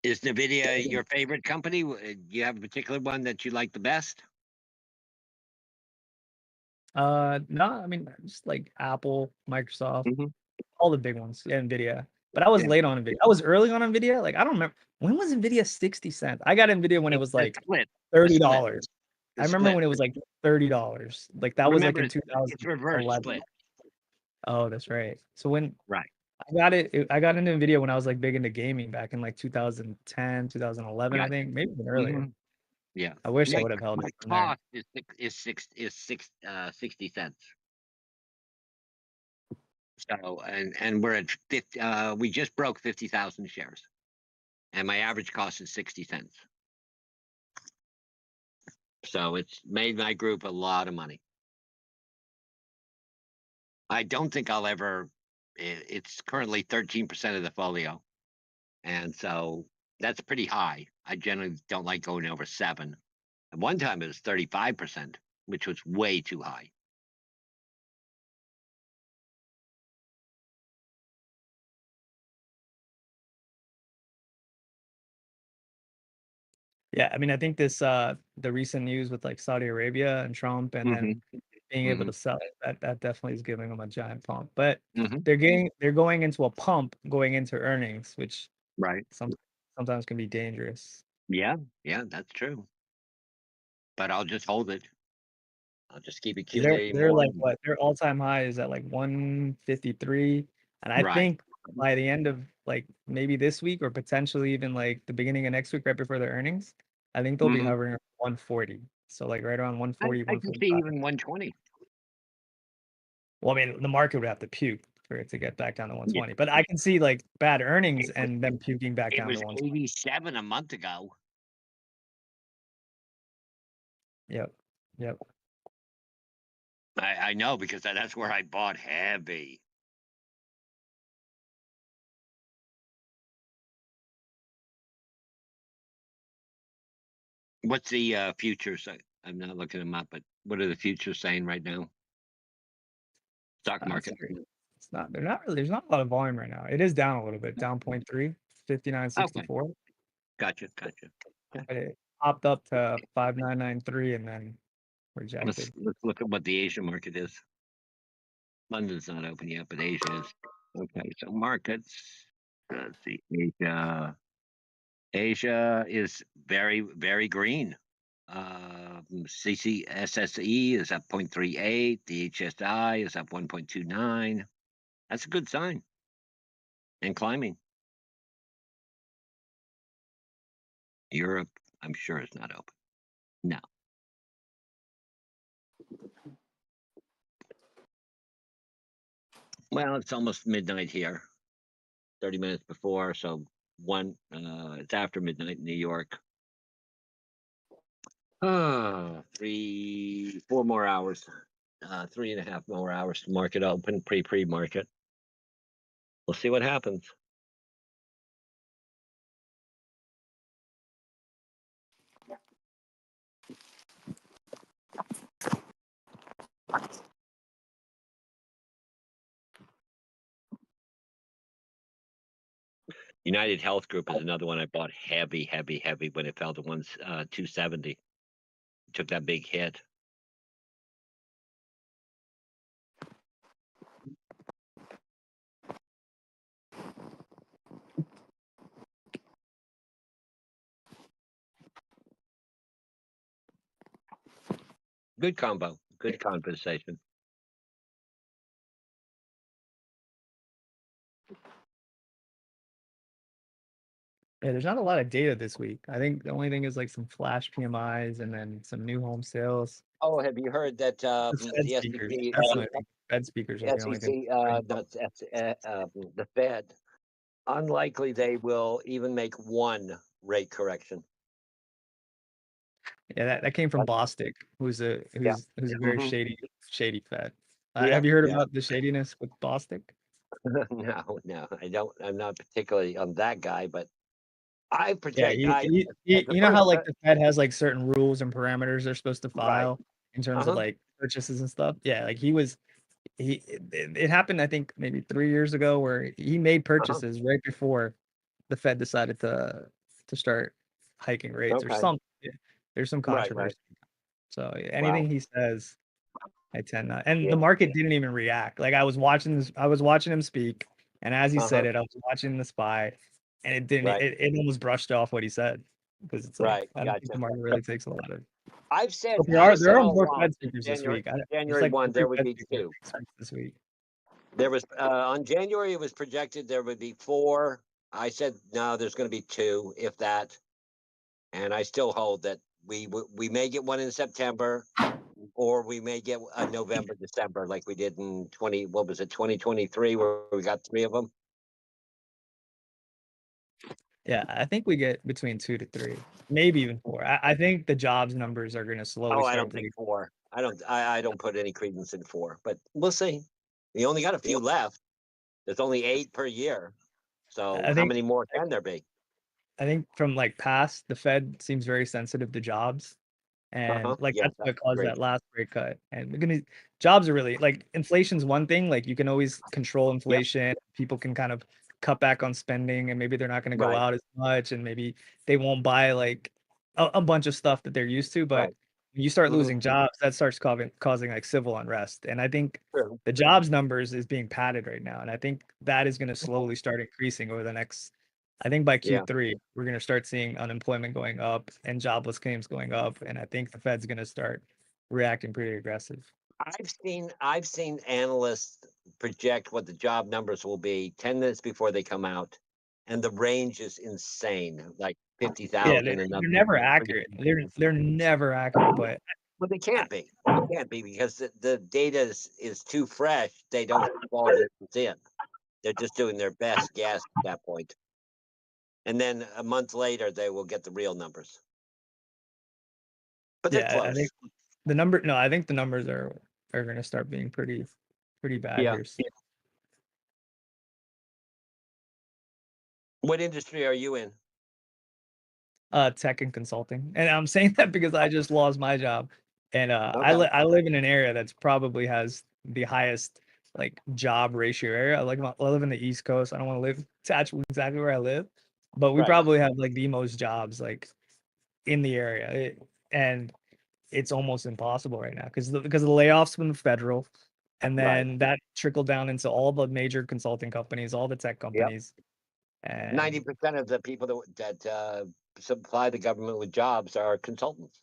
Is NVIDIA your favorite company? Do you have a particular one that you like the best? No, I mean, just like Apple, Microsoft, all the big ones, NVIDIA. But I was late on NVIDIA. I was early on NVIDIA. Like, I don't remember. When was NVIDIA 60 cents? I got NVIDIA when it was like $30. I remember when it was like $30. Like, that was like in 2011. It's reverse split. Oh, that's right. So when I got into NVIDIA when I was like big into gaming back in like 2010, 2011, I think, maybe even earlier. Yeah, I wish I would have held it. My cost is 60 cents. So and we're at 50. We just broke 50,000 shares, and my average cost is 60 cents. So it's made my group a lot of money. I don't think I'll ever. It's currently 13% of the folio, and so that's pretty high. I generally don't like going over 7. At one time, it was 35%, which was way too high. Yeah, I mean, I think this the recent news with like Saudi Arabia and Trump, and then being able to sell it, that definitely is giving them a giant pump. But they're going into a pump going into earnings, which Right. sometimes can be dangerous. Yeah, that's true. But I'll just hold it. I'll just keep They're accumulating they're more. like what? Their all-time high is at like 153, and I Right. think by the end of like maybe this week or potentially even like the beginning of next week, right before their earnings, I think they'll be hovering around 140. So like right around 140, I can see 145. even 120. Well, I mean, the market would have to puke for it to get back down to 120. But I can see like bad earnings and them puking back It down to was 120. 87 a month ago. Yep. I know because that's where I bought heavy. What's the futures? I'm not looking them up, but what are the futures saying right now? Stock market. It's not. They're not really. There's not a lot of volume right now. It is down a little bit, down 0.3, 59.64. Gotcha. But it popped up to 5993 and then rejected. Let's look at what the Asian market is. London's not open yet, but Asia is. Okay, so markets. Let's see, Asia is very, very green. CCSSE is up 0.38. The HSI is up 1.29. That's a good sign. And climbing. Europe, I'm sure, is not open. No. Well, it's almost midnight here. 30 minutes before, so it's after midnight in New York. 4 more hours. 3.5 more hours to market open, pre-market. We'll see what happens. United Health Group is another one I bought heavy when it fell to 270. Took that big hit. Good combo. Good compensation. Yeah, there's not a lot of data this week. I think the only thing is like some flash PMIs and then some new home sales. Oh, have you heard that The Fed speakers are the only thing. The Fed, unlikely they will even make one rate correction. Yeah, that came from Bostic, who's a very shady Fed. Yeah, Have you heard yeah. about the shadiness with Bostic? No, I don't. I'm not particularly on that guy, but I Yeah, project. you know how like the Fed has like certain rules and parameters they're supposed to file in terms of like purchases and stuff. Yeah, like it happened I think maybe 3 years ago where he made purchases right before the Fed decided to start hiking rates or something. Yeah, there's some controversy. So anything he says, I tend not. And the market didn't even react. Like I was watching him speak, and as he said it, I was watching the SPY, and it didn't. It almost brushed off what he said because it's like I don't think the market really takes a lot of. I've said But there are all more along, Fed speakers this week. January 1, there would be 2 this week. There was on January it was projected there would be 4. I said no, there's going to be 2, if that. And I still hold that we may get one in September, or we may get a November, December, like we did in 2023, where we got 3 of them. Yeah, I think we get between 2 to 3, maybe even 4. I think the jobs numbers are going to slowly Oh, I start don't think bleeding. 4. I don't put any credence in 4, but we'll see. We only got a few left. There's only 8 per year. So I how think many more can there be? I think from like past, the Fed seems very sensitive to jobs. And like Yeah, that's that's what caused great. that last rate cut. And we're gonna jobs are really like inflation's one thing. Like you can always control inflation. People can kind of cut back on spending and maybe they're not gonna go Right. out as much and maybe they won't buy like a bunch of stuff that they're used to. But Right. when you start Mhm. losing jobs, that starts causing like civil unrest. And I think True. the jobs numbers is being padded right now. And I think that is gonna slowly start increasing over the next I think by Yeah. Q3, we're going to start seeing unemployment going up and jobless claims going up. And I think the Fed's going to start reacting pretty aggressive. I've seen analysts project what the job numbers will be 10 minutes before they come out, and the range is insane, like Yeah, 50,000 they're and up never to accurate. They're never accurate, but Well, they can't be. They can't be because the data is too fresh. They don't fall in. They're just doing their best guess at that point. And then a month later, they will get the real numbers. But they're yeah, I close. think I think the numbers are going to start being pretty bad Yeah. here soon. What industry are you in? Tech and consulting. And I'm saying that because I just lost my job. And I Okay. I live in an area that's probably has the highest like job ratio area. I live in the East Coast. I don't want to live attached exactly where I live, but we Right. probably have like the most jobs like in the area. And it's almost impossible right now because of the layoffs from the federal, and Right. then that trickled down into all the major consulting companies, all the tech Yep. companies, and 90% of the people that supply the government with jobs are consultants.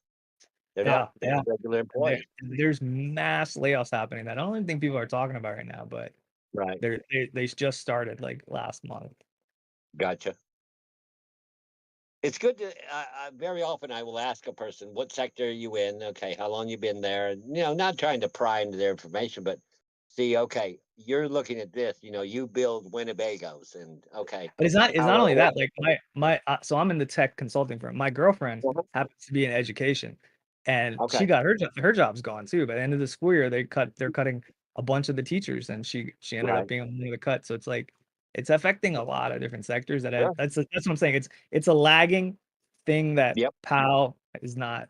They're yeah, not. They're yeah. regular employees. There's mass layoffs happening that I don't even think people are talking about right now, but Right. they just started like last month. Gotcha. It's good to very often I will ask a person, what sector are you in? Okay, how long you been there? And, not trying to pry into their information, but see, okay, you're looking at this, you build Winnebagos and okay. But it's how not only old- that, like so I'm in the tech consulting firm. My girlfriend Mhm. happens to be in education, and she Okay. got her job's gone too. By the end of the school year, they're cutting a bunch of the teachers, and she ended Right. up being one of the cut. So it's like it's affecting a lot of different sectors. Sure. That's what I'm saying. It's a lagging thing that Yep. Powell is not.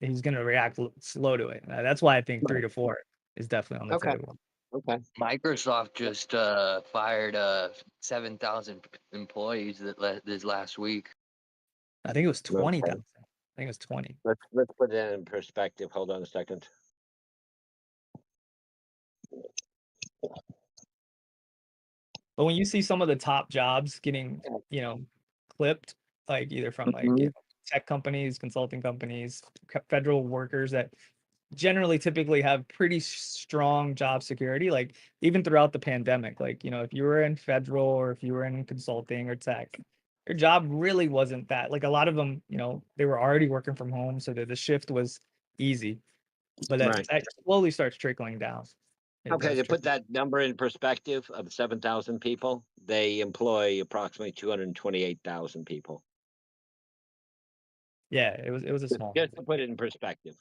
He's going to react slow to it. That's why I think 3 to 4 is definitely on the Okay. table. Okay. Microsoft just fired 7,000 employees this last week. I think it was 20,000. Okay. I think it was 20. Let's put it in perspective. Hold on a second. But when you see some of the top jobs getting, clipped, like either from like tech companies, consulting companies, federal workers that generally typically have pretty strong job security, like even throughout the pandemic, like, if you were in federal or if you were in consulting or tech, your job really wasn't that like a lot of them, they were already working from home. So the shift was easy, but Right. that slowly starts trickling down. It Okay, does to put trickle. that number in perspective of 7,000 people, they employ approximately 228,000 people. Yeah, it was a small. Just to put it in perspective.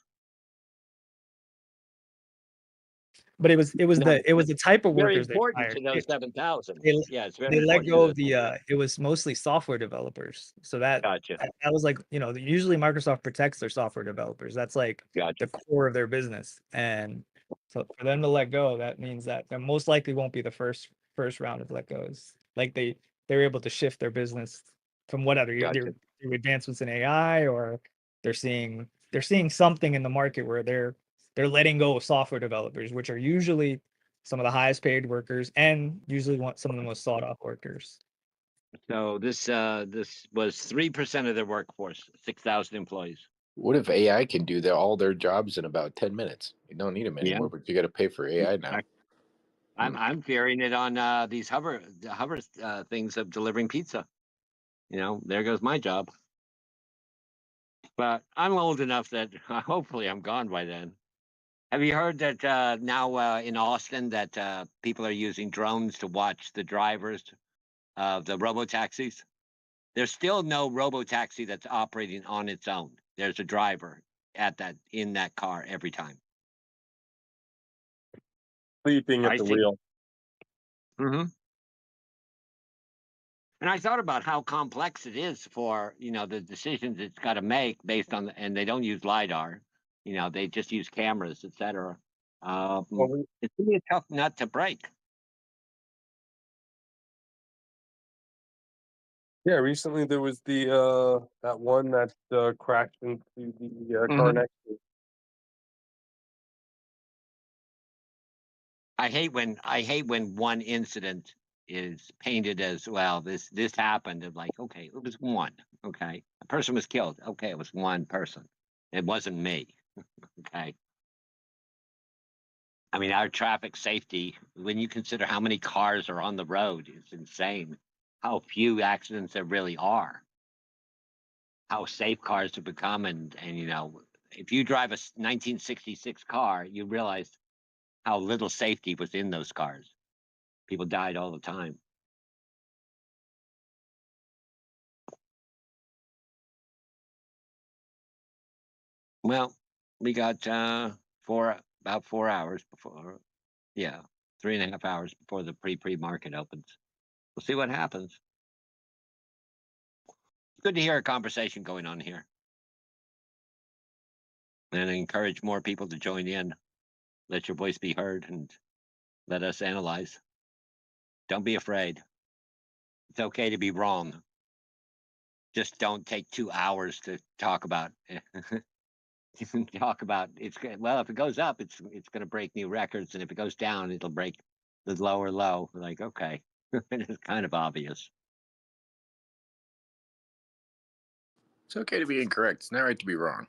But it was Now, the type of very workers they important fired. to those 7,000. They Yeah, it's very they let important to go those. of it was mostly software developers. So that Gotcha. that was like, usually Microsoft protects their software developers. That's like Gotcha. the core of their business. And so for them to let go, that means that they most likely won't be the first round of let goes. Like they're able to shift their business from whatever Gotcha. through advancements in AI, or they're seeing something in the market where they're letting go of software developers, which are usually some of the highest paid workers and usually want some of the most sought after workers. So this was 3% of their workforce, 6,000 employees. What if AI can do all their jobs in about 10 minutes? You don't need them Yeah. anymore, but you got to pay for AI now. I'm fearing it on these hover things of delivering pizza. There goes my job. But I'm old enough that hopefully I'm gone by then. Have you heard that now in Austin that people are using drones to watch the drivers of the robo taxis? There's still no robo-taxi that's operating on its own. There's a driver in that car every time. Sleeping at the wheel. Mm-hmm. And I thought about how complex it is for, the decisions it's got to make based on, and they don't use LiDAR, they just use cameras, et cetera. It's going to be a tough nut to break. Yeah, recently there was the that one that crashed into the car next to it. I hate when one incident is painted as, well, this happened, and like, okay, it was one. Okay, a person was killed. Okay, it was one person. It wasn't me. Okay. I mean, our traffic safety, when you consider how many cars are on the road, it's insane how few accidents there really are. How safe cars have become, and if you drive a 1966 car, you realize how little safety was in those cars. People died all the time. Well, we got about 4 hours before, 3.5 hours before the pre-market opens. We'll see what happens. It's good to hear a conversation going on here. And I encourage more people to join in. Let your voice be heard and let us analyze. Don't be afraid. It's okay to be wrong. Just don't take 2 hours to talk about it's. Well, if it goes up, it's going to break new records, and if it goes down, it'll break the lower low. Like, okay, it's kind of obvious. It's okay to be incorrect. It's not right to be wrong.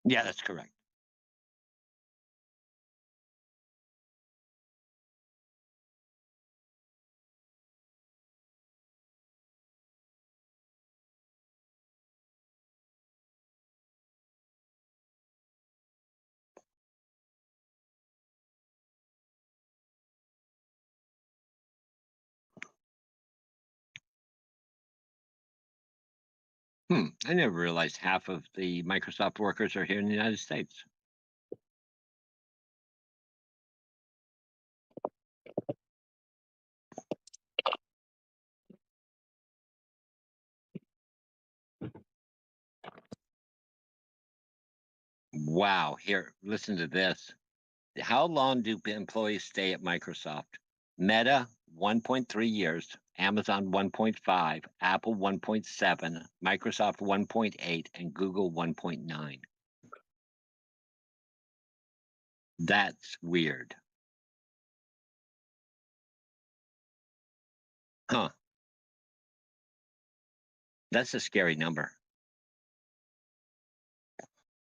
Yeah, that's correct. I never realized half of the Microsoft workers are here in the United States. Wow. Here, listen to this. How long do employees stay at Microsoft? Meta, 1.3 years. Amazon, 1.5. Apple, 1.7. Microsoft, 1.8. And Google, 1.9. That's weird. Huh. That's a scary number.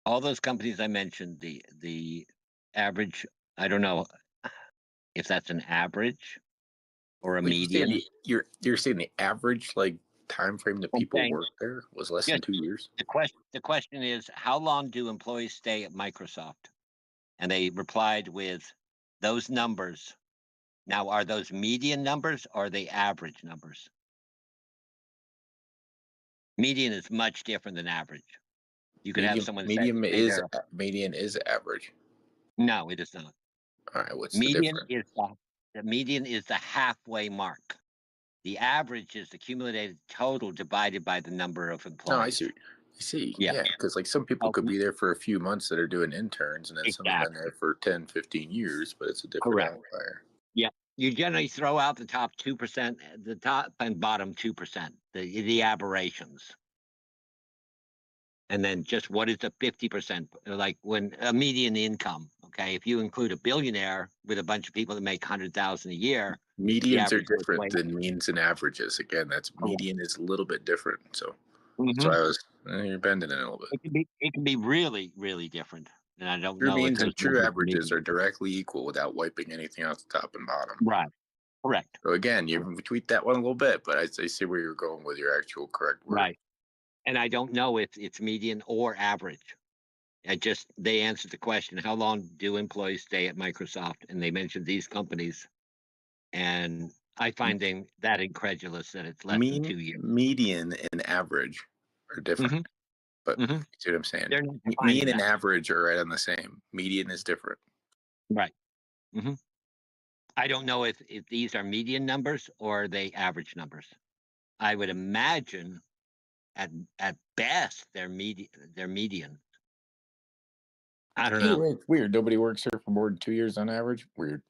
All those companies I mentioned, the average, I don't know if that's an average or a median. You're saying the average time frame that people work there was less than 2 years? The question is, how long do employees stay at Microsoft? And they replied with those numbers. Now, are those median numbers or are they average numbers? Median is much different than average. You could have someone median is average. No, it is not. All right, what's median the difference? The median is the halfway mark. The average is the cumulative total divided by the number of employees. No, I see. Yeah, because some people could be there for a few months that are doing interns, and then some have been there for 10, 15 years, but it's a different outlier. Yeah. You generally throw out the top 2%, the top and bottom 2%, the aberrations. And then just what is the 50%? Like when a median income, okay? If you include a billionaire with a bunch of people that make 100,000 a year. Medians are different than means and averages. Again, median is a little bit different. So that's why I was, you're bending it a little bit. It can be really, really different. And I don't know. True means and true averages are directly equal without wiping anything off the top and bottom. Right. Correct. So again, you tweaked that one a little bit, but I see where you're going with your actual correct word. Right. And I don't know if it's median or average. They answered the question, how long do employees stay at Microsoft? And they mentioned these companies. And I find them that incredulous that it's less than 2 years. Median and average are different. But you see what I'm saying? They're not Mean defining and that. average are right on the same. Median is different. Right. I don't know if these are median numbers or they average numbers. I would imagine at best they're median. I don't Either know. way, it's weird. Nobody works here for more than 2 years on average. Weird.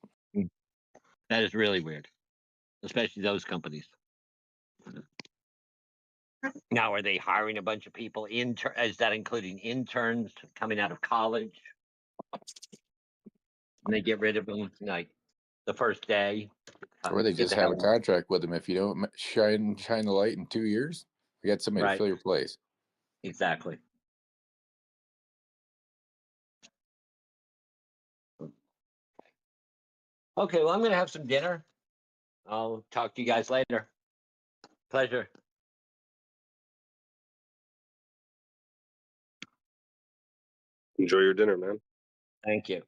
That is really weird, especially those companies. Now, are they hiring a bunch of people? Is that including interns coming out of college? And they get rid of them like the first day. Or they Get just the have hell a out. contract with them. If you don't shine the light in 2 years, you got somebody to Right. fill your place. Exactly. Okay, well, I'm going to have some dinner. I'll talk to you guys later. Pleasure. Enjoy your dinner, man. Thank you.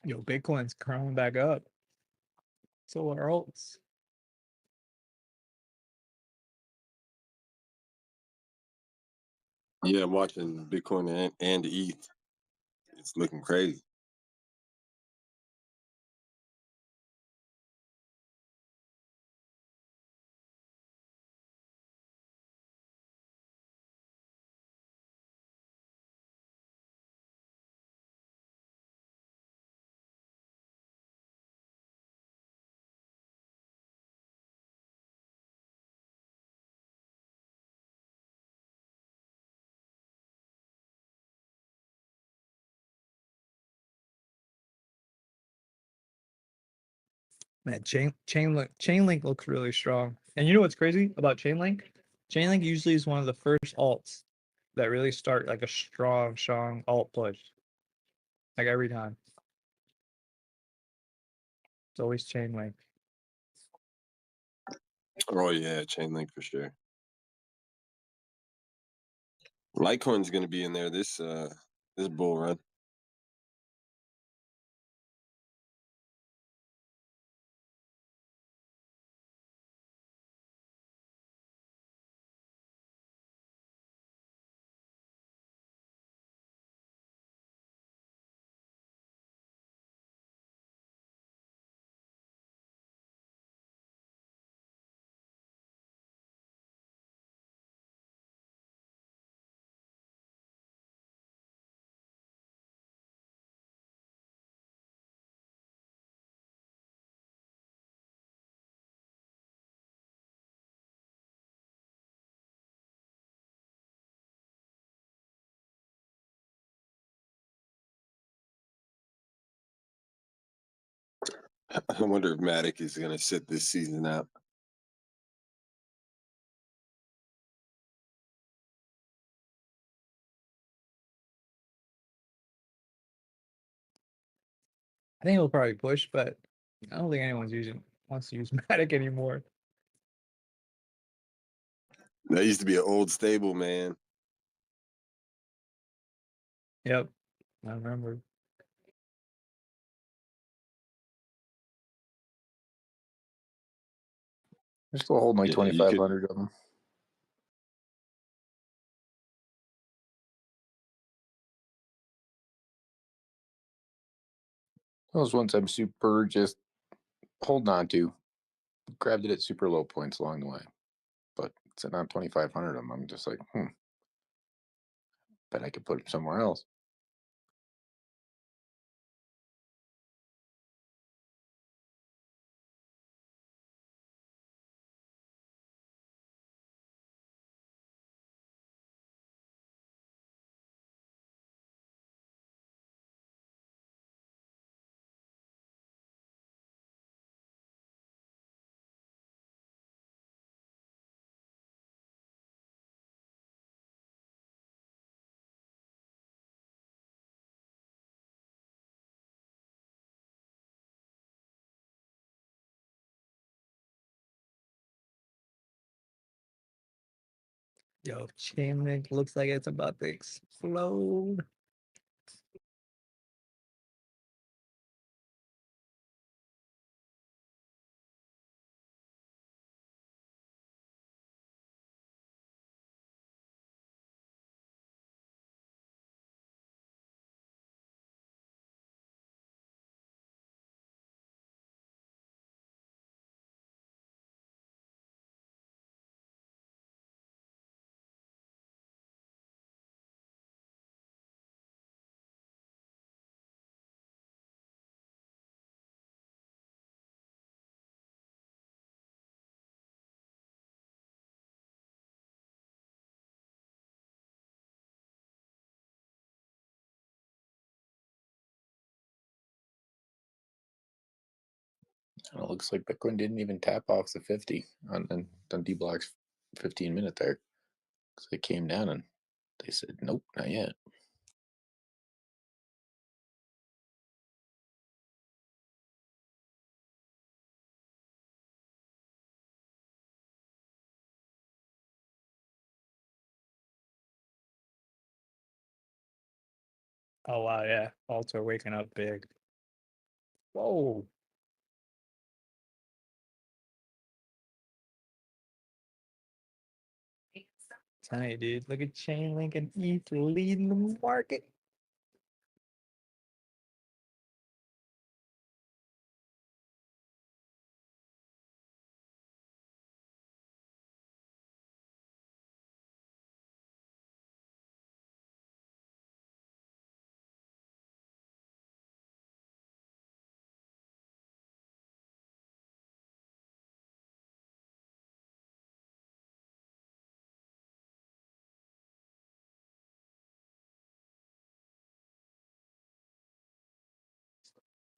Yo, Bitcoin's crawling back up. So are alts. Yeah, I'm watching Bitcoin and ETH. It's looking crazy. Man, Chainlink looks really strong. And you know what's crazy about Chainlink? Chainlink usually is one of the first alts that really start like a strong alt push. Like every time. It's always Chainlink. Oh yeah, Chainlink for sure. Litecoin's going to be in there this bull run. I wonder if Matic is going to sit this season out. I think he'll probably push, but I don't think anyone's wants to use Matic anymore. That used to be an old stable, man. Yep. I remember. They're still holding like Yeah, 2,500 of them. Those ones I'm super just holding on to. Grabbed it at super low points along the way. But sitting on 2,500 of them, I'm just like, bet I could put them somewhere else. Yo, Chainlink looks like it's about to explode. And it looks like Bitcoin didn't even tap off the 50 on Dbloc's 15-minute there. So they came down and they said, nope, not yet. Oh wow, yeah. Alts are waking up big. Whoa. Tiny dude. Look at Chainlink and ETH leading the market.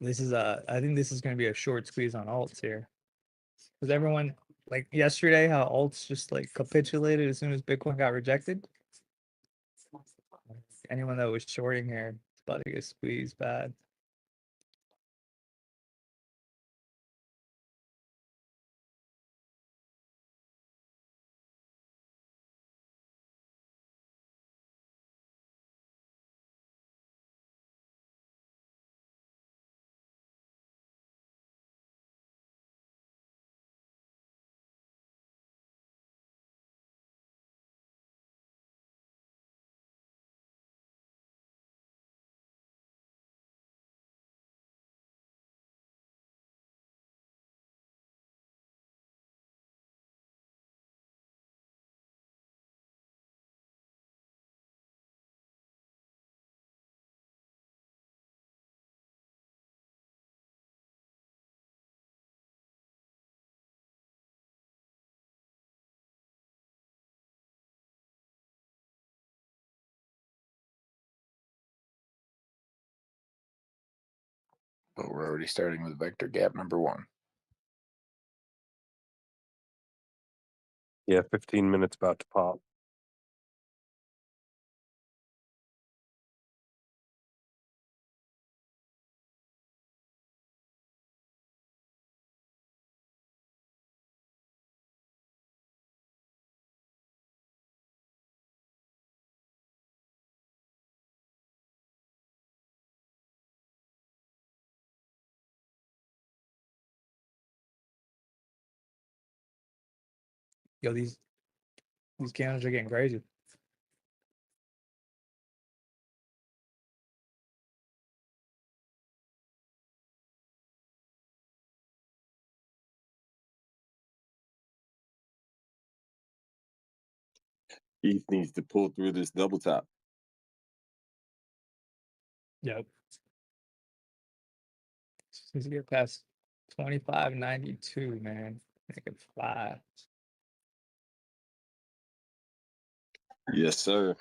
This is I think this is going to be a short squeeze on alts here, because everyone, like yesterday, how alts just like capitulated as soon as Bitcoin got rejected. Anyone that was shorting here is about to get squeezed bad. But we're already starting with vector gap number 1. Yeah, 15 minutes about to pop. Yo, these candles are getting crazy. He needs to pull through this double top. Yep. Just needs to get past 25.92, man. Make it fly. Yes, sir.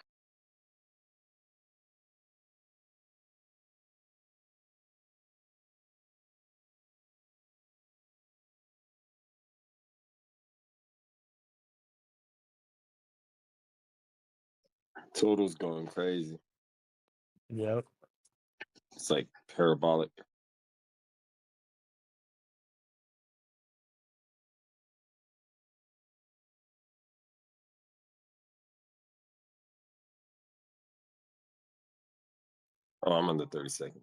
Total's going crazy. Yep. It's like parabolic. Oh, I'm on the 30-second.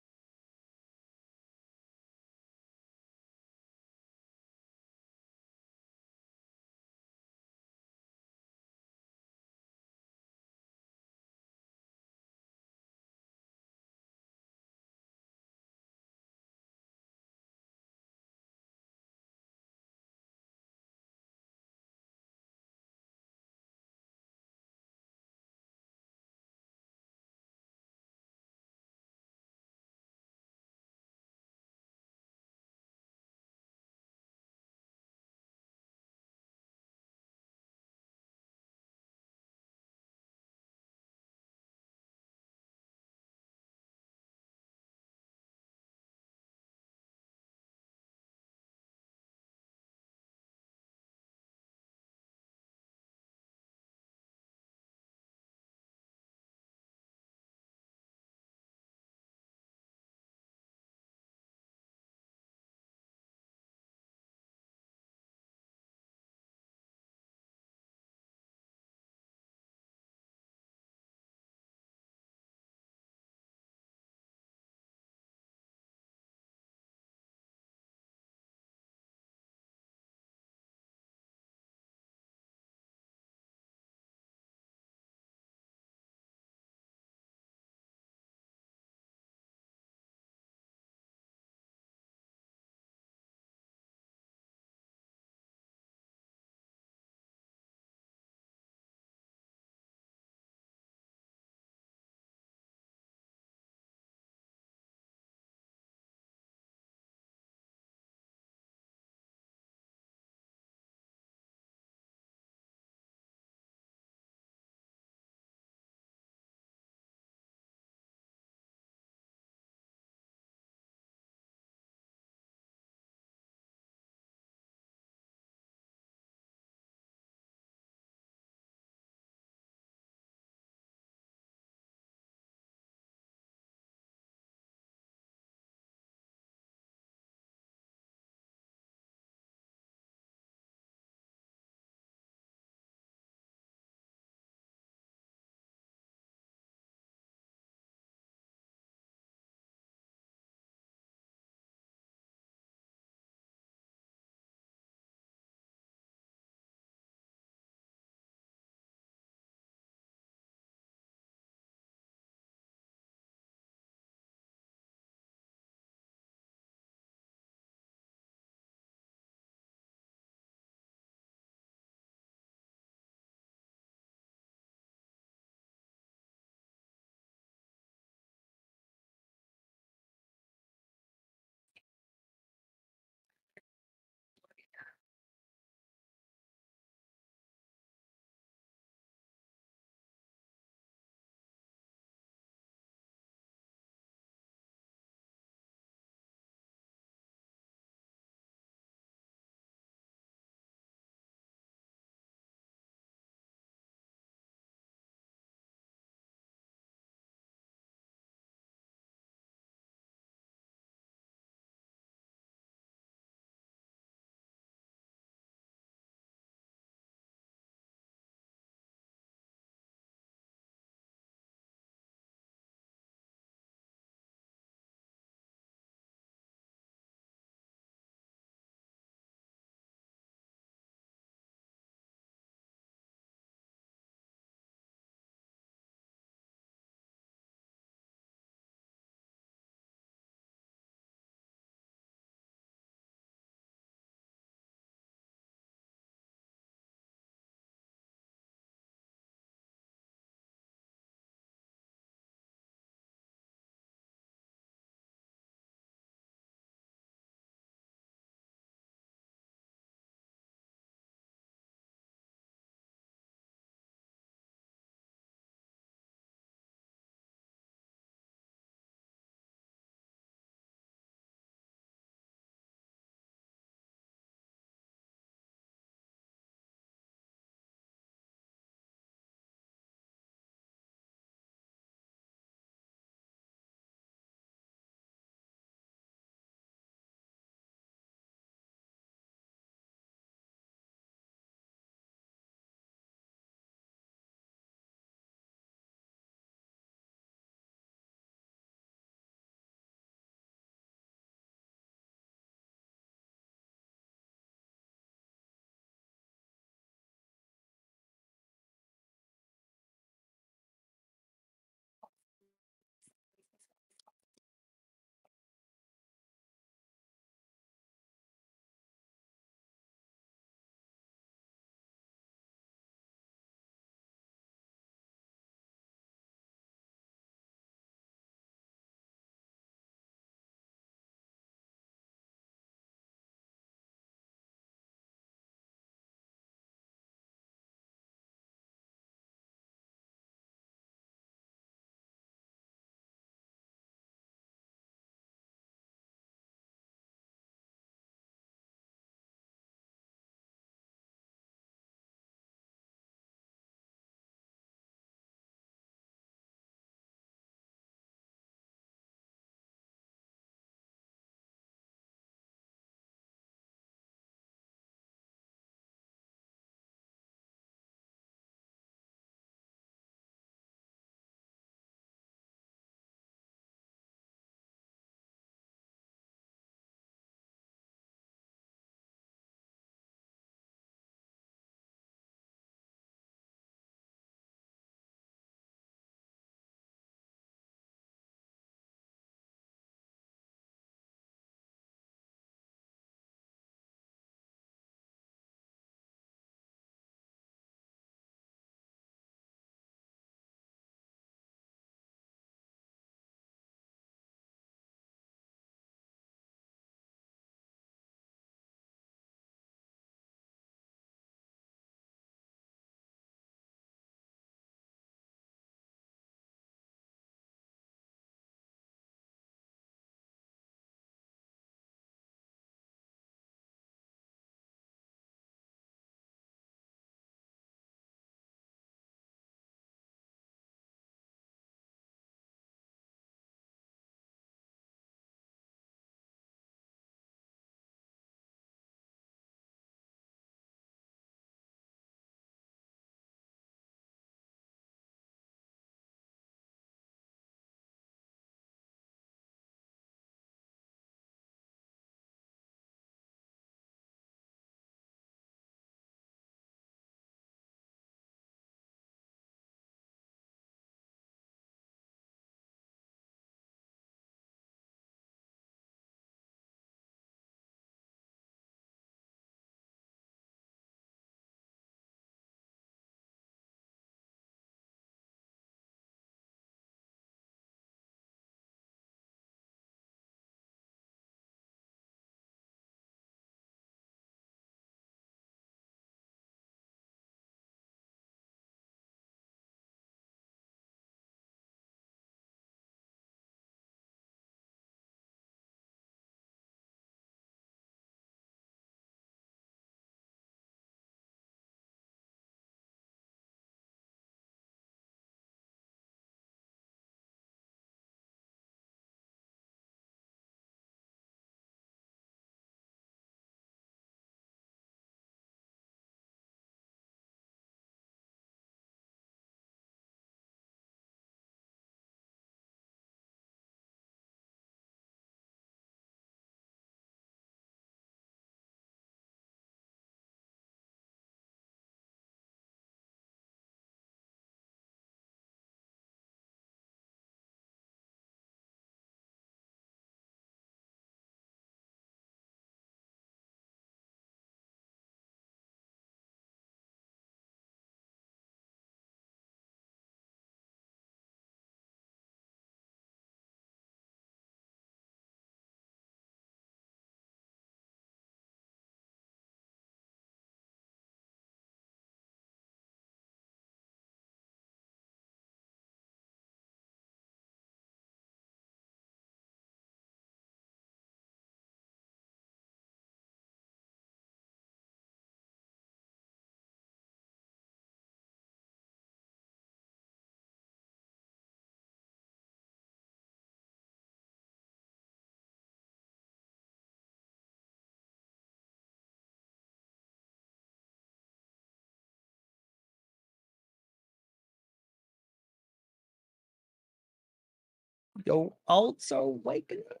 Yo, alts are waking up.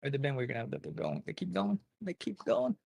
Or they've been waking up, that they're going. They keep going. They keep going.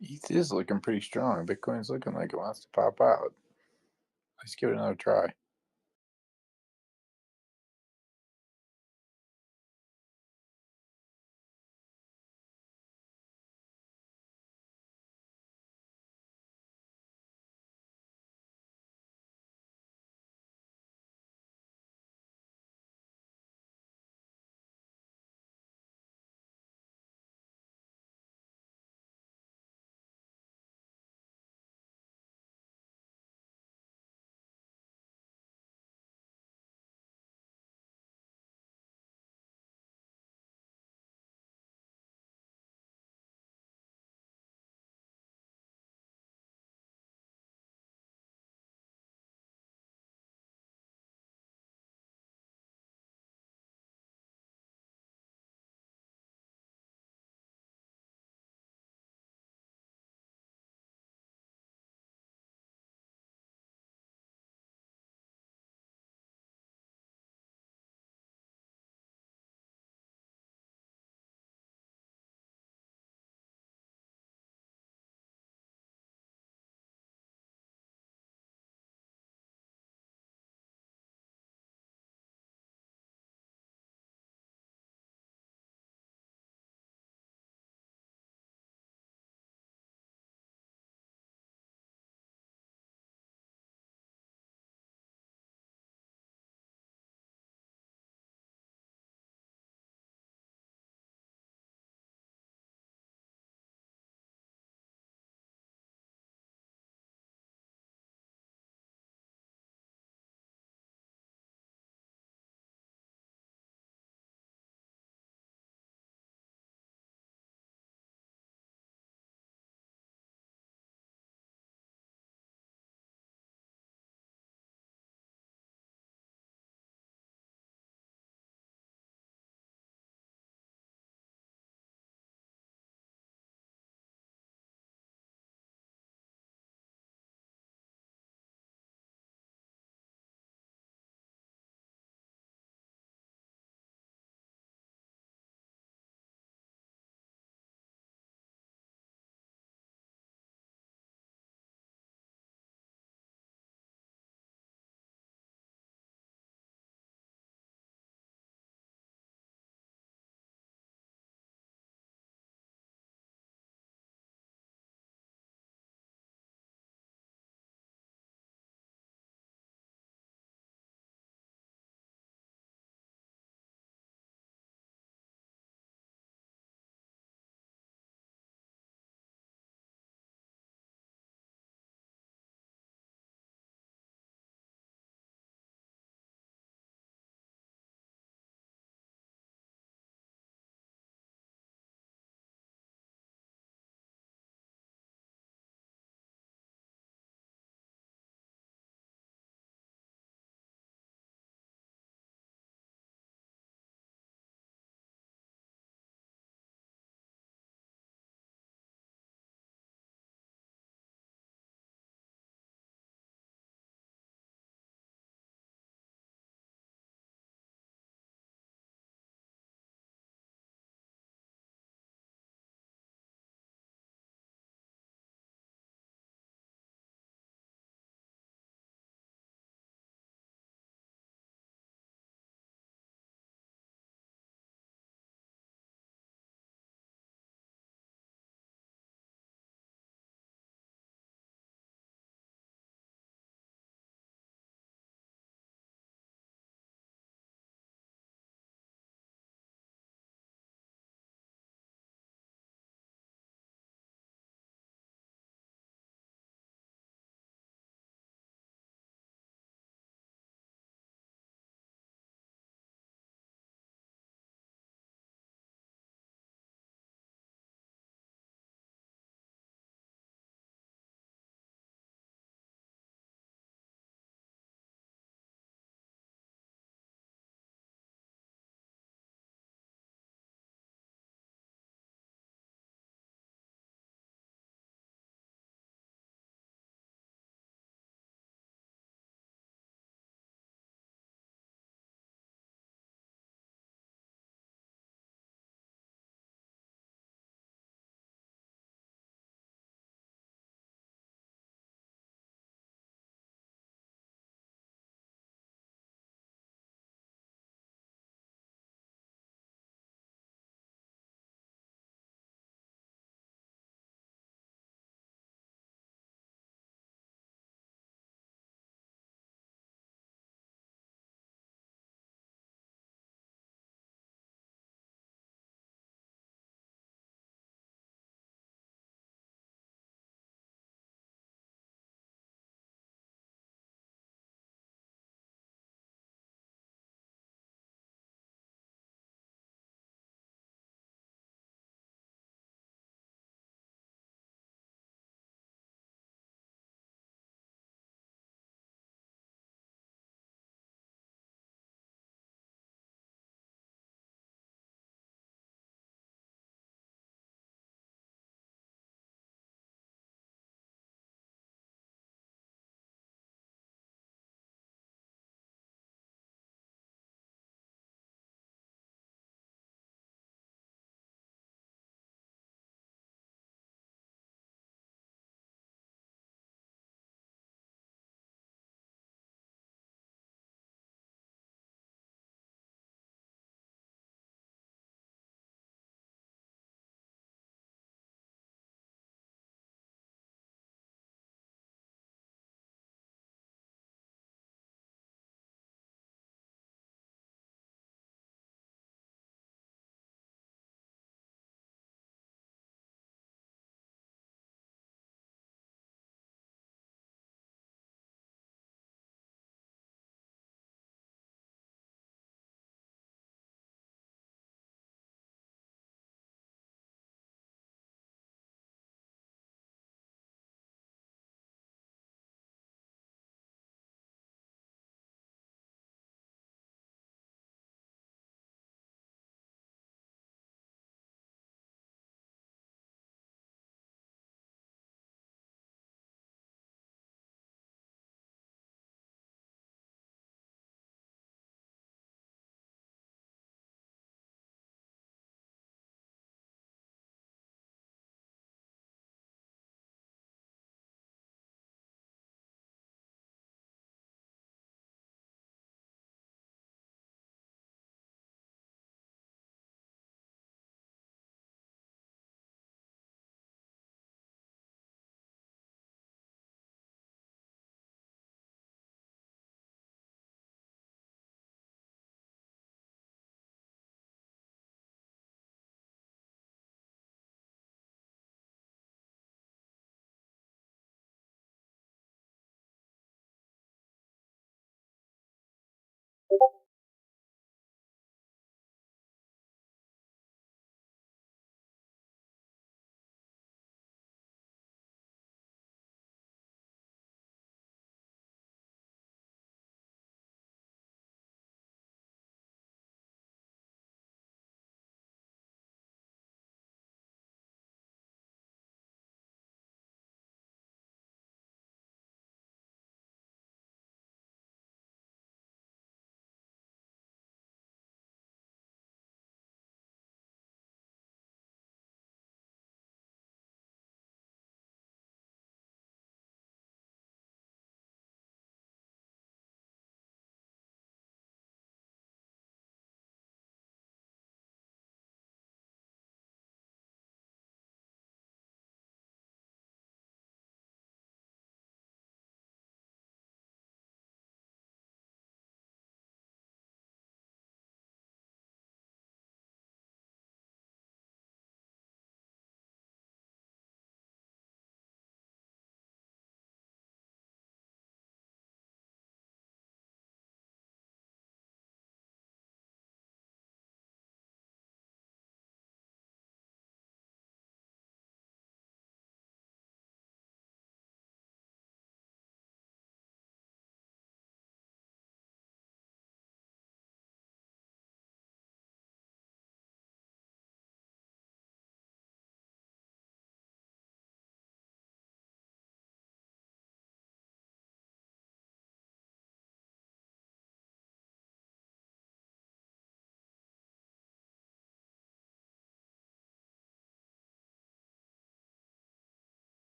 ETH is looking pretty strong. Bitcoin's looking like it wants to pop out. Let's give it another try.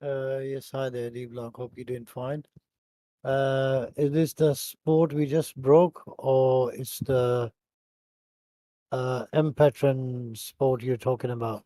Yes, hi there, Dbloc. Hope you're doing fine. Is this the sport we just broke, or it's the M-Patron sport you're talking about?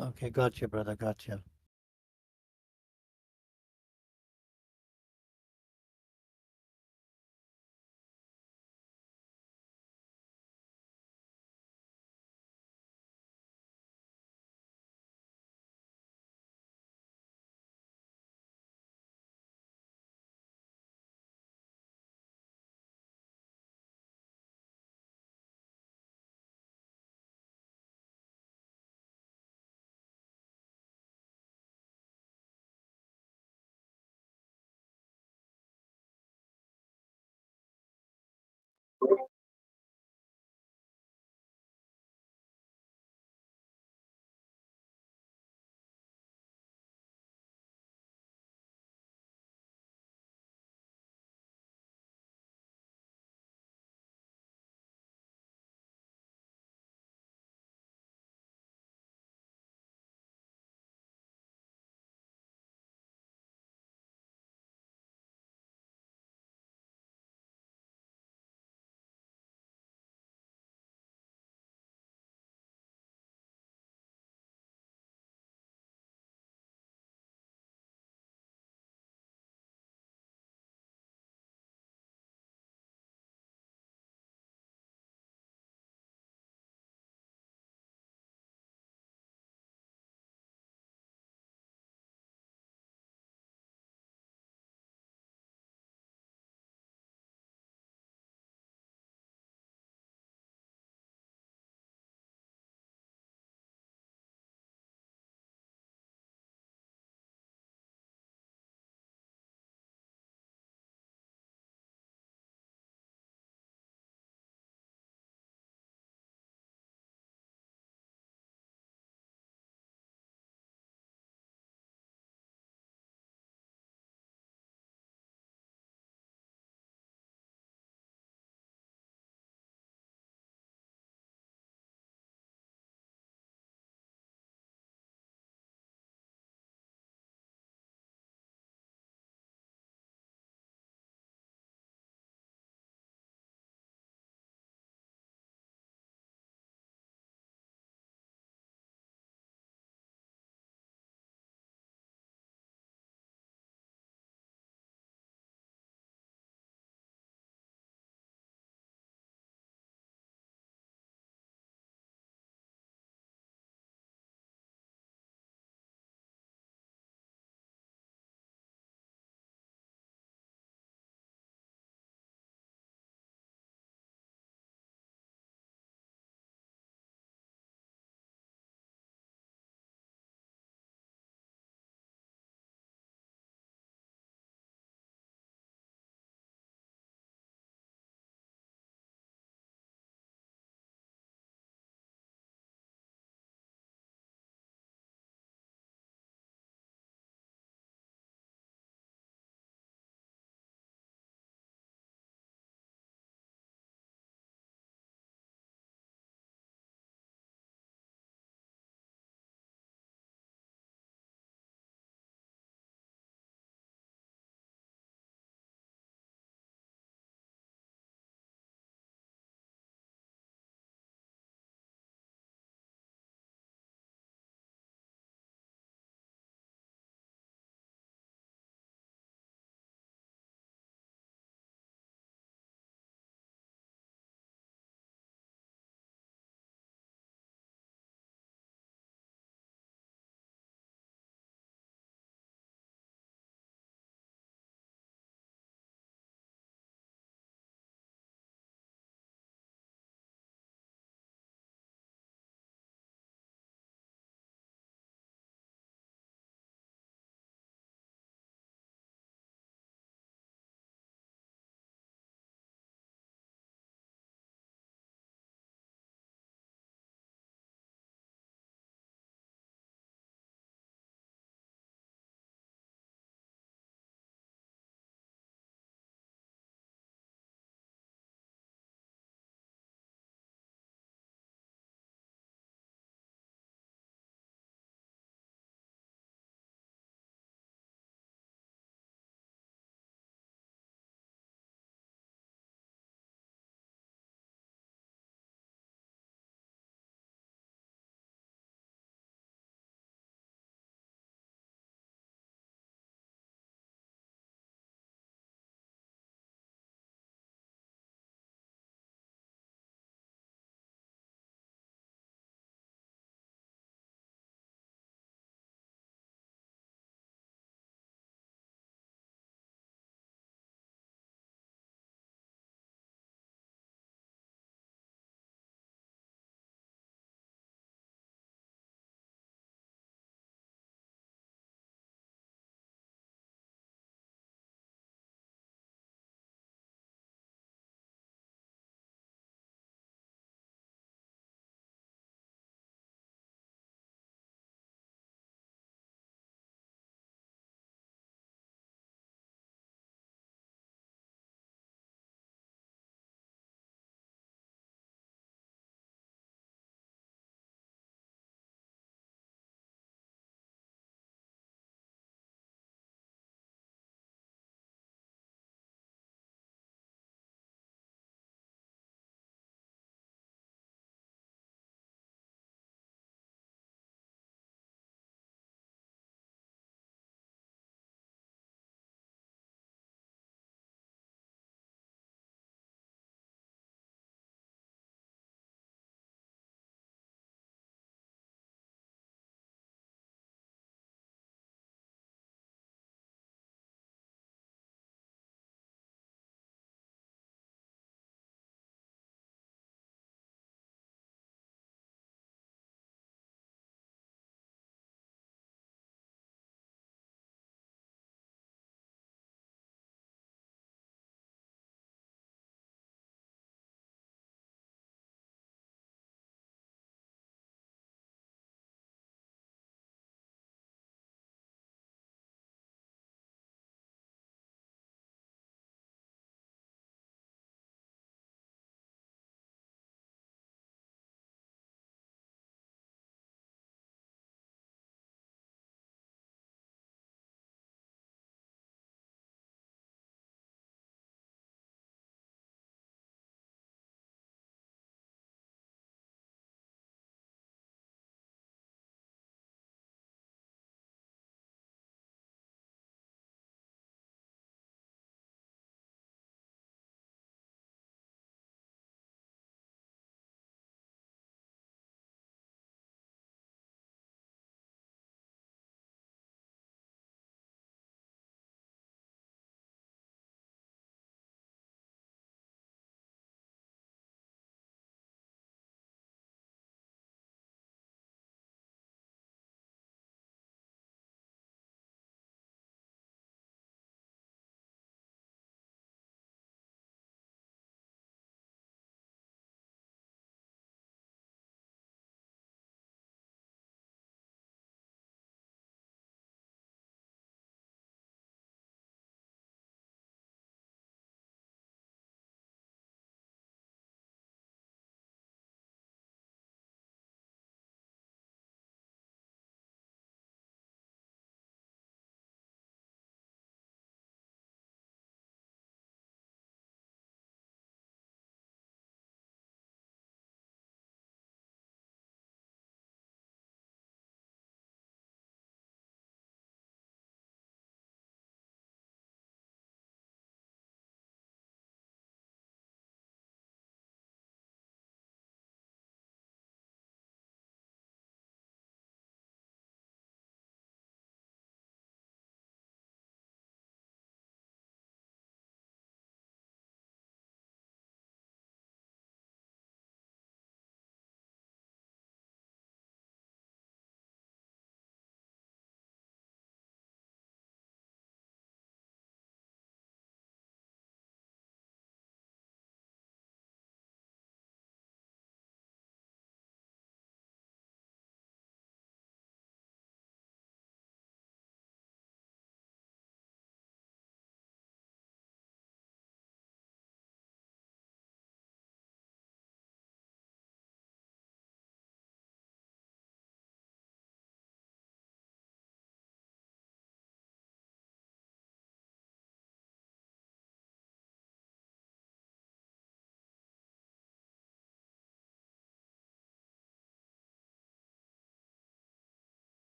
Okay, gotcha, brother, gotcha.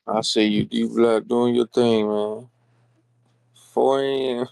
I see you, Dbloc, doing your thing, man. 4 a.m.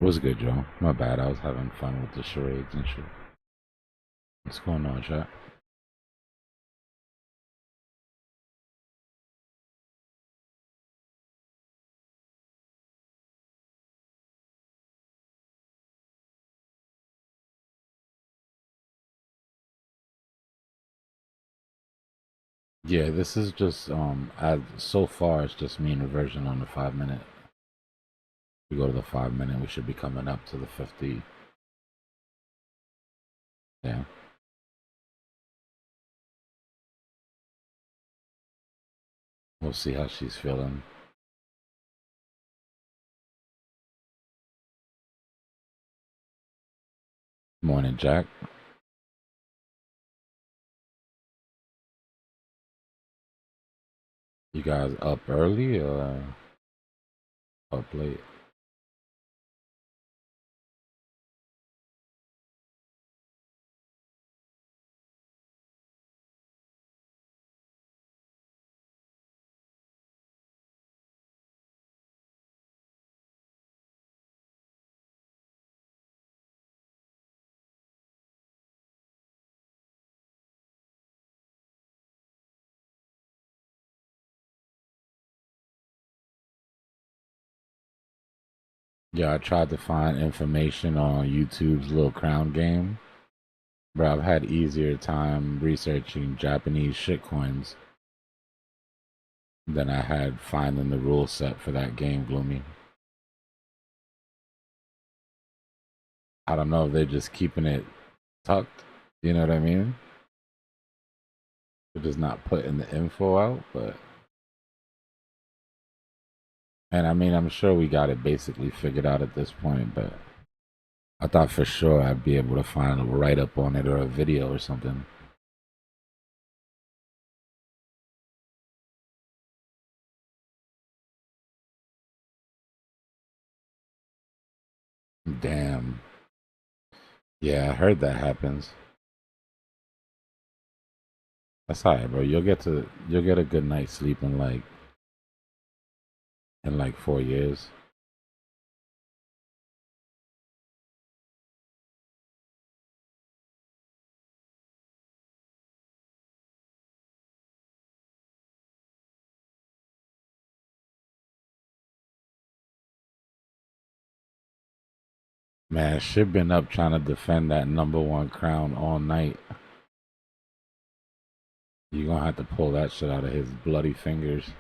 What's good, Joe? My bad. I was having fun with the charades and shit. What's going on, chat? Yeah, this is just so far it's just mean reversion on the 5 minute. We go to the 5 minute, we should be coming up to the 50. Yeah. We'll see how she's feeling. Morning, Jack. You guys up early or up late? Yeah, I tried to find information on YouTube's little crown game. Bro, I've had easier time researching Japanese shitcoins than I had finding the rule set for that game, Gloomy. I don't know if they're just keeping it tucked, you know what I mean? They're just not putting the info out, but... And I mean, I'm sure we got it basically figured out at this point, but... I thought for sure I'd be able to find a write-up on it or a video or something. Damn. Yeah, I heard that happens. That's alright, bro. You'll get a good night's sleep in like 4 years. Man, shit been up trying to defend that #1 crown all night. You're gonna have to pull that shit out of his bloody fingers.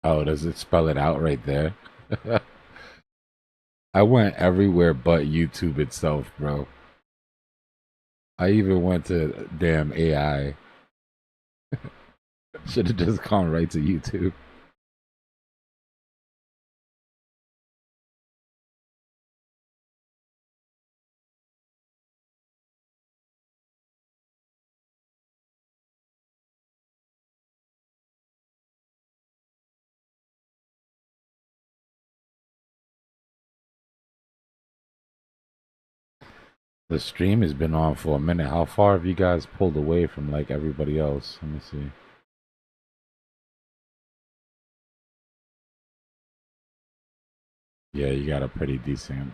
Oh, does it spell it out right there? I went everywhere but YouTube itself, bro. I even went to damn AI. Should have just gone right to YouTube. The stream has been on for a minute. How far have you guys pulled away from like everybody else? Let me see. Yeah, you got a pretty decent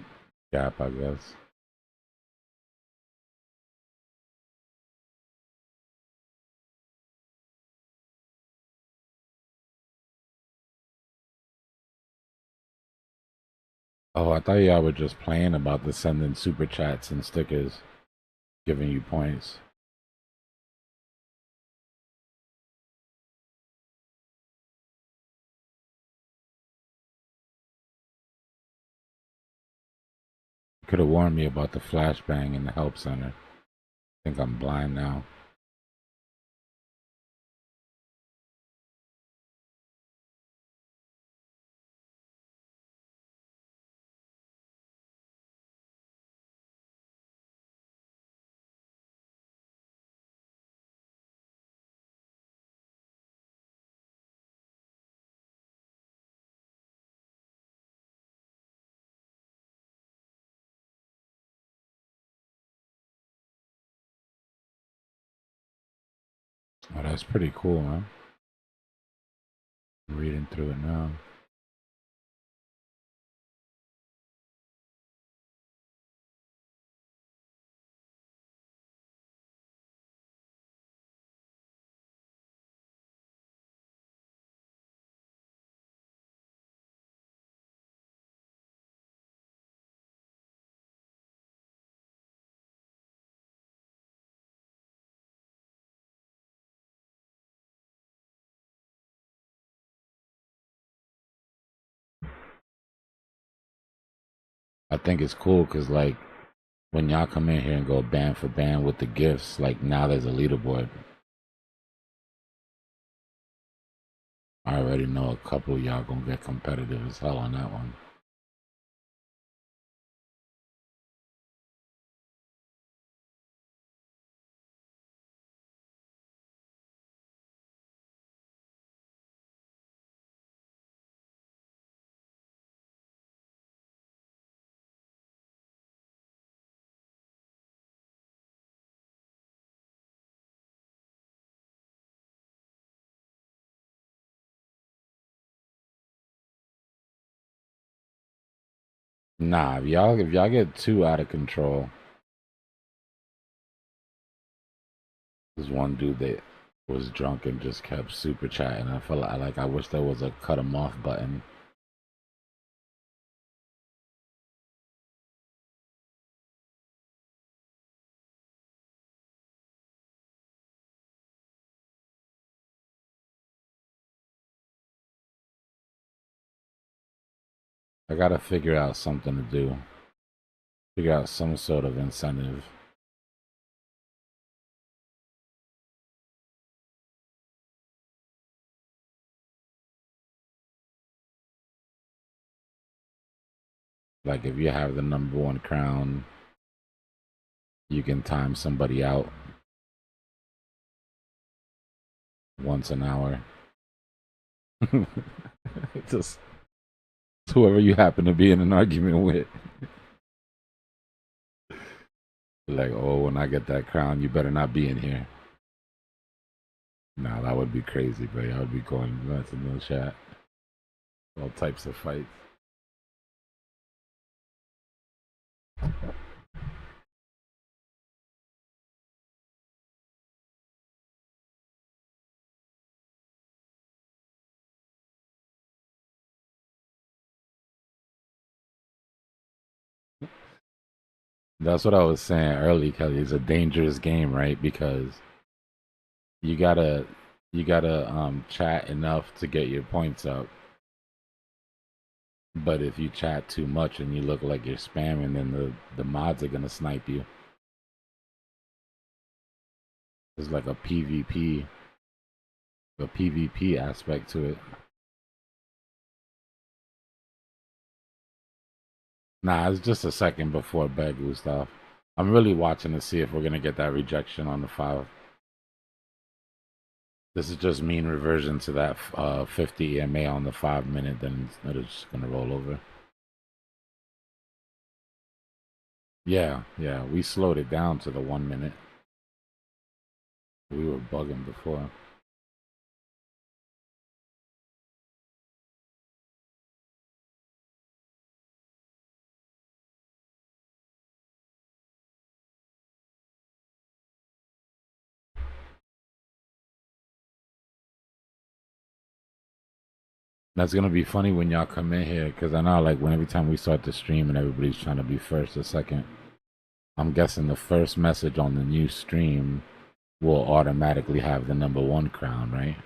gap, I guess. Oh, I thought y'all were just playing about the sending super chats and stickers, giving you points. Could have warned me about the flashbang in the help center. I think I'm blind now. Oh, that's pretty cool, man. I'm reading through it now. I think it's cool because, like, when y'all come in here and go band for band with the gifts, like, now there's a leaderboard. I already know a couple of y'all gonna get competitive as hell on that one. Nah, if y'all get too out of control, there's one dude that was drunk and just kept super chatting. I felt like I wish there was a cut him off button. I gotta figure out something to do. Figure out some sort of incentive. Like if you have the #1 crown, you can time somebody out once an hour. Just whoever you happen to be in an argument with. Like, oh, when I get that crown, you better not be in here. Nah, that would be crazy, bro. I would be going nuts in the chat. All types of fights. That's what I was saying early, Kelly. It's a dangerous game, right? Because you gotta chat enough to get your points up. But if you chat too much and you look like you're spamming, then the mods are gonna snipe you. There's like a PvP aspect to it. Nah, it's just a second before bed, Gustav. I'm really watching to see if we're gonna get that rejection on the 5. This is just mean reversion to that 50 EMA on the 5-minute, then it's just gonna roll over. Yeah, we slowed it down to the 1 minute. We were bugging before. That's gonna be funny when y'all come in here, because I know, like, when every time we start the stream and everybody's trying to be first or second, I'm guessing the first message on the new stream will automatically have the #1 crown, right?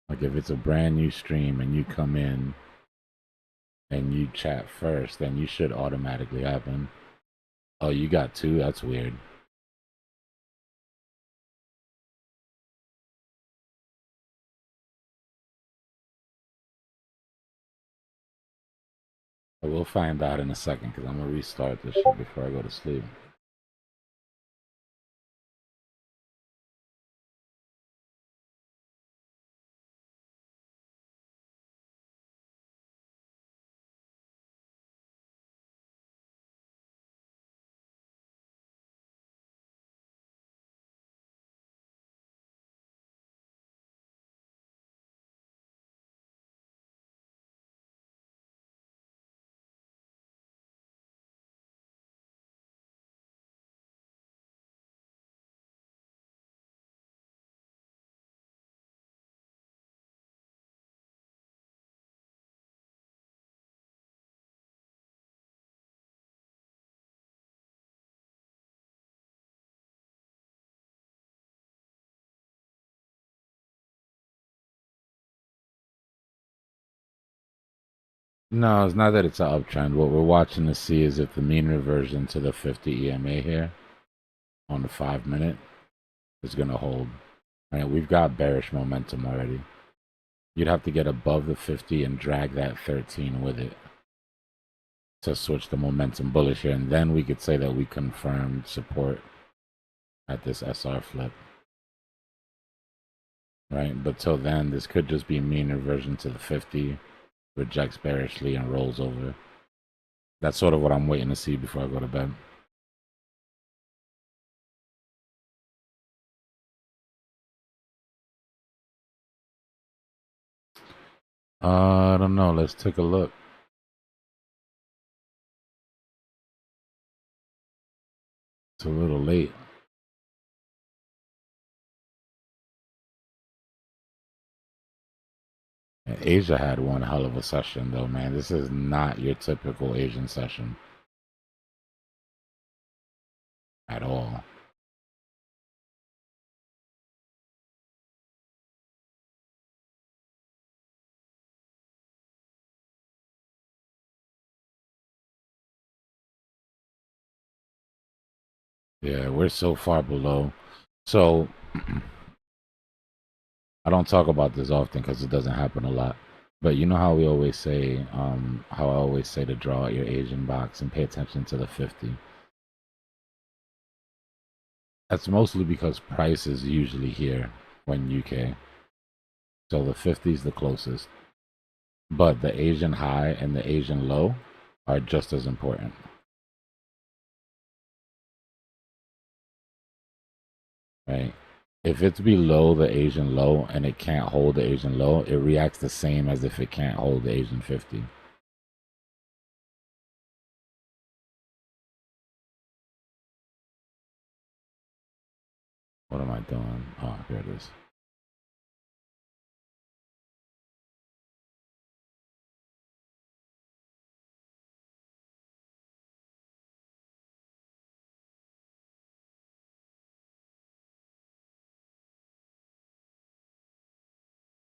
Like if it's a brand new stream and you come in and you chat first, then you should automatically happen. Oh, you got 2? That's weird. But we'll find out in a second because I'm gonna restart this shit before I go to sleep. No, it's not that it's an uptrend. What we're watching to see is if the mean reversion to the 50 EMA here on the 5-minute is going to hold. Right, we've got bearish momentum already. You'd have to get above the 50 and drag that 13 with it to switch the momentum bullish here, and then we could say that we confirmed support at this SR flip. Right, but till then, this could just be mean reversion to the 50, rejects bearishly and rolls over. That's sort of what I'm waiting to see before I go to bed. I don't know. Let's take a look. It's a little late. And Asia had one hell of a session, though, man. This is not your typical Asian session at all. Yeah, we're so far below. So I don't talk about this often because it doesn't happen a lot. But you know how we always say, how I always say to draw out your Asian box and pay attention to the 50. That's mostly because price is usually here when UK. So the 50 is the closest. But the Asian high and the Asian low are just as important. Right? If it's below the Asian low and it can't hold the Asian low, it reacts the same as if it can't hold the Asian 50. What am I doing? Oh, here it is.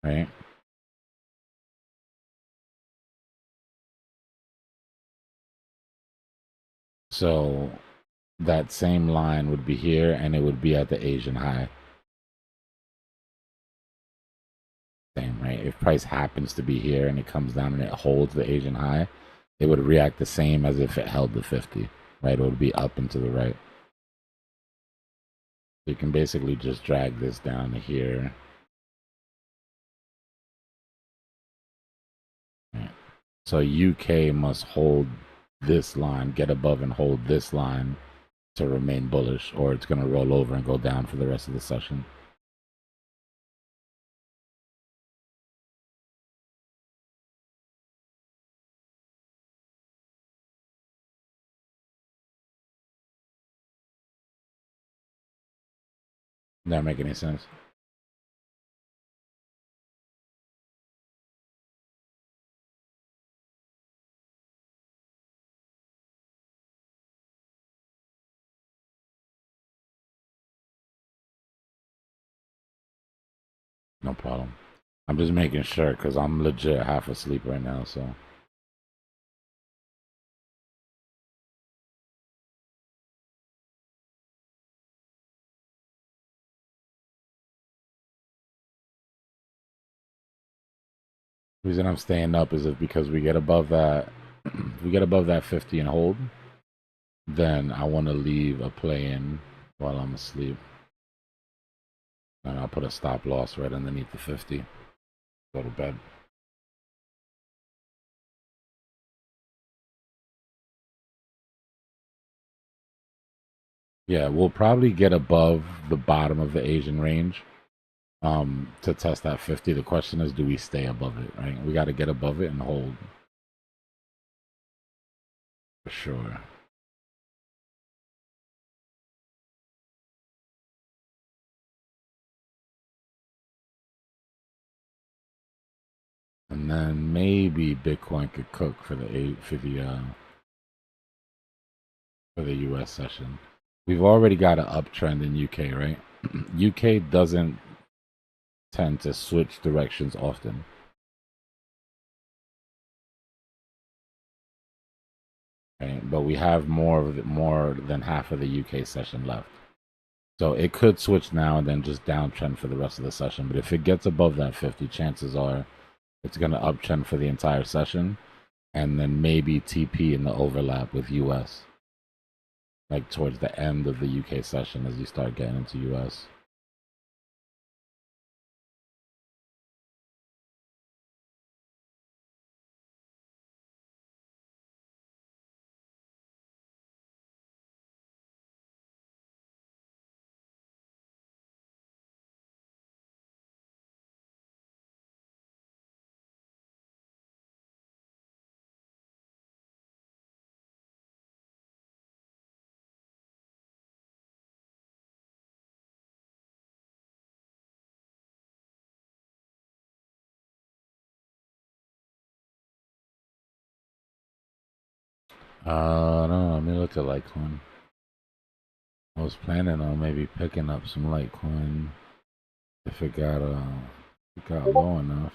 Right? So that same line would be here and it would be at the Asian high. Same, right? If price happens to be here and it comes down and it holds the Asian high, it would react the same as if it held the 50, right? It would be up and to the right. You can basically just drag this down to here. Right. So UK must hold this line, get above and hold this line to remain bullish, or it's going to roll over and go down for the rest of the session. Does that make any sense? No problem. I'm just making sure because I'm legit half asleep right now, so. The reason I'm staying up is if because we get above that, if we get above that 50 and hold, then I want to leave a play in while I'm asleep. And I'll put a stop loss right underneath the 50. Go to bed. Yeah, we'll probably get above the bottom of the Asian range to test that 50. The question is, do we stay above it, right? We got to get above it and hold. For sure. And then maybe Bitcoin could cook for the US session. We've already got an uptrend in UK, right? UK doesn't tend to switch directions often. but we have more than half of the UK session left. So it could switch now and then just downtrend for the rest of the session. But if it gets above that 50, chances are it's going to uptrend for the entire session, and then maybe TP in the overlap with US, like towards the end of the UK session as you start getting into US. I don't know. Let me look at Litecoin. I was planning on maybe picking up some Litecoin if it got low enough.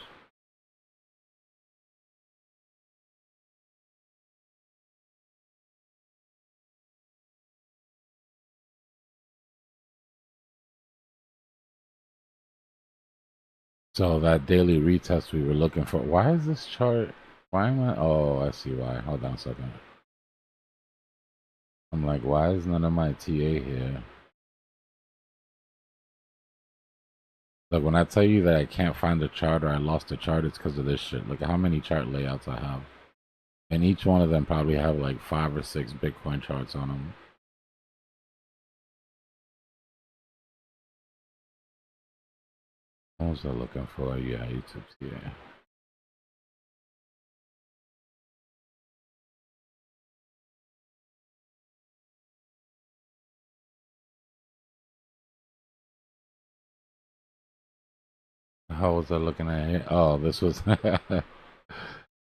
So that daily retest we were looking for. Why is this chart? Why am I? Oh, I see why. Hold on a second. I'm like, why is none of my TA here? Look, when I tell you that I can't find a chart or I lost a chart, it's because of this shit. Look at how many chart layouts I have. And each one of them probably have like 5 or 6 Bitcoin charts on them. What was I looking for? Yeah, YouTube TA. How was I looking at here? Oh, this was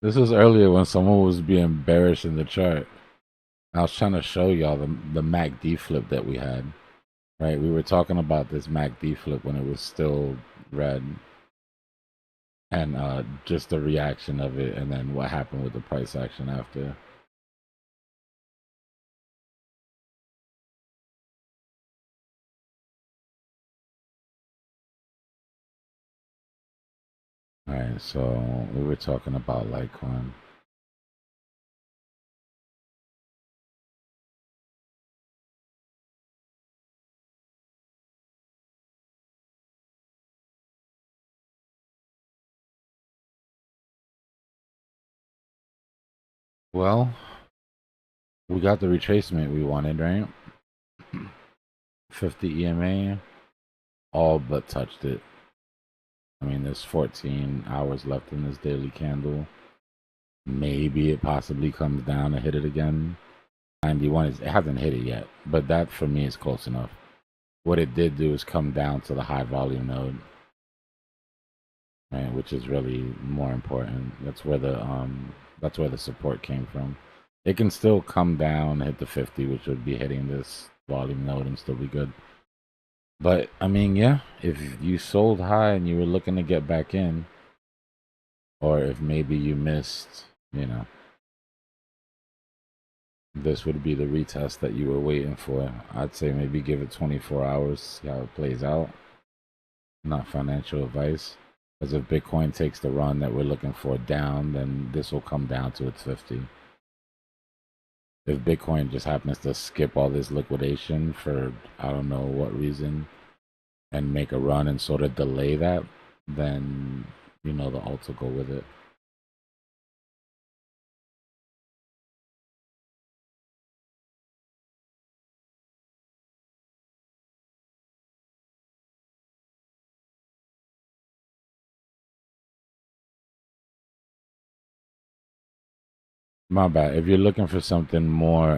this was earlier when someone was being bearish in the chart. I was trying to show y'all the MACD flip that we had. Right, we were talking about this MACD flip when it was still red, and just the reaction of it, and then what happened with the price action after. All right, so we were talking about Litecoin. Well, we got the retracement we wanted, right? 50 EMA, all but touched it. I mean, there's 14 hours left in this daily candle. Maybe it possibly comes down and hit it again. 91 it hasn't hit it yet, but that for me is close enough. What it did do is come down to the high volume node, right, which is really more important. That's where the support came from. It can still come down, hit the 50, which would be hitting this volume node and still be good. But I mean, yeah, if you sold high and you were looking to get back in, or if maybe you missed, you know, this would be the retest that you were waiting for. I'd say maybe give it 24 hours, see how it plays out. Not financial advice. Because if Bitcoin takes the run that we're looking for down, then this will come down to its 50. If Bitcoin just happens to skip all this liquidation for I don't know what reason and make a run and sort of delay that, then, you know, the alts will go with it. My bad. If you're looking for something more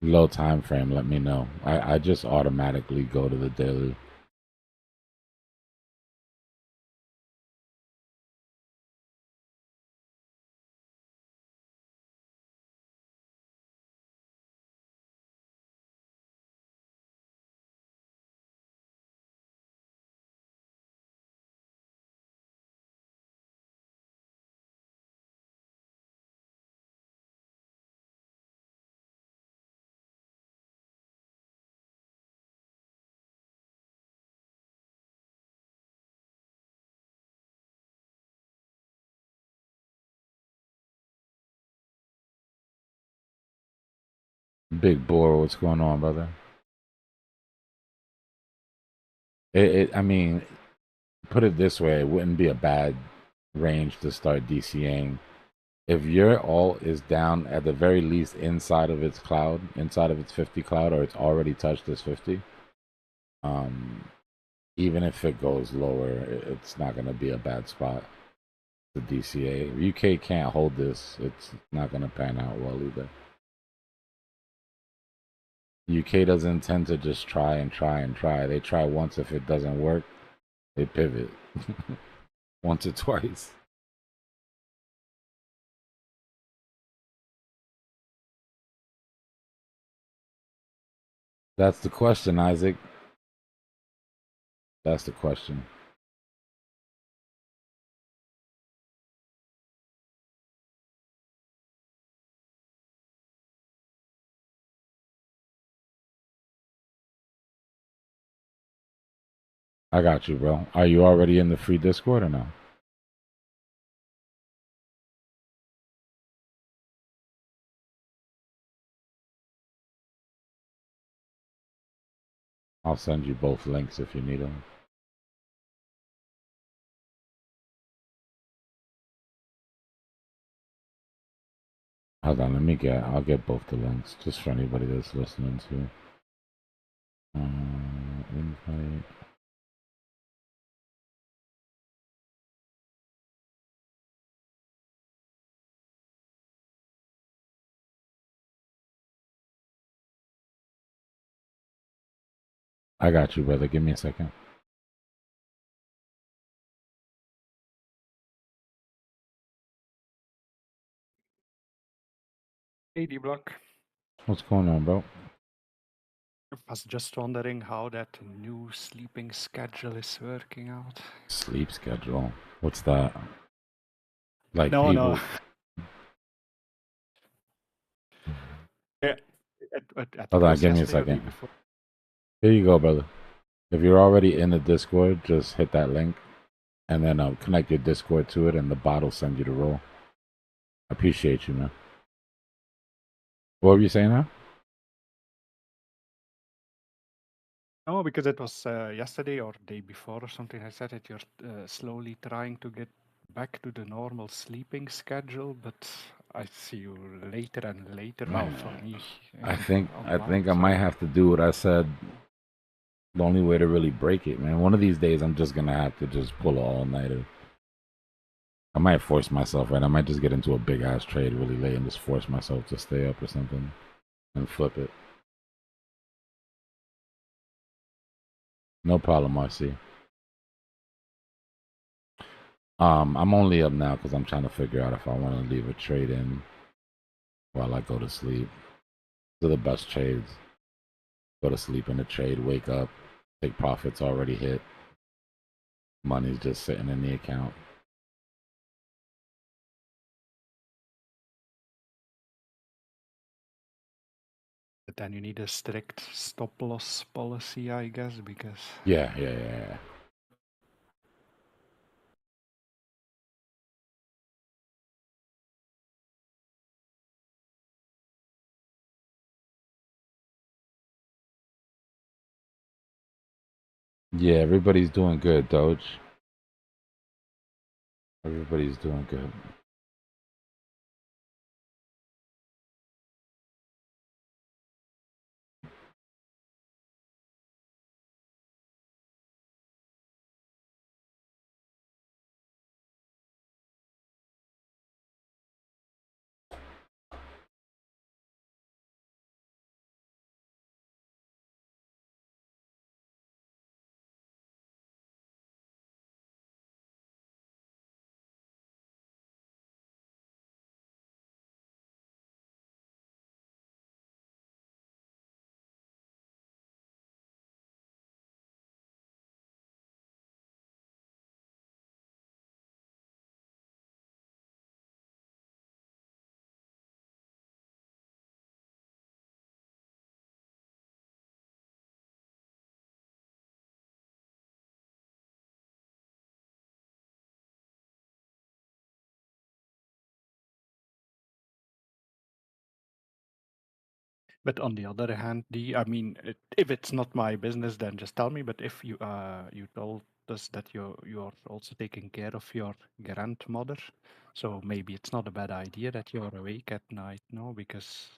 low time frame, let me know. I just automatically go to the daily. Big Boar, what's going on, brother? I mean, put it this way, it wouldn't be a bad range to start DCAing. If your alt is down at the very least inside of its cloud, inside of its 50 cloud, or it's already touched this 50, even if it goes lower, it's not going to be a bad spot to DCA. If UK can't hold this, it's not going to pan out well either. UK doesn't tend to just try and try and try. They try once. If it doesn't work, they pivot once or twice. That's the question, Isaac. That's the question. I got you, bro. Are you already in the free Discord or no? I'll send you both links if you need them. Hold on, I'll get both the links just for anybody that's listening to. Invite. I got you, brother. Give me a second. Hey, Dbloc. What's going on, bro? I was just wondering how that new sleeping schedule is working out. Sleep schedule. What's that? Like No, people. no. Yeah, I think Hold it on, was give me a yesterday or day second. before. Here you go, brother. If you're already in the Discord, just hit that link and then connect your Discord to it, and the bot will send you the role. Appreciate you, man. What were you saying now? No, because it was yesterday or day before or something. I said that you're slowly trying to get back to the normal sleeping schedule, but I see you later and later. Well, for me, I think on I my think I might side. have to do what I said. The only way to really break it, man. One of these days, I'm just gonna have to just pull an all-nighter. I might force myself, right? I might just get into a big ass trade really late and just force myself to stay up or something and flip it. No problem, RC. I'm only up now because I'm trying to figure out if I want to leave a trade in while I go to sleep. They're the best trades. Go to sleep in a trade, wake up, take profits already hit. Money's just sitting in the account. But then you need a strict stop loss policy, I guess, because Yeah. Yeah, everybody's doing good, Doge. Everybody's doing good. But on the other hand, I mean, if it's not my business, then just tell me. But if you you told us that you're also taking care of your grandmother, so maybe it's not a bad idea that you're awake at night, no? Because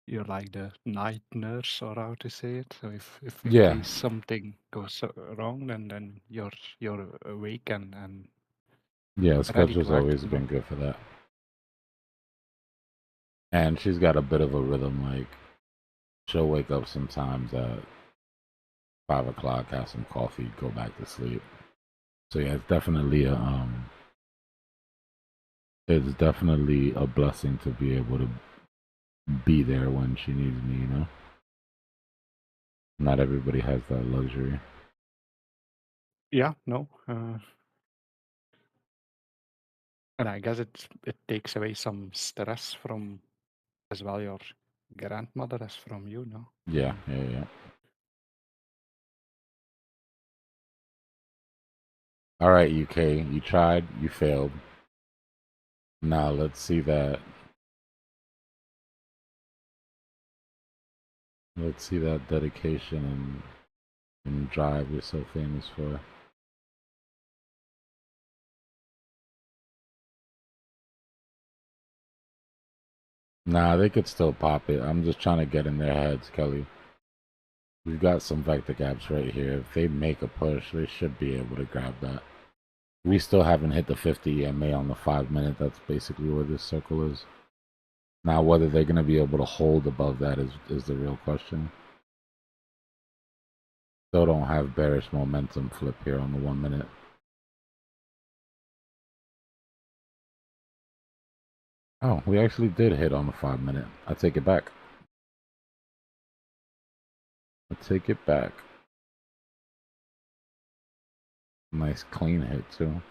you're like the night nurse, or how to say it. So if in Yeah, case something goes wrong, then you're awake and yeah. ready Schedule's to act, always no? been good for that, and she's got a bit of a rhythm. Like she'll wake up sometimes at 5 o'clock, have some coffee, go back to sleep. So yeah, it's definitely a blessing to be able to be there when she needs me. You know, not everybody has that luxury. Yeah, no. And I guess it takes away some stress from as well your grandmother as from you, no? Yeah, yeah, yeah. All right, UK, you tried, you failed. Now let's see that. Let's see that dedication and drive you're so famous for. Nah, they could still pop it. I'm just trying to get in their heads, Kelly. We've got some vector gaps right here. If they make a push, they should be able to grab that. We still haven't hit the 50 EMA on the 5 minute. That's basically where this circle is. Now, whether they're going to be able to hold above that is the real question. Still don't have bearish momentum flip here on the 1 minute. Oh, we actually did hit on the 5 minute. I take it back. I take it back. Nice clean hit too.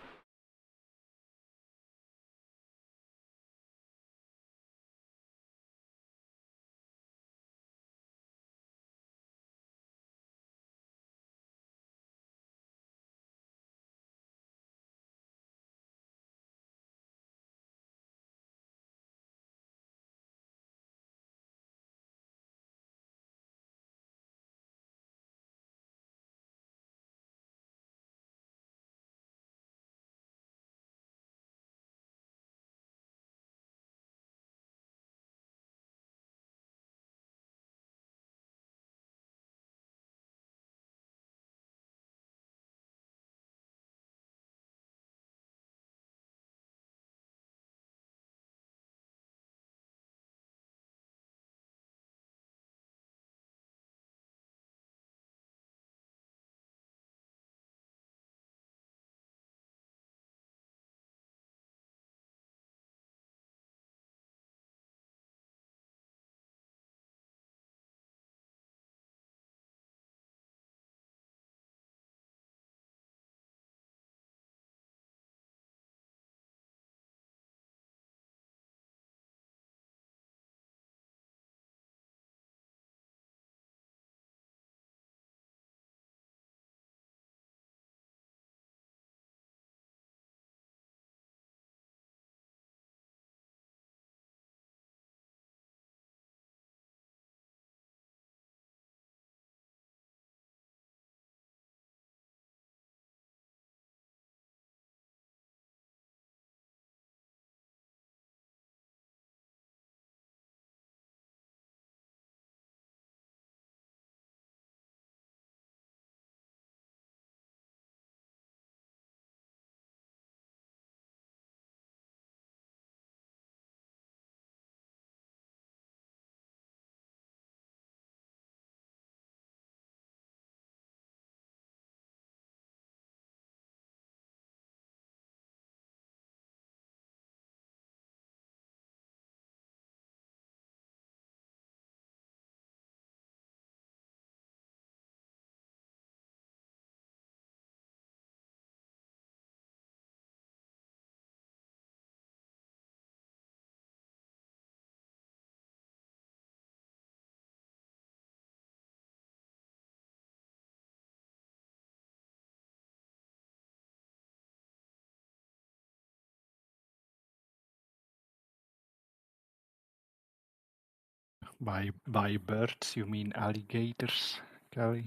By birds, you mean alligators, Kelly?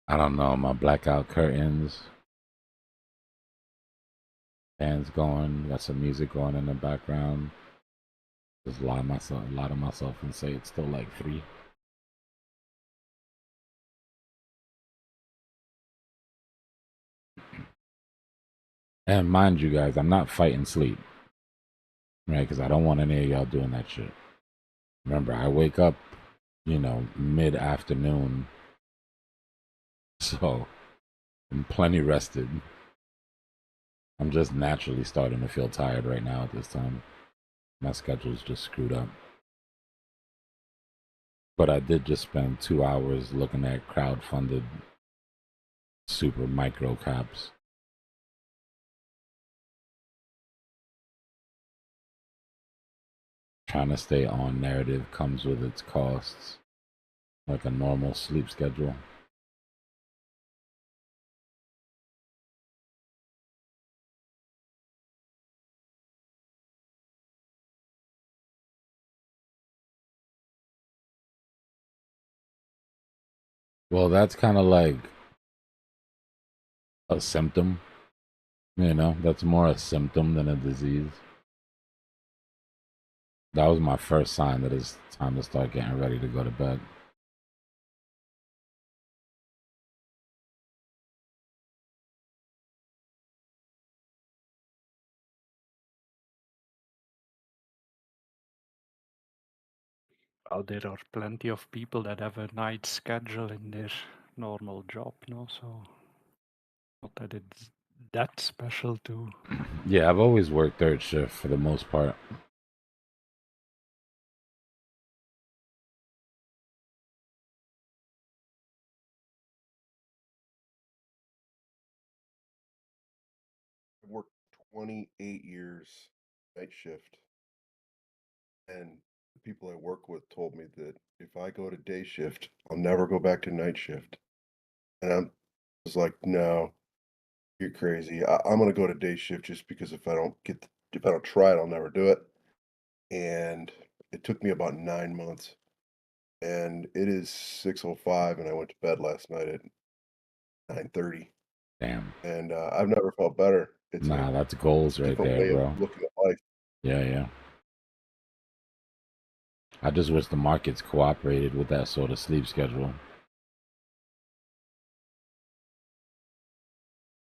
I don't know. My blackout curtains, fans going, got some music going in the background. Just lie to myself and say it's still like 3. And mind you guys, I'm not fighting sleep, right? Because I don't want any of y'all doing that shit. Remember, I wake up, mid-afternoon, so I'm plenty rested. I'm just naturally starting to feel tired right now at this time. My schedule's just screwed up. But I did just spend 2 hours looking at crowd-funded super micro caps. Trying to stay on narrative comes with its costs, like a normal sleep schedule. Well, that's kind of like a symptom, that's more a symptom than a disease. That was my first sign that it's time to start getting ready to go to bed. Well, there are plenty of people that have a night schedule in their normal job, no? So, not that it's that special too. Yeah, I've always worked third shift for the most part. I worked 28 years night shift, and the people I work with told me that if I go to day shift, I'll never go back to night shift. And I was like, no, you're crazy. I'm gonna go to day shift just because if I don't try it, I'll never do it. And it took me about 9 months, and it is 6:05, and I went to bed last night at 9:30. Damn. And I've never felt better. It's Nah, that's goals right different there, way bro. of looking at life. Yeah. I just wish the markets cooperated with that sort of sleep schedule.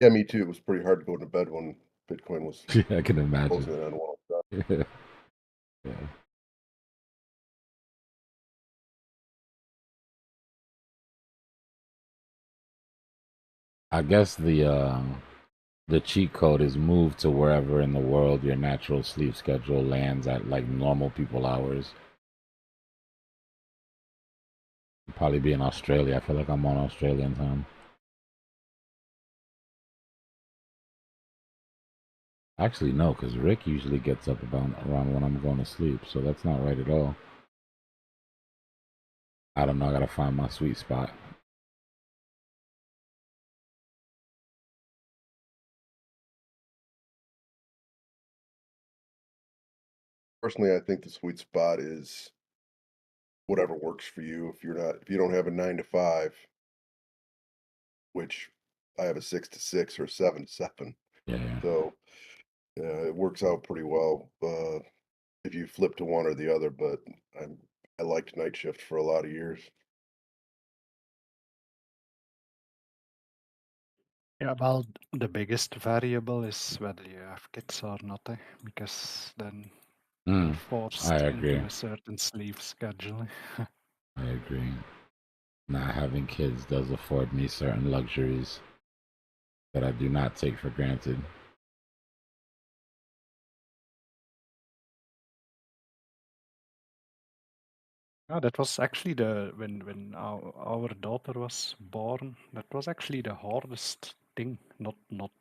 Yeah, me too. It was pretty hard to go to bed when Bitcoin was I can imagine. closing in on 107. Yeah. I guess the cheat code is moved to wherever in the world your natural sleep schedule lands at, like normal people hours. Probably be in Australia. I feel like I'm on Australian time. Actually, no, because Rick usually gets up around when I'm going to sleep, so that's not right at all. I don't know. I gotta find my sweet spot. Personally, I think the sweet spot is whatever works for you. If you don't have a 9 to 5, which I have a 6 to 6 or 7 to 7. Yeah. So it works out pretty well if you flip to one or the other. But I liked night shift for a lot of years. Yeah, well, the biggest variable is whether you have kids or not, because then you're forced I agree. into a certain sleep schedule. I agree. Not having kids does afford me certain luxuries that I do not take for granted. Yeah, that was actually when our daughter was born. That was actually the hardest thing. Not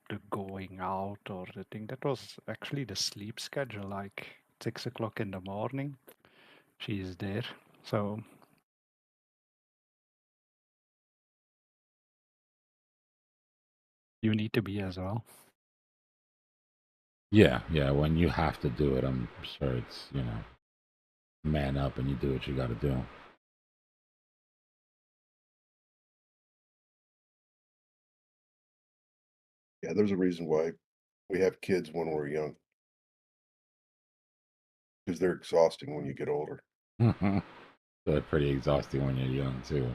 the going out or the thing. That was actually the sleep schedule. Like 6 o'clock in the morning, she is there. So you need to be as well. Yeah, yeah. When you have to do it, I'm sure it's, you know, man up and you do what you got to do. Yeah, there's a reason why we have kids when we're young. Because they're exhausting when you get older. They're pretty exhausting when you're young too.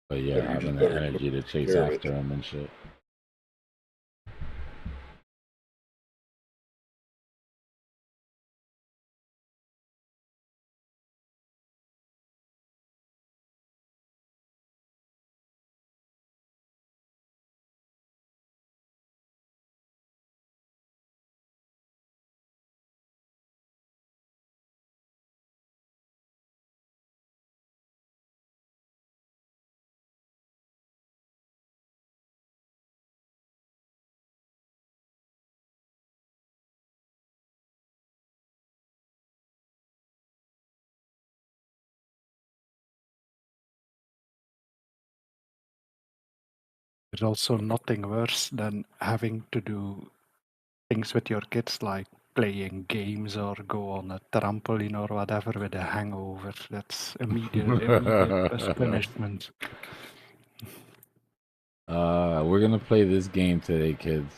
But yeah, You just having the better energy to take chase care of after it. them and shit. There's also nothing worse than having to do things with your kids like playing games or go on a trampoline or whatever with a hangover. That's immediate punishment. We're gonna play this game today, kids.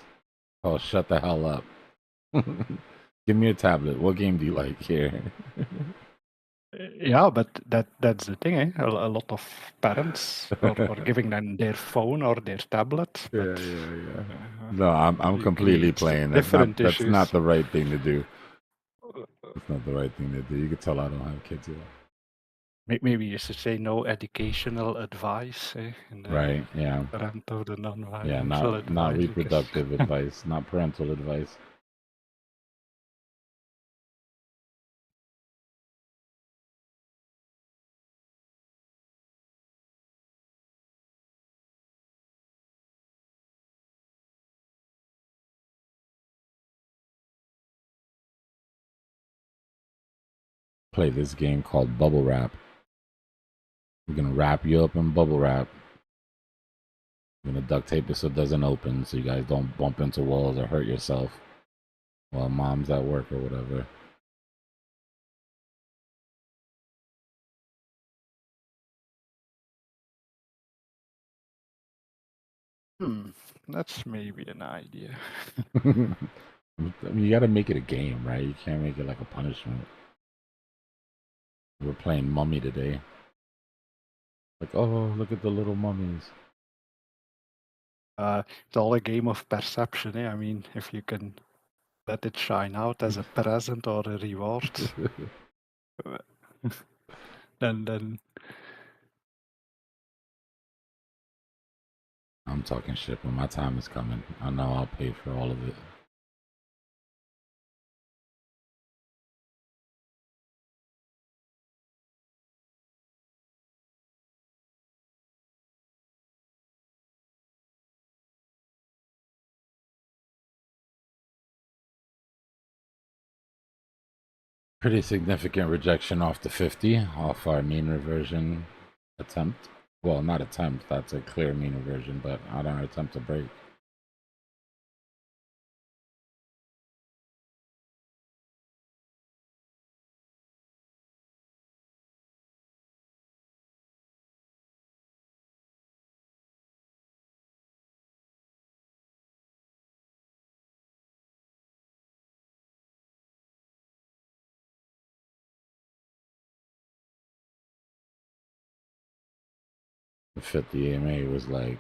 Oh, shut the hell up. Give me a tablet. What game do you like here? Yeah, but that's the thing, eh? A lot of parents are giving them their phone or their tablet. Yeah, But, yeah. No, I'm it completely creates playing. different That's not issues. the right thing to do. It's not the right thing to do. You can tell I don't have kids yet. Maybe you should say no educational advice, eh? In the Right, yeah. rant of the Yeah, non-financial not advice. Because reproductive advice, not parental advice. Play this game called Bubble Wrap. We're gonna wrap you up in bubble wrap. We're gonna duct tape it so it doesn't open, so you guys don't bump into walls or hurt yourself while mom's at work or whatever. that's maybe an idea. I mean, you gotta make it a game, right? You can't make it like a punishment. We're playing Mummy today. Like, oh, look at the little mummies. It's all a game of perception, eh? I mean, if you can let it shine out as a present or a reward, then I'm talking shit, but my time is coming. I know I'll pay for all of it. Pretty significant rejection off the 50, off our mean reversion attempt. Well, not attempt, that's a clear mean reversion, but on our attempt to break. The 50 AMA was like,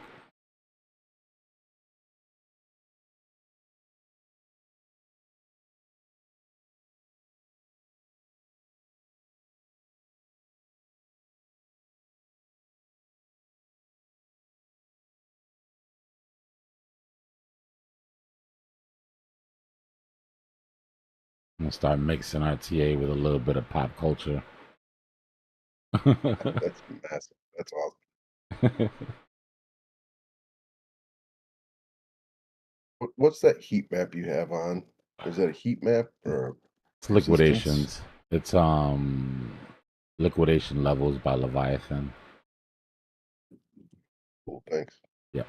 I'm gonna start mixing our TA with a little bit of pop culture. That's massive. That's awesome. What's that heat map you have on? Is that a heat map or It's Liquidations. It's Liquidation Levels by Leviathan. Cool, thanks. Yeah.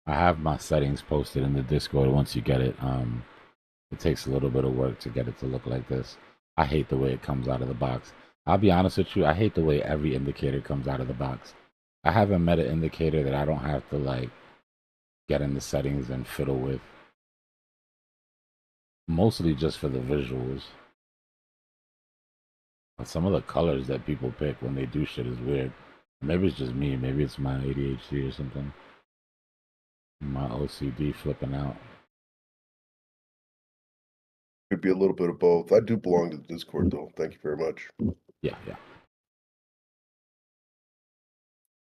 I have my settings posted in the Discord once you get it. It takes a little bit of work to get it to look like this. I hate the way it comes out of the box. I'll be honest with you, I hate the way every indicator comes out of the box. I haven't met an indicator that I don't have to like get in the settings and fiddle with. Mostly just for the visuals. But some of the colors that people pick when they do shit is weird. Maybe it's just me. Maybe it's my ADHD or something. My OCD flipping out. Could be a little bit of both. I do belong to the Discord though. Thank you very much. Yeah.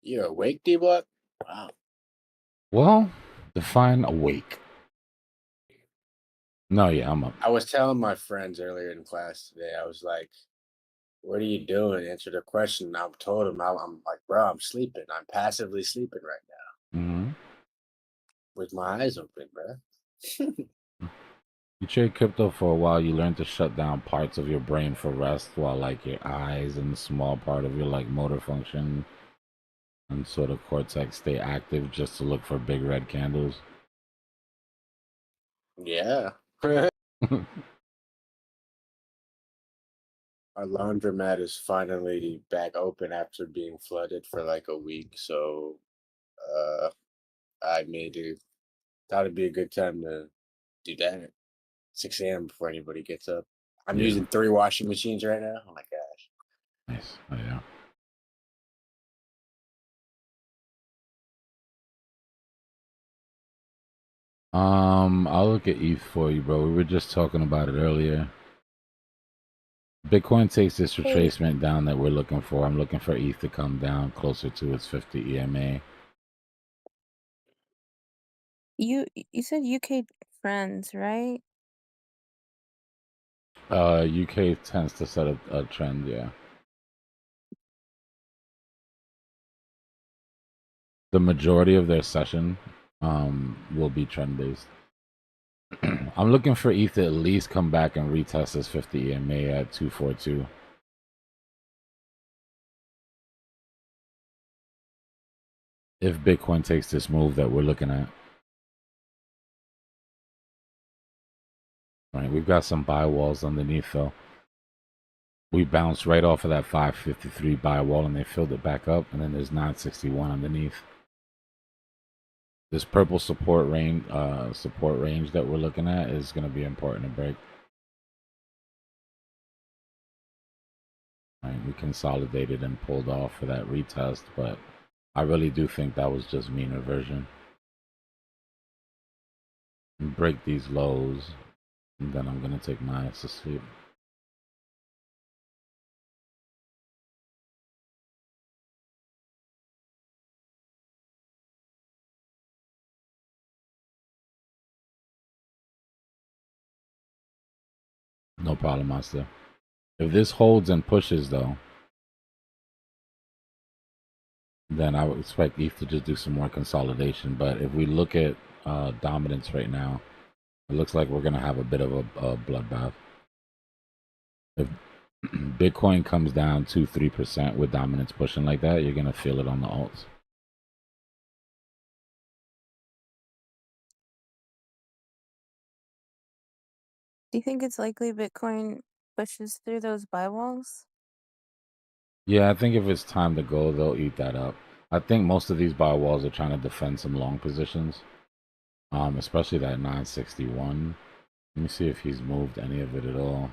You awake, Dbloc? Wow. Well, define awake. No, yeah, I'm up. I was telling my friends earlier in class today, I was like, what are you doing? Answer the question. I told him, I'm like, bro, I'm sleeping. I'm passively sleeping right now Mm-hmm. with my eyes open, bro. You trade crypto for a while, you learn to shut down parts of your brain for rest while like your eyes and a small part of your like motor function and sort of cortex stay active just to look for big red candles. Yeah. Our laundromat is finally back open after being flooded for like a week. So I thought it'd be a good time to do that at 6 a.m. before anybody gets up. I'm Yeah. using 3 washing machines right now. Oh my gosh. Nice. Oh yeah. I'll look at ETH for you, bro. We were just talking about it earlier. Bitcoin takes this retracement down that we're looking for. I'm looking for ETH to come down closer to its 50 EMA. You said UK friends, right? UK tends to set a trend, yeah. The majority of their session will be trend based. I'm looking for ETH to at least come back and retest this 50 EMA at 242. If Bitcoin takes this move that we're looking at. All right, we've got some buy walls underneath though. We bounced right off of that 553 buy wall and they filled it back up, and then there's 961 underneath. This purple support range that we're looking at is going to be important to break. All right, we consolidated and pulled off for that retest, but I really do think that was just mean reversion. Break these lows, and then I'm going to take my ass to sleep. No problem, Master. If this holds and pushes, though, then I would expect ETH to just do some more consolidation. But if we look at dominance right now, it looks like we're going to have a bit of a bloodbath. If Bitcoin comes down 2-3% with dominance pushing like that, you're going to feel it on the alts. Do you think it's likely Bitcoin pushes through those buy walls? Yeah, I think if it's time to go, they'll eat that up. I think most of these buy walls are trying to defend some long positions, especially that 961. Let me see if he's moved any of it at all.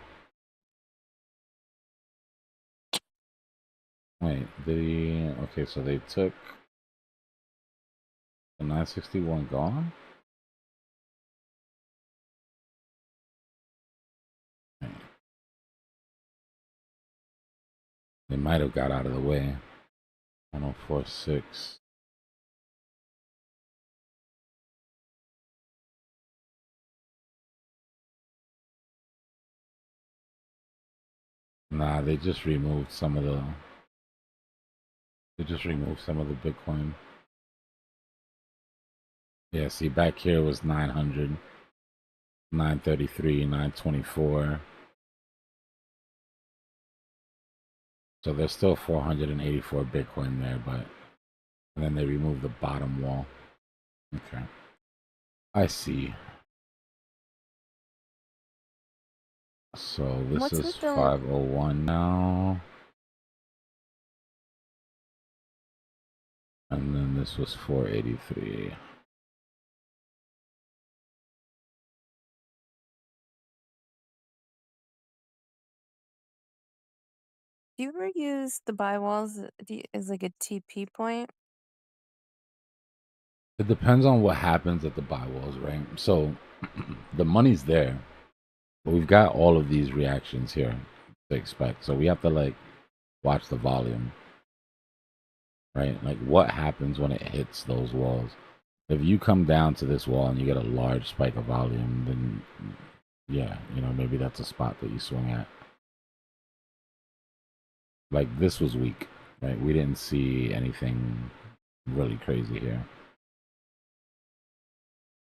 Wait, did he? Okay, so they took the 961 gone? They might have got out of the way. 1046. Nah, they just removed some of the. They just removed some of the Bitcoin. Yeah, see, back here was 900, 933, 924. So there's still 484 Bitcoin there, but and then they removed the bottom wall. Okay. I see. So this What's is with the 501 now. And then this was 483. Do you ever use the buy walls as like a TP point? It depends on what happens at the buy walls, right? So the money's there, but we've got all of these reactions here to expect. So we have to like watch the volume, right? Like what happens when it hits those walls. If you come down to this wall and you get a large spike of volume, then yeah, you know, maybe that's a spot that you swing at. Like this was weak, right? We didn't see anything really crazy here.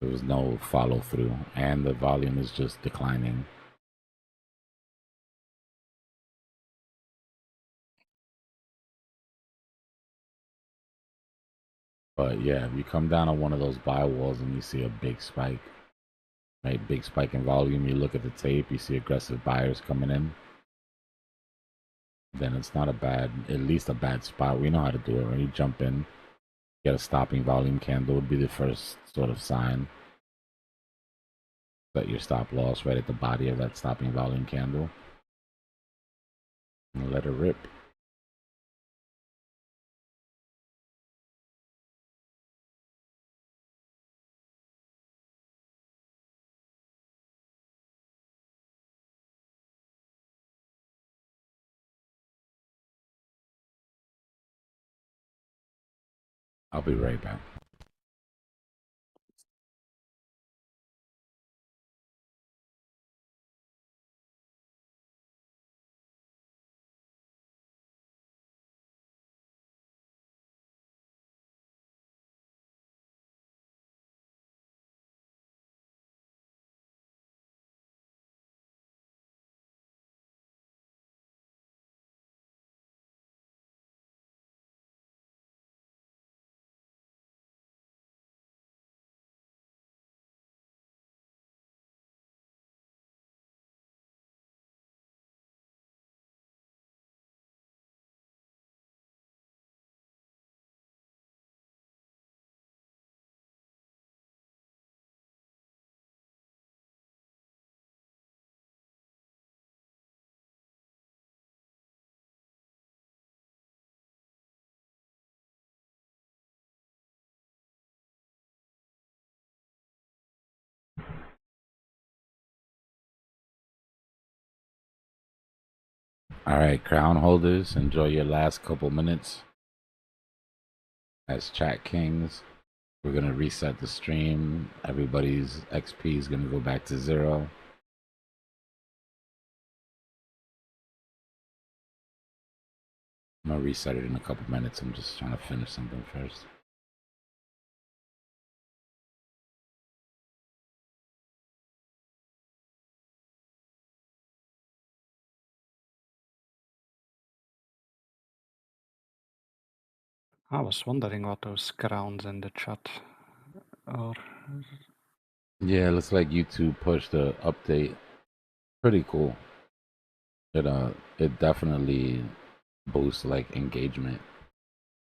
There was no follow through, and the volume is just declining. But yeah, if you come down on one of those buy walls and you see a big spike, right? Big spike in volume, you look at the tape, you see aggressive buyers coming in, then it's not a bad, at least a bad spot. We know how to do it, right? You jump in, get a stopping volume candle would be the first sort of sign. Set your stop loss right at the body of that stopping volume candle. And let it rip. I'll be right back. All right, crown holders, enjoy your last couple minutes. As chat kings, we're going to reset the stream. Everybody's XP is going to go back to 0. I'm going to reset it in a couple minutes. I'm just trying to finish something first. I was wondering what those crowns in the chat are. Yeah, looks like YouTube pushed the update. Pretty cool. It definitely boosts like engagement.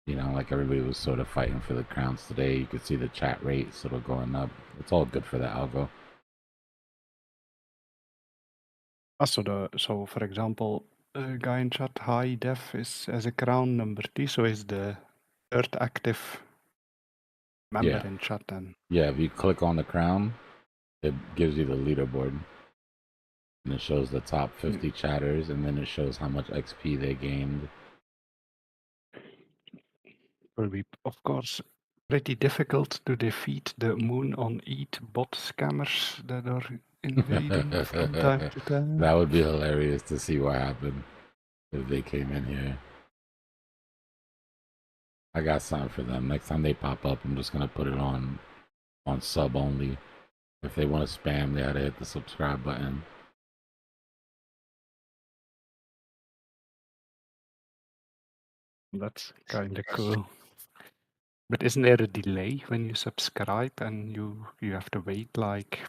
You know, like everybody was sort of fighting for the crowns today. You could see the chat rate sort of going up. It's all good for the algo. So for example, guy in chat, high def is as a crown number 2, so is the third active member in chat then. Yeah, if you click on the crown, it gives you the leaderboard. And it shows the top 50 chatters, and then it shows how much XP they gained. Will be, of course, pretty difficult to defeat the moon on ETH bot scammers that are invading from time to time. That would be hilarious to see what happened if they came in here. I got something for them. Next time they pop up, I'm just going to put it on on sub only. If they want to spam, they gotta hit the subscribe button. That's kind of cool. But isn't there a delay when you subscribe and you have to wait like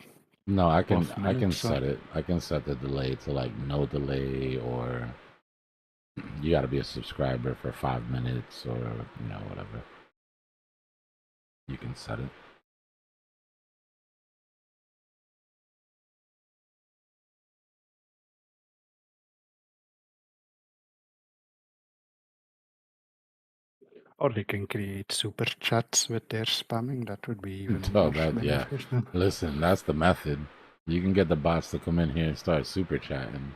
No, I can 12 minutes or... set it. I can set the delay to like no delay, or you got to be a subscriber for 5 minutes, or whatever. You can set it. Or they can create super chats with their spamming. That would be even Oh, more that yeah. beneficial. Listen, that's the method. You can get the bots to come in here and start super chatting.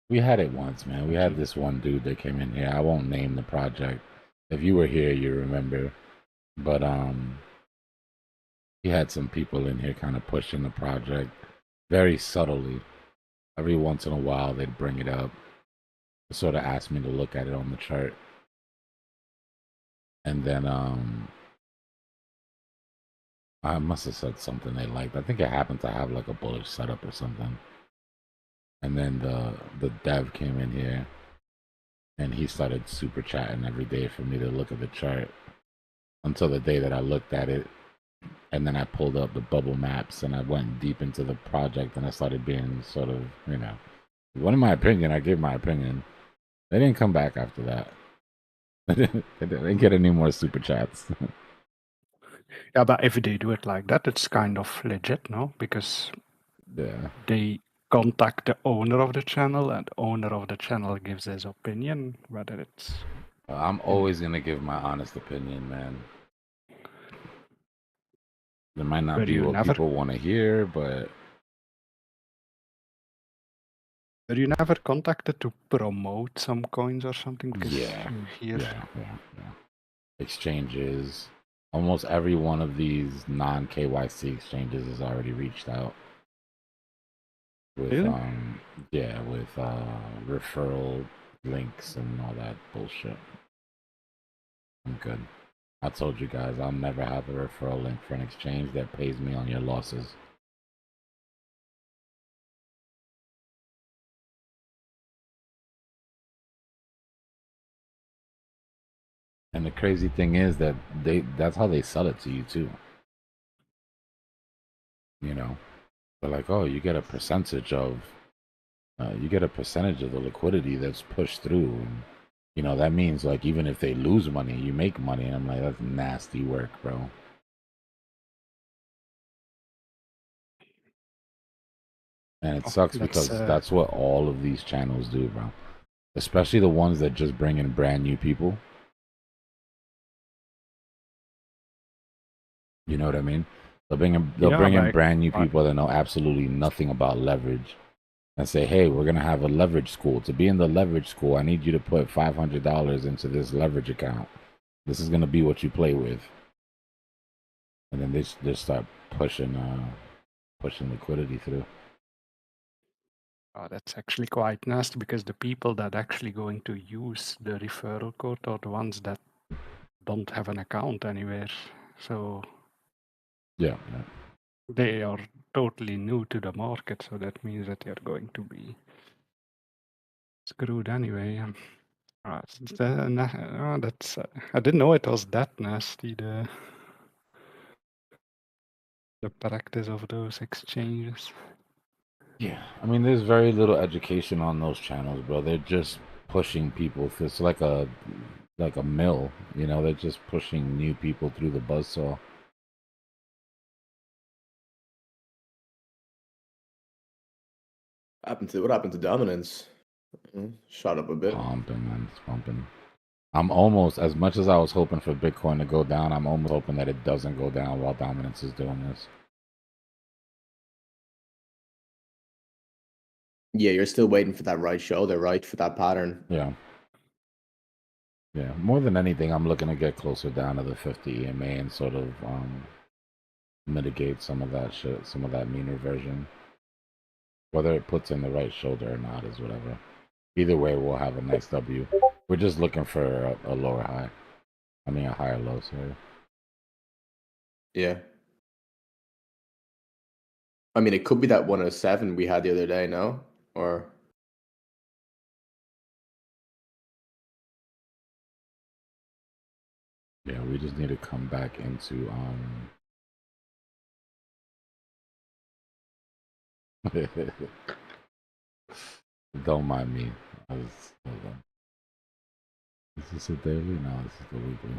We had it once, man. We had this one dude that came in here. I won't name the project. If you were here, you remember. But he had some people in here kind of pushing the project very subtly. Every once in a while, they'd bring it up, sort of ask me to look at it on the chart. And then I must have said something they liked. I think it happened to have like a bullish setup or something. And then the dev came in here and he started super chatting every day for me to look at the chart until the day that I looked at it. And then I pulled up the bubble maps and I went deep into the project and I started being sort of, one in my opinion, I gave my opinion. They didn't come back after that. They didn't get any more super chats. Yeah, but if they do it like that, it's kind of legit, no? Because they contact the owner of the channel, and the owner of the channel gives his opinion, whether it's... I'm always going to give my honest opinion, man. It might not be what people want to hear, but... But you never contacted to promote some coins or something? Because yeah. Here... Exchanges. Almost every one of these non-KYC exchanges has already reached out. With, really? With referral links and all that bullshit. I'm good. I told you guys I'll never have a referral link for an exchange that pays me on your losses. And the crazy thing is that that's how they sell it to you too. They're like, oh, you get a percentage of the liquidity that's pushed through, and that means like even if they lose money, you make money. And I'm like, that's nasty work, bro. And it sucks because that's what all of these channels do, bro. Especially the ones that just bring in brand new people. You know what I mean? They'll bring in brand new people that know absolutely nothing about leverage, and say, hey, we're gonna have a leverage school. To be in the leverage school, I need you to put $500 into this leverage account. This is gonna be what you play with. And then they just start pushing liquidity through. Oh, that's actually quite nasty, because the people that actually going to use the referral code are the ones that don't have an account anywhere. So yeah. They are totally new to the market, so that means that they're going to be screwed anyway. That's I didn't know it was that nasty, the practice of those exchanges. Yeah, I mean, there's very little education on those channels, bro. They're just pushing people. It's like a mill, They're just pushing new people through the buzzsaw. What happened to dominance? Shot up a bit. Pumping, man. It's pumping. I'm almost, as much as I was hoping for Bitcoin to go down, I'm almost hoping that it doesn't go down while dominance is doing this. Yeah, you're still waiting for that right shoulder, right? For that pattern. Yeah. Yeah. More than anything, I'm looking to get closer down to the 50 EMA and sort of mitigate some of that shit, some of that mean reversion. Whether it puts in the right shoulder or not is whatever. Either way, we'll have a nice W. We're just looking for a lower high. I mean, a higher low, sorry. Yeah. I mean, it could be that 107 we had the other day, no? Or Yeah, we just need to come back into don't mind me. Hold on. Is this a daily? No, this is the weekly.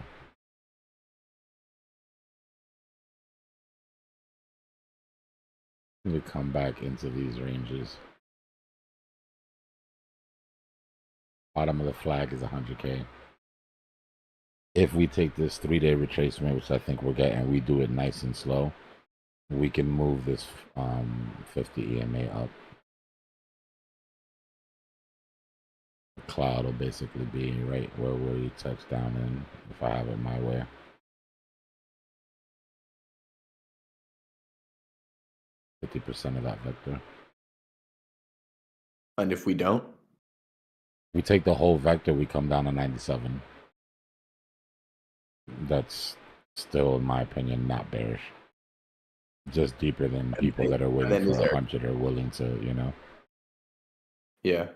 Need to come back into these ranges. Bottom of the flag is 100K. If we take this 3-day retracement, which I think we're getting, we do it nice and slow, we can move this 50 EMA up. The cloud will basically be right where we touch down in, if I have it my way. %50 of that vector. and if we don't, We take the whole vector, we come down to 97. That's still, in my opinion, not bearish. Just deeper than people that are waiting for 100 are willing to, you know. yeah.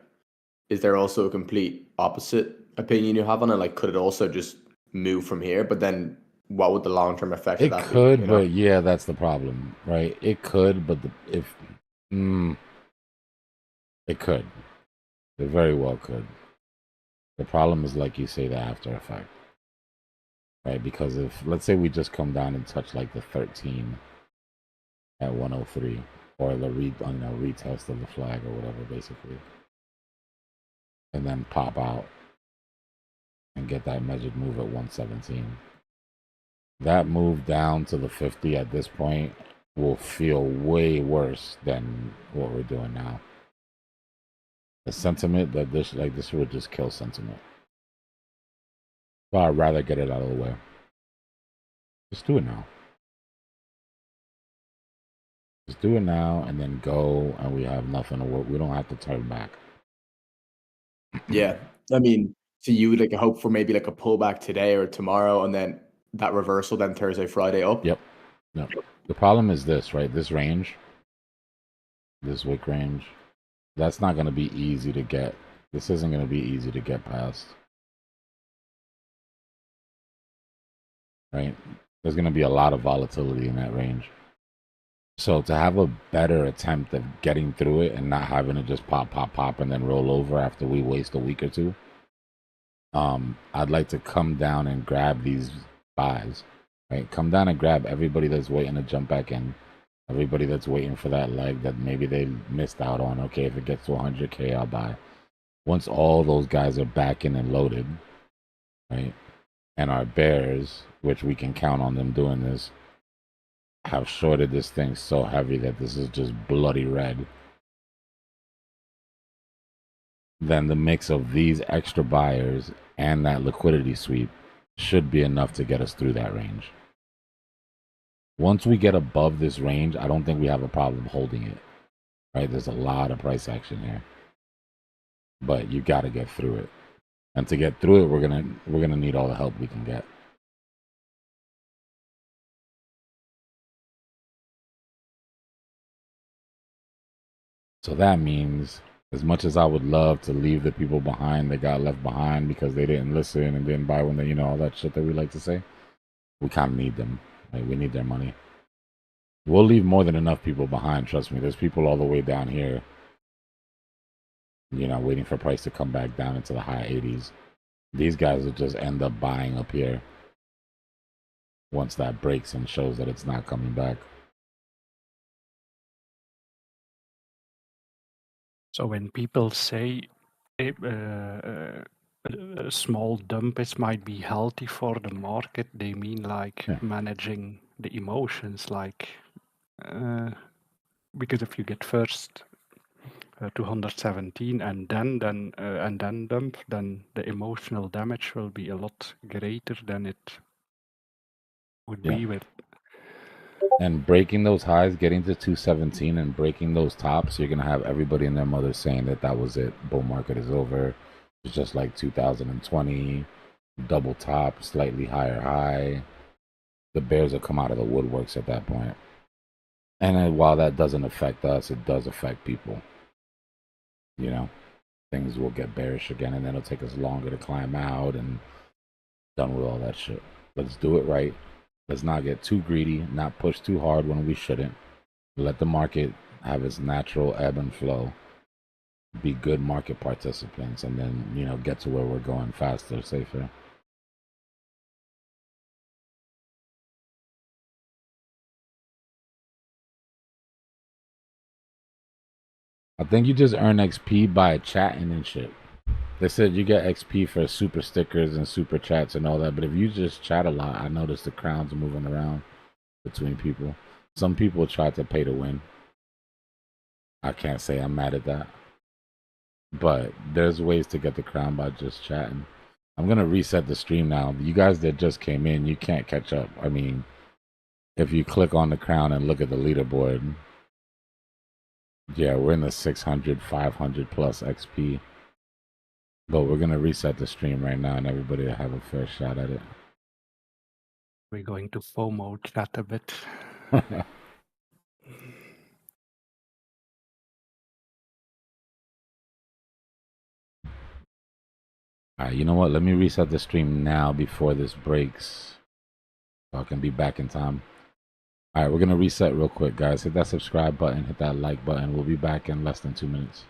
Is there also a complete opposite opinion you have on it? Like, could it also just move from here? But then, what would the long-term effect of It that could, be? You know? but yeah, that's the problem, right? It could, but it could. It very well could. The problem is, like you say, the after effect, right? Because if, let's say we just come down and touch like the 13 at 103, or the retest of the flag or whatever, basically, and then pop out and get that measured move at 117. That move down to the 50 at this point will feel way worse than what we're doing now. The sentiment that this would just kill sentiment. But I'd rather get it out of the way. Just do it now. Just do it now and then go, and we have nothing to work. We don't have to turn back. Yeah. I mean, so you would like hope for maybe like a pullback today or tomorrow, and then that reversal, then Thursday, Friday up? Yep. Yep. The problem is this, right? This range, this wick range, that's not going to be easy to get. This isn't going to be easy to get past. Right? There's going to be a lot of volatility in that range. So to have a better attempt of getting through it and not having it just pop, pop, pop, and then roll over after we waste a week or two, I'd like to come down and grab these buys, right? Come down and grab everybody that's waiting to jump back in, everybody that's waiting for that leg that maybe they missed out on. Okay, if it gets to 100K, I'll buy. Once all those guys are back in and loaded, right, and our bears, which we can count on them doing this, have shorted this thing so heavy that this is just bloody red, then the mix of these extra buyers and that liquidity sweep should be enough to get us through that range. Once we get above this range, I don't think we have a problem holding it, right? There's a lot of price action here, but you got to get through it, and to get through it, we're gonna need all the help we can get. So that means, as much as I would love to leave the people behind that got left behind because they didn't listen and didn't buy when they, all that shit that we like to say, we kind of need them. Like, we need their money. We'll leave more than enough people behind, trust me. There's people all the way down here, waiting for price to come back down into the high 80s. These guys will just end up buying up here once that breaks and shows that it's not coming back. So when people say a small dump might be healthy for the market, they mean like managing the emotions, like because if you get first to 117 and then dump, then the emotional damage will be a lot greater than it would be with. And breaking those highs, getting to 217 and breaking those tops, you're going to have everybody and their mother saying that was it. Bull market is over. It's just like 2020, double top, slightly higher high. the bears will come out of the woodworks at that point. And then while that doesn't affect us, it does affect people. You know, things will get bearish again, and then it'll take us longer to climb out and done with all that shit. Let's do it right. Let's not get too greedy, not push too hard when we shouldn't. Let the market have its natural ebb and flow. Be good market participants, and then, you know, get to where we're going faster, safer. I think you just earn XP by chatting and shit. They said you get XP for super stickers and super chats and all that, but if you just chat a lot, I noticed the crowns moving around between people. Some people try to pay to win. I can't say I'm mad at that. But there's ways to get the crown by just chatting. I'm going to reset the stream now. You guys that just came in, you can't catch up. I mean, if you click on the crown and look at the leaderboard, yeah, we're in the 600, 500 plus XP. But we're going to reset the stream right now and everybody will have a fair shot at it. We're going to FOMO chat a bit. All right, you know what? Let me reset the stream now before this breaks, so I can be back in time. All right, we're going to reset real quick, guys. Hit that subscribe button, hit that like button. We'll be back in less than 2 minutes.